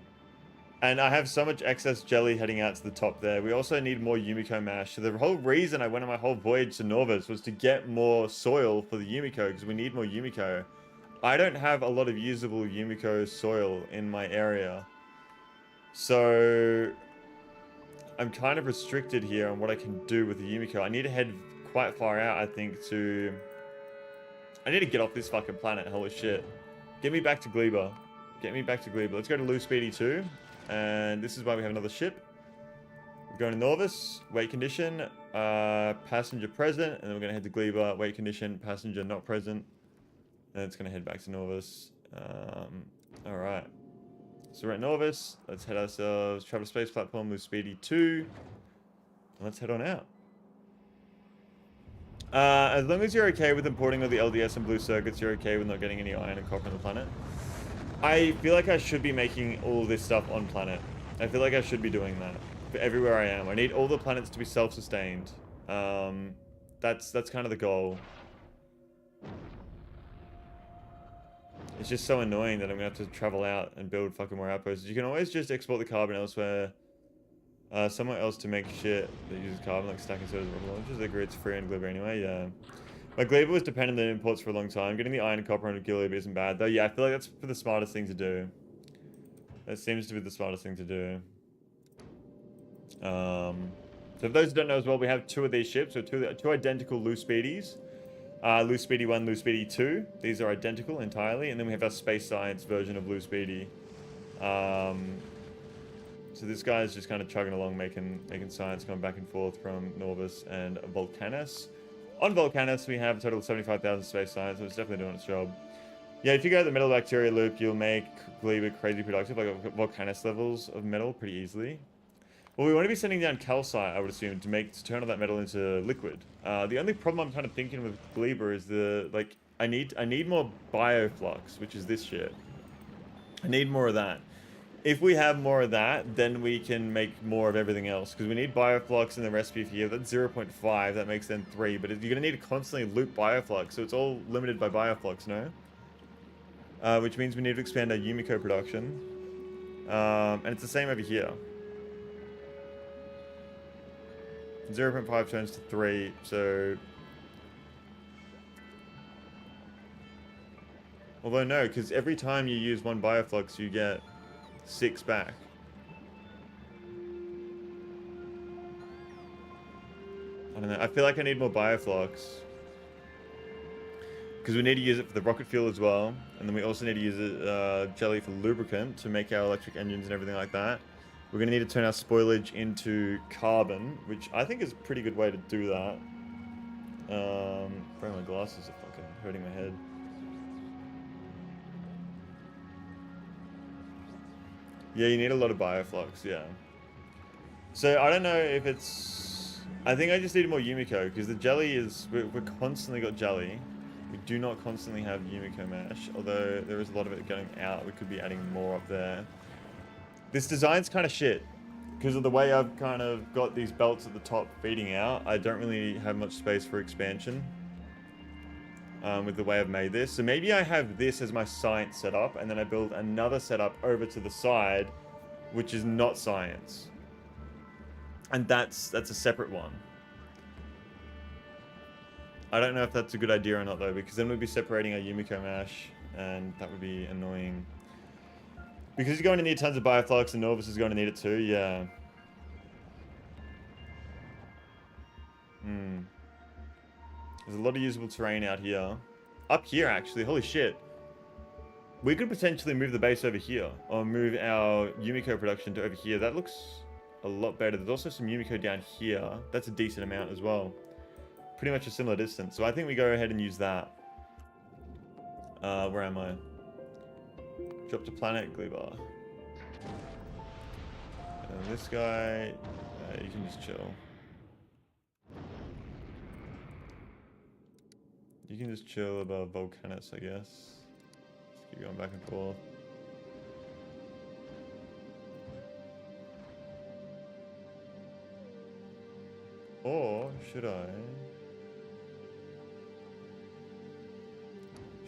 And I have so much excess jelly heading out to the top there. We also need more Yumiko mash. So the whole reason I went on my whole voyage to Norvis was to get more soil for the Yumiko, because we need more Yumiko. I don't have a lot of usable Yumiko soil in my area. So I'm kind of restricted here on what I can do with the Yumiko. I need to head quite far out, I think, to... I need to get off this fucking planet, holy shit. Get me back to Gleba. Get me back to Gleba. Let's go to Lou Speedy 2. And this is why we have another ship. We're going to Norvis, weight condition, passenger present, and then we're going to head to Gleba, weight condition, passenger not present. And it's going to head back to Norvis. Alright. So we're at Norvis. Let's head ourselves, travel space platform, Lou Speedy 2. And let's head on out. As long as you're okay with importing all the LDS and blue circuits, you're okay with not getting any iron and copper on the planet. I feel like I should be making all this stuff on planet. I feel like I should be doing that for everywhere I am. I need all the planets to be self-sustained. That's kind of the goal. It's just so annoying that I'm gonna have to travel out and build fucking more outposts. You can always just export the carbon elsewhere. Somewhere else to make shit that uses carbon, like stacking sodas and launches. I agree it's free on Gleba anyway, yeah. My Gleba was dependent on imports for a long time. Getting the iron and copper on Gleba isn't bad, though. Yeah, I feel like that's for the smartest thing to do. That seems to be the smartest thing to do. So for those who don't know as well, we have two of these ships, so two identical Lou Speedies. Lou Speedy 1, Lou Speedy 2. These are identical entirely, and then we have our space science version of Lou Speedy. So this guy is just kind of chugging along, making science, going back and forth from Norvis and Volcanus. On Volcanus, we have a total of 75,000 space science, so it's definitely doing its job. Yeah, if you go to the metal bacteria loop, you'll make Gleba crazy productive, like Volcanus levels of metal pretty easily. Well, we want to be sending down calcite, I would assume, to turn all that metal into liquid. The only problem I'm kind of thinking with Gleba is I need more bioflux, which is this shit. I need more of that. If we have more of that, then we can make more of everything else. Because we need bioflux in the recipe for here. That's 0.5. That makes then 3. But you're going to need to constantly loop bioflux. So it's all limited by bioflux, no? Which means we need to expand our Yumiko production. And it's the same over here. 0.5 turns to 3. So... Although no, because every time you use one bioflux, you get 6 back. I don't know. I feel like I need more bioflux. Because we need to use it for the rocket fuel as well. And then we also need to use it, jelly for lubricant to make our electric engines and everything like that. We're going to need to turn our spoilage into carbon, which I think is a pretty good way to do that. Bro, my glasses are fucking hurting my head. Yeah, you need a lot of bioflux, yeah. So, I don't know if it's... I think I just need more Yumiko, because the jelly is... We're constantly got jelly. We do not constantly have Yumiko mash, although there is a lot of it going out. We could be adding more up there. This design's kind of shit, because of the way I've kind of got these belts at the top feeding out. I don't really have much space for expansion. With the way I've made this. So maybe I have this as my science setup, and then I build another setup over to the side, which is not science. And that's a separate one. I don't know if that's a good idea or not, though, because then we'd be separating our Yumiko mash, and that would be annoying. Because you're going to need tons of bioflux, and Norvis is going to need it too, yeah. There's a lot of usable terrain out here. Up here, actually. Holy shit. We could potentially move the base over here. Or move our Yumiko production to over here. That looks a lot better. There's also some Yumiko down here. That's a decent amount as well. Pretty much a similar distance. So I think we go ahead and use that. Where am I? Drop to planet, Gleba. And this guy... you can just chill. You can just chill above Volcanus, I guess. Just keep going back and forth. Or should I?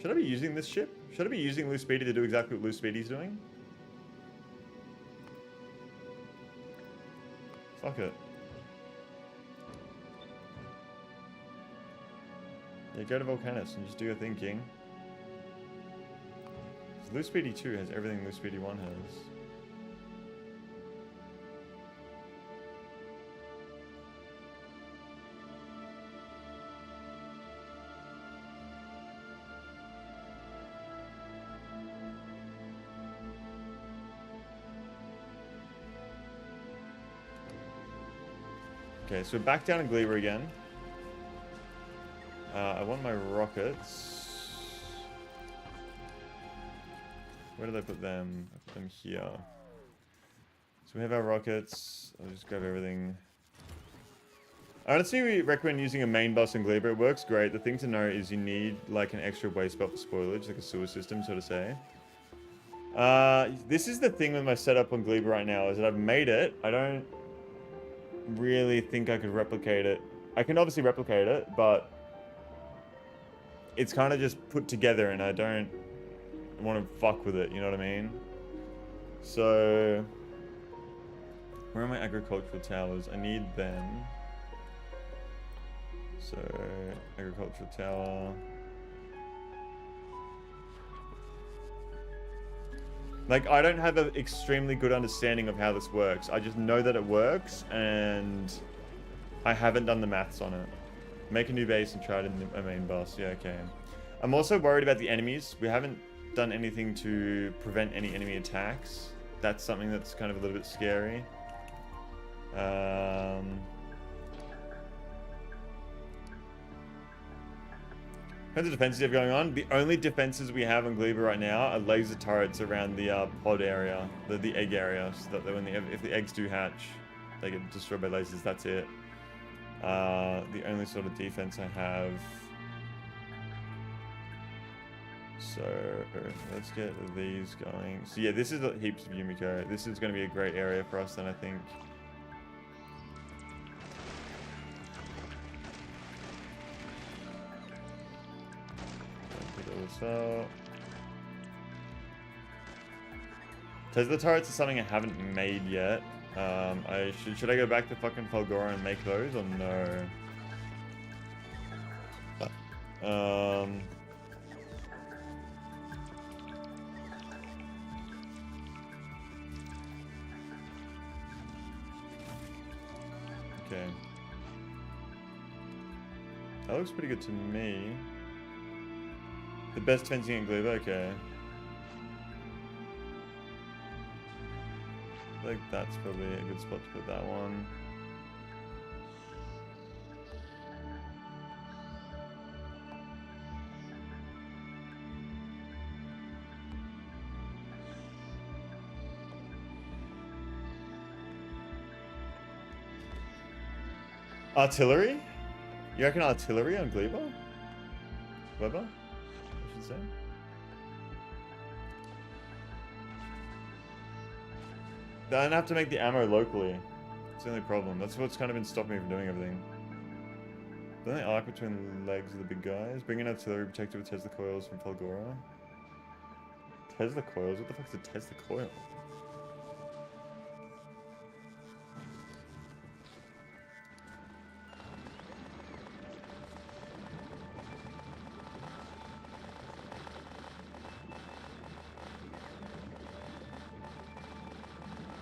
Should I be using this ship? Should I be using Lou Speedy to do exactly what Lou Speedy's doing? Fuck it. Yeah, go to Volcanus and just do your thinking. Loose Speedy 2 has everything Loose Speedy 1 has. Okay, so we're back down in Gleba again. I want my rockets. Where did I put them? I put them here. So we have our rockets. I'll just grab everything. I honestly recommend using a main bus in Gleba. It works great. The thing to know is you need like an extra waste belt for spoilage, like a sewer system, so to say. This is the thing with my setup on Gleba right now, is that I've made it. I don't really think I could replicate it. I can obviously replicate it, but it's kind of just put together and I don't want to fuck with it, you know what I mean? So where are my agricultural towers? I need them. So agricultural tower. Like, I don't have an extremely good understanding of how this works. I just know that it works, and I haven't done the maths on it. Make a new base and try it in a main boss. Yeah, okay. I'm also worried about the enemies. We haven't done anything to prevent any enemy attacks. That's something that's kind of a little bit scary. Depends what defenses you have going on. The only defenses we have on Gleba right now are laser turrets around the pod area, the egg area, so that when if the eggs do hatch, they get destroyed by lasers. That's it. The only sort of defense I have. So let's get these going. So yeah, this is heaps of Yumiko. This is going to be a great area for us then, I think. So Tesla turrets is something I haven't made yet. Should I go back to fucking Falgora and make those or no? Okay. That looks pretty good to me. The best fencing in Gleba, okay. I think that's probably a good spot to put that one. Artillery? You reckon artillery on Gleba? Gleba? Say. Then I have to make the ammo locally. It's the only problem. That's what's kind of been stopping me from doing everything. The only arc between the legs of the big guys. Bring in artillery protected with Tesla coils from Falgora. Tesla coils? What the fuck's a Tesla coil?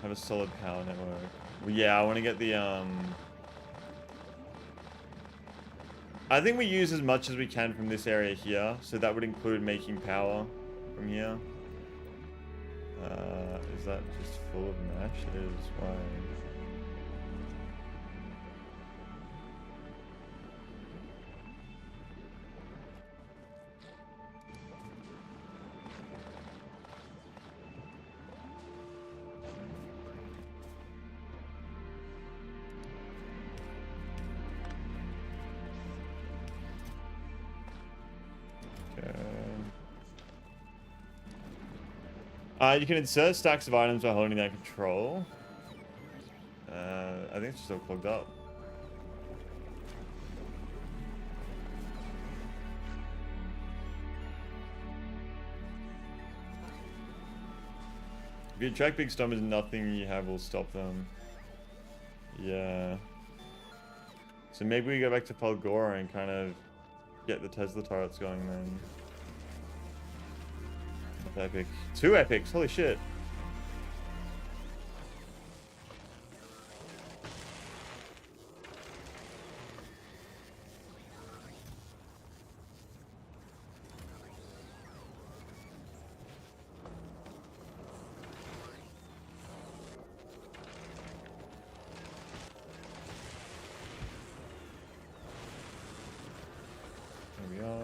Have a solid power network. Well, yeah, I want to get the I think we use as much as we can from this area here, so that would include making power from here. Is that just full of mash? It is. Why? You can insert stacks of items by holding that control. I think it's just all clogged up. If you attract big stormers, nothing you have will stop them. Yeah. So maybe we go back to Falgora and kind of get the Tesla turrets going then. epic. 2 epics, holy shit. There we are.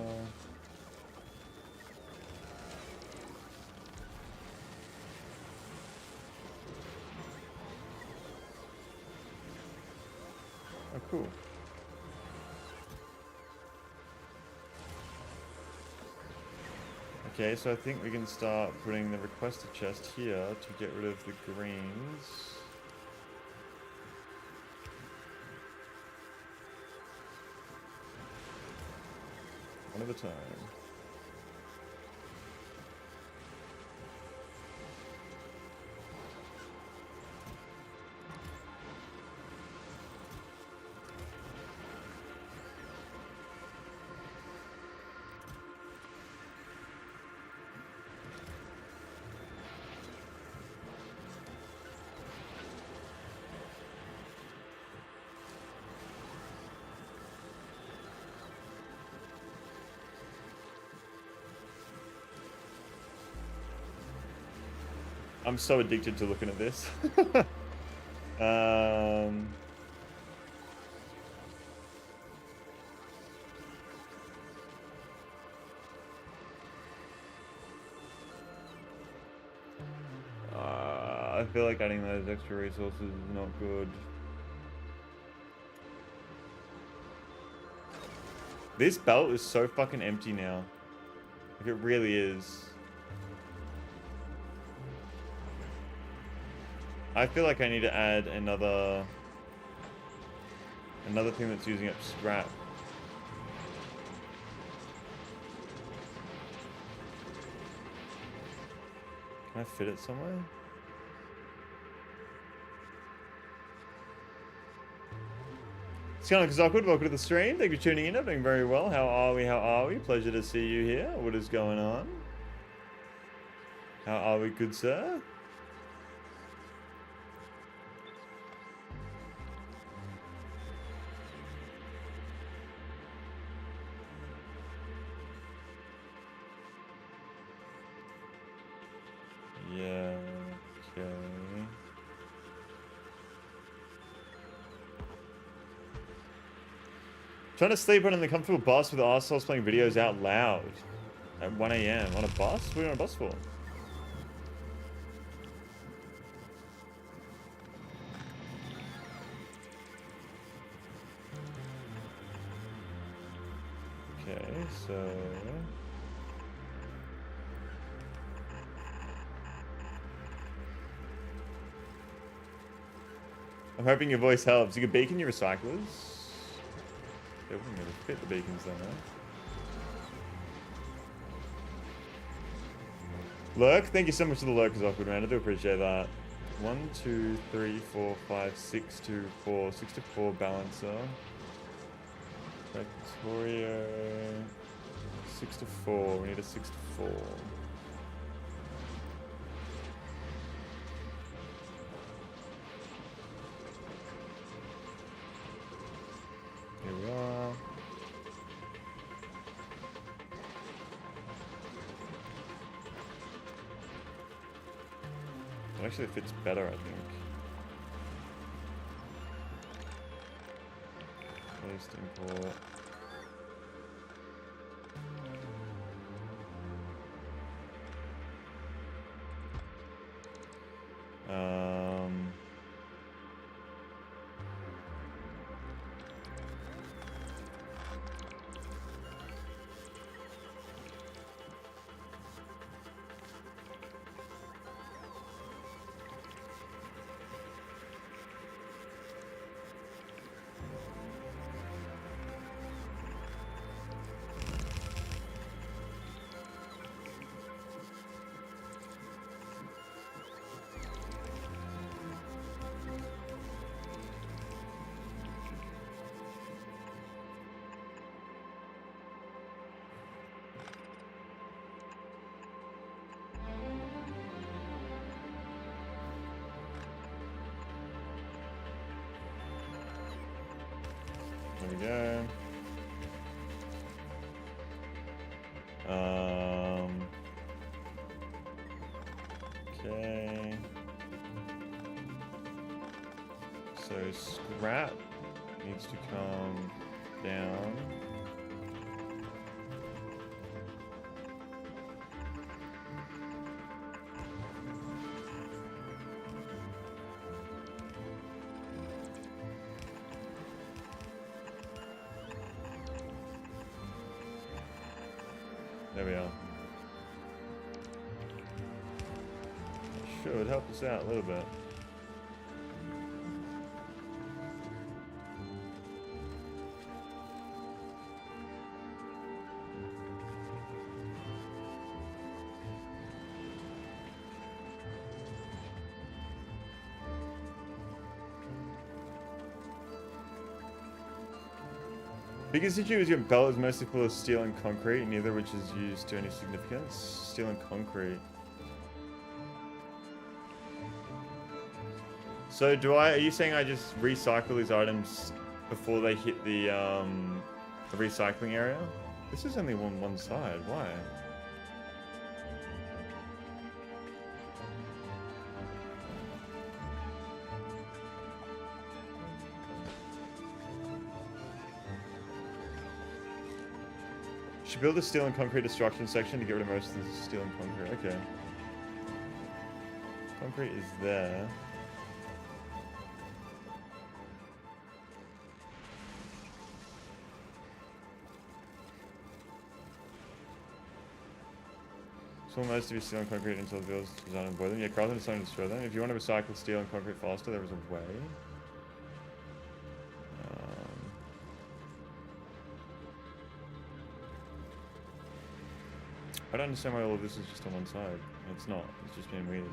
Oh, cool. Okay, so I think we can start putting the requested chest here to get rid of the greens. One at a time. I'm so addicted to looking at this. I feel like adding those extra resources is not good. This belt is so fucking empty now. Like, it really is. I feel like I need to add another thing that's using up scrap. Can I fit it somewhere? Scanlan Kazakwood, welcome to the stream. Thank you for tuning in. I'm doing very well. How are we? How are we? Pleasure to see you here. What is going on? How are we, good sir? Yeah, okay. Trying to sleep on in the comfortable bus with arseholes playing videos out loud at 1 AM on a bus? What are you on a bus for? Okay, so... I'm hoping your voice helps. You can beacon your recyclers. Yeah, we can really fit the beacons though, man. Lurk, thank you so much for the lurkers, awkward man. I do appreciate that. 1, 2, 3, 4, 5, 6 to 4. 6 to 4 balancer. Factorio. 6 to 4. We need a 6 to 4. Here we are. It actually fits better, I think. Paste import. There we go. Okay. So scrap needs to come down. There we are. Should help us out a little bit. Biggest issue is your belt is mostly full of steel and concrete, neither which is used to any significance. Steel and concrete. So are you saying I just recycle these items before they hit the recycling area? This is only one side, why? Should build a steel and concrete destruction section to get rid of most of the steel and concrete. Okay. Concrete is there. So most of your steel and concrete until the builders design and boil them. Yeah, craft them, design and destroy them. If you want to recycle steel and concrete faster, there is a way. I don't understand why all of this is just on one side. It's not. It's just being weird.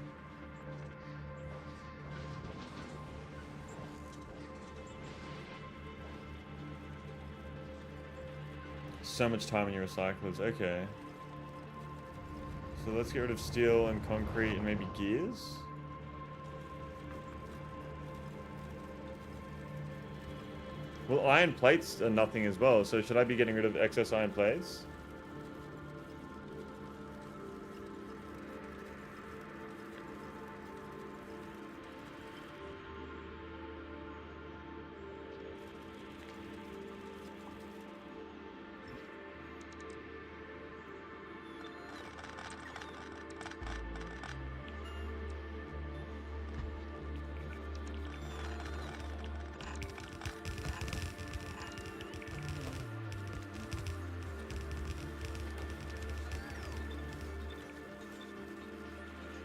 So much time on your recyclers. Okay. So let's get rid of steel and concrete and maybe gears. Well, iron plates are nothing as well. So should I be getting rid of excess iron plates?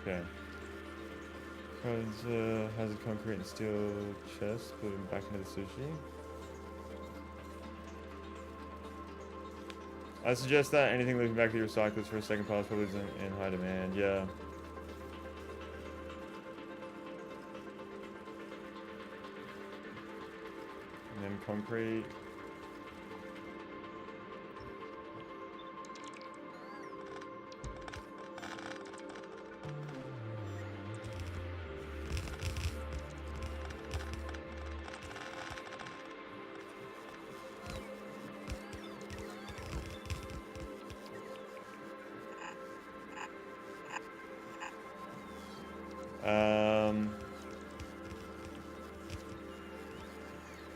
Okay. Has a concrete and steel chest, put him back into the sushi. I suggest that anything looking back to your recyclers for a second pass probably isn't in high demand, yeah. And then concrete.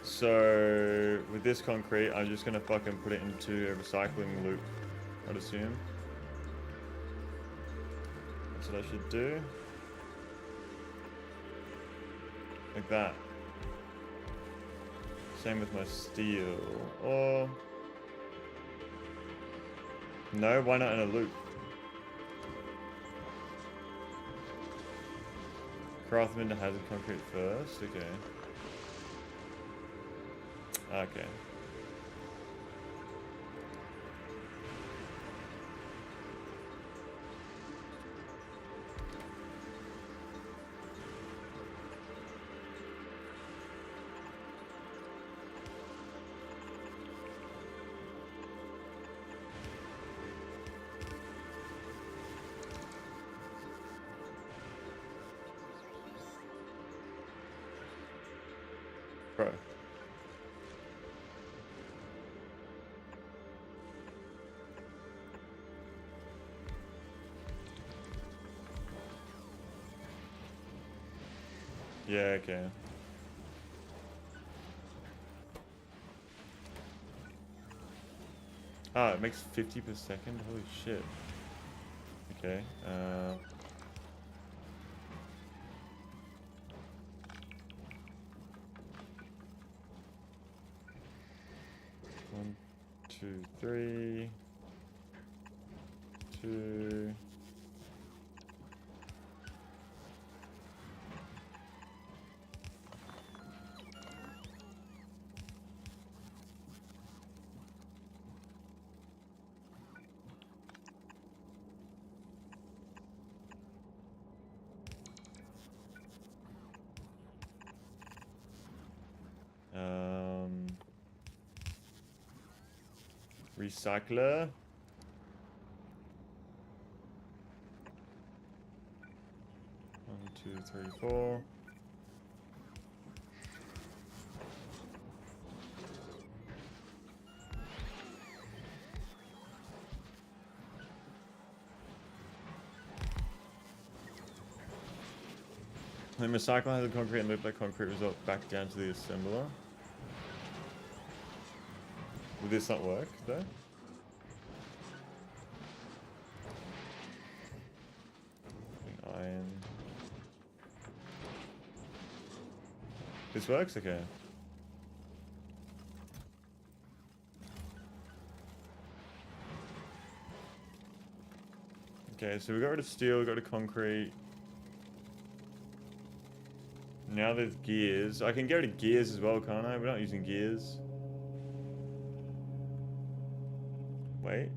So with this concrete, I'm just gonna fucking put it into a recycling loop, I'd assume. That's what I should do. Like that. Same with my steel. Or... no, why not in a loop? Craft them into hazard concrete first, okay. Okay. Bro. Yeah, okay. Ah, it makes 50 per second? Holy shit. Okay, 1, 2, 3, 2. Recycler. 1, 2, 3, 4. The recycler has a concrete and loop that concrete result back down to the assembler. Will this not work though? Iron. This works? Okay. Okay, so we got rid of steel, we got rid of concrete. Now there's gears. I can get rid of gears as well, can't I? We're not using gears. Wait.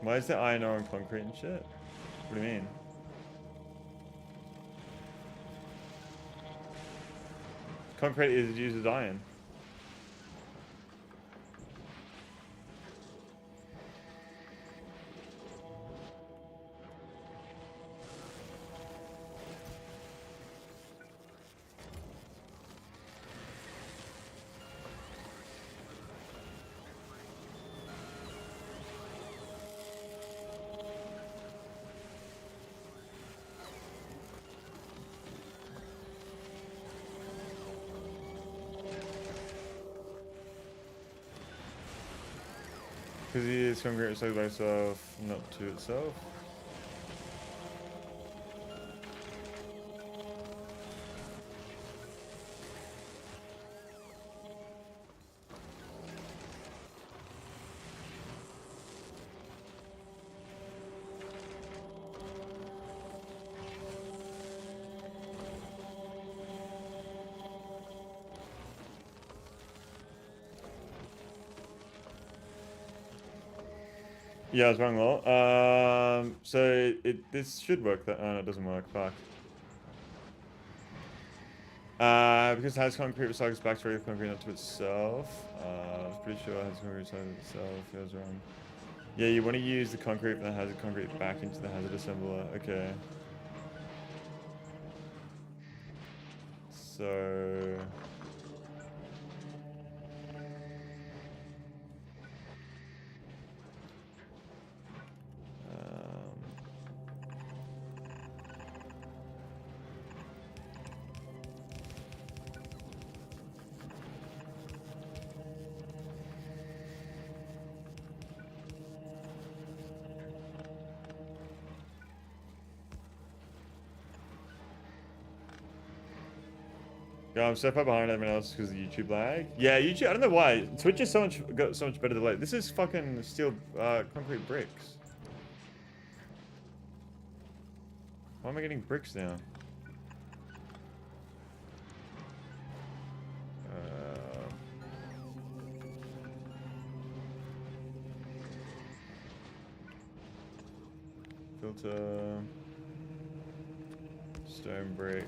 Why is there iron ore and concrete and shit? What do you mean? Concrete is used as iron. Because he is concrete recycled by itself, not to itself. Yeah, I was wrong, lol. So this should work. That no, it doesn't work. Fuck. Because it has concrete recycles back to regular concrete, not to itself. I was pretty sure it has concrete recycles itself. I was wrong. Yeah, you want to use the concrete that has a concrete back into the hazard assembler. Okay. So. Yeah, I'm so far behind everyone else because of YouTube lag. Yeah, YouTube. I don't know why. Twitch is got so much better delay. This is fucking steel, concrete bricks. Why am I getting bricks now? Filter. Stone brick.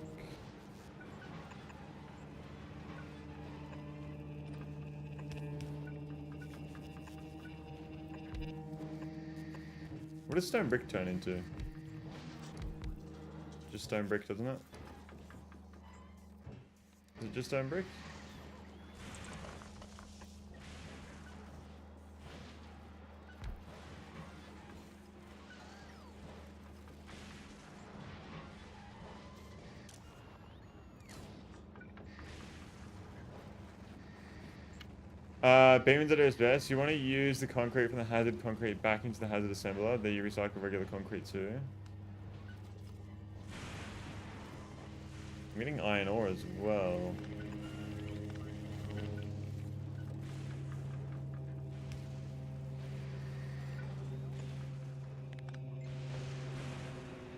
What does stone brick turn into? Just stone brick, doesn't it? Is it just stone brick? Beeman's at its best. You want to use the concrete from the hazard concrete back into the hazard assembler. Then you recycle regular concrete too. I'm getting iron ore as well.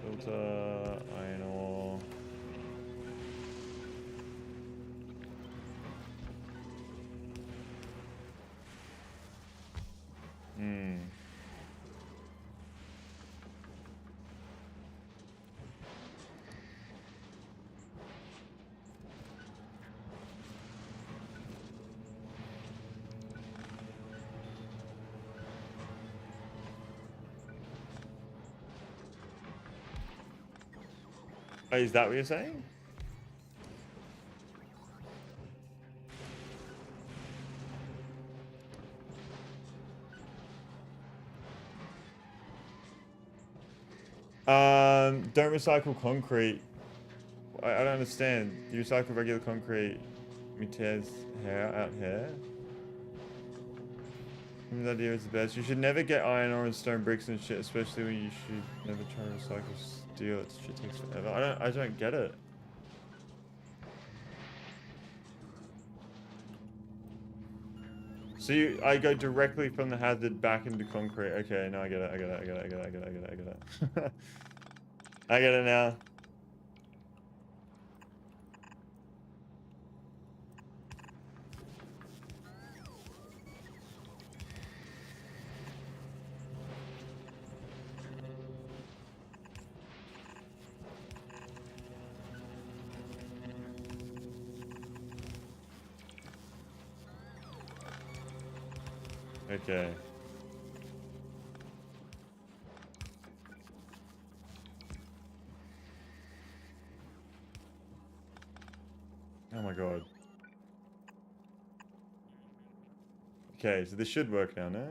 Filter, iron ore. Oh, is that what you're saying? Don't recycle concrete. I don't understand. You recycle regular concrete. Tears hair out here. The idea is the best. You should never get iron ore and stone bricks and shit, especially when you should never try to recycle steel. It shit takes forever. I don't get it. So I go directly from the hazard back into concrete. Okay, no, I get it. I get it. I get it. I get it. I get it. I get it. I get it. I get it now. Okay. Oh my god. Okay, so this should work now, no?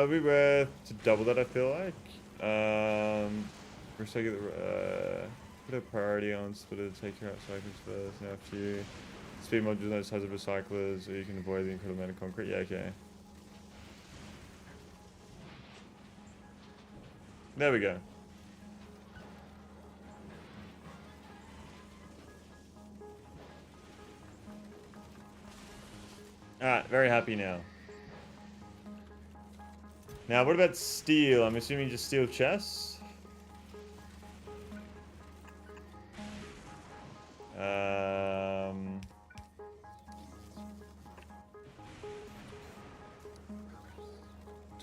We were to double that, I feel like. Recycle put a priority on splitter to take care of cycles first. Now a few speed modules those hazard recyclers, or you can avoid the incredible amount of concrete. Yeah, okay. There we go. Alright, very happy now. Now, what about steel? I'm assuming just steel chests?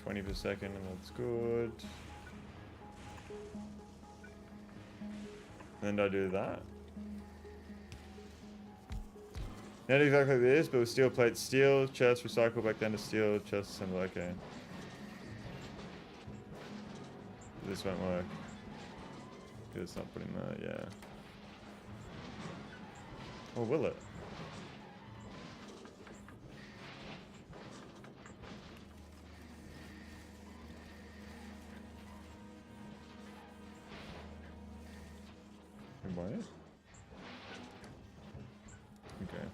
20 per second, and that's good. And I do that. Not exactly this, but with steel plates, steel chest, recycle back down to steel chest assembly. Okay. This won't work. Because it's not putting that, yeah. Or will it? Why? Okay.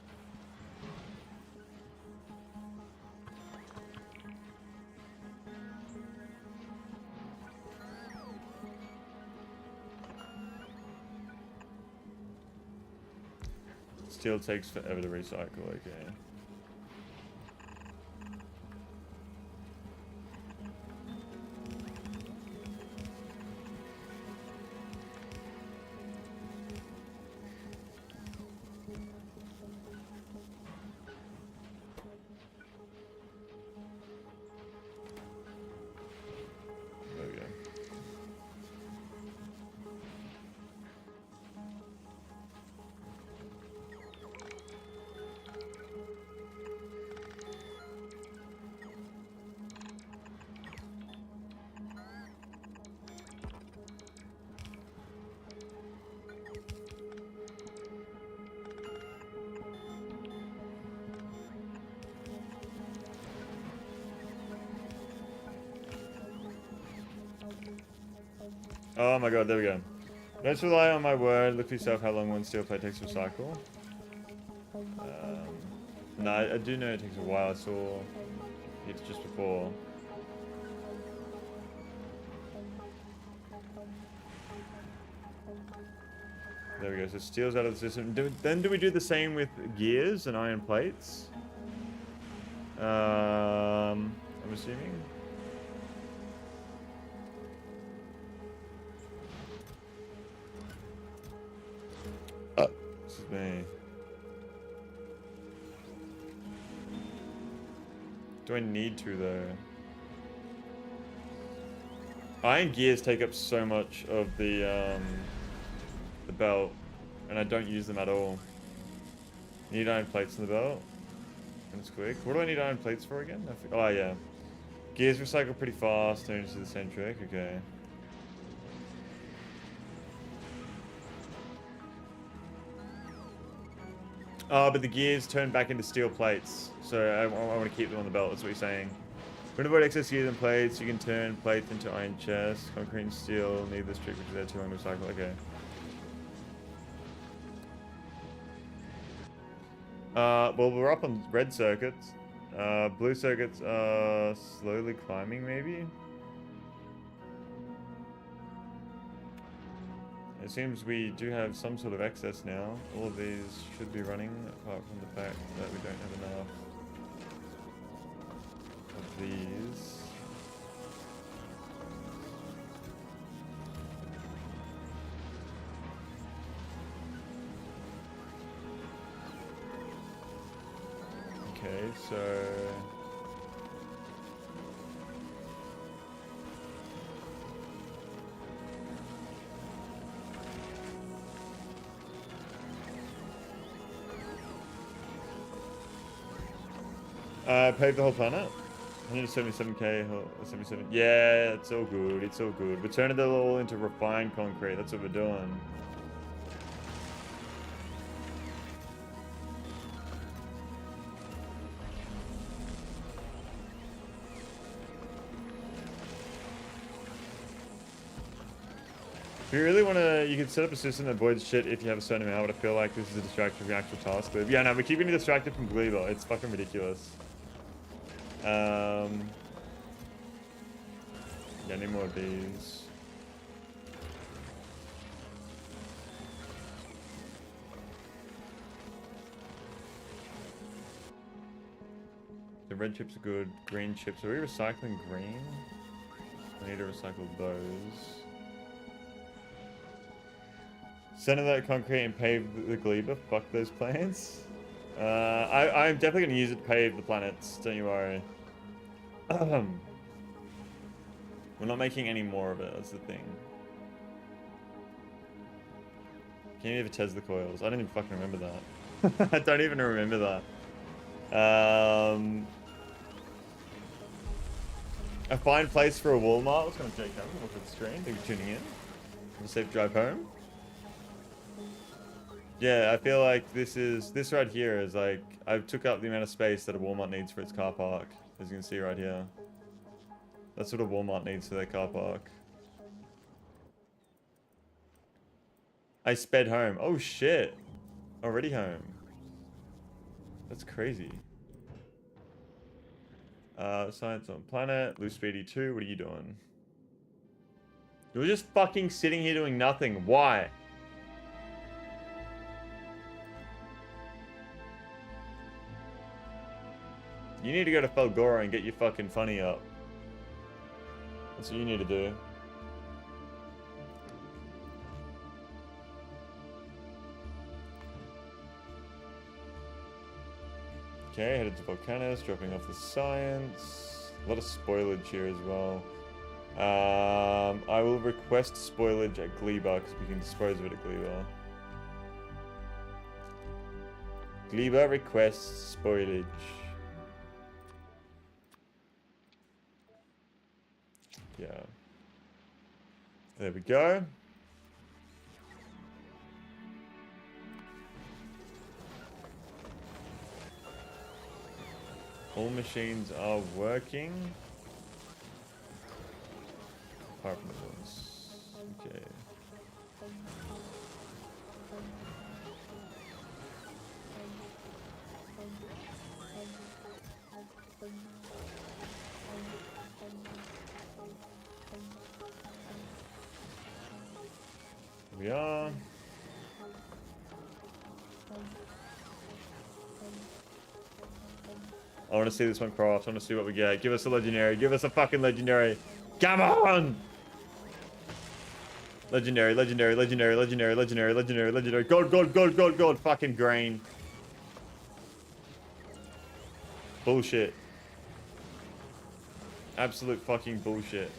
Steel takes forever to recycle, okay. Oh my god, there we go. Don't just rely on my word. Look for yourself how long one steel plate takes to recycle. No, I do know it takes a while. I saw it just before. There we go. So steel's out of the system. Then do we do the same with gears and iron plates? I'm assuming. This is me. Do I need to though? Iron gears take up so much of the belt, and I don't use them at all. Need iron plates in the belt. And it's quick. What do I need iron plates for again? Oh yeah. Gears recycle pretty fast, turn into the centric, okay. Oh, but the gears turn back into steel plates. So I want to keep them on the belt, that's what you're saying. When avoid excess gears and plates, you can turn plates into iron chests. Concrete and steel need this trick because they're too long to recycle. Okay. Well, we're up on red circuits. Blue circuits are slowly climbing, maybe? It seems we do have some sort of excess now. All of these should be running, apart from the fact that we don't have enough of these. Okay, so... paved the whole planet? 177k, 77. Yeah, it's all good, it's all good. We're turning it all into refined concrete, that's what we're doing. If you really want to, you can set up a system that avoids shit if you have a certain amount, but I feel like this is a distraction from your actual task. But yeah, no, we keep getting distracted from Gleba. It's fucking ridiculous. Yeah, need more of these. The red chips are good. Green chips. Are we recycling green? I need to recycle those. Center that concrete and pave the Gleba. Fuck those plants. I'm definitely going to use it to pave the planets. Don't you worry. We're not making any more of it. That's the thing. Can you ever Tesla coils? I don't even fucking remember that. I don't even remember that. A fine place for a Walmart. What's going to take that? Look at the screen. Thank you for tuning in. Have a safe drive home. Yeah, I feel like this right here is like, I took up the amount of space that a Walmart needs for its car park, as you can see right here. That's what a Walmart needs for their car park. I sped home. Oh shit. Already home. That's crazy. Science on planet. Loose Speedy 2. What are you doing? You're just fucking sitting here doing nothing. Why? You need to go to Falgora and get your fucking funny up. That's what you need to do. Okay, headed to Volcanus, dropping off the science. A lot of spoilage here as well. I will request spoilage at Gleba because we can dispose of it at Gleba. Gleba requests spoilage. Yeah. There we go. All machines are working. Apart from the ones. Okay. we are. I want to see this one craft. I want to see what we get. Give us a legendary. Give us a fucking legendary. Come on! Legendary, legendary, legendary, legendary, legendary, legendary, legendary. Gold, gold, gold, gold, gold. Fucking green. Bullshit. Absolute fucking bullshit.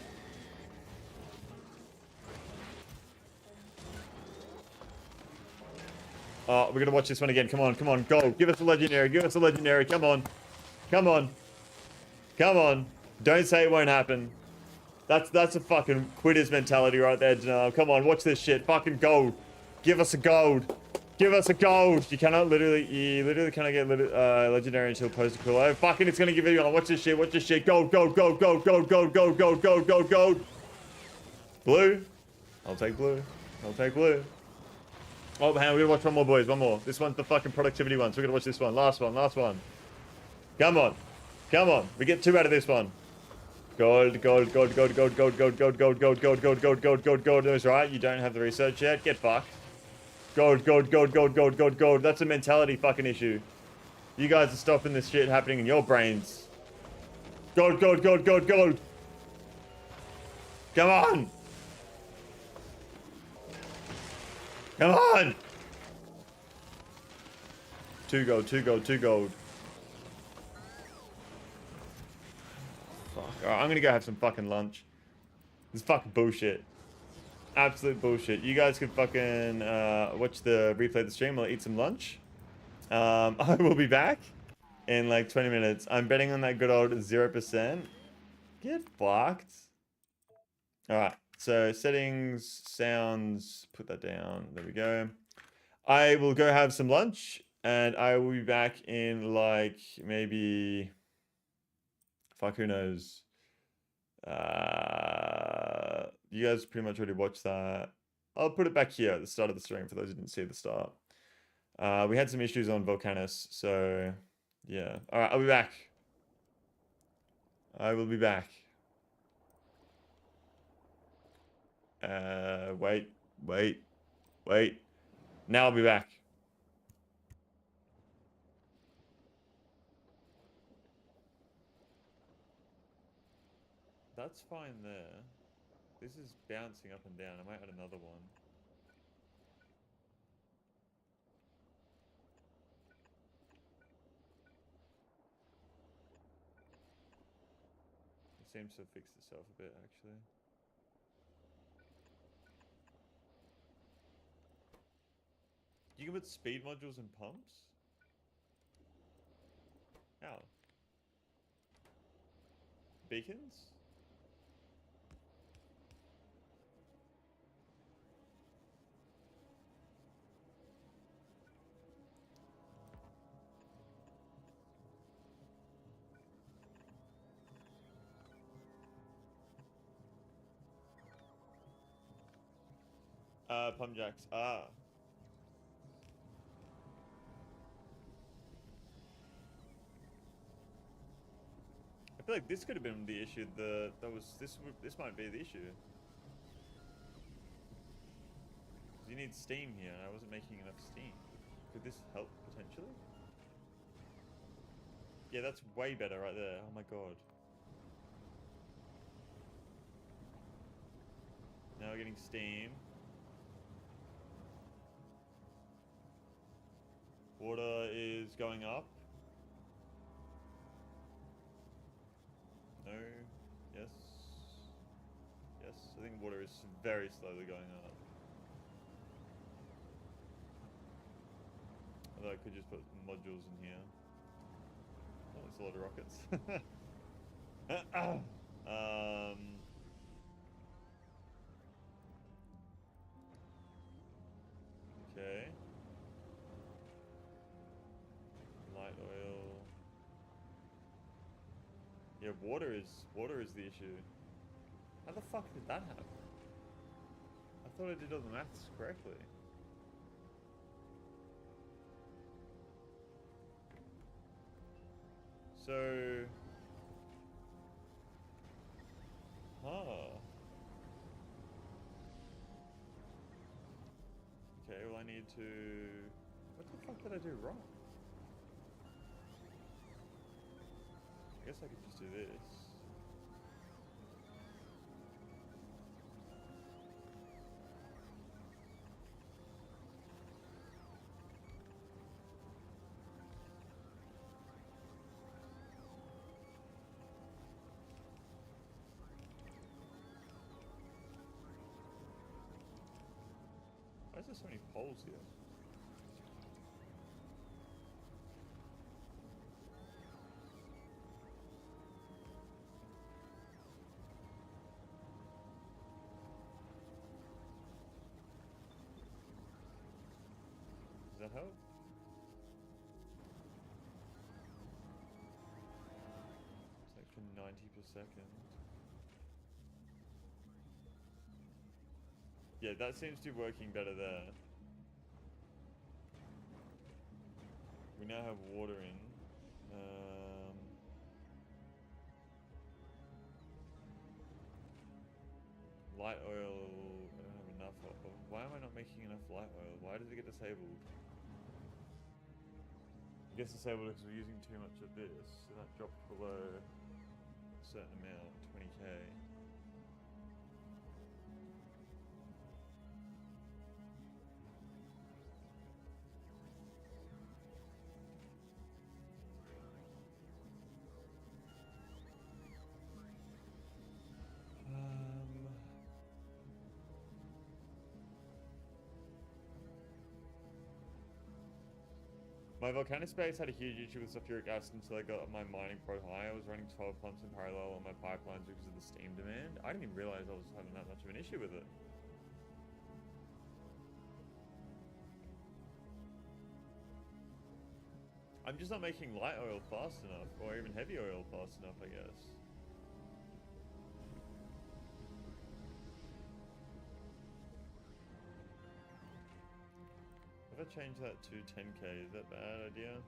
Oh, we're gonna watch this one again. Come on, come on, go. Give us a legendary. Give us a legendary. Come on. Come on. Come on. Don't say it won't happen. That's a fucking quitter's mentality right there, Janelle. Come on, watch this shit. Fucking gold. Give us a gold. Give us a gold. You literally cannot get legendary until post a cool. Fucking, it's gonna give you on. Watch this shit. Watch this shit. Gold, gold, gold, gold, gold, gold, gold, gold, gold, gold, gold. Blue. I'll take blue. I'll take blue. Oh, hang on, we're gonna watch one more, boys. One more. This one's the fucking productivity one, so we're gonna watch this one. Last one, last one. Come on. Come on. We get 2 out of this one. Gold, gold, gold, gold, gold, gold, gold, gold, gold, gold, gold, gold, gold, gold, gold, gold. That's right. You don't have the research yet. Get fucked. Gold, gold, gold, gold, gold, gold, gold. That's a mentality fucking issue. You guys are stopping this shit happening in your brains. Gold, gold, gold, gold, gold. Come on. Come on. 2 gold, 2 gold, 2 gold. Fuck. Alright, I'm gonna go have some fucking lunch. This is fucking bullshit. Absolute bullshit. You guys can fucking watch the replay of the stream while I eat some lunch. I will be back in like 20 minutes. I'm betting on that good old 0%. Get fucked. Alright, so settings, sounds, put that down. There we go. I will go have some lunch and I will be back in like maybe... Fuck, who knows? You guys pretty much already watched that. I'll put it back here at the start of the stream for those who didn't see the start. We had some issues on Volcanus, so yeah. Alright, I'll be back. I will be back. Wait. Now I'll be back. That's fine there. This is bouncing up and down. I might add another one. It seems to have fixed itself a bit, actually. You can put speed modules and pumps? How? Beacons? Pump jacks. Ah. I feel like this could have been the issue. This might be the issue. You need steam here, and I wasn't making enough steam. Could this help potentially? Yeah, that's way better right there. Oh my god. Now we're getting steam. Water is going up. No. Yes. Yes. I think water is very slowly going up. Although I could just put modules in here. Oh, it's a lot of rockets. Okay. Light oil. Yeah, water is the issue. How the fuck did that happen? I thought I did all the maths correctly. So... Huh. I need to... What the fuck did I do wrong? I guess I could just do this. Why is there so many poles here? Does that help? It's like for 90 per second. Yeah, that seems to be working better there. We now have water in. Light oil, I don't have enough of. Why am I not making enough light oil? Why did it get disabled? I guess disabled because we're using too much of this, so that dropped below a certain amount, 20k. My volcanic space had a huge issue with sulfuric acid until I got my mining pro high. I was running 12 pumps in parallel on my pipelines because of the steam demand. I didn't even realize I was having that much of an issue with it. I'm just not making light oil fast enough, or even heavy oil fast enough, I guess. If I change that to 10k, is that a bad idea?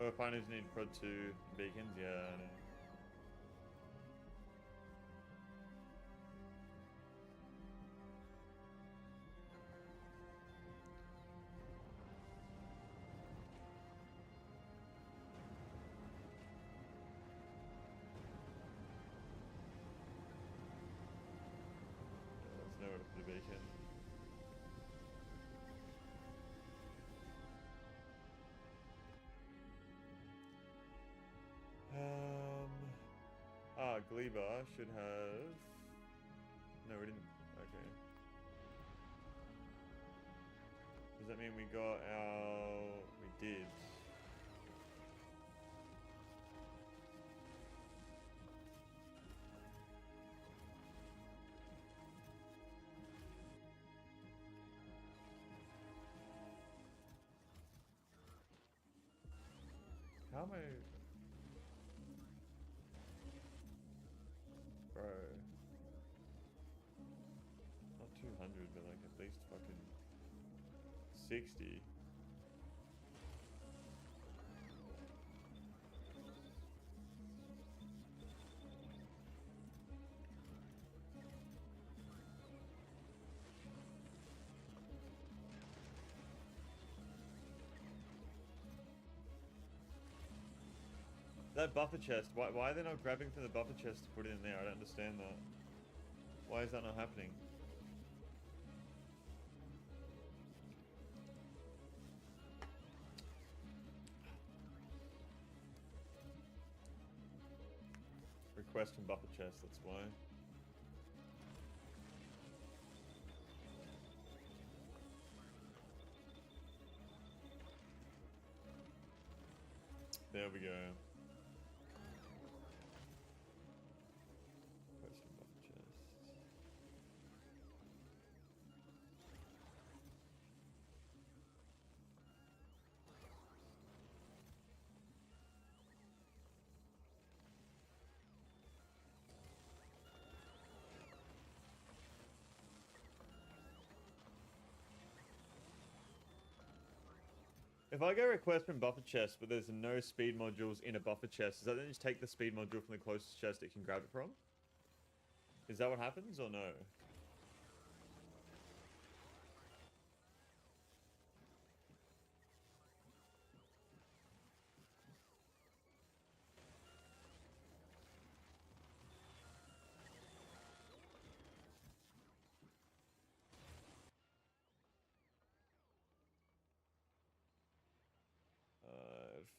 Oh, refiners need prod 2 beacons? Yeah, I know. Yeah, there's nowhere to put a beacon. Gleba should have... No, we didn't. Okay. Does that mean we got our... We did. How am I... Bro. Not 200, but like at least fucking 60. That buffer chest, why are they not grabbing from the buffer chest to put it in there? I don't understand that. Why is that not happening? Request from buffer chest, that's why. There we go. Request from buffer chest. If I go request from buffer chest, but there's no speed modules in a buffer chest, does that then just take the speed module from the closest chest it can grab it from? Is that what happens or no?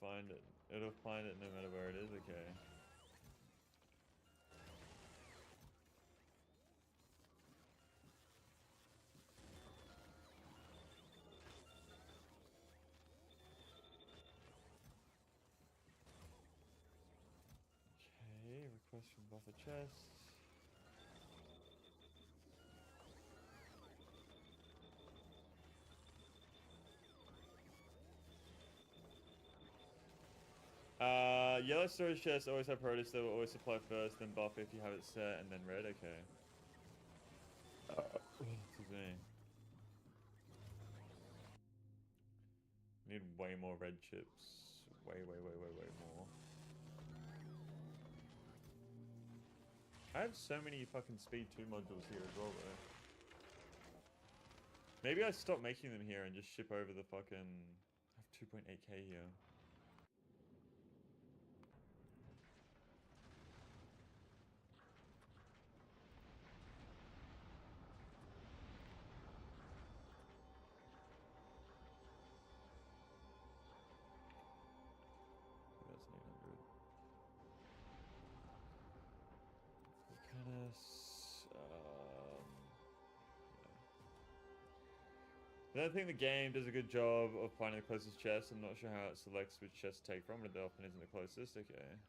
Find it. It'll find it no matter where it is. Okay. Okay. Request from buffer chest. Yellow storage chests always have produce that will always supply first, then buff if you have it set, and then red. Okay. Excuse me. Need way more red chips. Way more. I have so many fucking speed 2 modules here as well, though. Maybe I stop making them here and just ship over the fucking... I have 2.8k here. That's 800. Volcanus. I don't think the game does a good job of finding the closest chest. I'm not sure how it selects which chest to take from, but it often isn't the closest. Okay.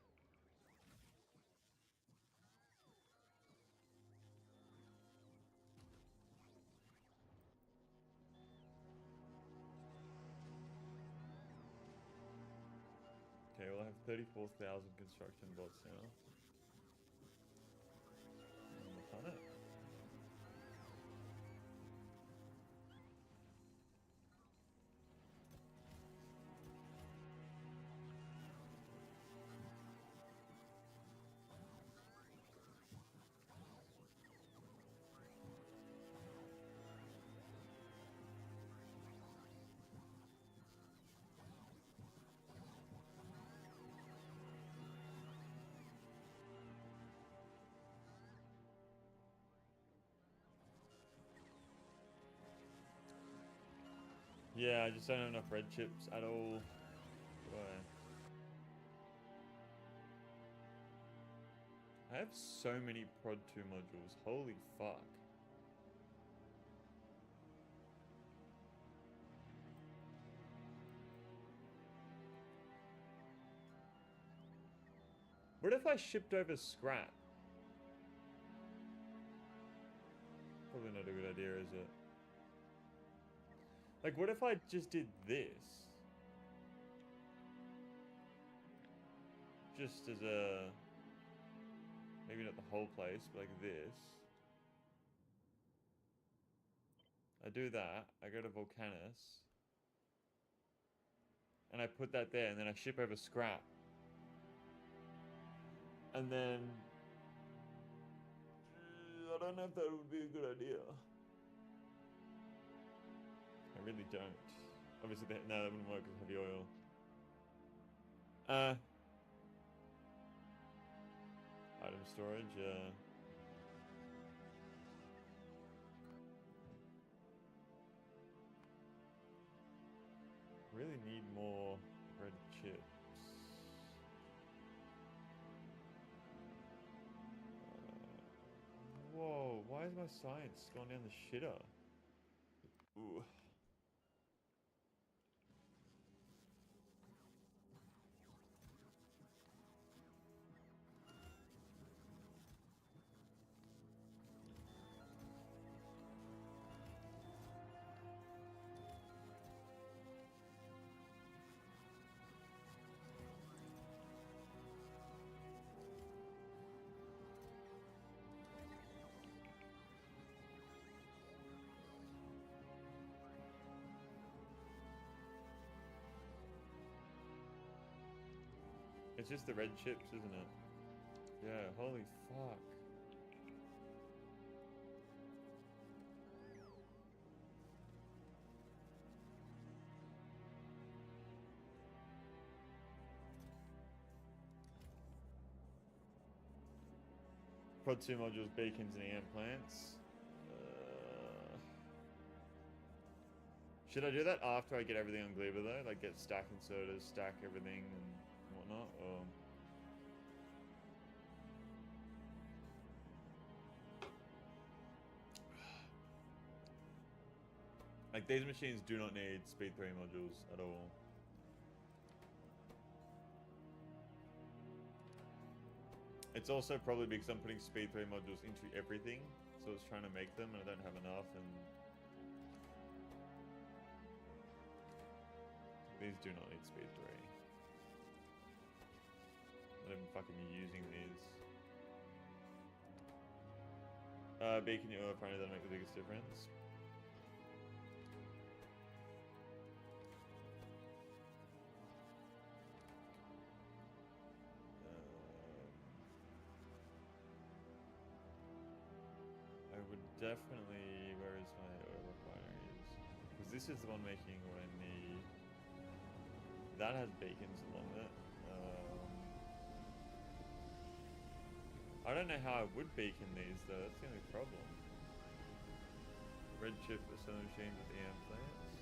Okay, well I have 34,000 construction bots now. On the planet. Yeah, I just don't have enough red chips at all. I have so many prod 2 modules. Holy fuck. What if I shipped over scrap? Probably not a good idea, is it? Like, what if I just did this? Just as a... Maybe not the whole place, but like this. I do that. I go to Volcanus. And I put that there, and then I ship over scrap. And then... I don't know if that would be a good idea. I really don't. Obviously, no, that wouldn't work with heavy oil. Item storage, really need more red chips. Whoa, why is my science going down the shitter? Ooh. It's just the red chips, isn't it? Yeah, holy fuck. Prod 2 modules, beacons, and EM plants. Should I do that after I get everything on Gleba though? Like get stack inserters, stack everything and whatnot? Or... like these machines do not need speed 3 modules at all. It's also probably because I'm putting speed 3 modules into everything. So I was trying to make them and I don't have enough and... these do not need speed 3. I'm not even fucking using these. Beacon your apparently that'll make the biggest difference. I would definitely... where is my oil refineries? Because this is the one making what I need. That has beacons along it. I don't know how I would beacon these though, that's the only problem. Red chip assembly machine with EM plants.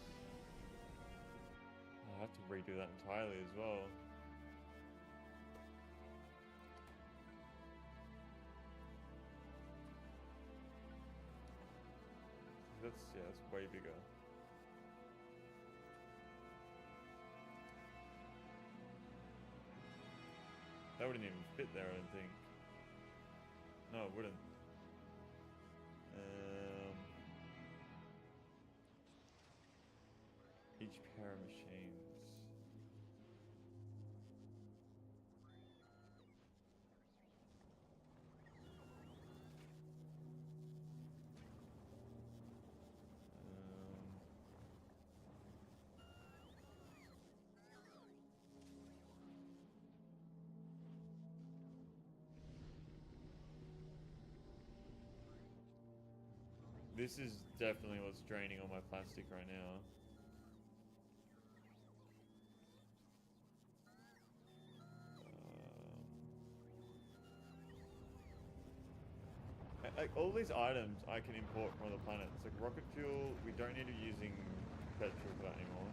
I'll have to redo that entirely as well. That's, yeah, that's way bigger. That wouldn't even fit there, I don't think. No, it wouldn't. Each pair of machines. This is definitely what's draining all my plastic right now. Like all these items I can import from other planets. Like rocket fuel, we don't need to be using petrol for that anymore.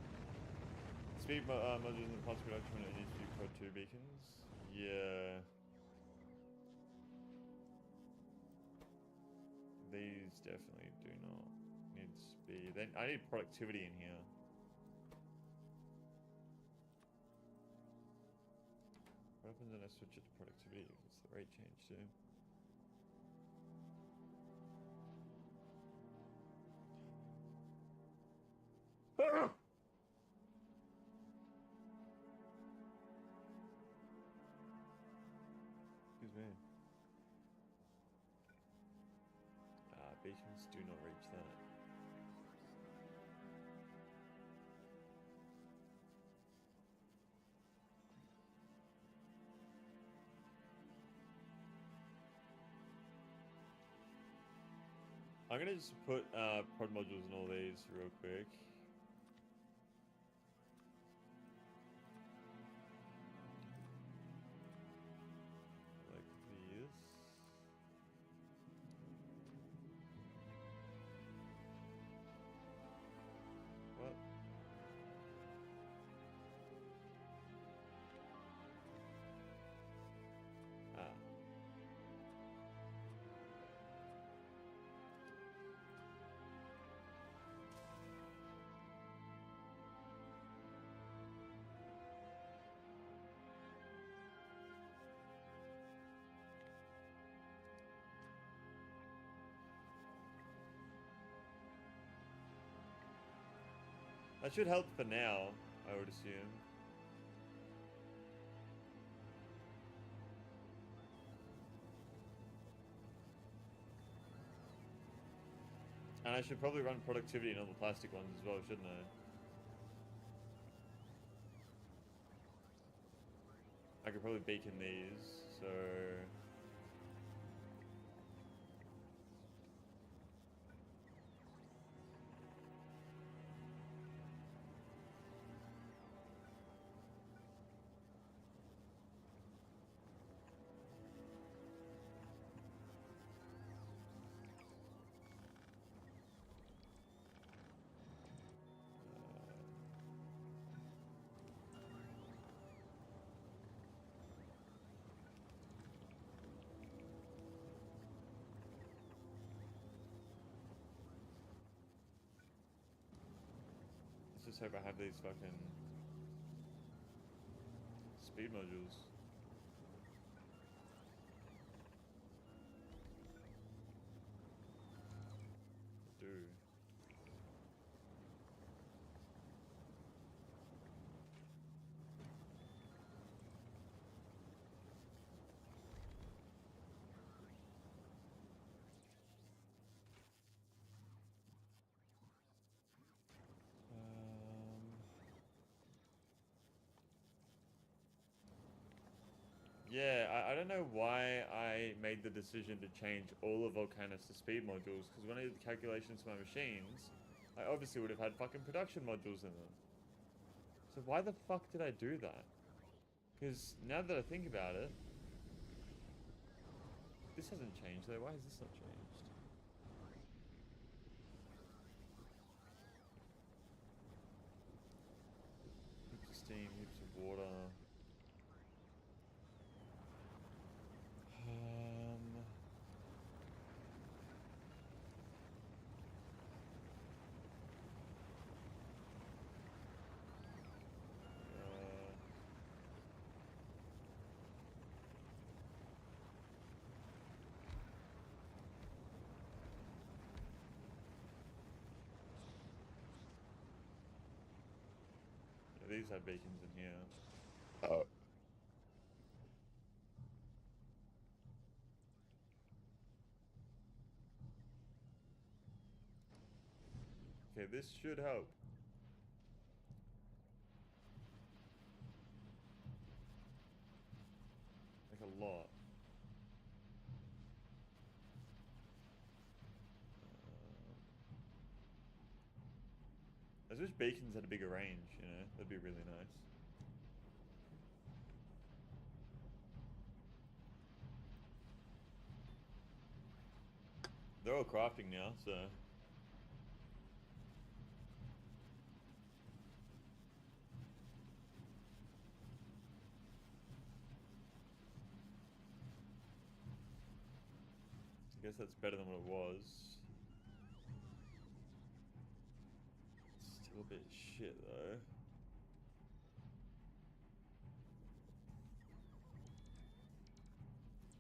Speed modules in the past production when it needs to be Prod 2 beacons. Yeah. These definitely do not need speed. Then I need productivity in here. What happens when I switch it to productivity? It's the rate change too. Excuse me. Beacons do not reach that. I'm gonna just put prod modules in all these real quick. Like these. What? Ah. That should help for now, I would assume. And I should probably run productivity in all the plastic ones as well, shouldn't I? I could probably beacon these, so... Let's just hope I have these fucking speed modules. I do. Yeah, I don't know why I made the decision to change all of Volcanus to speed modules, because when I did the calculations for my machines, I obviously would have had fucking production modules in them. So why the fuck did I do that? Because now that I think about it, this hasn't changed though. Why has this not changed? Heaps of steam, heaps of water. Um... These have beacons in here. Oh. Okay, this should help. Like a lot. I wish beacons had a bigger range, you know? That'd be really nice. They're all crafting now, so... I guess that's better than what it was. Still a bit shit, though.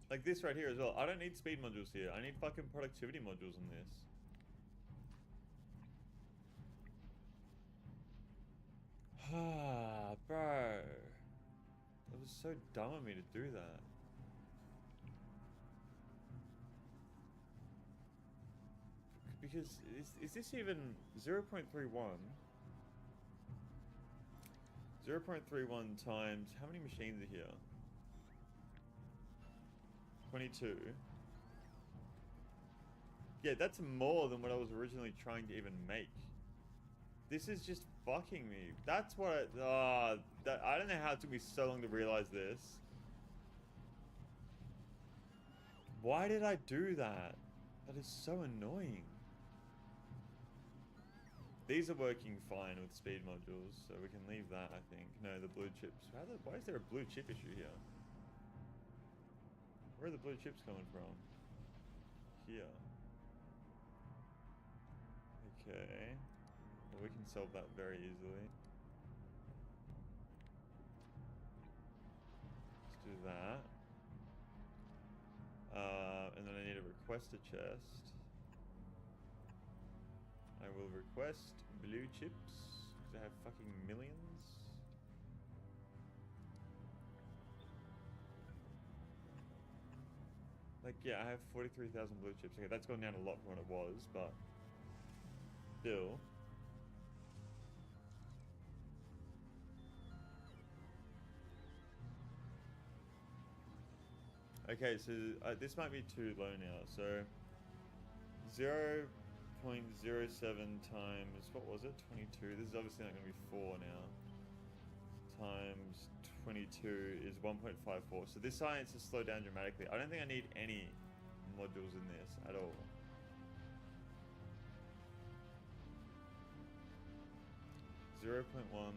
Like this right here as well. I don't need speed modules here. I need fucking productivity modules in this. Ah, bro. That was so dumb of me to do that. Because, is this even 0.31? 0.31 times, how many machines are here? 22. Yeah, that's more than what I was originally trying to even make. This is just fucking me. That's what I don't know how it took me so long to realize this. Why did I do that? That is so annoying. These are working fine with speed modules, so we can leave that, I think. No, the blue chips. Why is there a blue chip issue here? Where are the blue chips coming from? Here. Okay. Well, we can solve that very easily. Let's do that. And then I need to request a chest. I will request blue chips, because I have fucking millions. Like, yeah, I have 43,000 blue chips. Okay, that's gone down a lot from what it was, but still. Okay, so this might be too low now. So 0.07 times, what was it? 22. This is obviously not going to be 4 now. Times 22 is 1.54. So this science has slowed down dramatically. I don't think I need any modules in this at all. Zero 0.1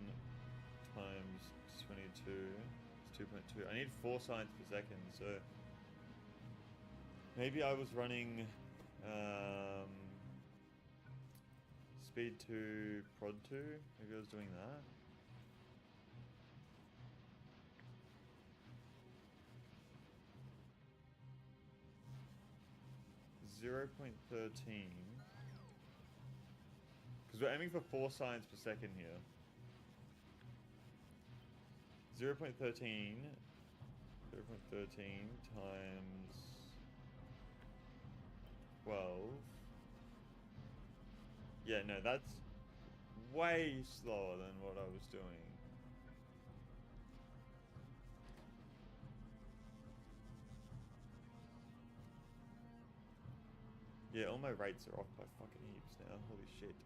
times 22 is 2.2. I need 4 science per second, so maybe I was running speed 2, prod 2. Maybe I was doing that. Zero 0.13. Because we're aiming for 4 science per second here. 0.13 times 12. Yeah, no, that's way slower than what I was doing. Yeah, all my rates are off by fucking heaps now. Holy shit.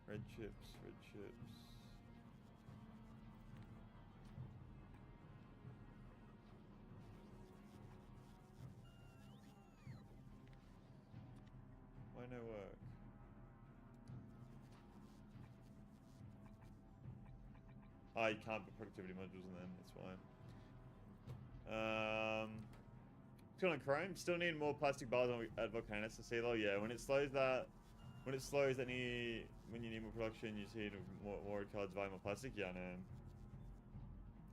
Red chips, red chips. Why no work? Oh, you can't put productivity modules in them, that's why. Still on Chrome, still need more plastic bars at Volcanus to see low. Yeah, when it slows when you need more production, you see more cards via more plastic. Yeah,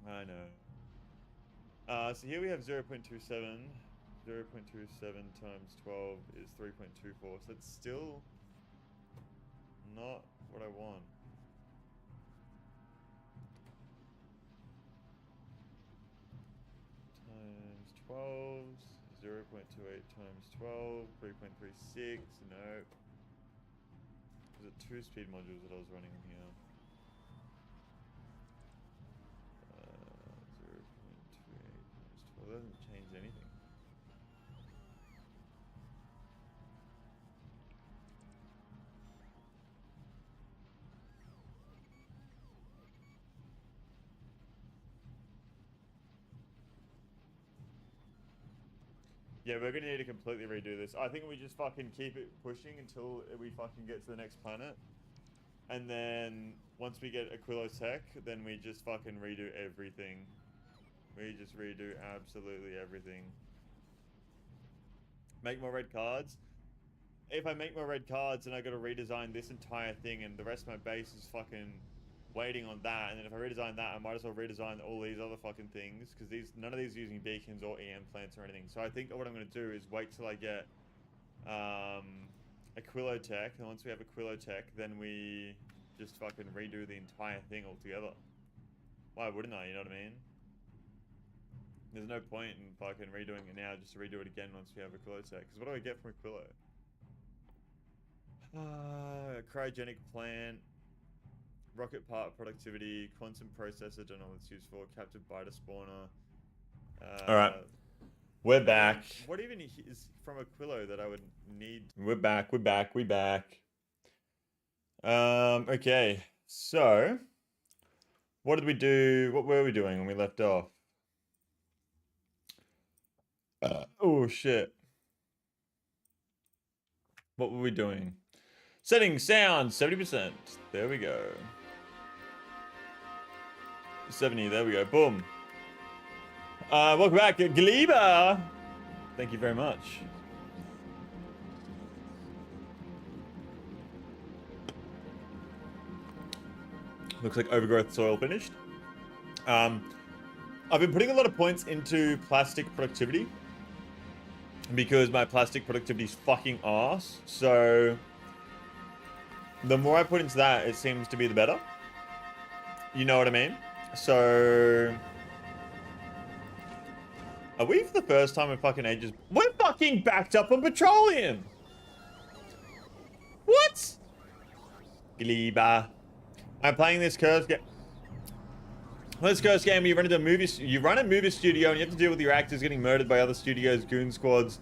I know. So here we have 0.27. 0.27 times 12 is 3.24. So that's still not what I want. Times 12, 0.28 times 12, 3.36, no. Was it 2 speed modules that I was running in here? 0.28 times 12, that doesn't change anything. Yeah, we're gonna need to completely redo this. I think we just fucking keep it pushing until we fucking get to the next planet. And then, once we get Aquilo Tech, then we just fucking redo everything. We just redo absolutely everything. Make more red cards. If I make more red cards, then I gotta redesign this entire thing, and the rest of my base is fucking waiting on that. And then if I redesign that, I might as well redesign all these other fucking things, because none of these are using beacons or EM plants or anything. So I think what I'm gonna do is wait till I get Aquilo Tech, and once we have Aquilo Tech, then we just fucking redo the entire thing altogether. Why wouldn't I? You know what I mean? There's no point in fucking redoing it now just to redo it again once we have Aquilo Tech. Because what do I get from Aquilo? Cryogenic plant, rocket part productivity, quantum processor, don't know what it's used for, captive biter spawner. Alright. We're back. What even is from Aquilo that I would need? We're back. Okay. So, what did we do? What were we doing when we left off? Oh, shit. What were we doing? Setting sound, 70%. There we go. 70, there we go. Boom. Welcome back, Gleba. Thank you very much. Looks like overgrowth soil finished. I've been putting a lot of points into plastic productivity because my plastic productivity is fucking ass. So the more I put into that, it seems to be the better. You know what I mean? So are we for the first time in fucking ages? We're fucking backed up on petroleum. What? Gleba. I'm playing this curve game. Let's go, game. You run into a movie. You run a movie studio, and you have to deal with your actors getting murdered by other studios, goon squads,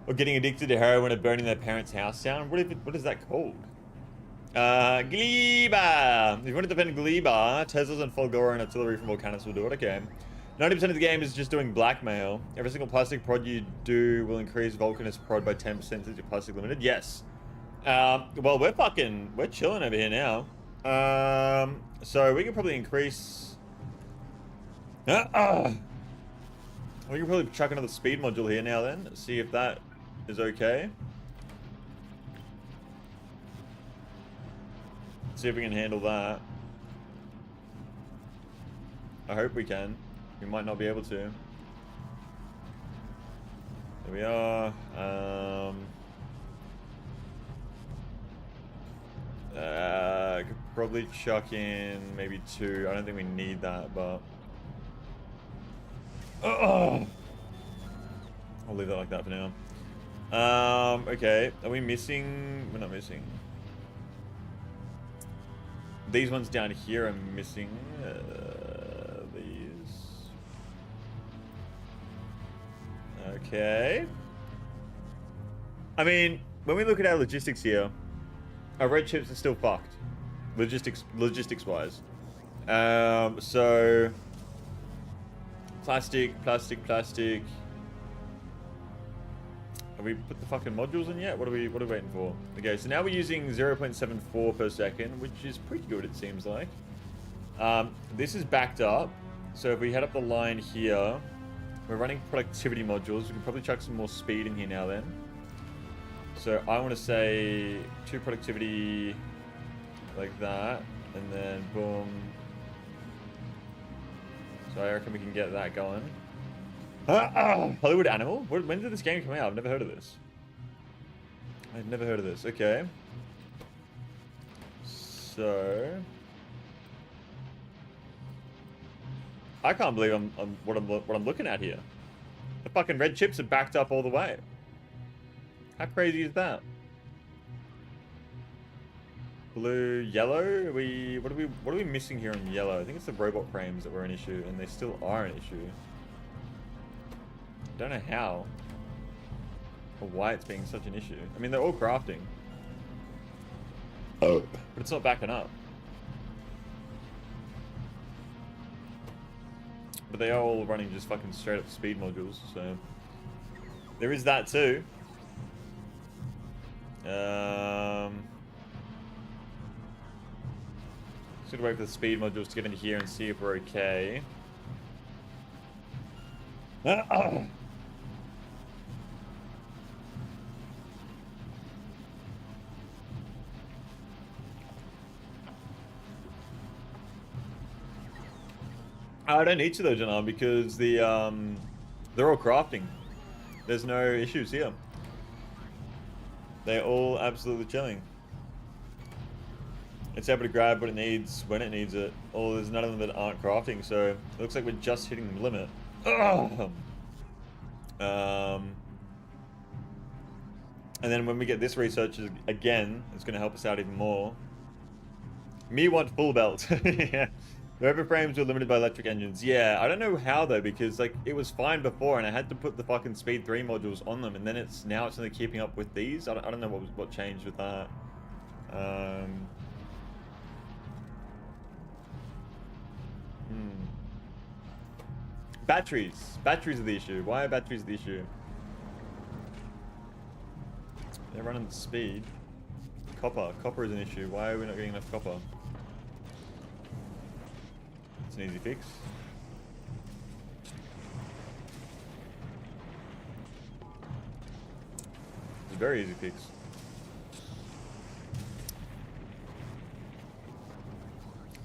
or getting addicted to heroin and burning their parents' house down. What is that called? Gleba. If you want to defend Gleba, Teslas and Fulgora and artillery from volcanoes will do it. Okay. 90% of the game is just doing blackmail. Every single plastic prod you do will increase Volcanist prod by 10% since you're plastic limited. Yes. Well, we're chilling over here now. So we can probably increase. We can probably chuck another speed module here now then. See if that is okay. See if we can handle that. I hope we can. We might not be able to. There we are. I could probably chuck in maybe 2. I don't think we need that, but I'll leave that like that for now. Okay. Are we missing? We're not missing. These ones down here are missing. These. Okay. I mean, when we look at our logistics here, our red chips are still fucked. Logistics wise. So plastic. Have we put the fucking modules in yet? What are we waiting for? Okay, so now we're using 0.74 per second, which is pretty good, it seems like. This is backed up. So if we head up the line here, we're running productivity modules. We can probably chuck some more speed in here now then. So I want to say 2 productivity like that, and then boom. So I reckon we can get that going. Hollywood Animal? When did this game come out? I've never heard of this. I've never heard of this. Okay. So I can't believe what I'm looking at here. The fucking red chips are backed up all the way. How crazy is that? Blue, yellow. What are we missing here in yellow? I think it's the robot frames that were an issue, and they still are an issue. Don't know how or why it's being such an issue. I mean, they're all crafting. Oh. But it's not backing up. But they are all running just fucking straight up speed modules, so there is that too. Just gonna wait for the speed modules to get into here and see if we're okay. I don't need to though, Janan, because they're all crafting. There's no issues here. They're all absolutely chilling. It's able to grab what it needs when it needs it. Or there's none of them that aren't crafting, so it looks like we're just hitting the limit. And then when we get this research again, it's going to help us out even more. Me want full belt. Yeah. The over frames were limited by electric engines. Yeah, I don't know how though, because like it was fine before, and I had to put the fucking Speed 3 modules on them, and then it's only keeping up with these. I don't know what changed with that. Batteries are the issue. Why are batteries the issue? They're running speed. Copper is an issue. Why are we not getting enough copper? It's an easy fix. It's a very easy fix.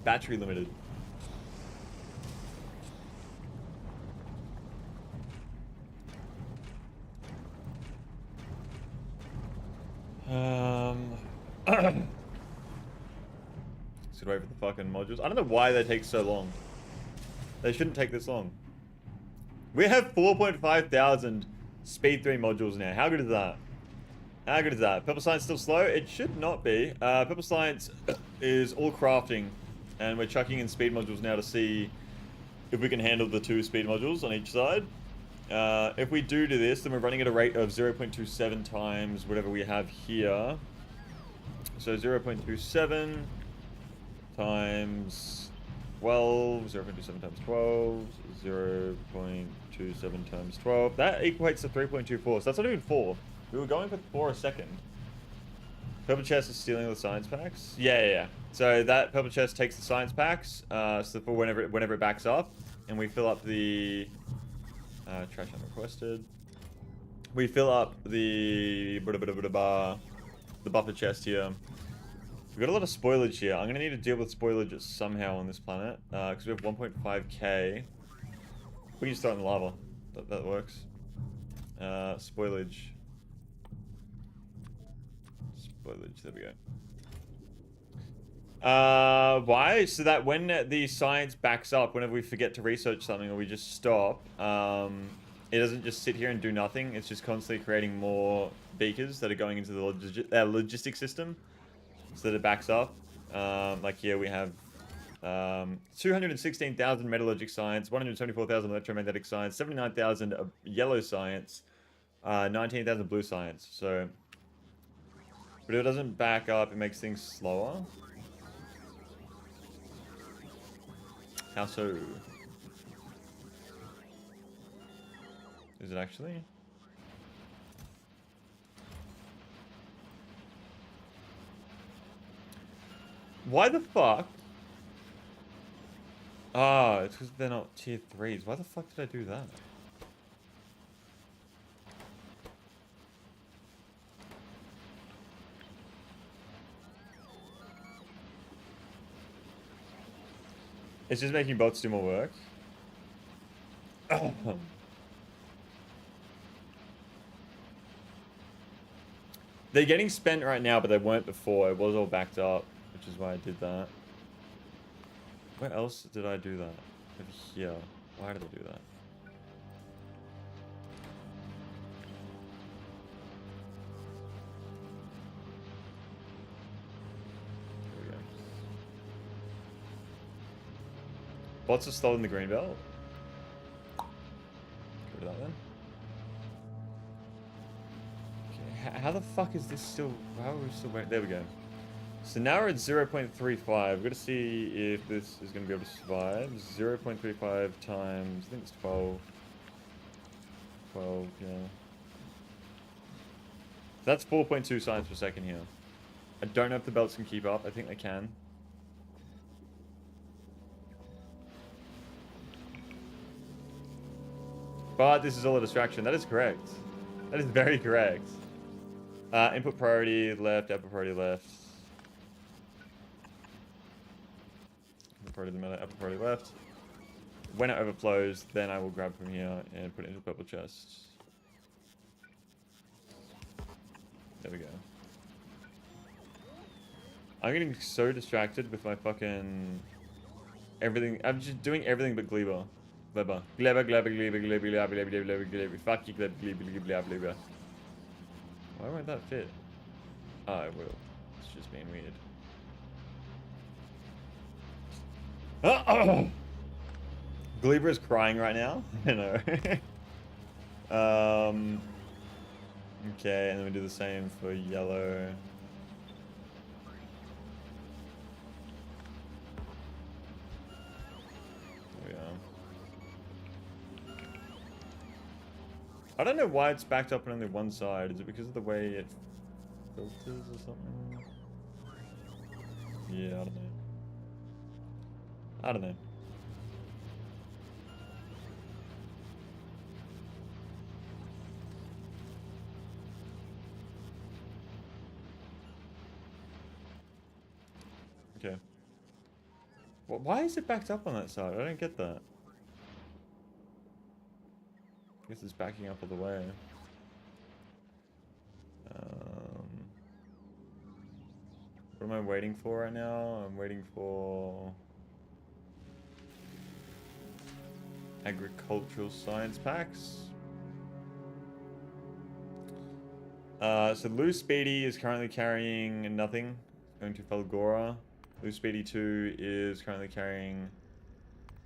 Battery limited. Should wait for the fucking modules. I don't know why they take so long. They shouldn't take this long. We have 4.5 thousand Speed 3 modules now. How good is that? How good is that? Purple Science still slow? It should not be. Purple Science is all crafting, and we're chucking in speed modules now to see if we can handle the 2 speed modules on each side. If we do this, then we're running at a rate of 0.27 times whatever we have here. So 0.27 times 12, 0.27 times 12, 0.27 times 12. That equates to 3.24, so that's not even 4. We were going for 4 a second. Purple chest is stealing the science packs? Yeah. So that purple chest takes the science packs, so for whenever it backs up, and we fill up the... trash unrequested. We fill up the buffer chest here. We've got a lot of spoilage here. I'm going to need to deal with spoilage somehow on this planet. Because we have 1.5k. We can just throw it in the lava. That works. Spoilage. Spoilage, there we go. Why? So that when the science backs up, whenever we forget to research something or we just stop, it doesn't just sit here and do nothing. It's just constantly creating more beakers that are going into the logistics system so that it backs up. Like here we have 216,000 metallurgic science, 174,000 electromagnetic science, 79,000 yellow science, 19,000 blue science. So, but if it doesn't back up, it makes things slower. How so? Is it actually? Why the fuck? Ah, it's because they're not tier 3s. Why the fuck did I do that? It's just making bots do more work. They're getting spent right now, but they weren't before. It was all backed up, which is why I did that. Where else did I do that? Over here. Why did I do that? There we go. Bots are stolen the green belt. Get rid of that then. Okay, how the fuck is this still... How are we still waiting? There we go. So now we're at 0.35. We've got to see if this is going to be able to survive. 0.35 times, I think it's 12. 12, yeah. That's 4.2 science per second here. I don't know if the belts can keep up. I think they can. But this is all a distraction. That is correct. That is very correct. Input priority left, output priority left. Priority the meta, upper priority left. When it overflows, then I will grab from here and put it into the purple chest. There we go. I'm getting so distracted with my fucking everything. I'm just doing everything but Gleba. Gleba. Gleba, Gleba, Gleba, Gleba, Gleba, Gleba, Gleba, Gleba. Fuck you, Gleba, Gleba, Gleba, Gleba, Gleba. Why won't that fit? Oh, it will. It's just being weird. Gleba is crying right now. I know. Okay, and then we do the same for yellow. There we are. I don't know why it's backed up on only one side. Is it because of the way it filters or something? Yeah, I don't know. I don't know. Okay. Well, why is it backed up on that side? I don't get that. I guess it's backing up all the way. What am I waiting for right now? I'm waiting for... agricultural science packs. So Lou Speedy is currently carrying nothing. Going to Falgora. Lou Speedy 2 is currently carrying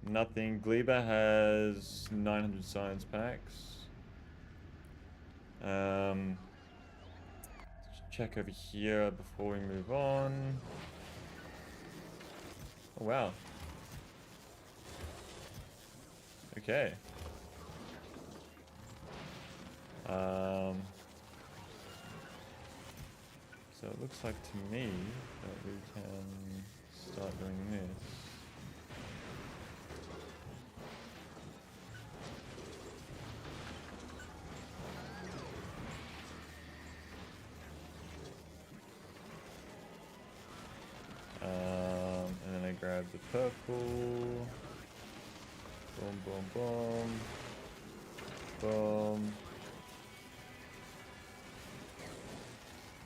Nothing. Gleba has 900 science packs. Let's check over here before we move on. Oh, wow. Okay. So it looks like to me that we can start doing this. And then I grab the purple. Boom, boom, boom. Boom.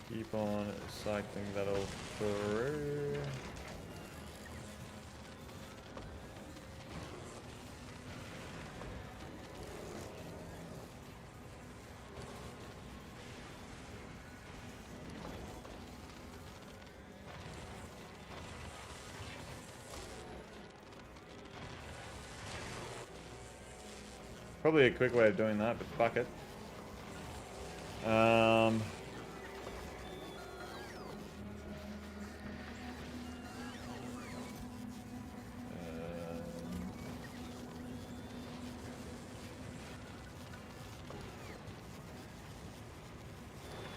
Keep on cycling that all through. Probably a quick way of doing that, but fuck it.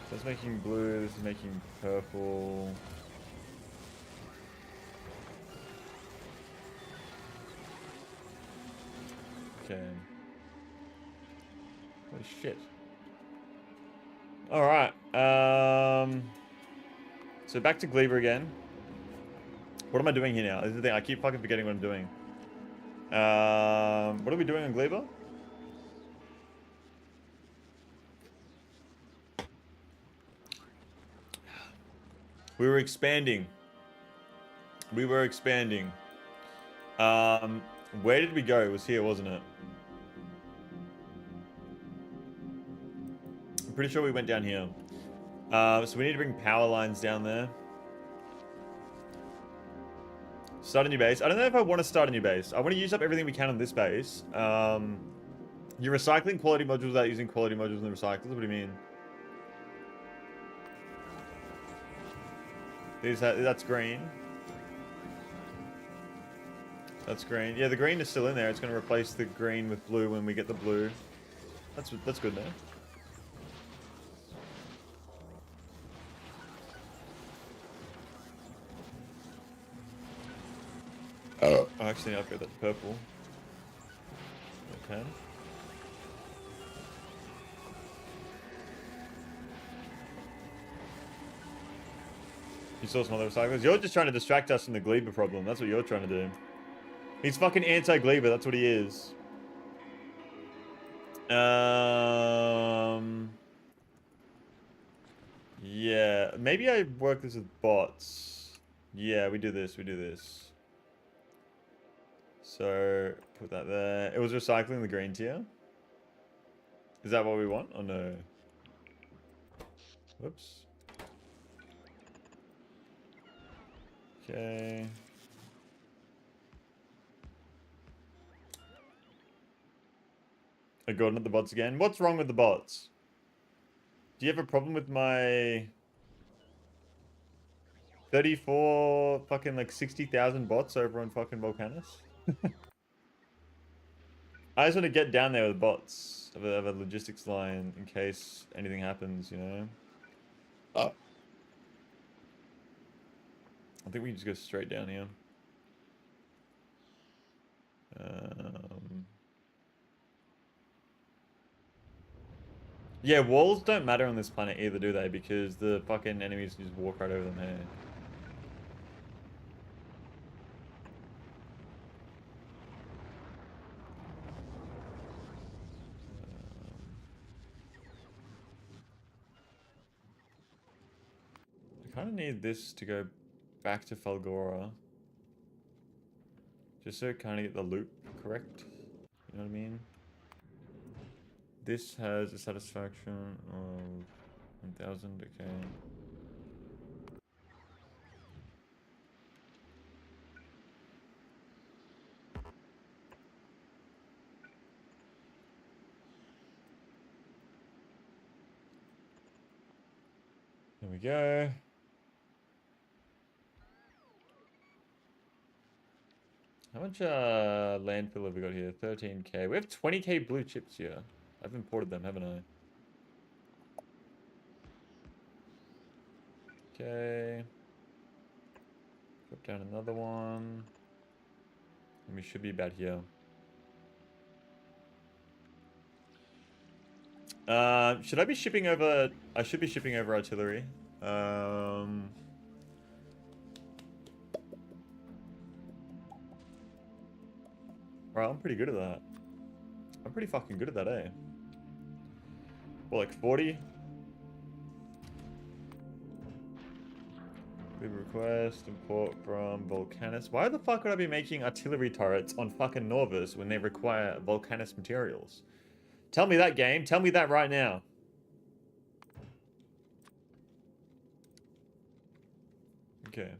So it's making blue, this is making purple. Okay. Holy shit. Alright. So back to Gleba again. What am I doing here now? This is the thing. I keep fucking forgetting what I'm doing. What are we doing on Gleba? We were expanding. We were expanding. Where did we go? It was here, wasn't it? I'm pretty sure we went down here. So we need to bring power lines down there. Start a new base. I don't know if I want to start a new base. I want to use up everything we can on this base. You're recycling quality modules without using quality modules in the recyclers? What do you mean? That's green. That's green. Yeah, the green is still in there. It's going to replace the green with blue when we get the blue. That's good now. Oh, actually, I've got that purple. Okay. You saw some other recyclers? You're just trying to distract us from the Gleba problem. That's what you're trying to do. He's fucking anti-Gleba. That's what he is. Yeah. Maybe I work this with bots. Yeah, we do this. We do this. So, put that there. It was recycling the green tier. Is that what we want? Oh, no. Whoops. Okay. I got at the bots again. What's wrong with the bots? Do you have a problem with my 34 fucking like 60,000 bots over on fucking Volcanus? I just want to get down there with bots of a logistics line in case anything happens, you know? Oh. I think we can just go straight down here. Yeah, walls don't matter on this planet either, do they? Because the fucking enemies just walk right over them here. I kind of need this to go back to Falgora. Just so kind of get the loop correct. You know what I mean? This has a satisfaction of 1,000, okay. we go. How much landfill have we got here? 13k. We have 20k blue chips here. I've imported them, haven't I? Okay. Drop down another one. And we should be about here. Should I be shipping over... I should be shipping over artillery. Right, I'm pretty good at that. I'm pretty fucking good at that, eh? Well, like 40? Leave request, import from Volcanus. Why the fuck would I be making artillery turrets on fucking Norvis when they require Volcanus materials? Tell me that, game. Tell me that right now. Okay.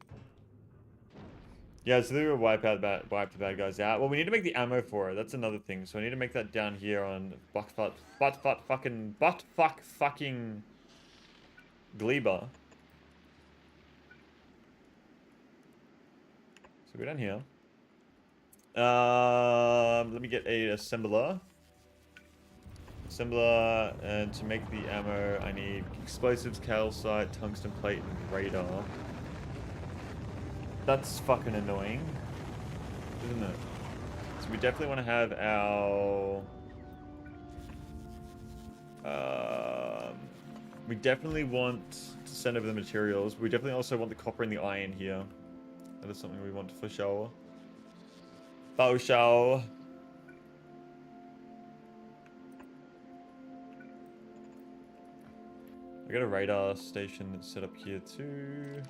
Yeah, so they will wipe the bad guys out. Well, we need to make the ammo for it. That's another thing. So I need to make that down here on buttfuck fucking Gleba. So go down here. Let me get a assembler. Assembler, and to make the ammo, I need explosives, calcite, tungsten plate, and radar. That's fucking annoying, isn't it? So we definitely want to have our... we definitely want to send over the materials. We definitely also want the copper and the iron here. That is something we want for sure. For sure. I got a radar station that's set up here too.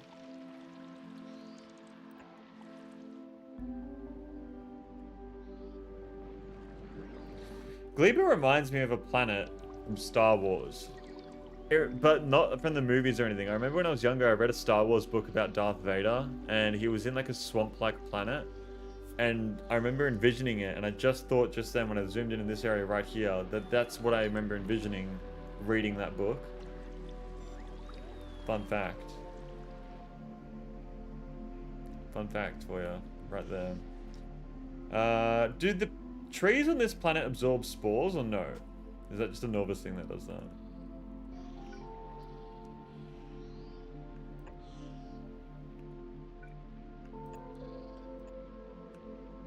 Gleba reminds me of a planet from Star Wars. But not from the movies or anything. I remember when I was younger, I read a Star Wars book about Darth Vader, and he was in like a swamp-like planet. And I remember envisioning it, and I just thought just then when I zoomed in this area right here, that that's what I remember envisioning reading that book. Fun fact. Fun fact for you, right there. Do the trees on this planet absorb spores or no? Is that just a Norvis thing that does that?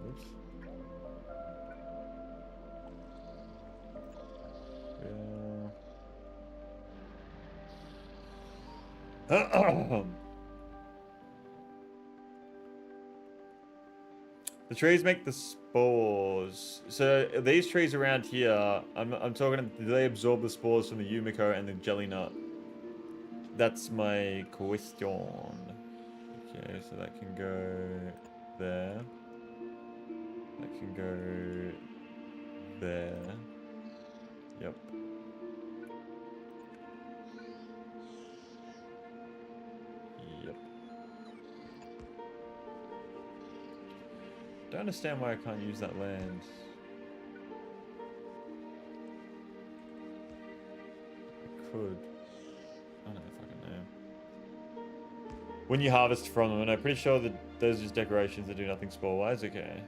Oops. Yeah. The trees make the spores. So these trees around here, I'm talking, do they absorb the spores from the Yumiko and the jelly nut? That's my question. Okay, so that can go there. That can go there. Yep. Yep. Don't understand why I can't use that land. I could. I don't fucking know. When you harvest from them, and I'm pretty sure that those are just decorations that do nothing spore-wise. Okay.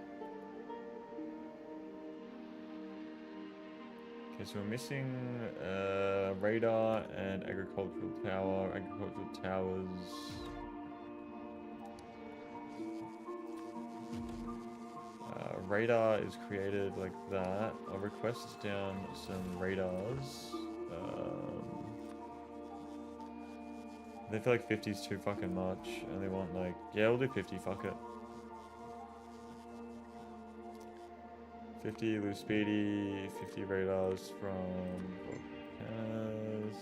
Okay, so we're missing radar and agricultural tower. Agricultural towers. Radar is created like that. I'll request down some radars. They feel like 50 is too fucking much, and they want like, yeah, we'll do 50. Fuck it. 50 loose speedy, 50 radars from volcanoes.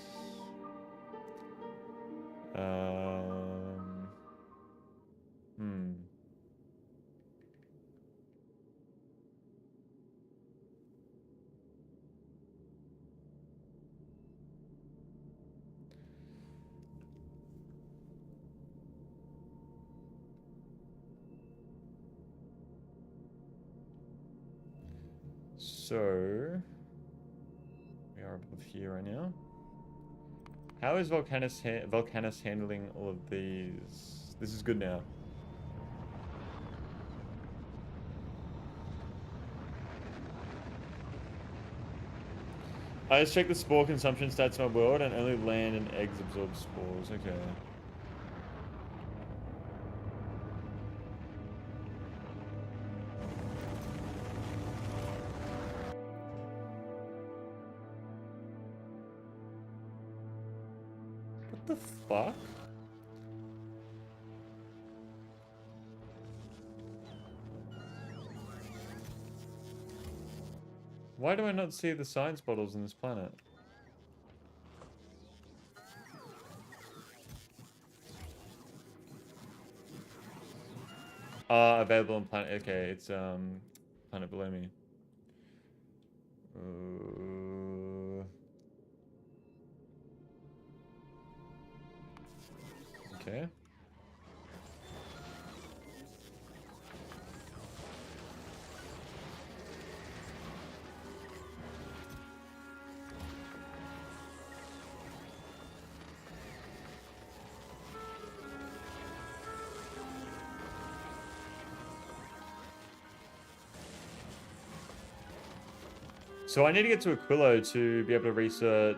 So we are above here right now. How is Volcanus handling all of these? This is good now. I just checked the spore consumption stats in my world and only land and eggs absorb spores. Okay. What the fuck? Why do I not see the science bottles on this planet? Available on planet. Okay, it's planet below me. Okay. So I need to get to Aquilo to be able to research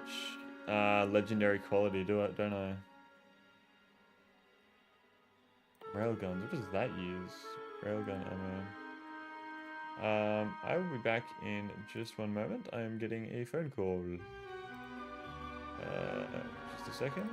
legendary quality, don't I? Railguns, what does that use? Railgun ammo. I will be back in just one moment. I am getting a phone call. Just a second.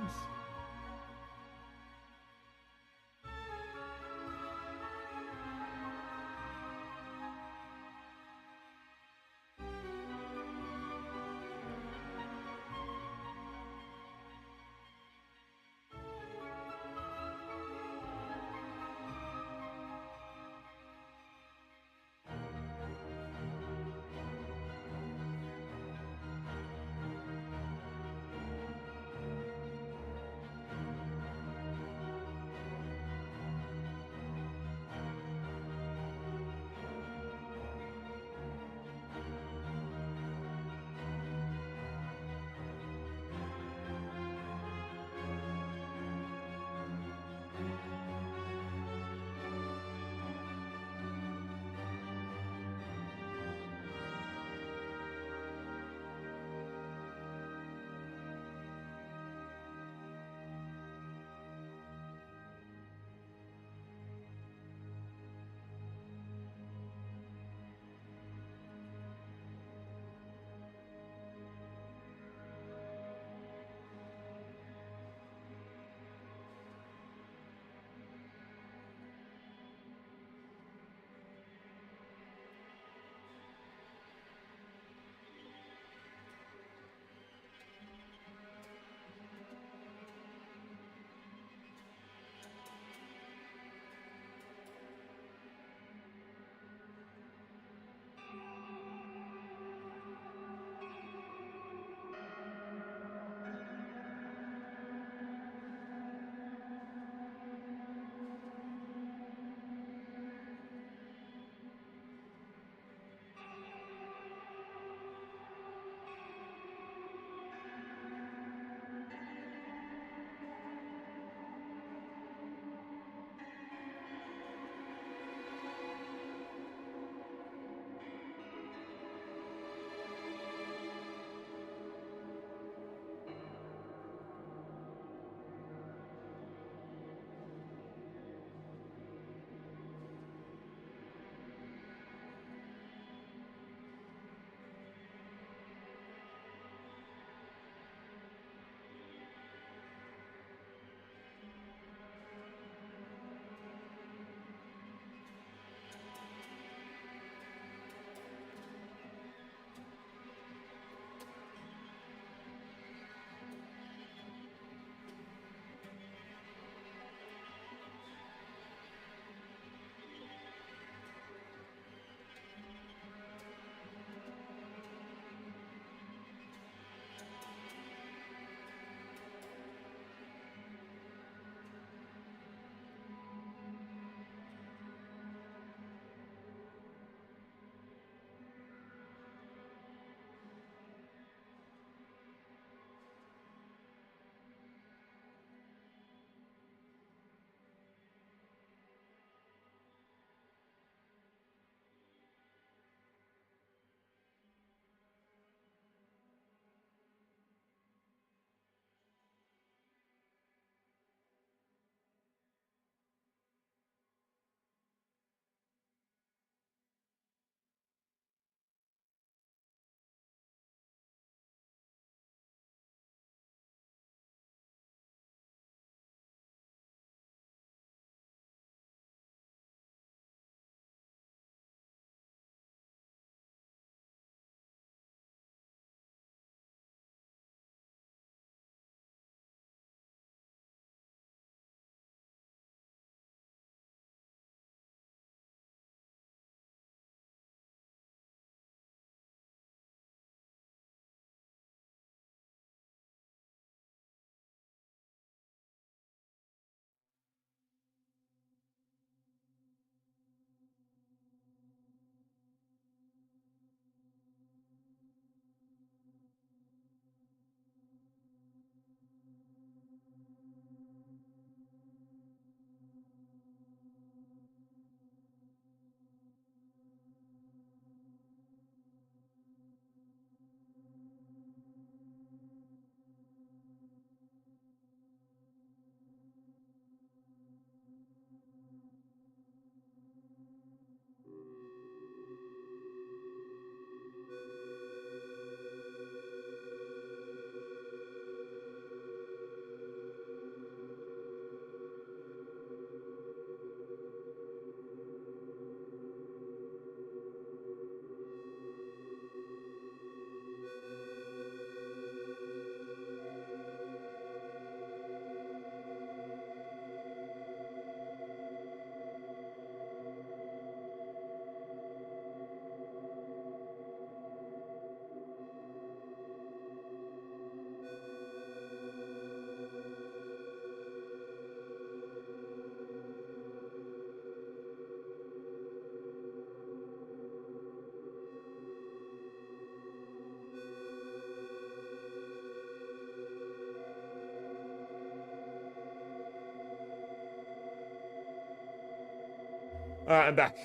Alright, I'm back.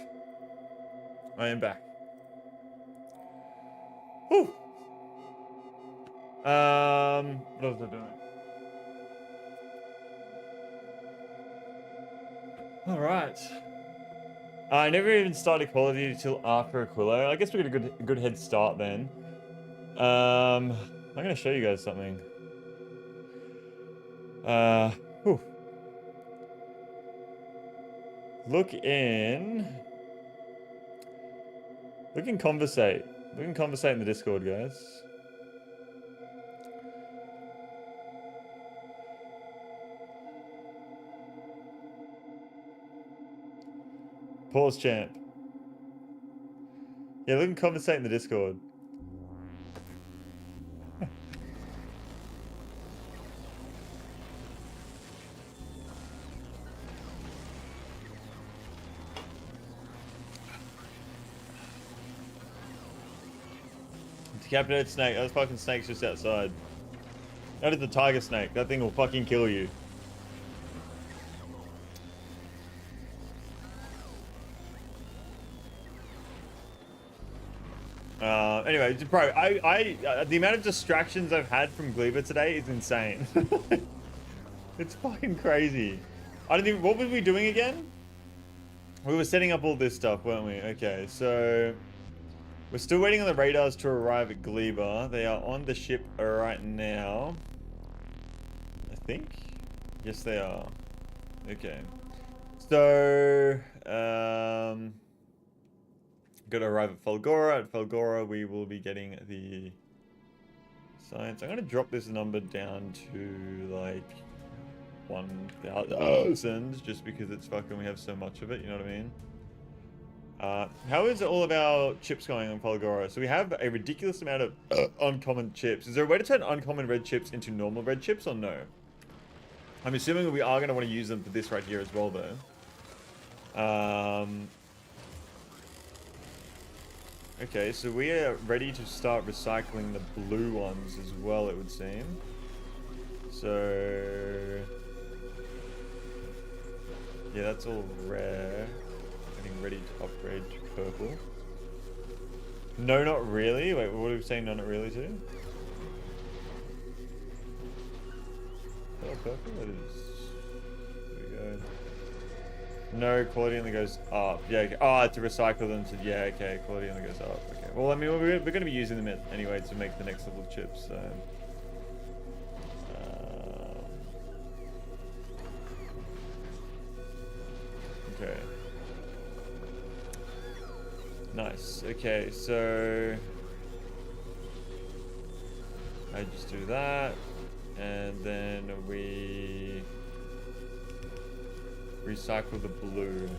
I am back. Whew. What was I doing? Alright. I never even started Call of Duty until after Aquilo. I guess we got a good head start then. I'm gonna show you guys something. Whew. Look in Conversate. Look in Conversate in the Discord, guys. Pause champ. Yeah, look in Conversate in the Discord. Decapitated snake. Those fucking snakes just outside. That is the tiger snake. That thing will fucking kill you. Anyway, bro, the amount of distractions I've had from Gleba today is insane. It's fucking crazy. I don't even. What were we doing again? We were setting up all this stuff, weren't we? Okay, so we're still waiting on the radars to arrive at Gleba. They are on the ship right now. I think. Yes, they are. Okay. So, got to arrive at Falgora. At Falgora, we will be getting the science. I'm going to drop this number down to like 1,000 just because it's fucking, we have so much of it, you know what I mean? How is all of our chips going on Falgora? So we have a ridiculous amount of uncommon chips. Is there a way to turn uncommon red chips into normal red chips or no? I'm assuming we are going to want to use them for this right here as well though. Okay, so we are ready to start recycling the blue ones as well, it would seem. So yeah, that's all rare. Getting ready to upgrade to purple. No, not really. Wait, what are we saying? No, not really to? Oh, purple. It is. There we go. No, quality only goes up. Yeah. Okay. Oh, to recycle them. To yeah. Okay. Quality only goes up. Okay. Well, I mean, we're going to be using them anyway to make the next level of chips. So. Okay. Nice. Okay, so I just do that, and then we recycle the blue.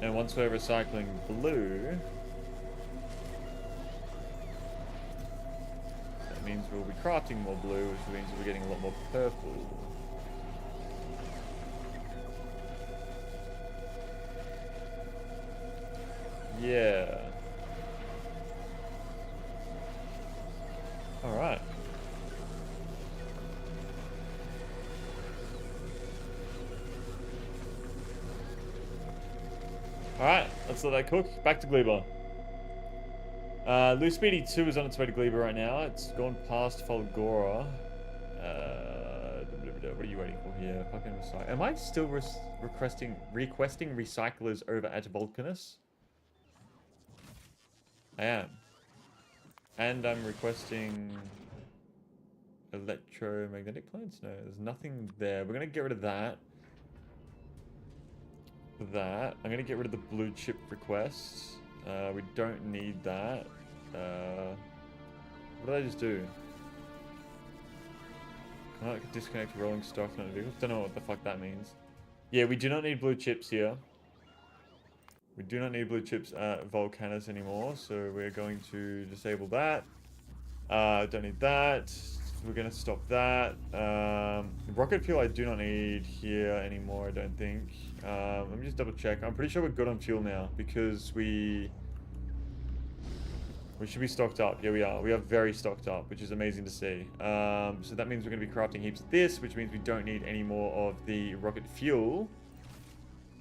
And once we're recycling blue, that means we'll be crafting more blue, which means we're getting a lot more purple. Yeah. All right. All right. Let's let that cook. Back to Gleba. Loose Speedy 2 is on its way to Gleba right now. It's gone past Falgora. What are you waiting for here? Fucking recycle. Am I still requesting recyclers over at Vulcanus? I am. And I'm requesting electromagnetic plants? No, there's nothing there. We're going to get rid of that. I'm going to get rid of the blue chip requests. We don't need that. What did I just do? Cannot disconnect rolling stock, not vehicles. Don't know what the fuck that means. Yeah, we do not need blue chips here. We do not need blue chips at Volcanus anymore, so we're going to disable that. Don't need that. We're going to stop that. Rocket fuel I do not need here anymore, I don't think. Let me just double check. I'm pretty sure we're good on fuel now because we should be stocked up. Yeah, we are. We are very stocked up, which is amazing to see. So that means we're going to be crafting heaps of this, which means we don't need any more of the rocket fuel.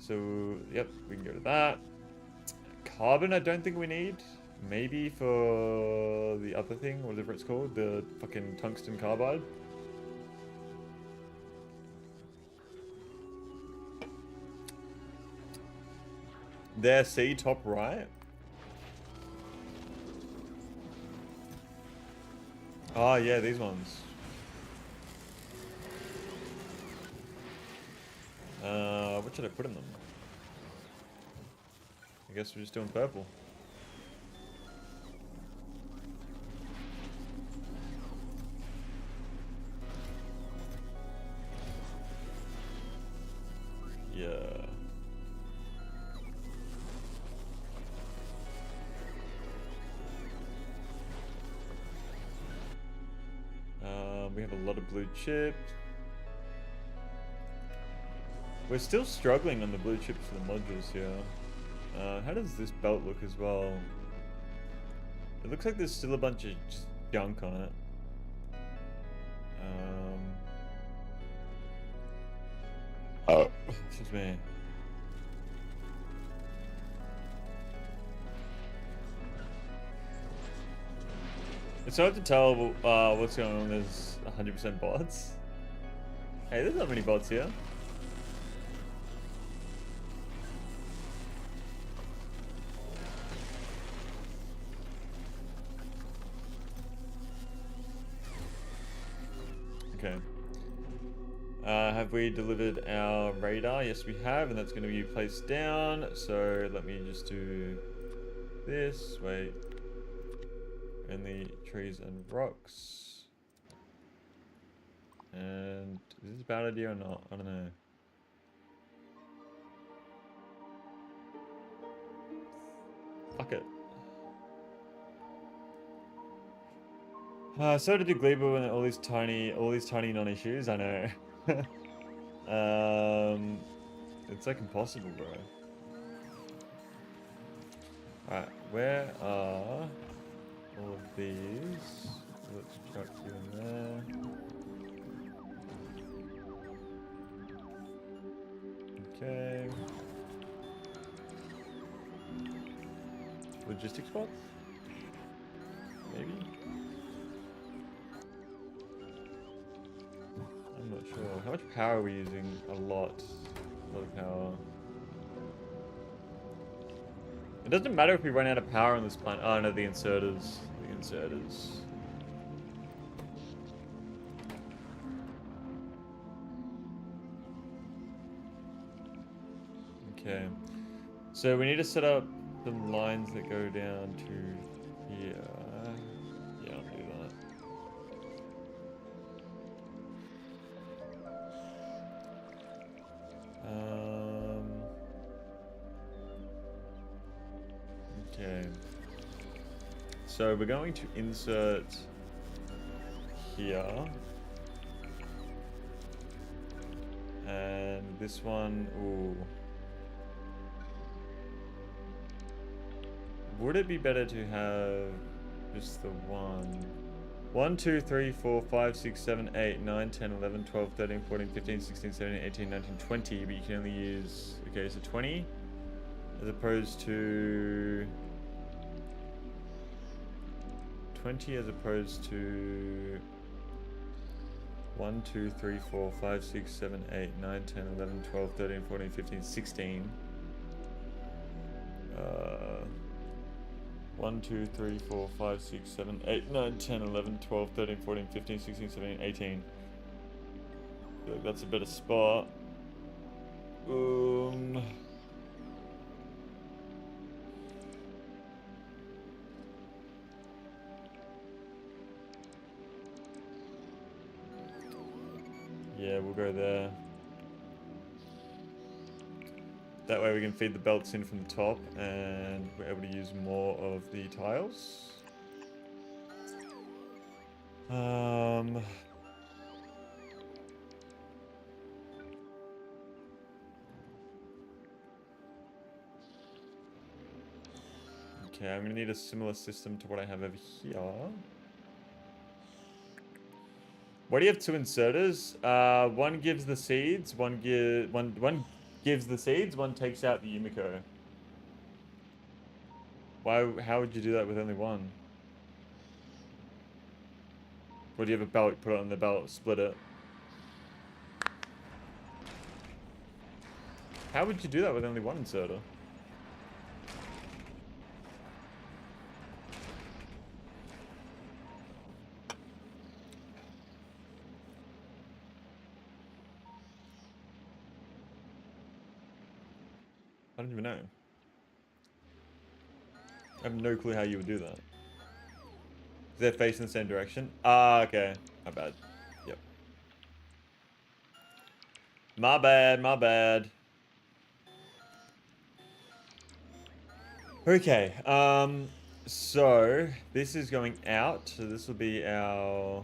So, yep, we can go to that. Carbon, I don't think we need. Maybe for the other thing, whatever it's called, the fucking tungsten carbide. There, see, top right. Oh, yeah, these ones. What should I put in them? I guess we're just doing purple. Yeah. We have a lot of blue chips. We're still struggling on the blue chips for the modules here. How does this belt look as well? It looks like there's still a bunch of junk on it. Oh, excuse me. It's hard to tell what's going on. There's 100% bots. Hey, there's not many bots here. Okay. Have we delivered our radar? Yes, we have, and that's going to be placed down. So let me just do this. Wait. Only trees and rocks. And is this a bad idea or not? I don't know. Fuck it. So to do Gleba and all these tiny non-issues, I know. It's like impossible, bro. Alright, where are all of these? Let's chuck you in there. Okay. Logistics bots? Maybe? I'm not sure. How much power are we using? A lot. A lot of power. It doesn't matter if we run out of power on this planet. Oh no, the inserters. The inserters. Okay. So we need to set up the lines that go down to here. Yeah, I'll do that. Okay. So we're going to insert here. And this one, ooh. Would it be better to have just the one? 1, 2, 3, 4, 5, 6, 7, 8, 9, 10, 11, 12, 13, 14, 15, 16, 17, 18, 19, 20. But you can only use, okay, so 20 as opposed to 20 as opposed to 1, 2, 3, 4, 5, 6, 7, 8, 9, 10, 11, 12, 13, 14, 15, 16. 1, 2, 3, 4, 5, 6, 7, 8, 9, 10, 11, 12, 13, 14, 15, 16, 17, 18. I feel like that's a better spot. Yeah, we'll go there. That way we can feed the belts in from the top and we're able to use more of the tiles. Okay, I'm gonna need a similar system to what I have over here. Why do you have two inserters? One gives the seeds, one gives the seeds, one takes out the Yumiko. How would you do that with only one? Or do you have a belt, put it on the belt, split it? How would you do that with only one inserter? I don't even know. I have no clue how you would do that. Is they facing the same direction? Ah, okay. My bad. Yep. My bad, my bad. Okay, so this is going out, so this will be our...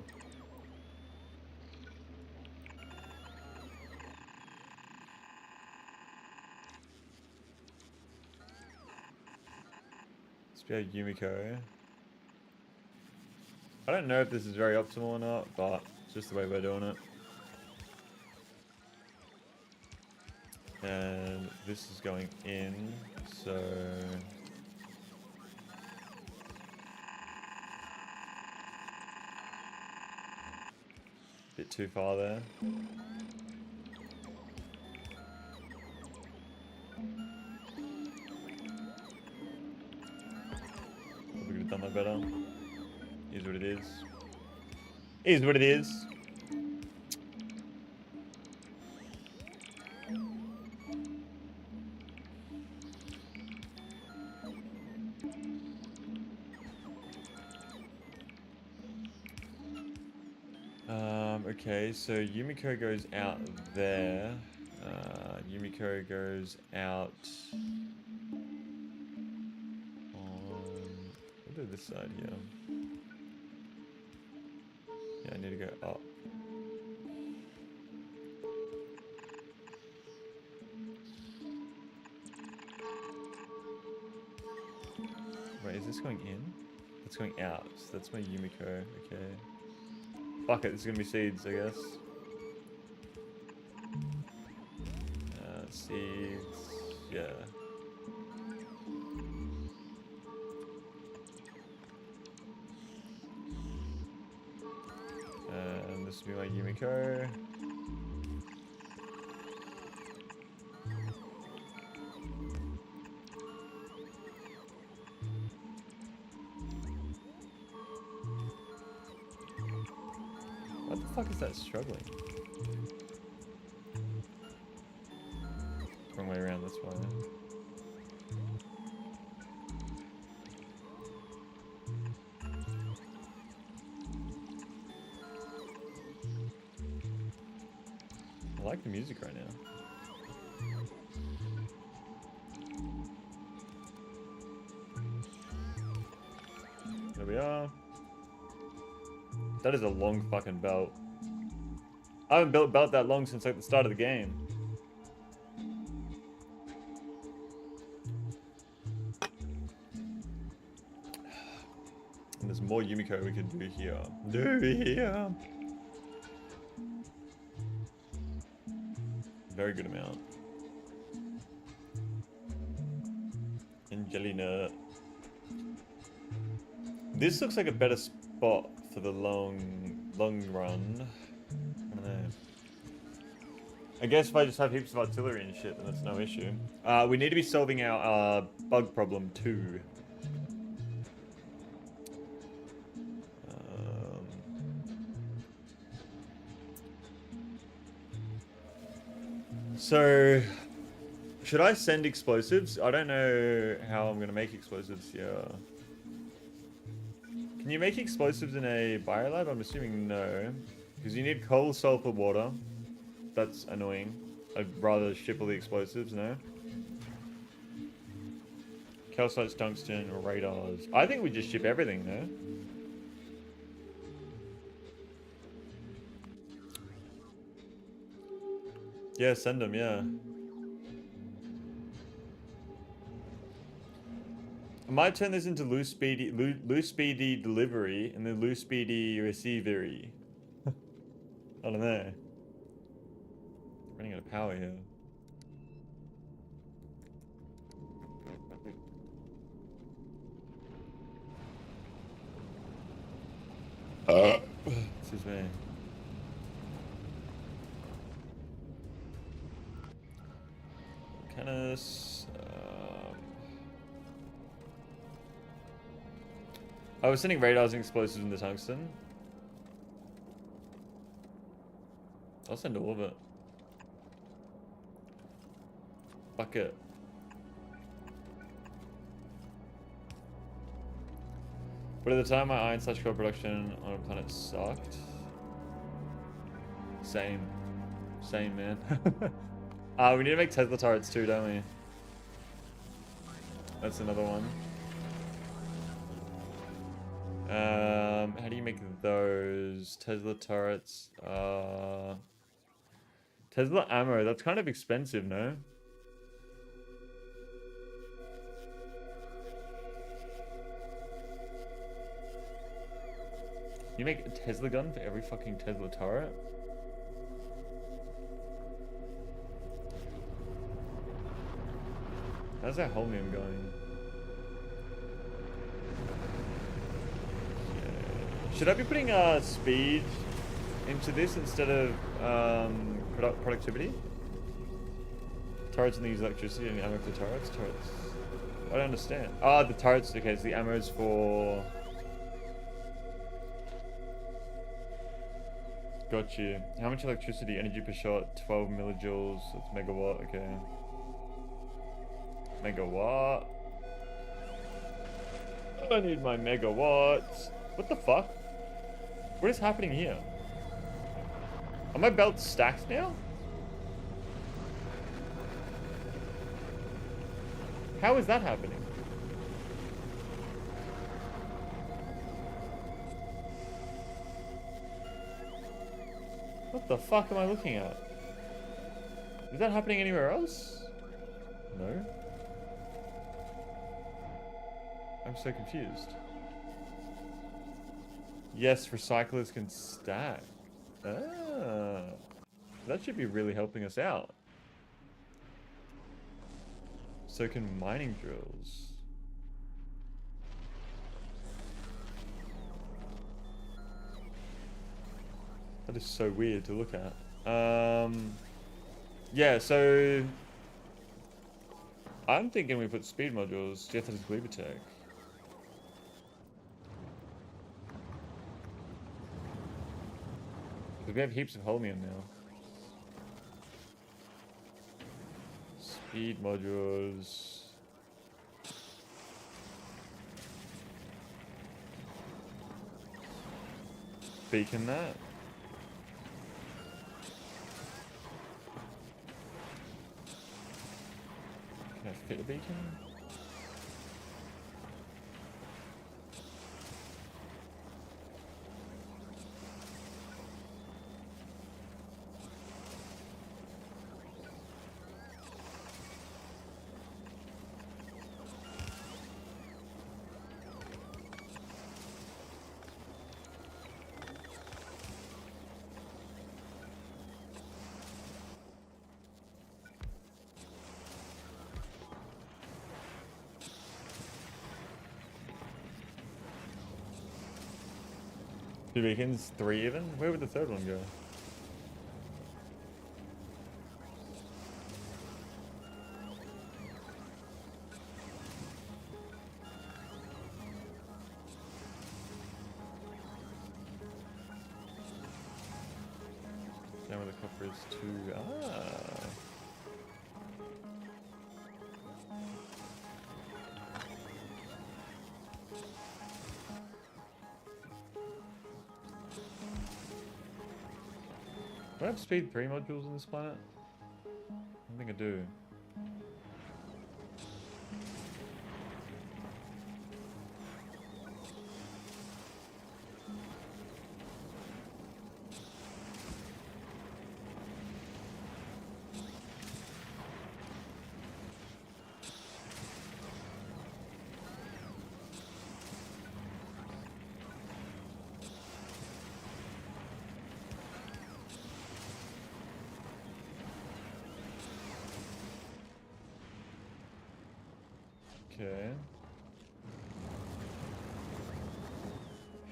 This will be our Yumiko. I don't know if this is very optimal or not, but it's just the way we're doing it. And this is going in, so... Bit too far there. Probably could have done that better. Is what it is. Is what it is. Okay, so Yumiko goes out there. Yumiko goes out on... We'll do this side here. Yeah, I need to go up. Wait, is this going in? It's going out. So that's my Yumiko. Okay. Fuck it, this is gonna be seeds, I guess. Seeds. Yeah. And this will be my Yumiko. What the fuck is that struggling? Wrong way around, that's why. I like the music right now. There we are. That is a long fucking belt. I haven't built a belt that long since like the start of the game. And there's more Yumiko we could do here. Very good amount. Angelina. This looks like a better spot for the long run. I don't know. I guess if I just have heaps of artillery and shit, then that's no issue. We need to be solving our bug problem too. So, should I send explosives? I don't know how I'm gonna make explosives here. Can you make explosives in a biolab? I'm assuming no. Because you need coal, sulfur, water. That's annoying. I'd rather ship all the explosives, no? Calcites, tungsten, radars. I think we just ship everything, no? Yeah, send them, yeah. I might turn this into loose speedy delivery and then loose speedy receivery. I don't know. Running out of power here. Excuse me. Canis. I was sending radars and explosives in the tungsten. I'll send all of it. Fuck it. But at the time, my iron/coal production on a planet sucked. Same. Same, man. We need to make Tesla turrets too, don't we? That's another one. How do you make those? Tesla turrets. Tesla ammo. That's kind of expensive, no? You make a Tesla gun for every fucking Tesla turret? How's that holmium going? Yeah. Should I be putting speed into this instead of productivity? Turrets and use electricity and ammo for turrets? Turrets. I don't understand. Ah, the turrets. Okay, so the ammo's for... Got you. How much electricity? Energy per shot? 12 millijoules. That's megawatt. Okay. Megawatt. I need my megawatts. What the fuck? What is happening here? Are my belts stacked now? How is that happening? What the fuck am I looking at? Is that happening anywhere else? No. I'm so confused. Yes, recyclers can stack. Ah. That should be really helping us out. So can mining drills. That is so weird to look at. Yeah, so I'm thinking we put speed modules. Jeff has Gleba tech. Because we have heaps of holmium now. Speed modules. Beacon that. Can I fit a beacon? Two beacons, 3 even? Where would the third one go? Down where the copper is too. Ah. Do I have speed 3 modules on this planet? I think I do. Okay.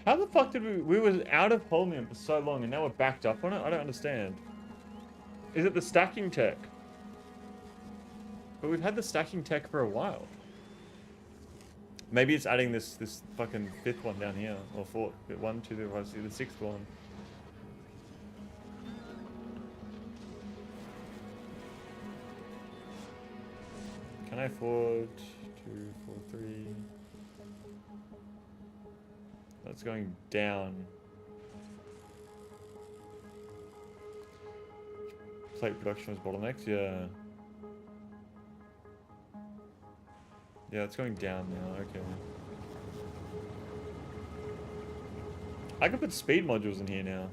How the fuck did we were out of holmium for so long and now we're backed up on it? I don't understand. Is it the stacking tech? But we've had the stacking tech for a while. Maybe it's adding this fucking fifth one down here. Or fourth. 1, 2, 3, 4, 5, 6, the sixth one. Can I afford 2, 4, 3? That's going down. Plate production was bottlenecks, yeah. Yeah, it's going down now, okay. I could put speed modules in here now.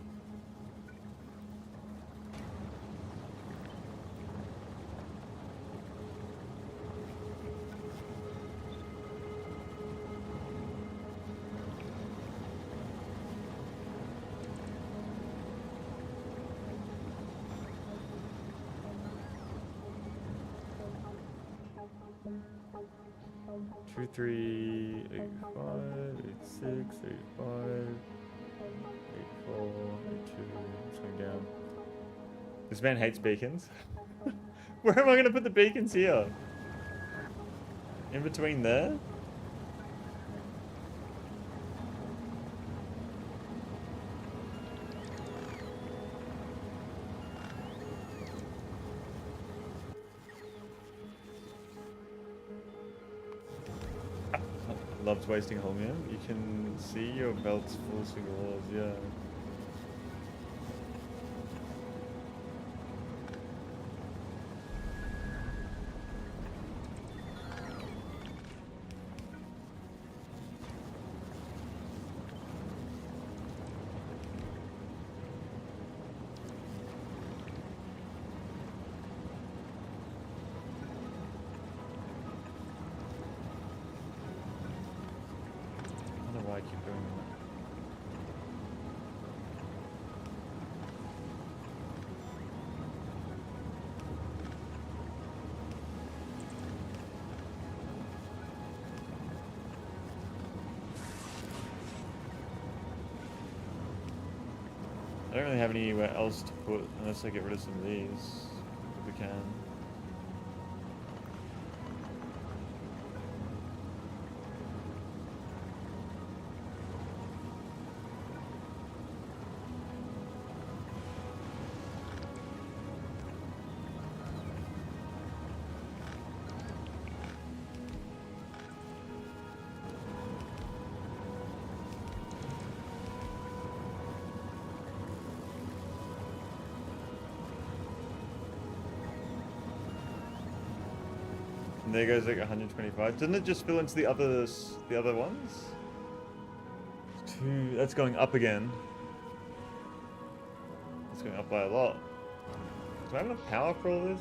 Two, 3, 8, 5, 8, 6, 8, 5, 8, 4, 8, 2. It's going down. This man hates beacons. Where am I going to put the beacons here? In between there? Loves wasting holmium. You can see your belt's full of single walls, yeah. I keep doing I don't really have anywhere else to put unless I get rid of some of these, if we can. And there goes like 125. Didn't it just fill into the other ones? 2. That's going up again. It's going up by a lot. Do I have enough power for all this?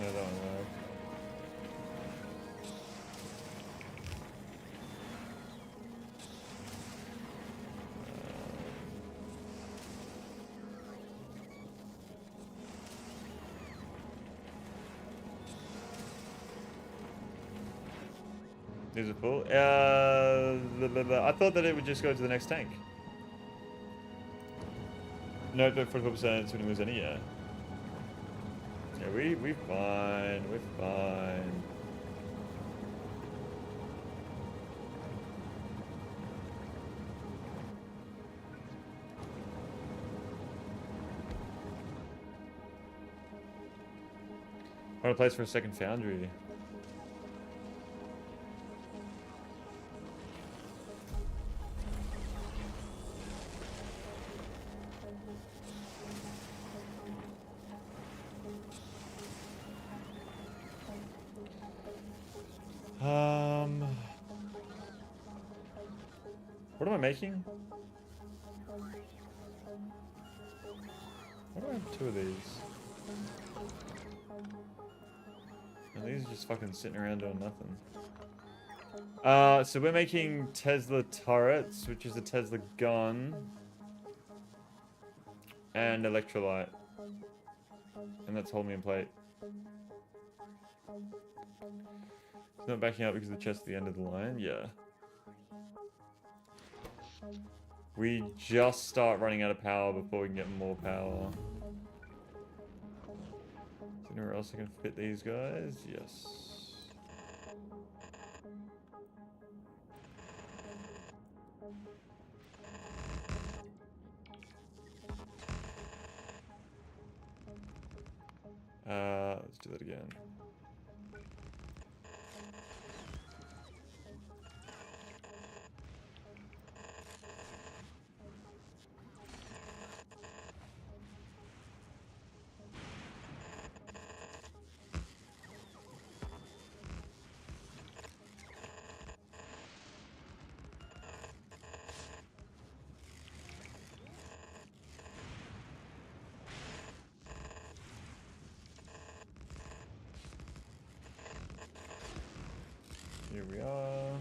No, that won't work. Is it full? I thought that it would just go to the next tank. No, 44% when it was any, yeah. Yeah, we're fine. We're fine. What a place for a second foundry. What am I making? Why do I have 2 of these? And these are just fucking sitting around doing nothing. So we're making Tesla turrets, which is a Tesla gun, and electrolyte, and that's hold me in plate. It's not backing up because the chest at the end of the line. Yeah. We just start running out of power before we can get more power. Is there anywhere else I can fit these guys? Yes. Let's do that again. Here we are.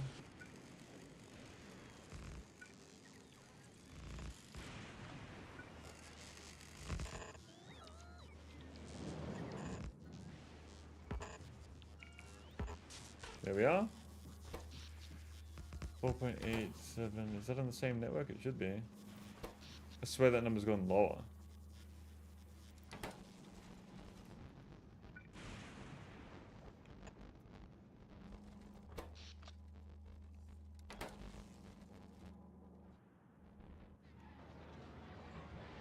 There we are. 4.87. Is that on the same network? It should be. I swear that number's gone lower.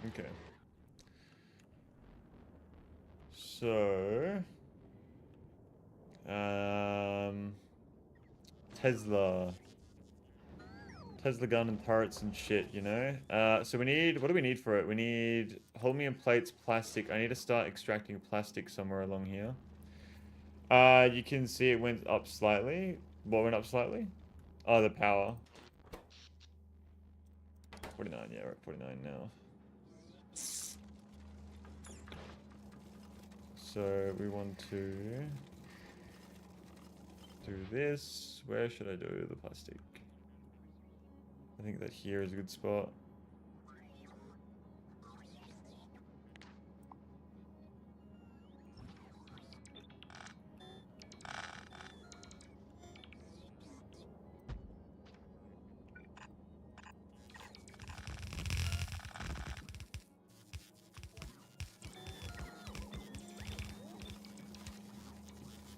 Okay. So, Tesla gun and turrets and shit, you know? So we need, what do we need for it? We need holmium plates, plastic. I need to start extracting plastic somewhere along here. You can see it went up slightly. What went up slightly? Oh, the power. 49, yeah, we're at 49 now. So we want to do this. Where should I do the plastic? I think that here is a good spot.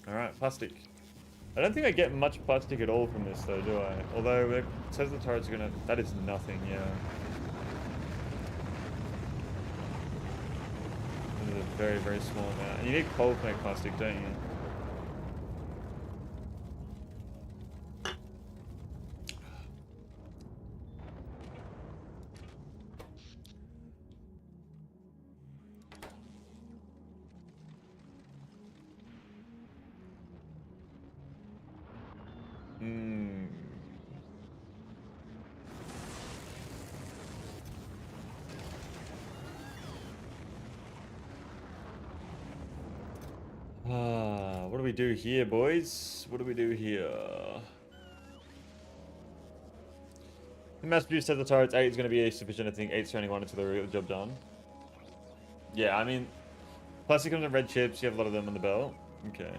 Alright, plastic. I don't think I get much plastic at all from this though, do I? Although it says the turrets are gonna... That is nothing, yeah. This is a very, very small amount. And you need coal to make plastic, don't you? What do we do here, boys? What do we do here? The mass produce says the turrets 8 is going to be sufficient. I think 8's only one until they get the job done. Yeah, I mean, plastic comes in red chips. You have a lot of them on the belt. Okay.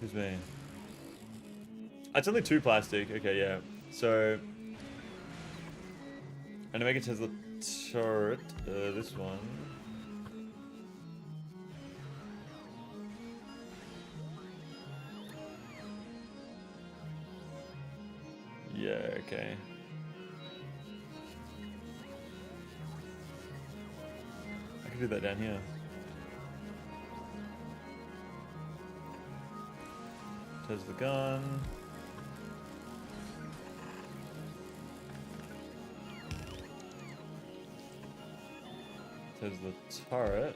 Excuse me. It's only 2 plastic. Okay, yeah. So, and to make it Tesla turret, this one. Yeah, okay. I can do that down here. Tesla gun. Tesla turret.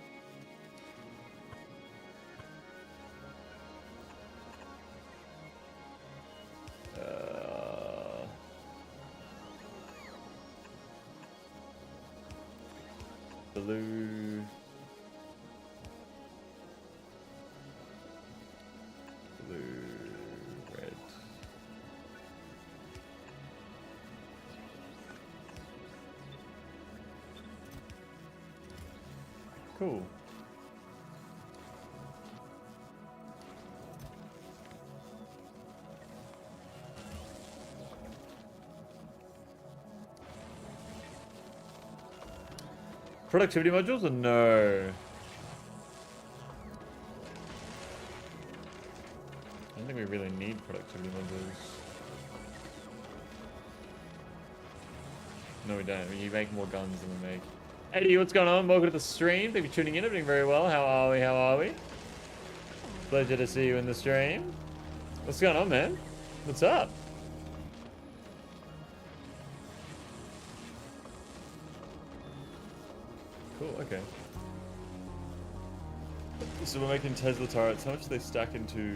blue. Blue, red. Cool. Productivity modules or no? I don't think we really need productivity modules. No, we don't. You make more guns than we make. Eddie, what's going on? Welcome to the stream. Thank you for tuning in. I'm doing very well. How are we? How are we? Pleasure to see you in the stream. What's going on, man? What's up? Cool, okay. So we're making Tesla turrets. How much do they stack into?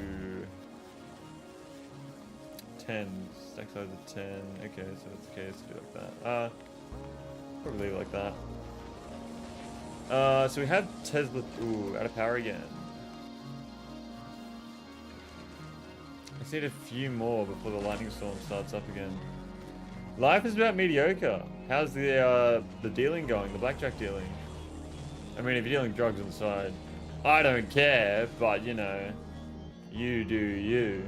10. Stack size of 10. Okay, so that's okay. Let's do it like that. Probably leave it like that. So we have Tesla. Ooh, out of power again. I just need a few more before the lightning storm starts up again. Life is about mediocre. How's the dealing going? The blackjack dealing? I mean, if you're dealing drugs on the side, I don't care, but you know, you do you.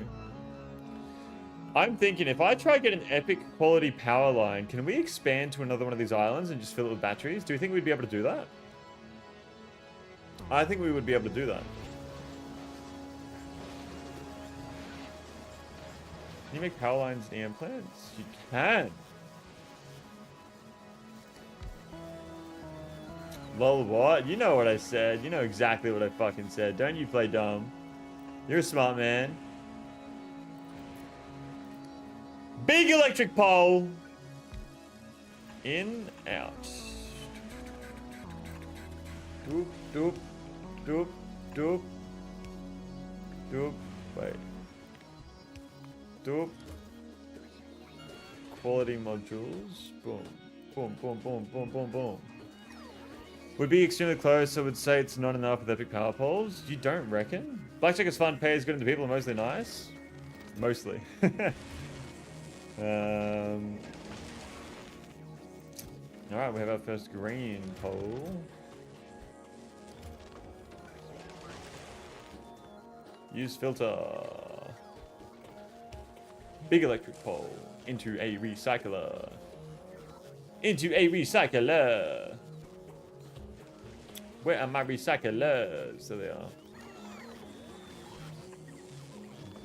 I'm thinking if I try to get an epic quality power line, can we expand to another one of these islands and just fill it with batteries? Do you think we'd be able to do that? I think we would be able to do that. Can you make power lines in EM plants? You can. Lol, what? You know what I said. You know exactly what I fucking said. Don't you play dumb. You're a smart man. Big electric pole. In, out. Doop, doop, doop, doop. Doop. Wait. Doop. Quality modules. Boom. Boom, boom, boom, boom, boom, boom. Would be extremely close, so I would say it's not enough with epic power poles. You don't reckon? Blackjack is fun, pay is good, and the people are mostly nice. Mostly. Alright, we have our first green pole. Use filter. Big electric pole. Into a recycler. Into a recycler. Where are my recyclers? There they are.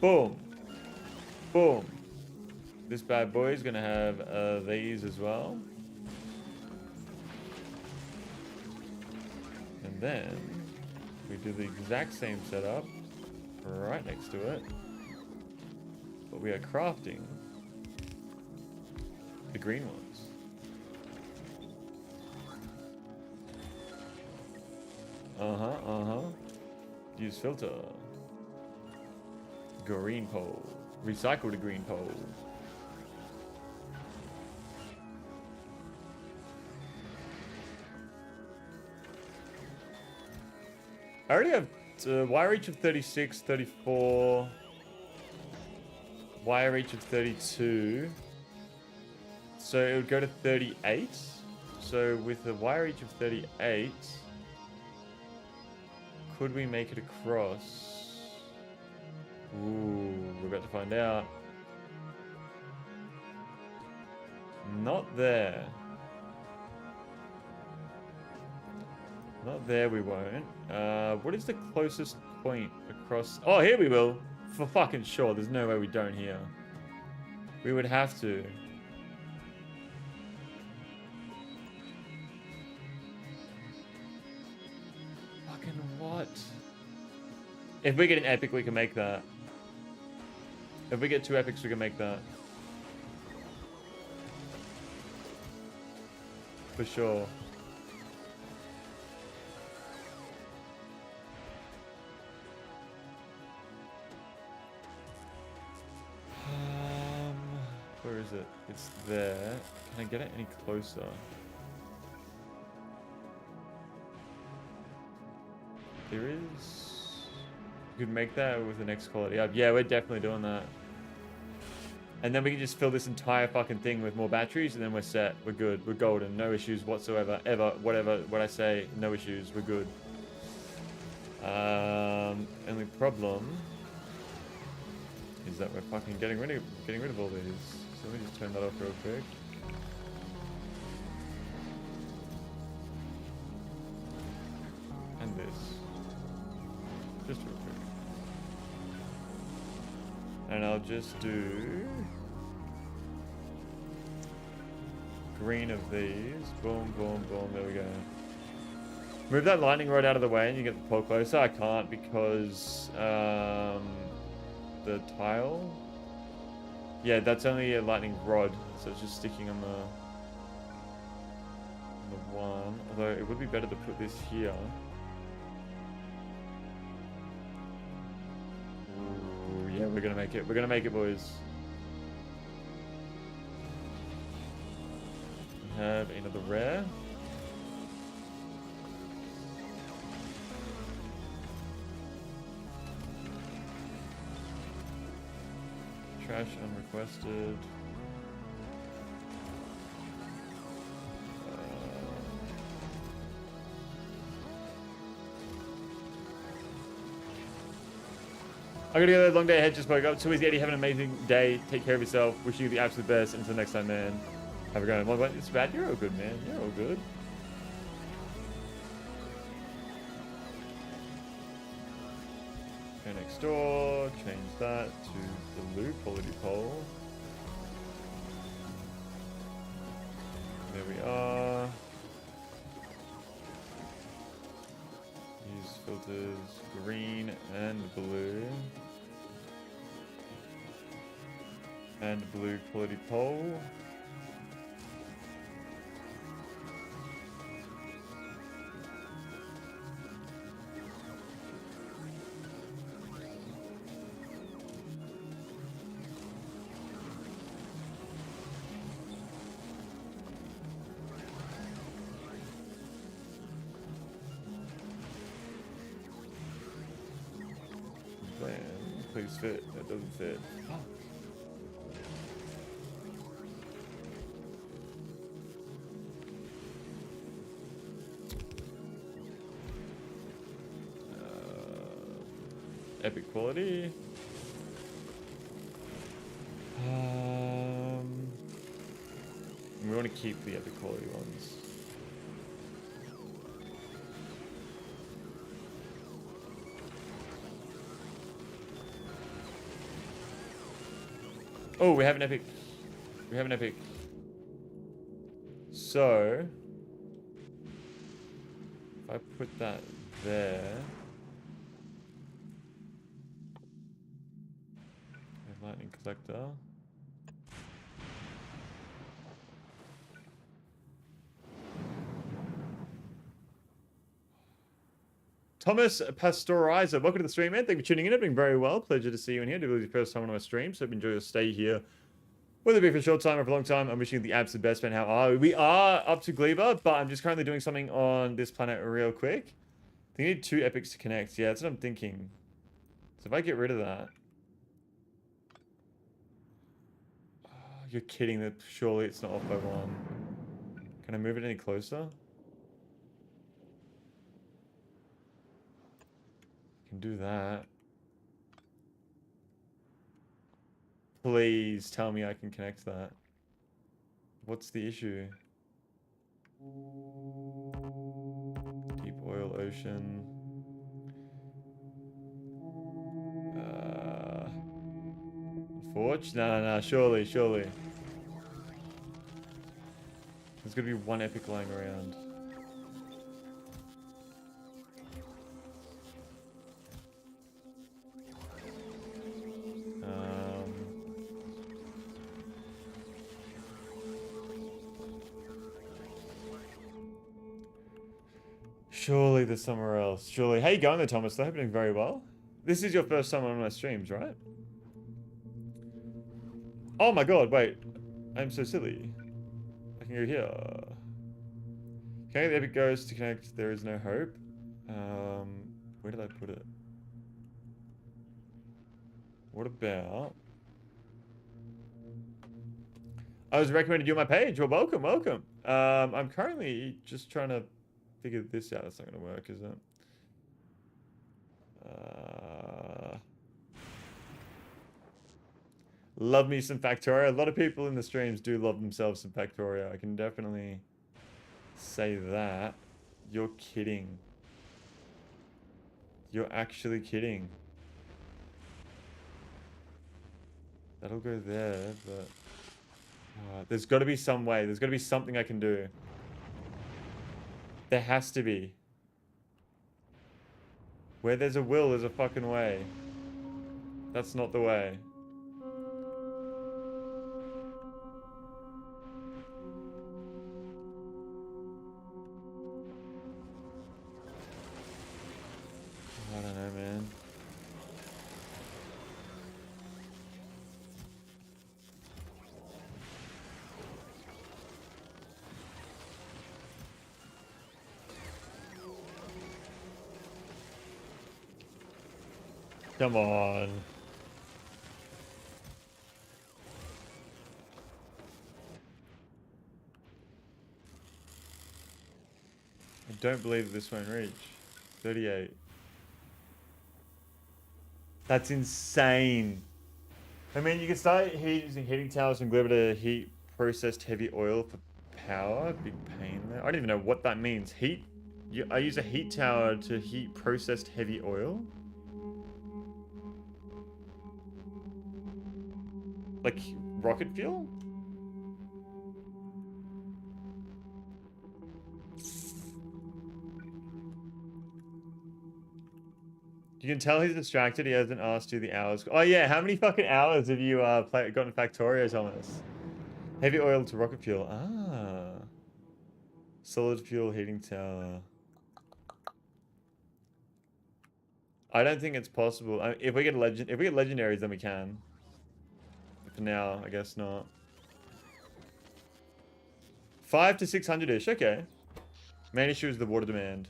Boom. Boom. This bad boy is going to have these as well. And then we do the exact same setup right next to it. But we are crafting the green ones. Use filter. Green pole. Recycle the green pole. I already have wire reach of 36, 34. Wire reach of 32. So it would go to 38. So with a wire reach of 38, could we make it across? Ooh, we're about to find out. Not there. Not there, we won't. What is the closest point across? Oh, here we will. For fucking sure. There's no way we don't here. We would have to. Fucking what? If we get an epic, we can make that. If we get 2 epics, we can make that. For sure. Where is it? It's there. Can I get it any closer? There is... You could make that with the next quality up. Yeah, we're definitely doing that. And then we can just fill this entire fucking thing with more batteries, and then we're set. We're good. We're golden. No issues whatsoever. Ever. Whatever. What I say. No issues. We're good. Only problem is that we're fucking getting rid of all these. So let me just turn that off real quick. And this. Just real quick. And I'll just do green of these. Boom, boom, boom. There we go. Move that lightning rod out of the way and you get the pole closer. I can't because the tile. Yeah, that's only a lightning rod, so it's just sticking on the one. Although it would be better to put this here. Ooh, yeah, we're gonna make it. We're gonna make it, boys. We have another rare. Trash unrequested. I gotta go. Long day ahead. Just woke up. Too easy, Eddie. Have an amazing day. Take care of yourself. Wish you the absolute best. Until next time, man. Have a good one. It's bad. You're all good, man. You're all good. Go next door. Change that to blue quality pole. There we are. Use filters green and blue. And blue quality pole. Please fit. That doesn't fit. Epic quality. We want to keep the epic quality ones. Oh, we have an epic. We have an epic. So, if I put that there. Lightning collector. Thomas Pastorizer, welcome to the stream, man. Thank you for tuning in. I've been very well. Pleasure to see you in here. This is your first time on my stream, so enjoy your stay here. Whether it be for a short time or for a long time, I'm wishing you the absolute best, man. How are we? We are up to Gleba, but I'm just currently doing something on this planet real quick. They need 2 epics to connect. Yeah, that's what I'm thinking. So if I get rid of that. You're kidding that surely it's not off by 1. Can I move it any closer? I can do that. Please tell me I can connect that. What's the issue? Deep oil ocean. Forge? No, surely. There's gonna be 1 epic lying around. Surely there's somewhere else. Surely. How you going there, Thomas? They're happening very well. This is your first time on my streams, right? Oh my god, wait. I'm so silly. I can go here. Can I get the epic ghost to connect? There is no hope. Where did I put it? What about... I was recommended you on my page. Well, welcome, welcome. I'm currently just trying to figure this out. That's not going to work, is it? Love me some Factorio. A lot of people in the streams do love themselves some Factorio. I can definitely say that. You're kidding. You're actually kidding. That'll go there, but... there's got to be some way. There's got to be something I can do. There has to be. Where there's a will, there's a fucking way. That's not the way. I don't know, man. Come on. I don't believe this won't reach. 38. That's insane. I mean, you can start using heating towers from Gleba to heat processed heavy oil for power. Big pain there. I don't even know what that means. Heat? I use a heat tower to heat processed heavy oil? Like rocket fuel? You can tell he's distracted. He hasn't asked you the hours. Oh yeah, how many fucking hours have you gotten Factorio, Thomas? Heavy oil to rocket fuel. Ah. Solid fuel heating tower. I don't think it's possible. If we get legendaries, then we can. For now, I guess not. 5 to 600-ish, okay. Main issue is the water demand.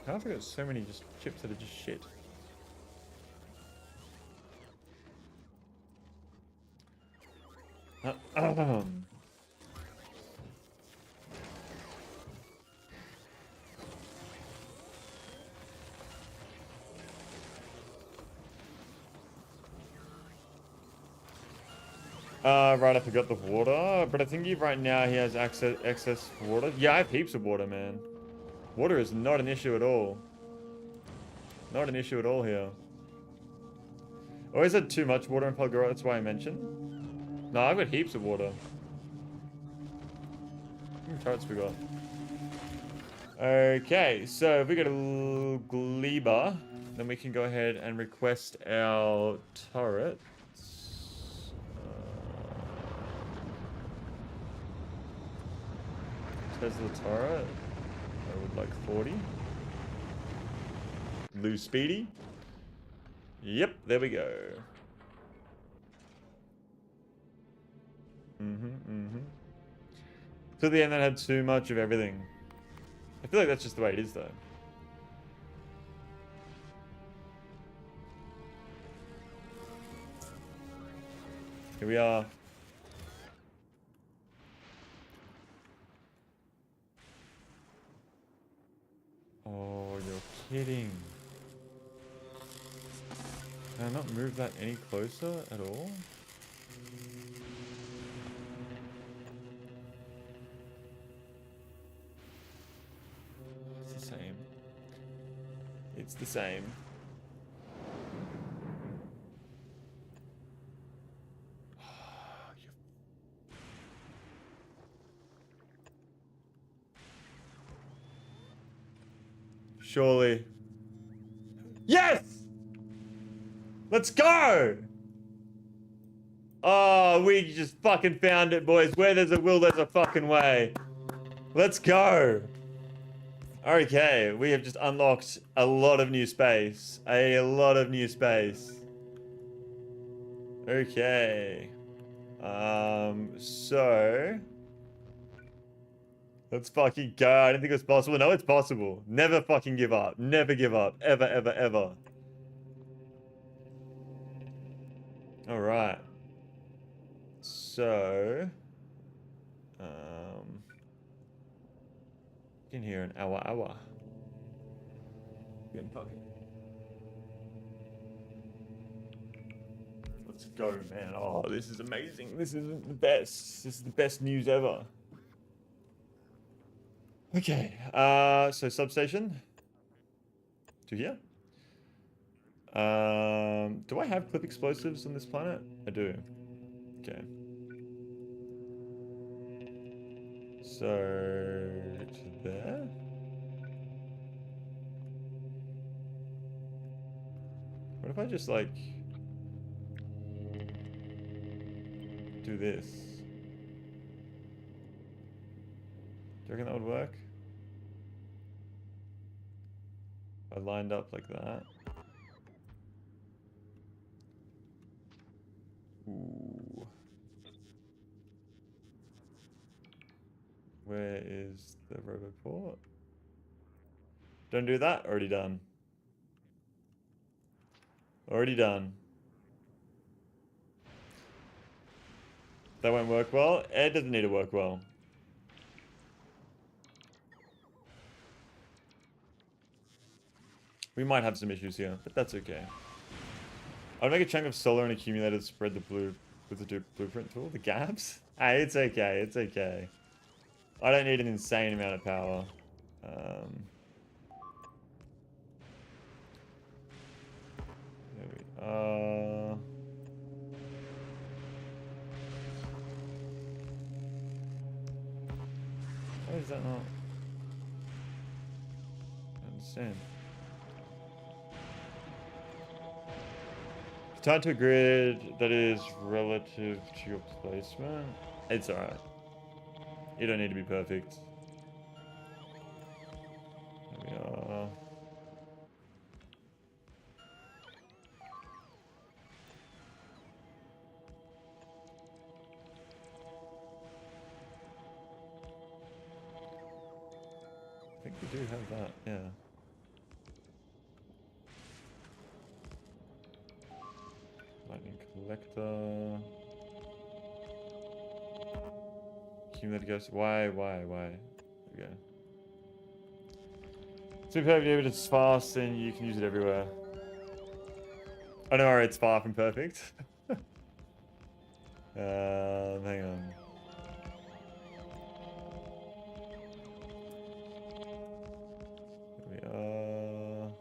How have I got so many just chips that are just shit? Right, I forgot the water, but I think right now he has excess water. Yeah, I have heaps of water, man. Water is not an issue at all. Not an issue at all here. Always had too much water in Factorio, that's why I mentioned. No, I've got heaps of water. How many turrets we got? Okay, so if we go to Gleba, then we can go ahead and request our turret. Tesla turret. I would like 40. Lose speedy. Yep, there we go. To the end, that had too much of everything. I feel like that's just the way it is, though. Here we are. Oh, you're kidding. Can I not move that any closer at all? It's the same. It's the same. Surely. Yes! Let's go! Oh, we just fucking found it, boys. Where there's a will, there's a fucking way. Let's go. Okay, we have just unlocked a lot of new space. A lot of new space. Okay. So let's fucking go. I didn't think it was possible. No, it's possible. Never fucking give up. Never give up. Ever, ever, ever. All right. So, in here an hour. Getting fucking. Let's go, man. Oh, this is amazing. This is the best. This is the best news ever. Okay. So substation. To here. Do I have clip explosives on this planet? I do. Okay. So to there. What if I just like do this? Do you reckon that would work? I lined up like that. Ooh. Where is the roboport? Don't do that. Already done. Already done. That won't work well. It doesn't need to work well. We might have some issues here, but that's okay. I'll make a chunk of solar and accumulator to spread the blue with the blueprint tool. The gaps? Hey, it's okay. It's okay. I don't need an insane amount of power. There we are. Why is that not? I understand. Tied to a grid that is relative to your placement. It's alright. You don't need to be perfect. There we are. I think we do have that, yeah. Lightning collector. Accumulator ghost. Why? There we go. Super evidence fast and you can use it everywhere. I know it's far from perfect. Hang on. There we are.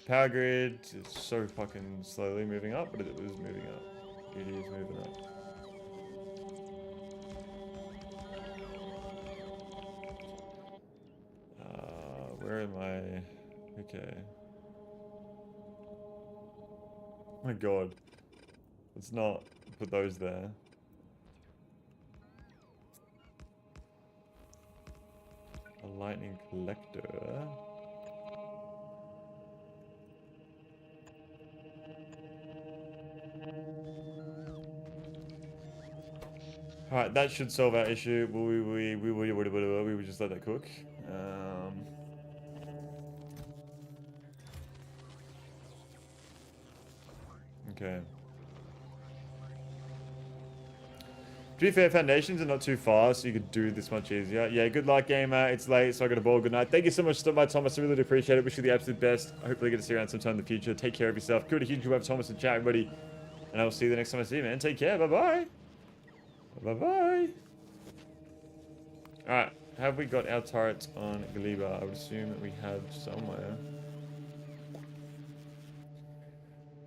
Power grid is so fucking slowly moving up, but it was moving up. It is moving up. Where am I? Okay. Oh my god. Let's not put those there. A lightning collector. Alright, that should solve our issue. We would just let that cook. Okay. To be fair, foundations are not too far, so you could do this much easier. Yeah, good luck, gamer. It's late, so I got a ball. Good night. Thank you so much for stopping by, Thomas. I really do appreciate it. Wish you the absolute best. I hopefully get to see you around sometime in the future. Take care of yourself. Good to hear you have Thomas in chat, everybody. And I will see you the next time I see you, man. Take care. Bye-bye. Bye-bye. Alright. Have we got our turrets on Gleba? I would assume that we have somewhere.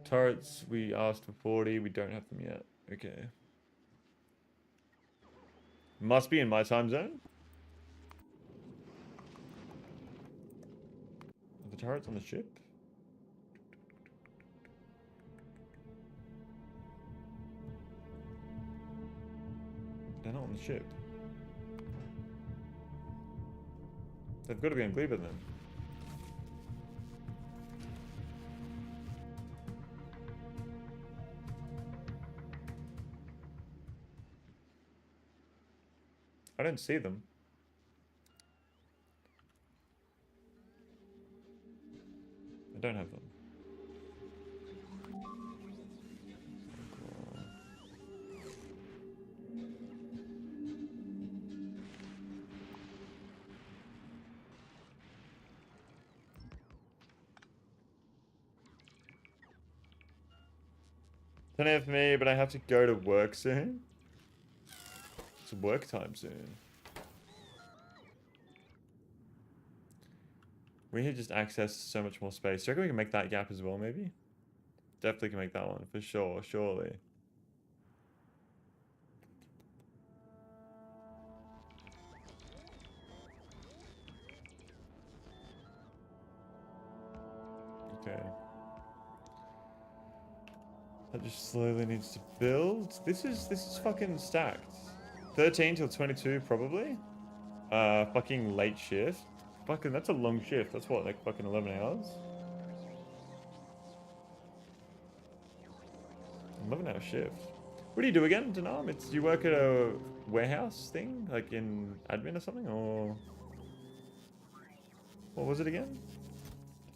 Turrets, we asked for 40. We don't have them yet. Okay. Must be in my time zone. Are the turrets on the ship? They're not on the ship. They've got to be on Gleba then. I don't see them. I don't have them. Don't have me, but I have to go to work soon. It's work time soon. We had just access to so much more space. Do you reckon we can make that gap as well, maybe? Definitely can make that one, for sure, surely. Okay. That just slowly needs to build. This is fucking stacked. 13 till 22 probably. Fucking late shift. Fucking that's a long shift. That's what, like fucking 11 hours? 11-hour shift. What do you do again, Denam? Do you work at a warehouse thing? Like in admin or something? Or what was it again?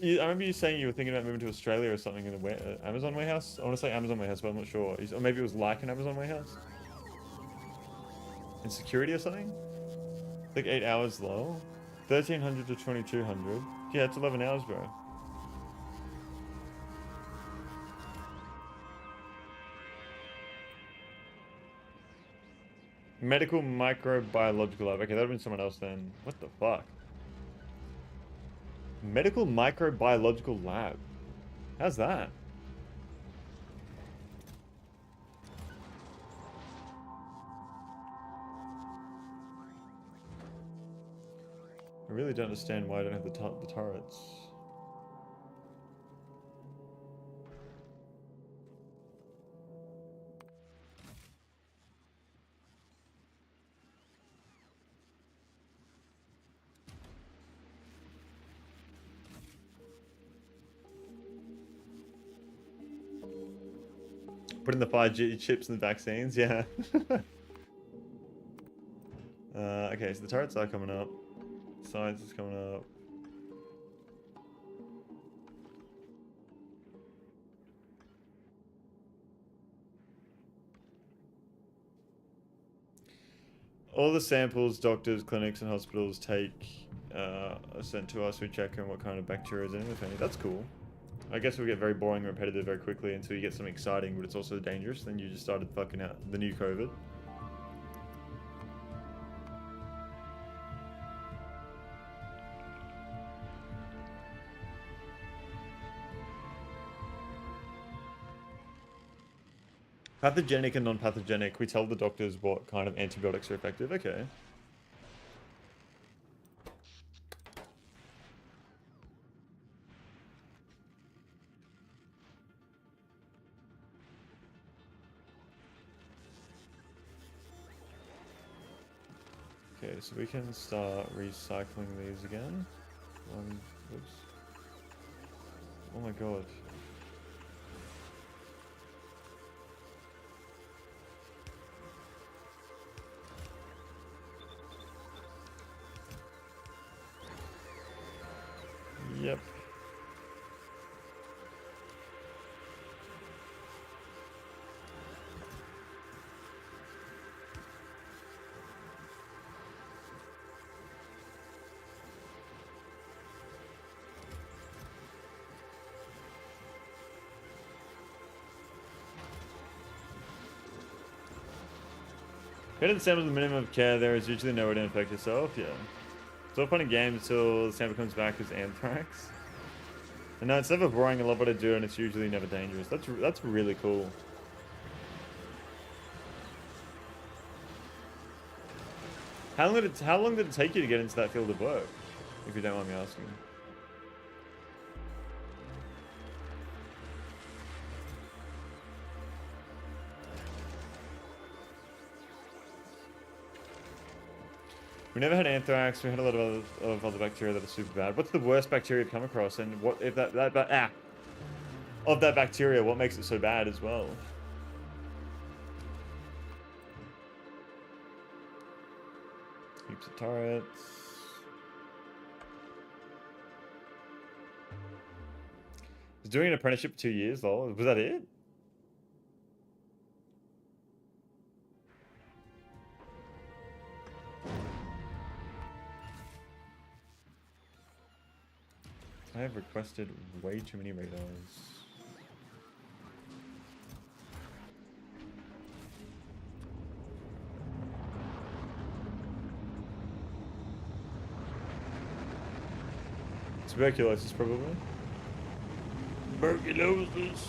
I remember you saying you were thinking about moving to Australia or something in an Amazon warehouse. I want to say Amazon warehouse, but I'm not sure. Or maybe it was like an Amazon warehouse. In security or something? Like 8 hours low. 1300 to 2200. Yeah, it's 11 hours, bro. Medical microbiological lab. Okay, that would have been someone else then. What the fuck? Medical microbiological lab. How's that? I really don't understand why I don't have the turrets. Put in the 5G chips and the vaccines, yeah. Okay, so the turrets are coming up. Science is coming up. All the samples doctors, clinics, and hospitals take are sent to us. We check on what kind of bacteria is in them, if any. That's cool. I guess we get very boring and repetitive very quickly until you get something exciting, but it's also dangerous. Then you just started fucking out the new COVID. Pathogenic and non-pathogenic. We tell the doctors what kind of antibiotics are effective. Okay. Okay, so we can start recycling these again. Oops. Oh my god. Yep. Go to the sample with the minimum of care. There is usually no way to infect yourself. Yeah. It's all fun and games until the sample comes back as anthrax. And no, it's never boring. I love what I do, and it's usually never dangerous. That's really cool. How long did it take you to get into that field of work? If you don't mind me asking. We never had anthrax. We had a lot of other bacteria that are super bad. What's the worst bacteria you've come across? And what if of that bacteria, what makes it so bad as well? Heaps of turrets. Was doing an apprenticeship for 2 years, lol. Was that it? I have requested way too many radars. Tuberculosis, probably. Tuberculosis.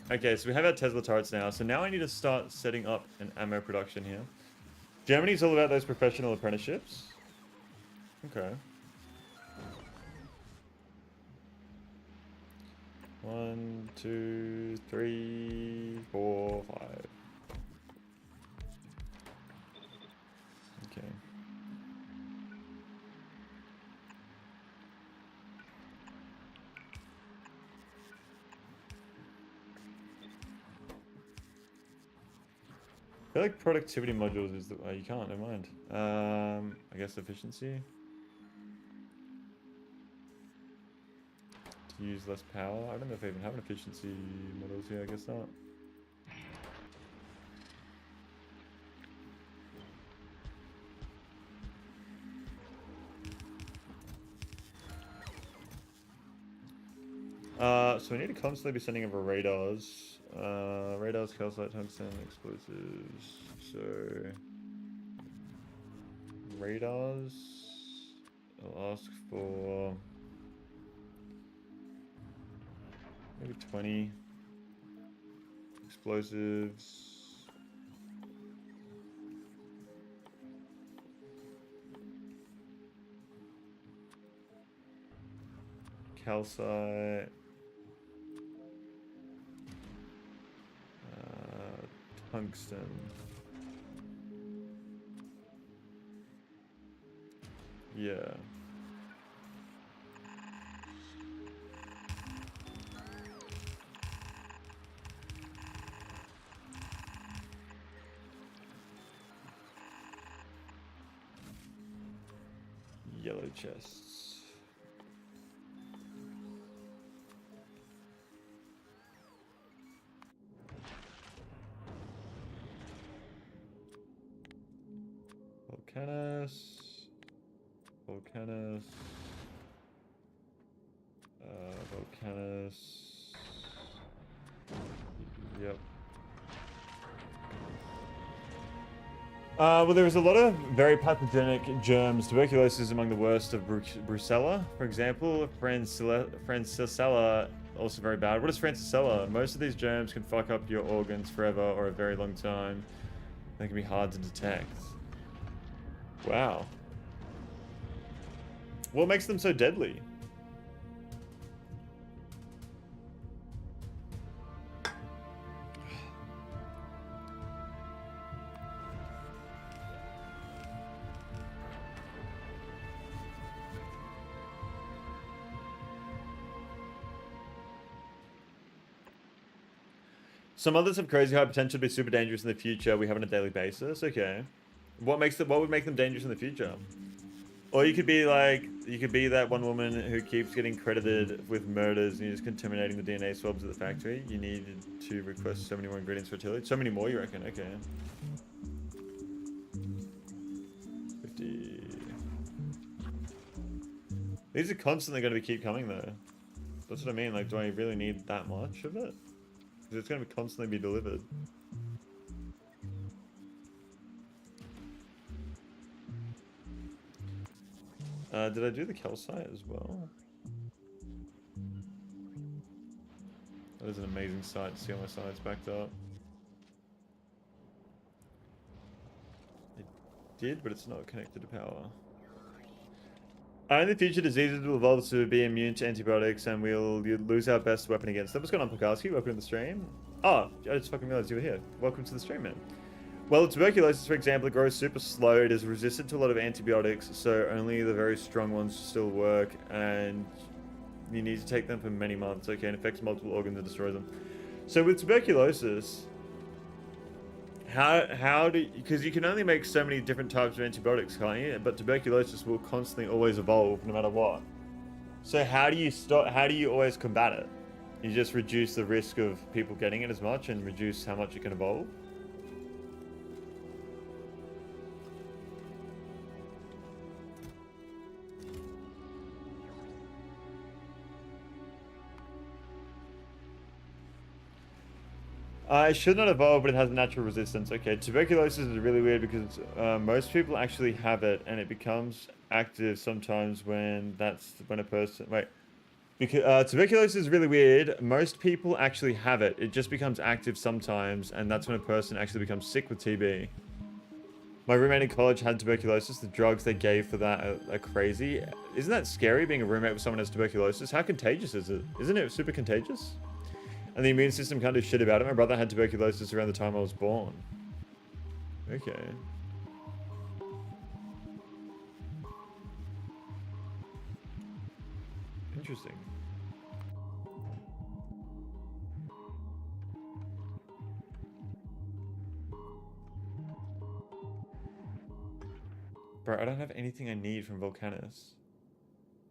Okay, so we have our Tesla turrets now. So now I need to start setting up an ammo production here. Germany's all about those professional apprenticeships. Okay. 1, 2, 3, 4, 5. Okay. I feel like productivity modules is the... Oh, you can't, never mind. I guess efficiency. To use less power. I don't know if I even have an efficiency models here, I guess not. So we need to constantly be sending over radars. Radars, calcite, tungsten, explosives. So radars. I'll ask for maybe 20 explosives. Calcite. Tungsten. Yeah. Yellow chests. Volcanus. Volcanus. Volcanus. Yep. Well, there was a lot of very pathogenic germs. Tuberculosis is among the worst of Brucella, for example. Francisella, also very bad. What is Francisella? Most of these germs can fuck up your organs forever or a very long time. They can be hard to detect. Wow. What makes them so deadly? Some others have crazy high potential to be super dangerous in the future. We have on a daily basis. Okay. What would make them dangerous in the future? Or you could be like, you could be that one woman who keeps getting credited with murders and you're just contaminating the DNA swabs at the factory. You needed to request so many more ingredients for tillage. So many more, you reckon? Okay. 50. These are constantly going to keep coming though. That's what I mean. Like, do I really need that much of it? Because it's going to constantly be delivered. Did I do the calcite as well? That is an amazing sight to see all my sides backed up. It did, but it's not connected to power. In the future, diseases will evolve to be immune to antibiotics, and we'll lose our best weapon against them. What's going on, Pokaski? Welcome to the stream. Oh, I just fucking realized you were here. Welcome to the stream, man. Well, tuberculosis, for example, it grows super slow. It is resistant to a lot of antibiotics, so only the very strong ones still work, and you need to take them for many months, okay? And affects multiple organs and destroys them. So with tuberculosis, How do, because you can only make so many different types of antibiotics, can't you? But tuberculosis will constantly always evolve no matter what. So how do you stop, how do you always combat it? You just reduce the risk of people getting it as much and reduce how much it can evolve? It should not evolve, but it has natural resistance. Okay, tuberculosis is really weird because most people actually have it, and it becomes active sometimes when a person... Wait. Because tuberculosis is really weird. Most people actually have it. It just becomes active sometimes, and that's when a person actually becomes sick with TB. My roommate in college had tuberculosis. The drugs they gave for that are crazy. Isn't that scary, being a roommate with someone who has tuberculosis? How contagious is it? Isn't it super contagious? And the immune system can't do shit about it. My brother had tuberculosis around the time I was born. Okay. Interesting. Bro, I don't have anything I need from Volcanus.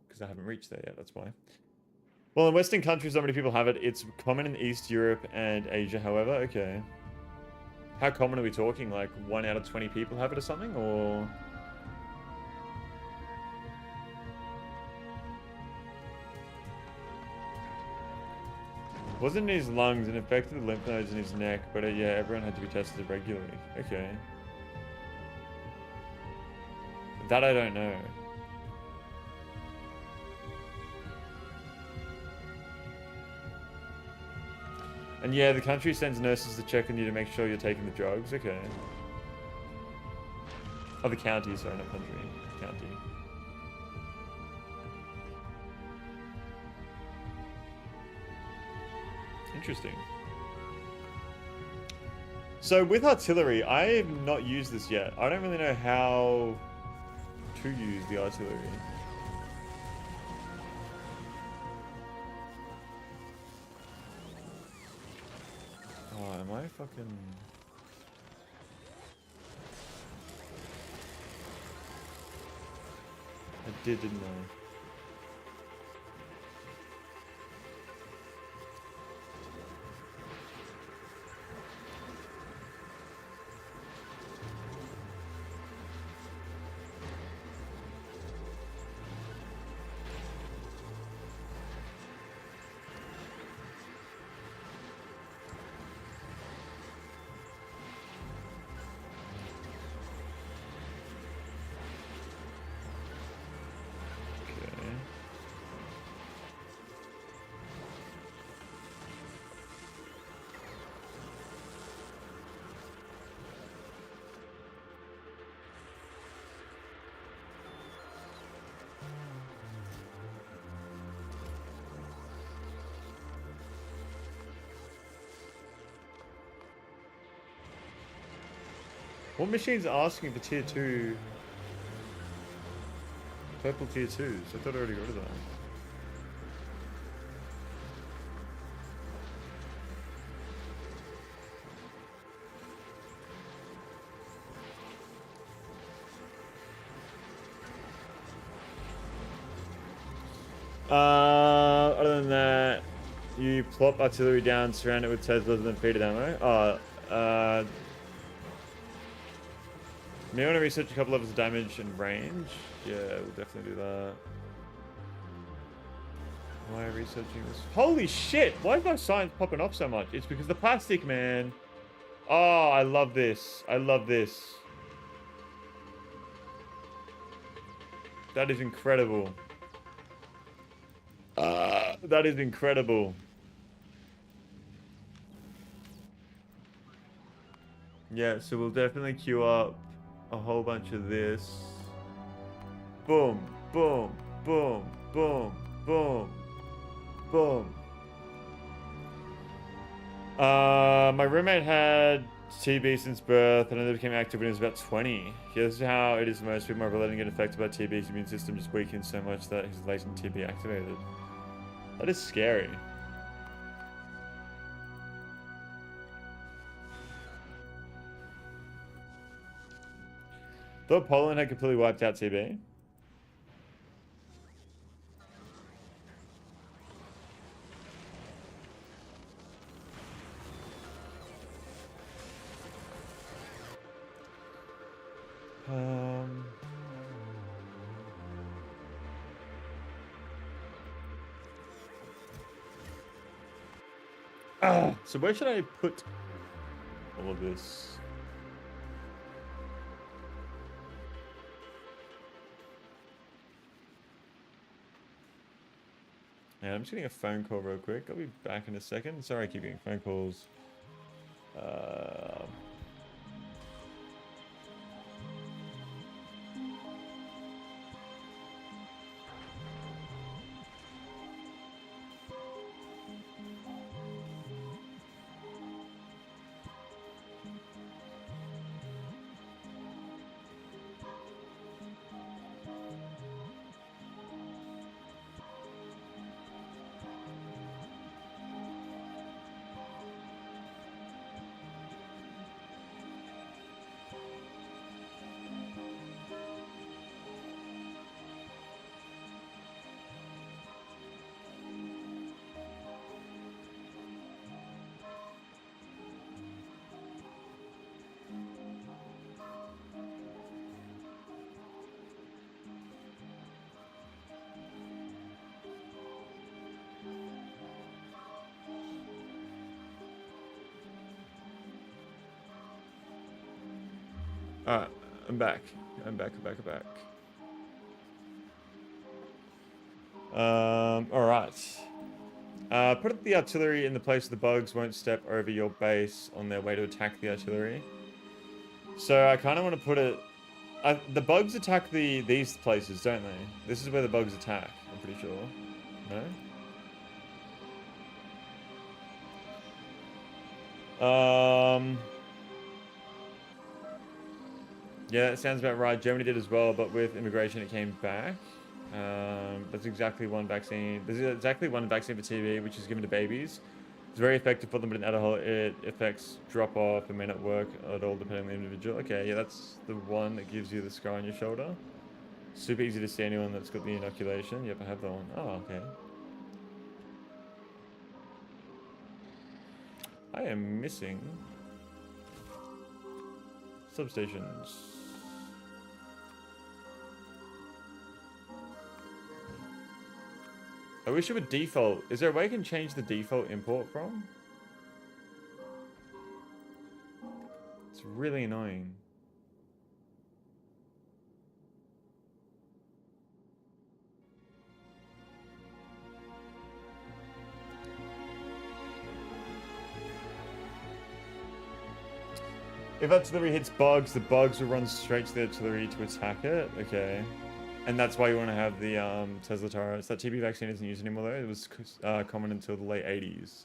Because I haven't reached there yet, that's why. Well, in Western countries, not many people have it. It's common in East Europe and Asia, however. Okay. How common are we talking? Like 1 out of 20 people have it or something? Or... wasn't in his lungs and affected the lymph nodes in his neck, but yeah, everyone had to be tested regularly. Okay. That I don't know. And yeah, the country sends nurses to check on you to make sure you're taking the drugs. Okay. Oh, the county, sorry, not country. County. Interesting. So with artillery, I have not used this yet. I don't really know how to use the artillery. Oh, am I fucking... I didn't I? What machine's asking for tier 2? Purple tier 2s. I thought I already got rid of that. Other than that, you plop artillery down, surround it with Teslas, and then feed it ammo. May want to research a couple levels of damage and range. Yeah, we'll definitely do that. Why am I researching this? Holy shit! Why is my science popping off so much? It's because the plastic, man. Oh, I love this. I love this. That is incredible. That is incredible. Yeah, so we'll definitely queue up a whole bunch of this. Boom, boom, boom, boom, boom, boom. My roommate had TB since birth and then became active when he was about 20. Here's how it is for most people. My brother didn't get affected by TB. His immune system just weakened so much that his latent TB activated. That is scary. Thought Poland had completely wiped out TB. So where should I put all of this? Yeah, I'm just getting a phone call real quick. I'll be back in a second. Sorry I keep getting phone calls. Alright, I'm back. I'm back. Alright. Put the artillery in the place the bugs won't step over your base on their way to attack the artillery. So I kind of want to put it... the bugs attack these places, don't they? This is where the bugs attack, I'm pretty sure. No? Yeah, that sounds about right. Germany did as well, but with immigration it came back. There's exactly one vaccine. There's exactly one vaccine for TB, which is given to babies. It's very effective for them, but in adult it affects drop off and may not work at all depending on the individual. Okay, yeah, that's the one that gives you the scar on your shoulder. Super easy to see anyone that's got the inoculation. Yep, I have that one. Oh, okay. I am missing substations. I wish it would default. Is there a way I can change the default import from? It's really annoying. If artillery hits bugs, the bugs will run straight to the artillery to attack it. Okay. And that's why you want to have the Tesla turrets. That TB vaccine isn't used anymore though. It was common until the late 80s.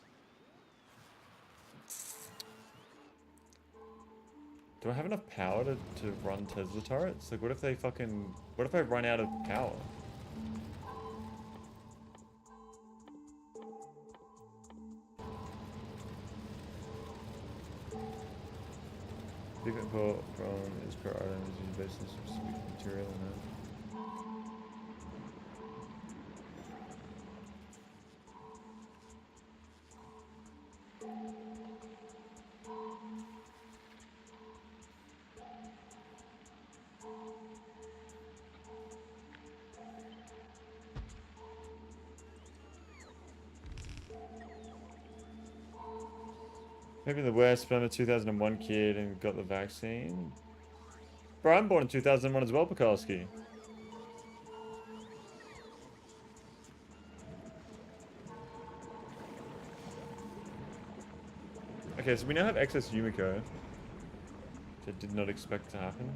Do I have enough power to run Tesla turrets? Like what if they fucking... What if I run out of power? Big import from is per item is based on specific material and that. Maybe in the West, but I'm a 2001 kid and got the vaccine. Bro, I'm born in 2001 as well, Pekarski. Okay, so we now have excess Yumiko, which I did not expect to happen.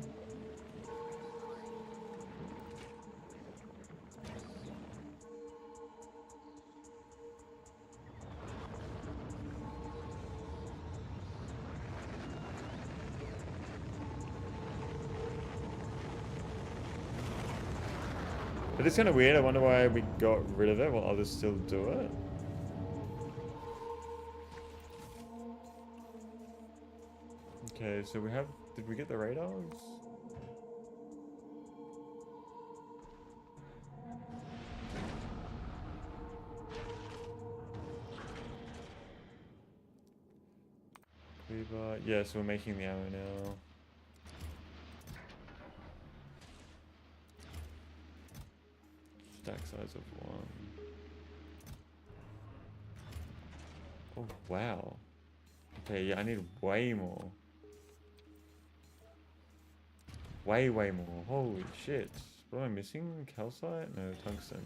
But it's kind of weird. I wonder why we got rid of it while others still do it. Okay, so we have... Did we get the radars? Gleba. Yeah, so we're making the ammo now. Stack size of 1. Oh, wow. Okay, yeah, I need way more. Way more. Holy shit. What am I missing? Calcite? No, tungsten.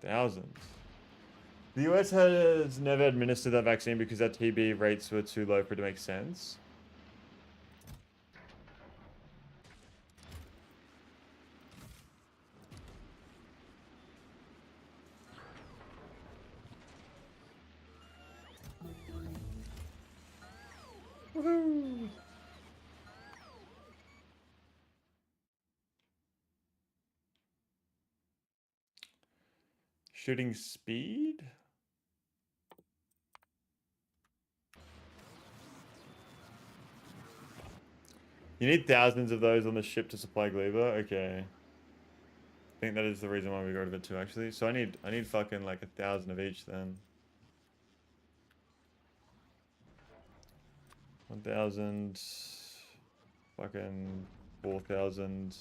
Thousands. The US has never administered that vaccine because our TB rates were too low for it to make sense. Woohoo! Shooting speed? You need thousands of those on the ship to supply Gleba? Okay. I think that is the reason why we got rid of it too, actually. So I need fucking like 1,000 of each then. 1,000. Fucking 4,000.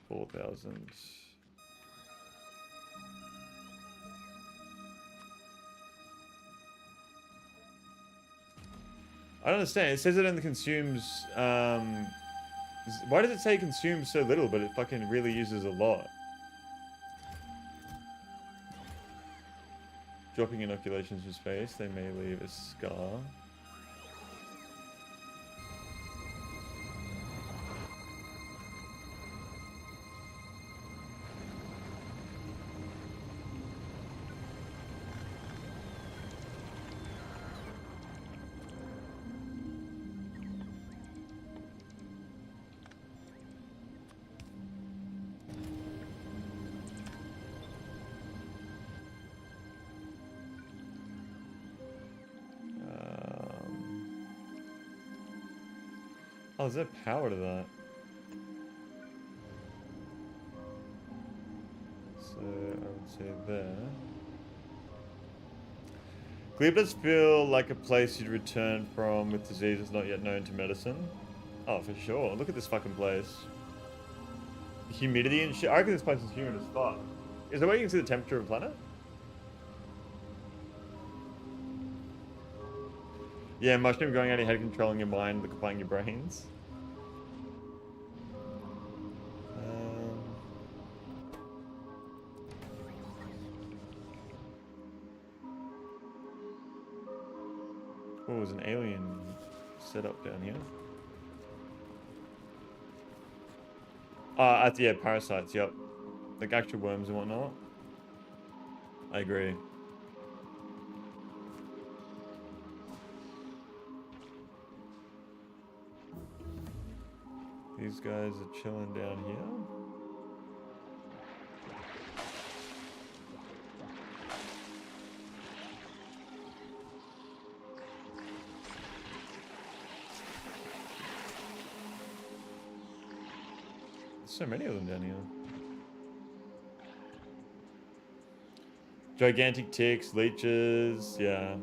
4,000. I don't understand. It says it only consumes, why does it say it consumes so little, but it fucking really uses a lot? Dropping inoculations from space, they may leave a scar. Oh, is there power to that? So, I would say there. Glebe does feel like a place you'd return from with diseases not yet known to medicine. Oh, for sure. Look at this fucking place. Humidity and shit. I reckon this place is humid as fuck. Is there a way you can see the temperature of the planet? Yeah, mushroom going out of your head, controlling your mind, liquefying your brains. Oh, there's an alien setup down here. Yeah, parasites, yep. Like actual worms and whatnot. I agree. These guys are chilling down here. So many of them down here. Gigantic ticks, leeches, yeah.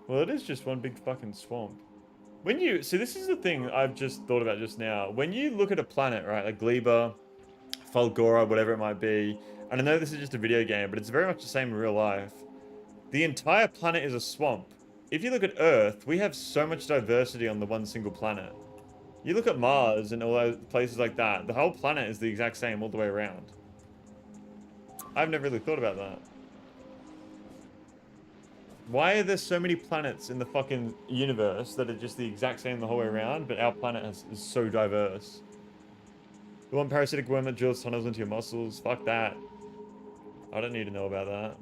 Well, it is just one big fucking swamp. When you see, this is the thing I've just thought about just now. When you look at a planet, right, like Gleba, Fulgora, whatever it might be, and I know this is just a video game, but it's very much the same in real life. The entire planet is a swamp. If you look at Earth, we have so much diversity on the one single planet. You look at Mars and all those places like that, the whole planet is the exact same all the way around. I've never really thought about that. Why are there so many planets in the fucking universe that are just the exact same the whole way around, but our planet is so diverse? The one parasitic worm that drills tunnels into your muscles? Fuck that. I don't need to know about that.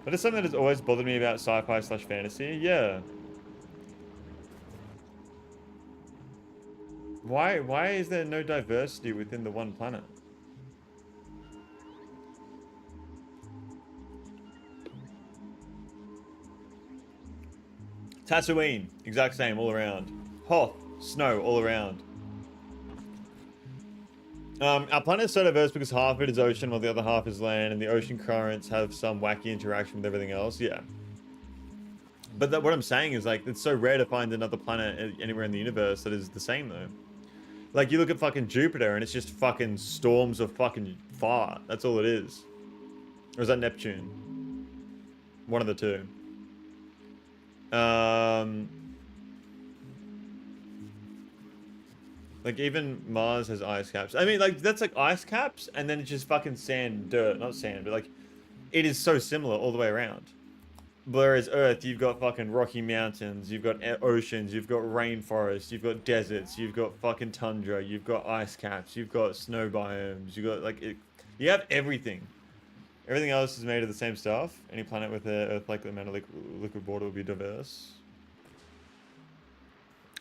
That is something that has always bothered me about sci-fi slash fantasy. Yeah. Why is there no diversity within the one planet? Tatooine, exact same all around. Hoth, snow all around. Our planet is so diverse because half of it is ocean while the other half is land, and the ocean currents have some wacky interaction with everything else. Yeah. But what I'm saying is, like, it's so rare to find another planet anywhere in the universe that is the same, though. Like, you look at fucking Jupiter, and it's just fucking storms of fucking fire. That's all it is. Or is that Neptune? One of the two. Like, even Mars has ice caps. I mean, like, that's like ice caps, and then it's just fucking sand, dirt. Not sand, but like, it is so similar all the way around. Whereas Earth, you've got fucking rocky mountains, you've got oceans, you've got rainforests, you've got deserts, you've got fucking tundra, you've got ice caps, you've got snow biomes, you've got, like, you have everything. Everything else is made of the same stuff. Any planet with an Earth-like amount of liquid water will be diverse.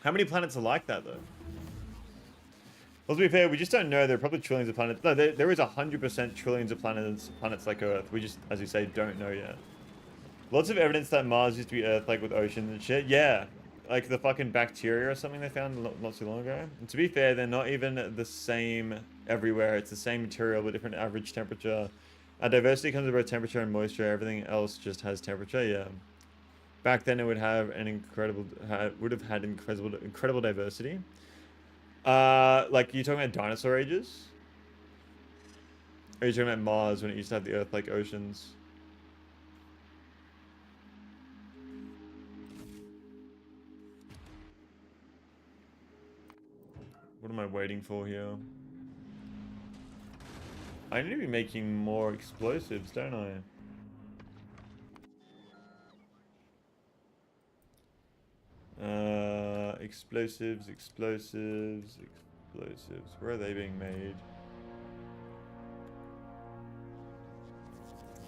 How many planets are like that, though? Well, to be fair, we just don't know. There are probably trillions of planets. No, there is 100% trillions of planets like Earth. We just, as you say, don't know yet. Lots of evidence that Mars used to be Earth-like with oceans and shit. Yeah, like the fucking bacteria or something they found not too long ago. And to be fair, they're not even the same everywhere. It's the same material but different average temperature. Our diversity comes about temperature and moisture. Everything else just has temperature. Yeah. Back then, it would have an incredible diversity. Like, you talking about dinosaur ages? Or are you talking about Mars when it used to have the Earth-like oceans? What am I waiting for here? I need to be making more explosives, don't I? Explosives. Where are they being made?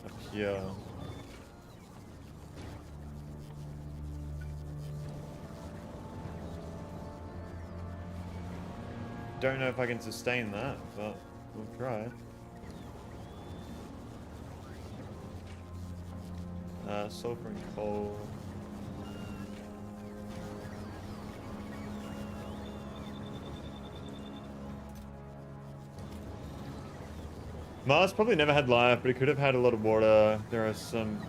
Up here. Don't know if I can sustain that, but we'll try. Sulfur and coal. Mars probably never had life, but it could have had a lot of water. There is some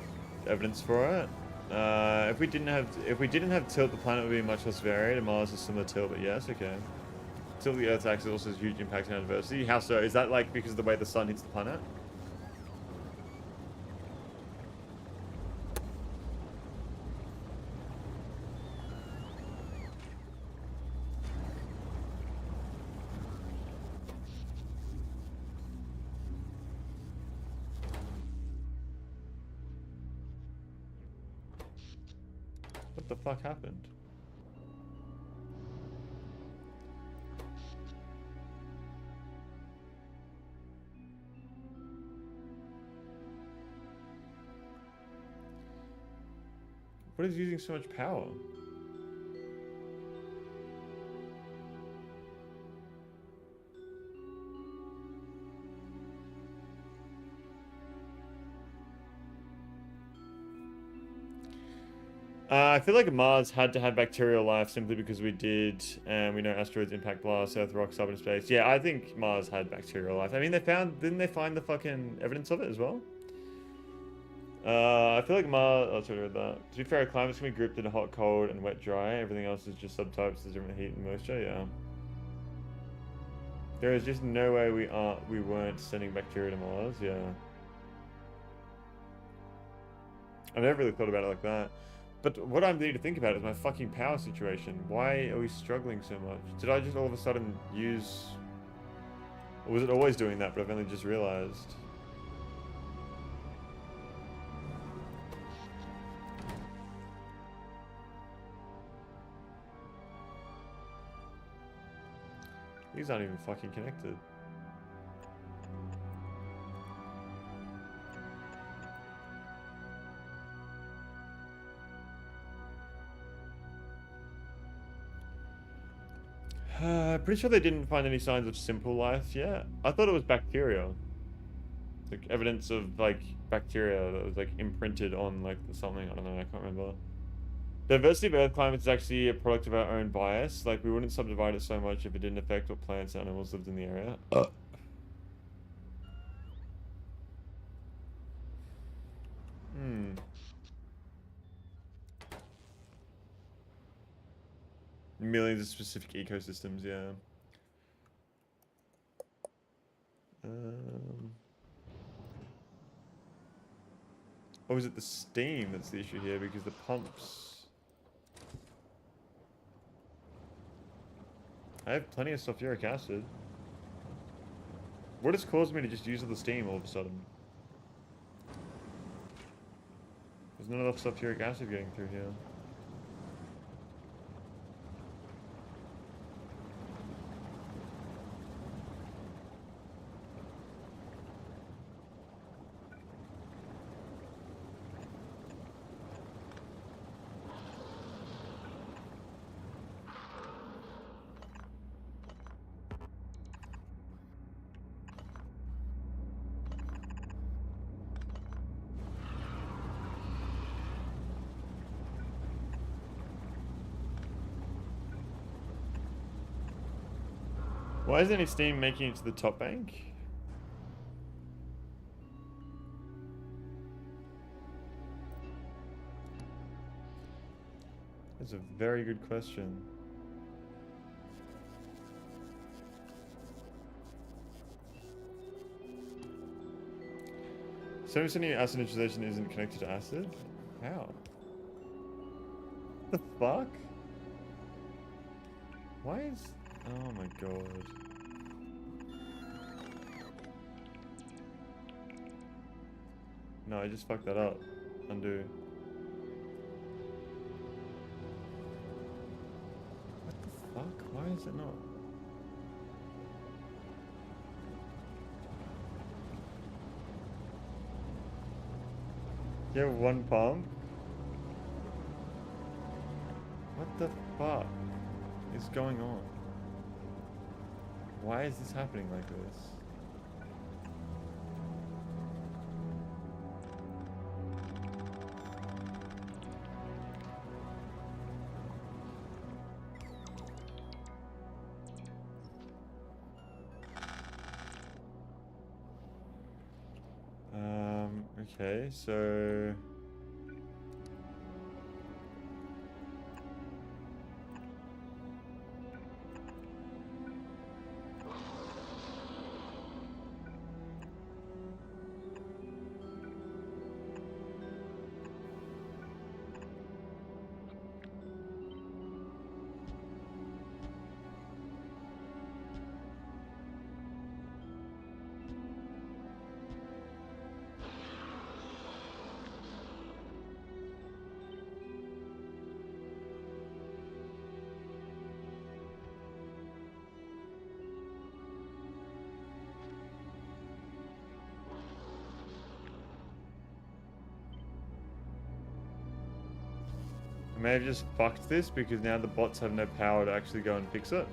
evidence for it. If we didn't have tilt, the planet would be much less varied. And Mars is similar to tilt, but yes, okay. Tilt the Earth's axis also has huge impact on diversity. How so? Is that like because of the way the sun hits the planet? What the fuck happened? What is using so much power? I feel like Mars had to have bacterial life simply because we did, and we know asteroids impact blasts, Earth rocks up in space. Yeah, I think Mars had bacterial life. I mean, didn't they find the fucking evidence of it as well? I feel like Mars, oh, sorry, I read that. To be fair, climates can be grouped into hot, cold, and wet, dry. Everything else is just subtypes, there's different heat and moisture, yeah. There is just no way we weren't sending bacteria to Mars, yeah. I never really thought about it like that. But what I need to think about is my fucking power situation. Why are we struggling so much? Did I just all of a sudden use... Or was it always doing that, but I've only just realized? These aren't even fucking connected. Pretty sure they didn't find any signs of simple life yet. I thought it was bacteria. Like evidence of like bacteria that was like imprinted on like something. I don't know. I can't remember. Diversity of Earth climates is actually a product of our own bias. Like we wouldn't subdivide it so much if it didn't affect what plants and animals lived in the area. Hmm. Millions of specific ecosystems, yeah. Or is it the steam that's the issue here? Because the pumps... I have plenty of sulfuric acid. What has caused me to just use all the steam all of a sudden? There's not enough sulfuric acid getting through here. Why isn't any steam making it to the top bank? That's a very good question. So any acid neutralization isn't connected to acid? How? The fuck? Why is... Oh my god. No, I just fucked that up. Undo. What the fuck? Why is it not? You have one pump? What the fuck is going on? Why is this happening like this? Okay, so... I may have just fucked this because now the bots have no power to actually go and fix it.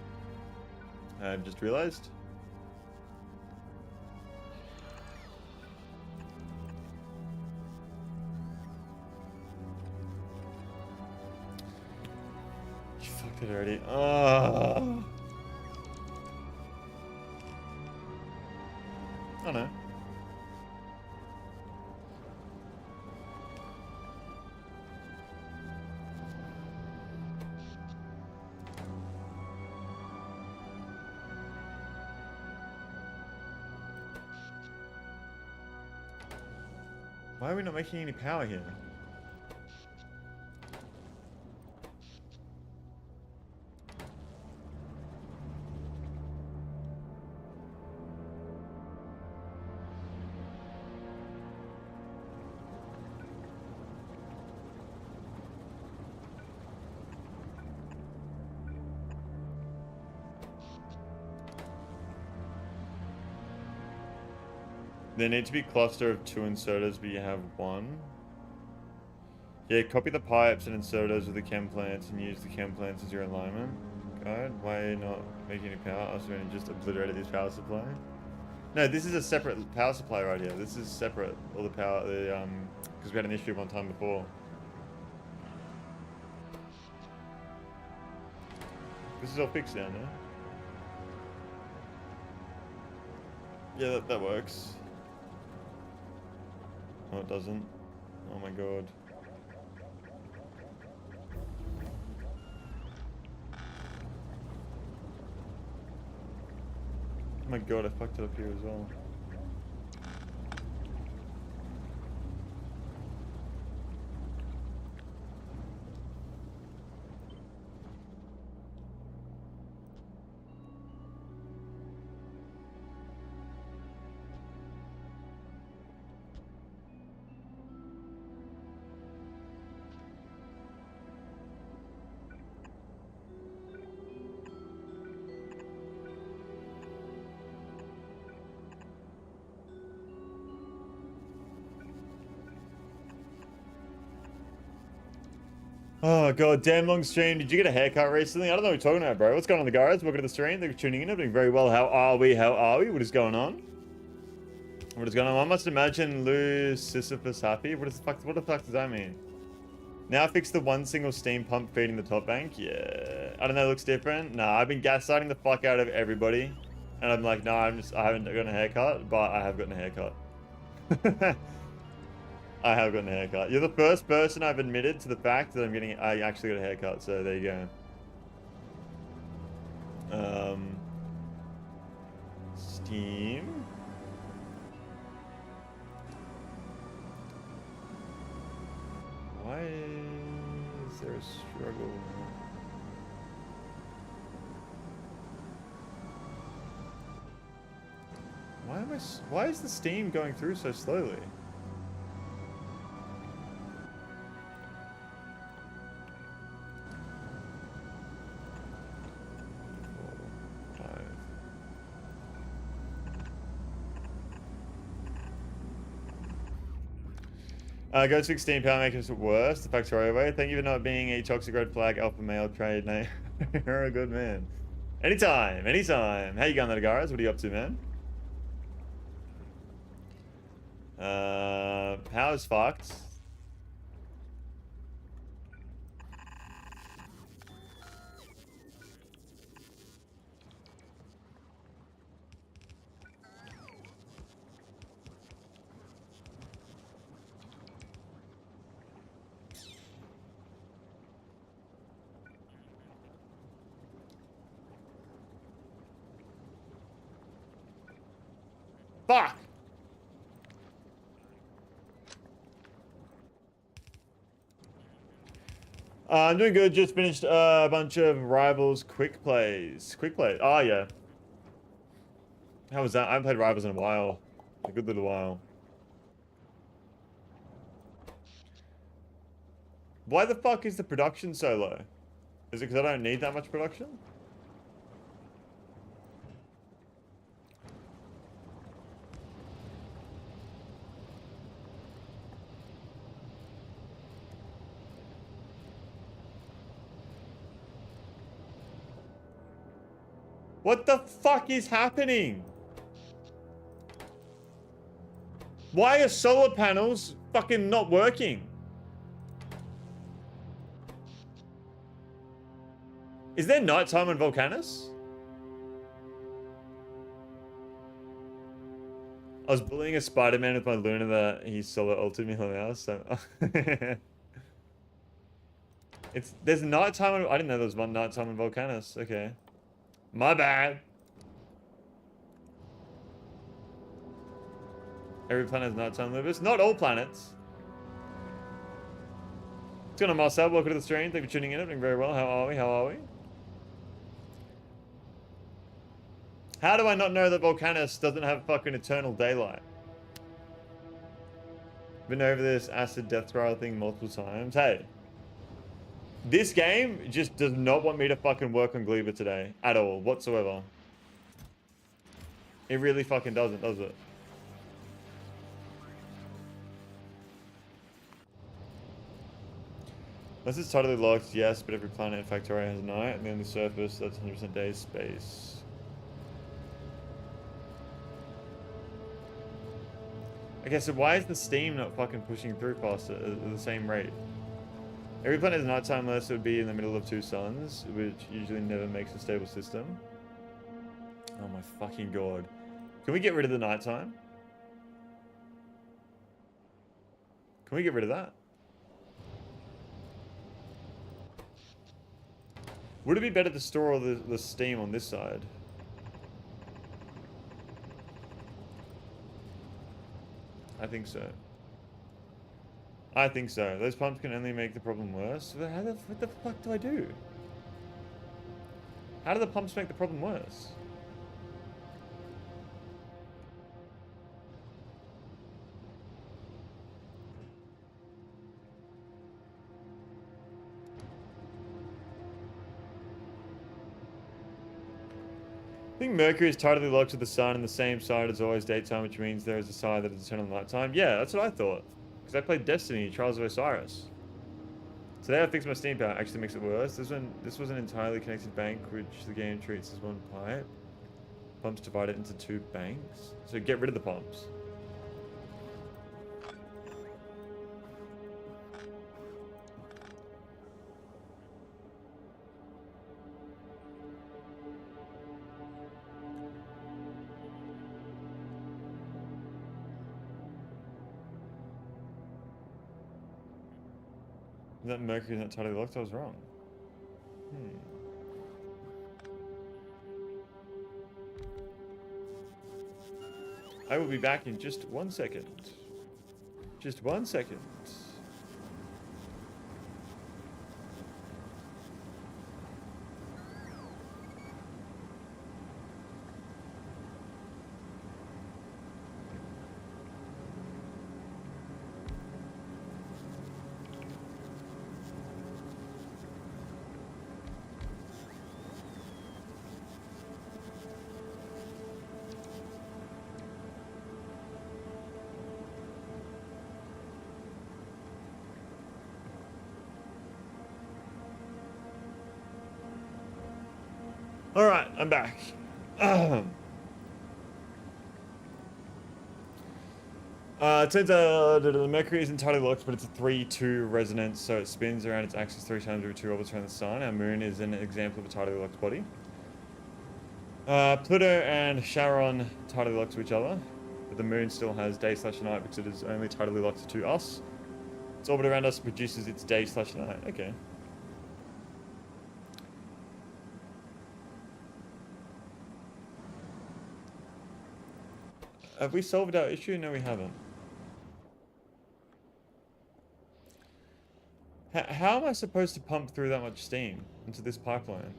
I've just realized. You fucked it already. Oh no. Why are we not making any power here? There need to be a cluster of 2 inserters, but you have 1. Yeah, copy the pipes and insert those with the chem plants and use the chem plants as your alignment. God, why not making any power? I was going to just obliterated this power supply. No, this is a separate power supply right here. This is separate. All the power, because we had an issue one time before. This is all fixed down there. Yeah, that works. No, it doesn't. Oh my god. Oh my god, I fucked it up here as well. Oh god, damn long stream. Did you get a haircut recently? I don't know what you're talking about, bro. What's going on, the guys? Welcome to the stream. Thanks for tuning in. I'm doing very well. How are we? How are we? What is going on? What is going on? I must imagine Lou Sisyphus happy. What the fuck does that mean? Now fix the one single steam pump feeding the top bank. Yeah. I don't know, it looks different. Nah, I've been gaslighting the fuck out of everybody. And I'm like, no, I haven't gotten a haircut, but I have gotten a haircut. I have gotten a haircut. You're the first person I've admitted to the fact that I actually got a haircut, so there you go. Steam. Why is there a struggle? Why is the steam going through so slowly? Go to 16 power makes it worse. The Factorio way. Thank you for not being a toxic red flag alpha male trade name. You're a good man. Anytime, anytime. How you going, there, guys? What are you up to, man? Power's fucked. Fuck! I'm doing good. Just finished a bunch of Rivals quick plays. Quick plays. Oh, yeah. How was that? I haven't played Rivals in a while. A good little while. Why the fuck is the production so low? Is it because I don't need that much production? What the fuck is happening? Why are solar panels fucking not working? Is there nighttime on Volcanus? I was bullying a Spider-Man with my Luna that he solo ulted me on the house, so... There's nighttime on... I didn't know there was one nighttime on Volcanus. Okay. My bad. Every planet has nighttime, Lubus. Not all planets. What's going on, Marcel? Welcome to the stream. Thank you for tuning in. I'm doing very well. How are we? How are we? How do I not know that Volcanus doesn't have fucking eternal daylight? Been over this acid death spiral thing multiple times. Hey. This game just does not want me to fucking work on Gleba today. At all. Whatsoever. It really fucking doesn't, does it? Unless it's totally locked, yes, but every planet in Factorio has night, and then the surface, that's 100% day space. Okay, so why is the steam not fucking pushing through faster at the same rate? Every planet has nighttime unless it would be in the middle of two suns, which usually never makes a stable system. Oh my fucking god. Can we get rid of the nighttime? Can we get rid of that? Would it be better to store all the steam on this side? I think so. I think so. Those pumps can only make the problem worse. What the fuck do I do? How do the pumps make the problem worse? I think Mercury is totally locked to the sun and the same side as always daytime, which means there is a side that is eternal nighttime. Yeah, that's what I thought. Because I played Destiny, Trials of Osiris. So now I fixed my steam power. Actually makes it worse. This was an entirely connected bank, which the game treats as one pipe. Pumps divide it into two banks. So get rid of the pumps. That Mercury's not totally locked, I was wrong. I will be back in just 1 second. Just 1 second. Alright, I'm back. Turns out the Mercury isn't totally locked, but it's a 3-2 resonance, so it spins around its axis 3 times every 2 orbits around the sun. Our moon is an example of a totally locked body. Pluto and Charon totally locked to each other, but the moon still has day/night because it is only totally locked to us. Its orbit around us produces its day/night. Okay. Have we solved our issue? No, we haven't. How am I supposed to pump through that much steam into this pipeline?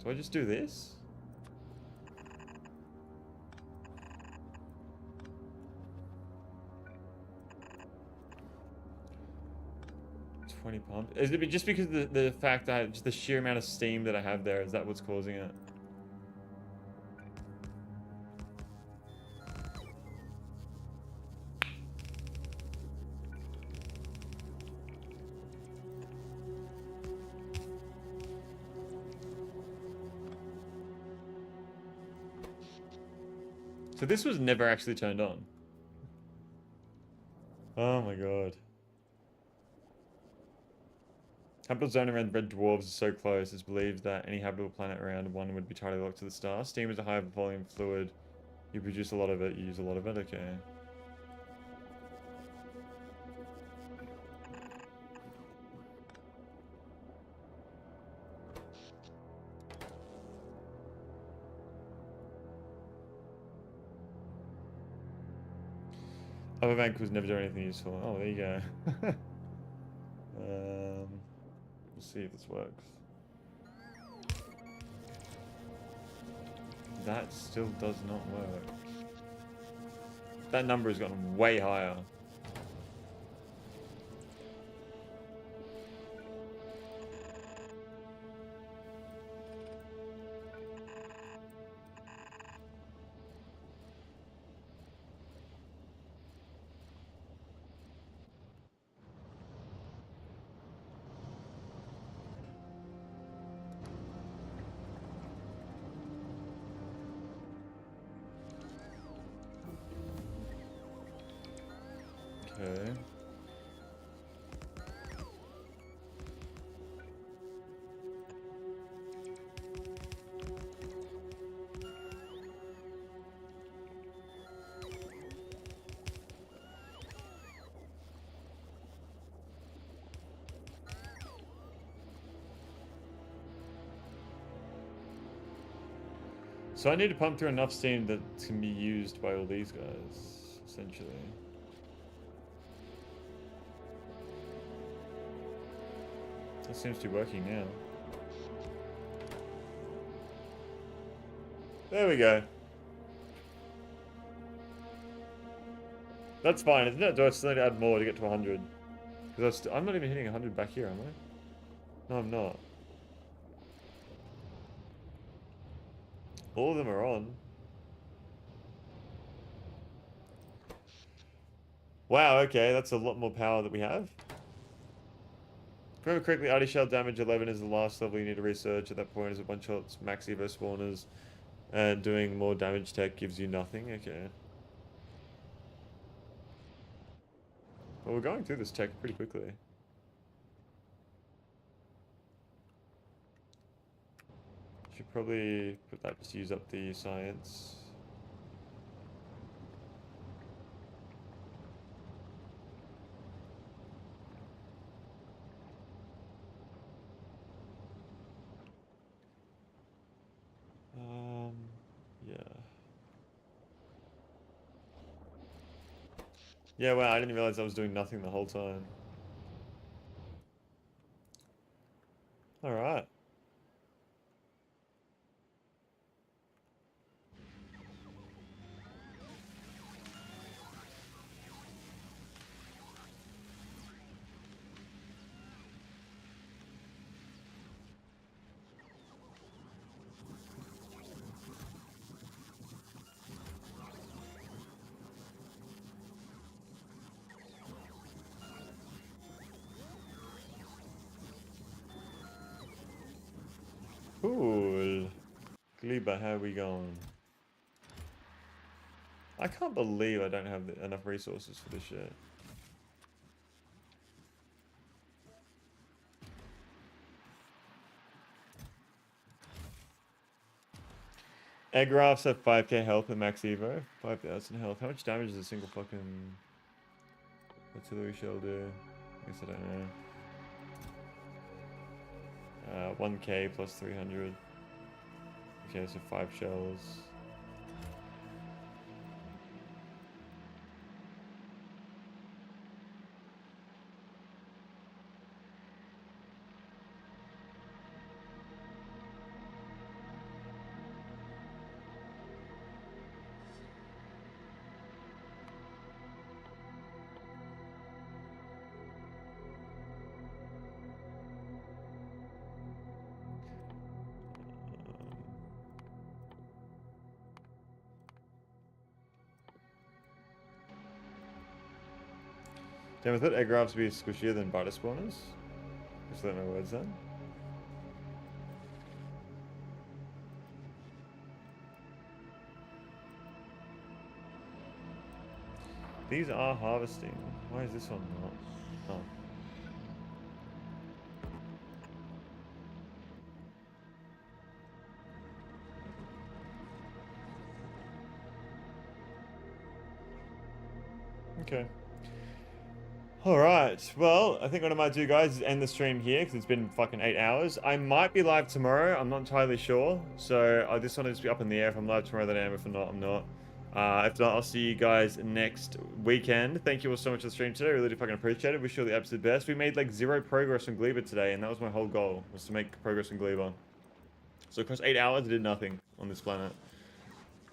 Do I just do this? 20 pumps. Is it just because of the fact that just the sheer amount of steam that I have there, is that what's causing it? So this was never actually turned on. Oh my god. Habitable zone around red dwarves is so close, it's believed that any habitable planet around one would be totally locked to the star. Steam is a high volume fluid. You produce a lot of it, you use a lot of it, okay. Upper bank was never doing anything useful. Oh, there you go. We'll see if this works. That still does not work. That number has gotten way higher. So I need to pump through enough steam that can be used by all these guys, essentially. That seems to be working now. There we go. That's fine, isn't it? Do I still need to add more to get to 100? Because I'm not even hitting 100 back here, am I? No, I'm not. All of them are on. Wow, okay, that's a lot more power that we have. If I remember correctly, Artie Shell damage 11 is the last level you need to research. At that point is a bunch of max Evo spawners. And doing more damage tech gives you nothing. Okay. Well, we're going through this tech pretty quickly. Should probably put that to use up the science. Yeah. Yeah, wow, I didn't realize I was doing nothing the whole time. Alright. Cool. Gleba, how are we going? I can't believe I don't have enough resources for this shit. Egg rafts have 5k health at max evo. 5,000 health. How much damage does a single fucking artillery shell do? I guess I don't know. 1k plus 300. Okay, so 5 shells. Damn, I thought egg rafts would be squishier than biter spawners. Just let my words then. These are harvesting. Why is this one not? Oh. Okay. Alright, well, I think what I might do, guys, is end the stream here, because it's been fucking 8 hours. I might be live tomorrow, I'm not entirely sure. So, I just want to just be up in the air. If I'm live tomorrow, then I am. If not, I'm not. If not, I'll see you guys next weekend. Thank you all so much for the stream today. I really do fucking appreciate it. Wish you all the absolute best. We made, like, 0 progress on Gleba today, and that was my whole goal, was to make progress on Gleba. So, across 8 hours, I did nothing on this planet.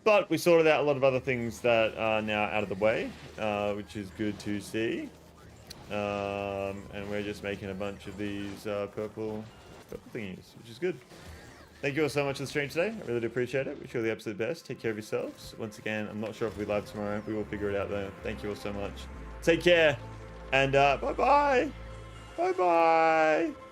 But we sorted out a lot of other things that are now out of the way, which is good to see. And we're just making a bunch of these purple thingies, which is good. Thank you all so much for the stream today. I really do appreciate it. Wish you all the absolute best. Take care of yourselves. Once again, I'm not sure if we'll be live tomorrow. We will figure it out though. Thank you all so much. Take care. And bye-bye. Bye-bye.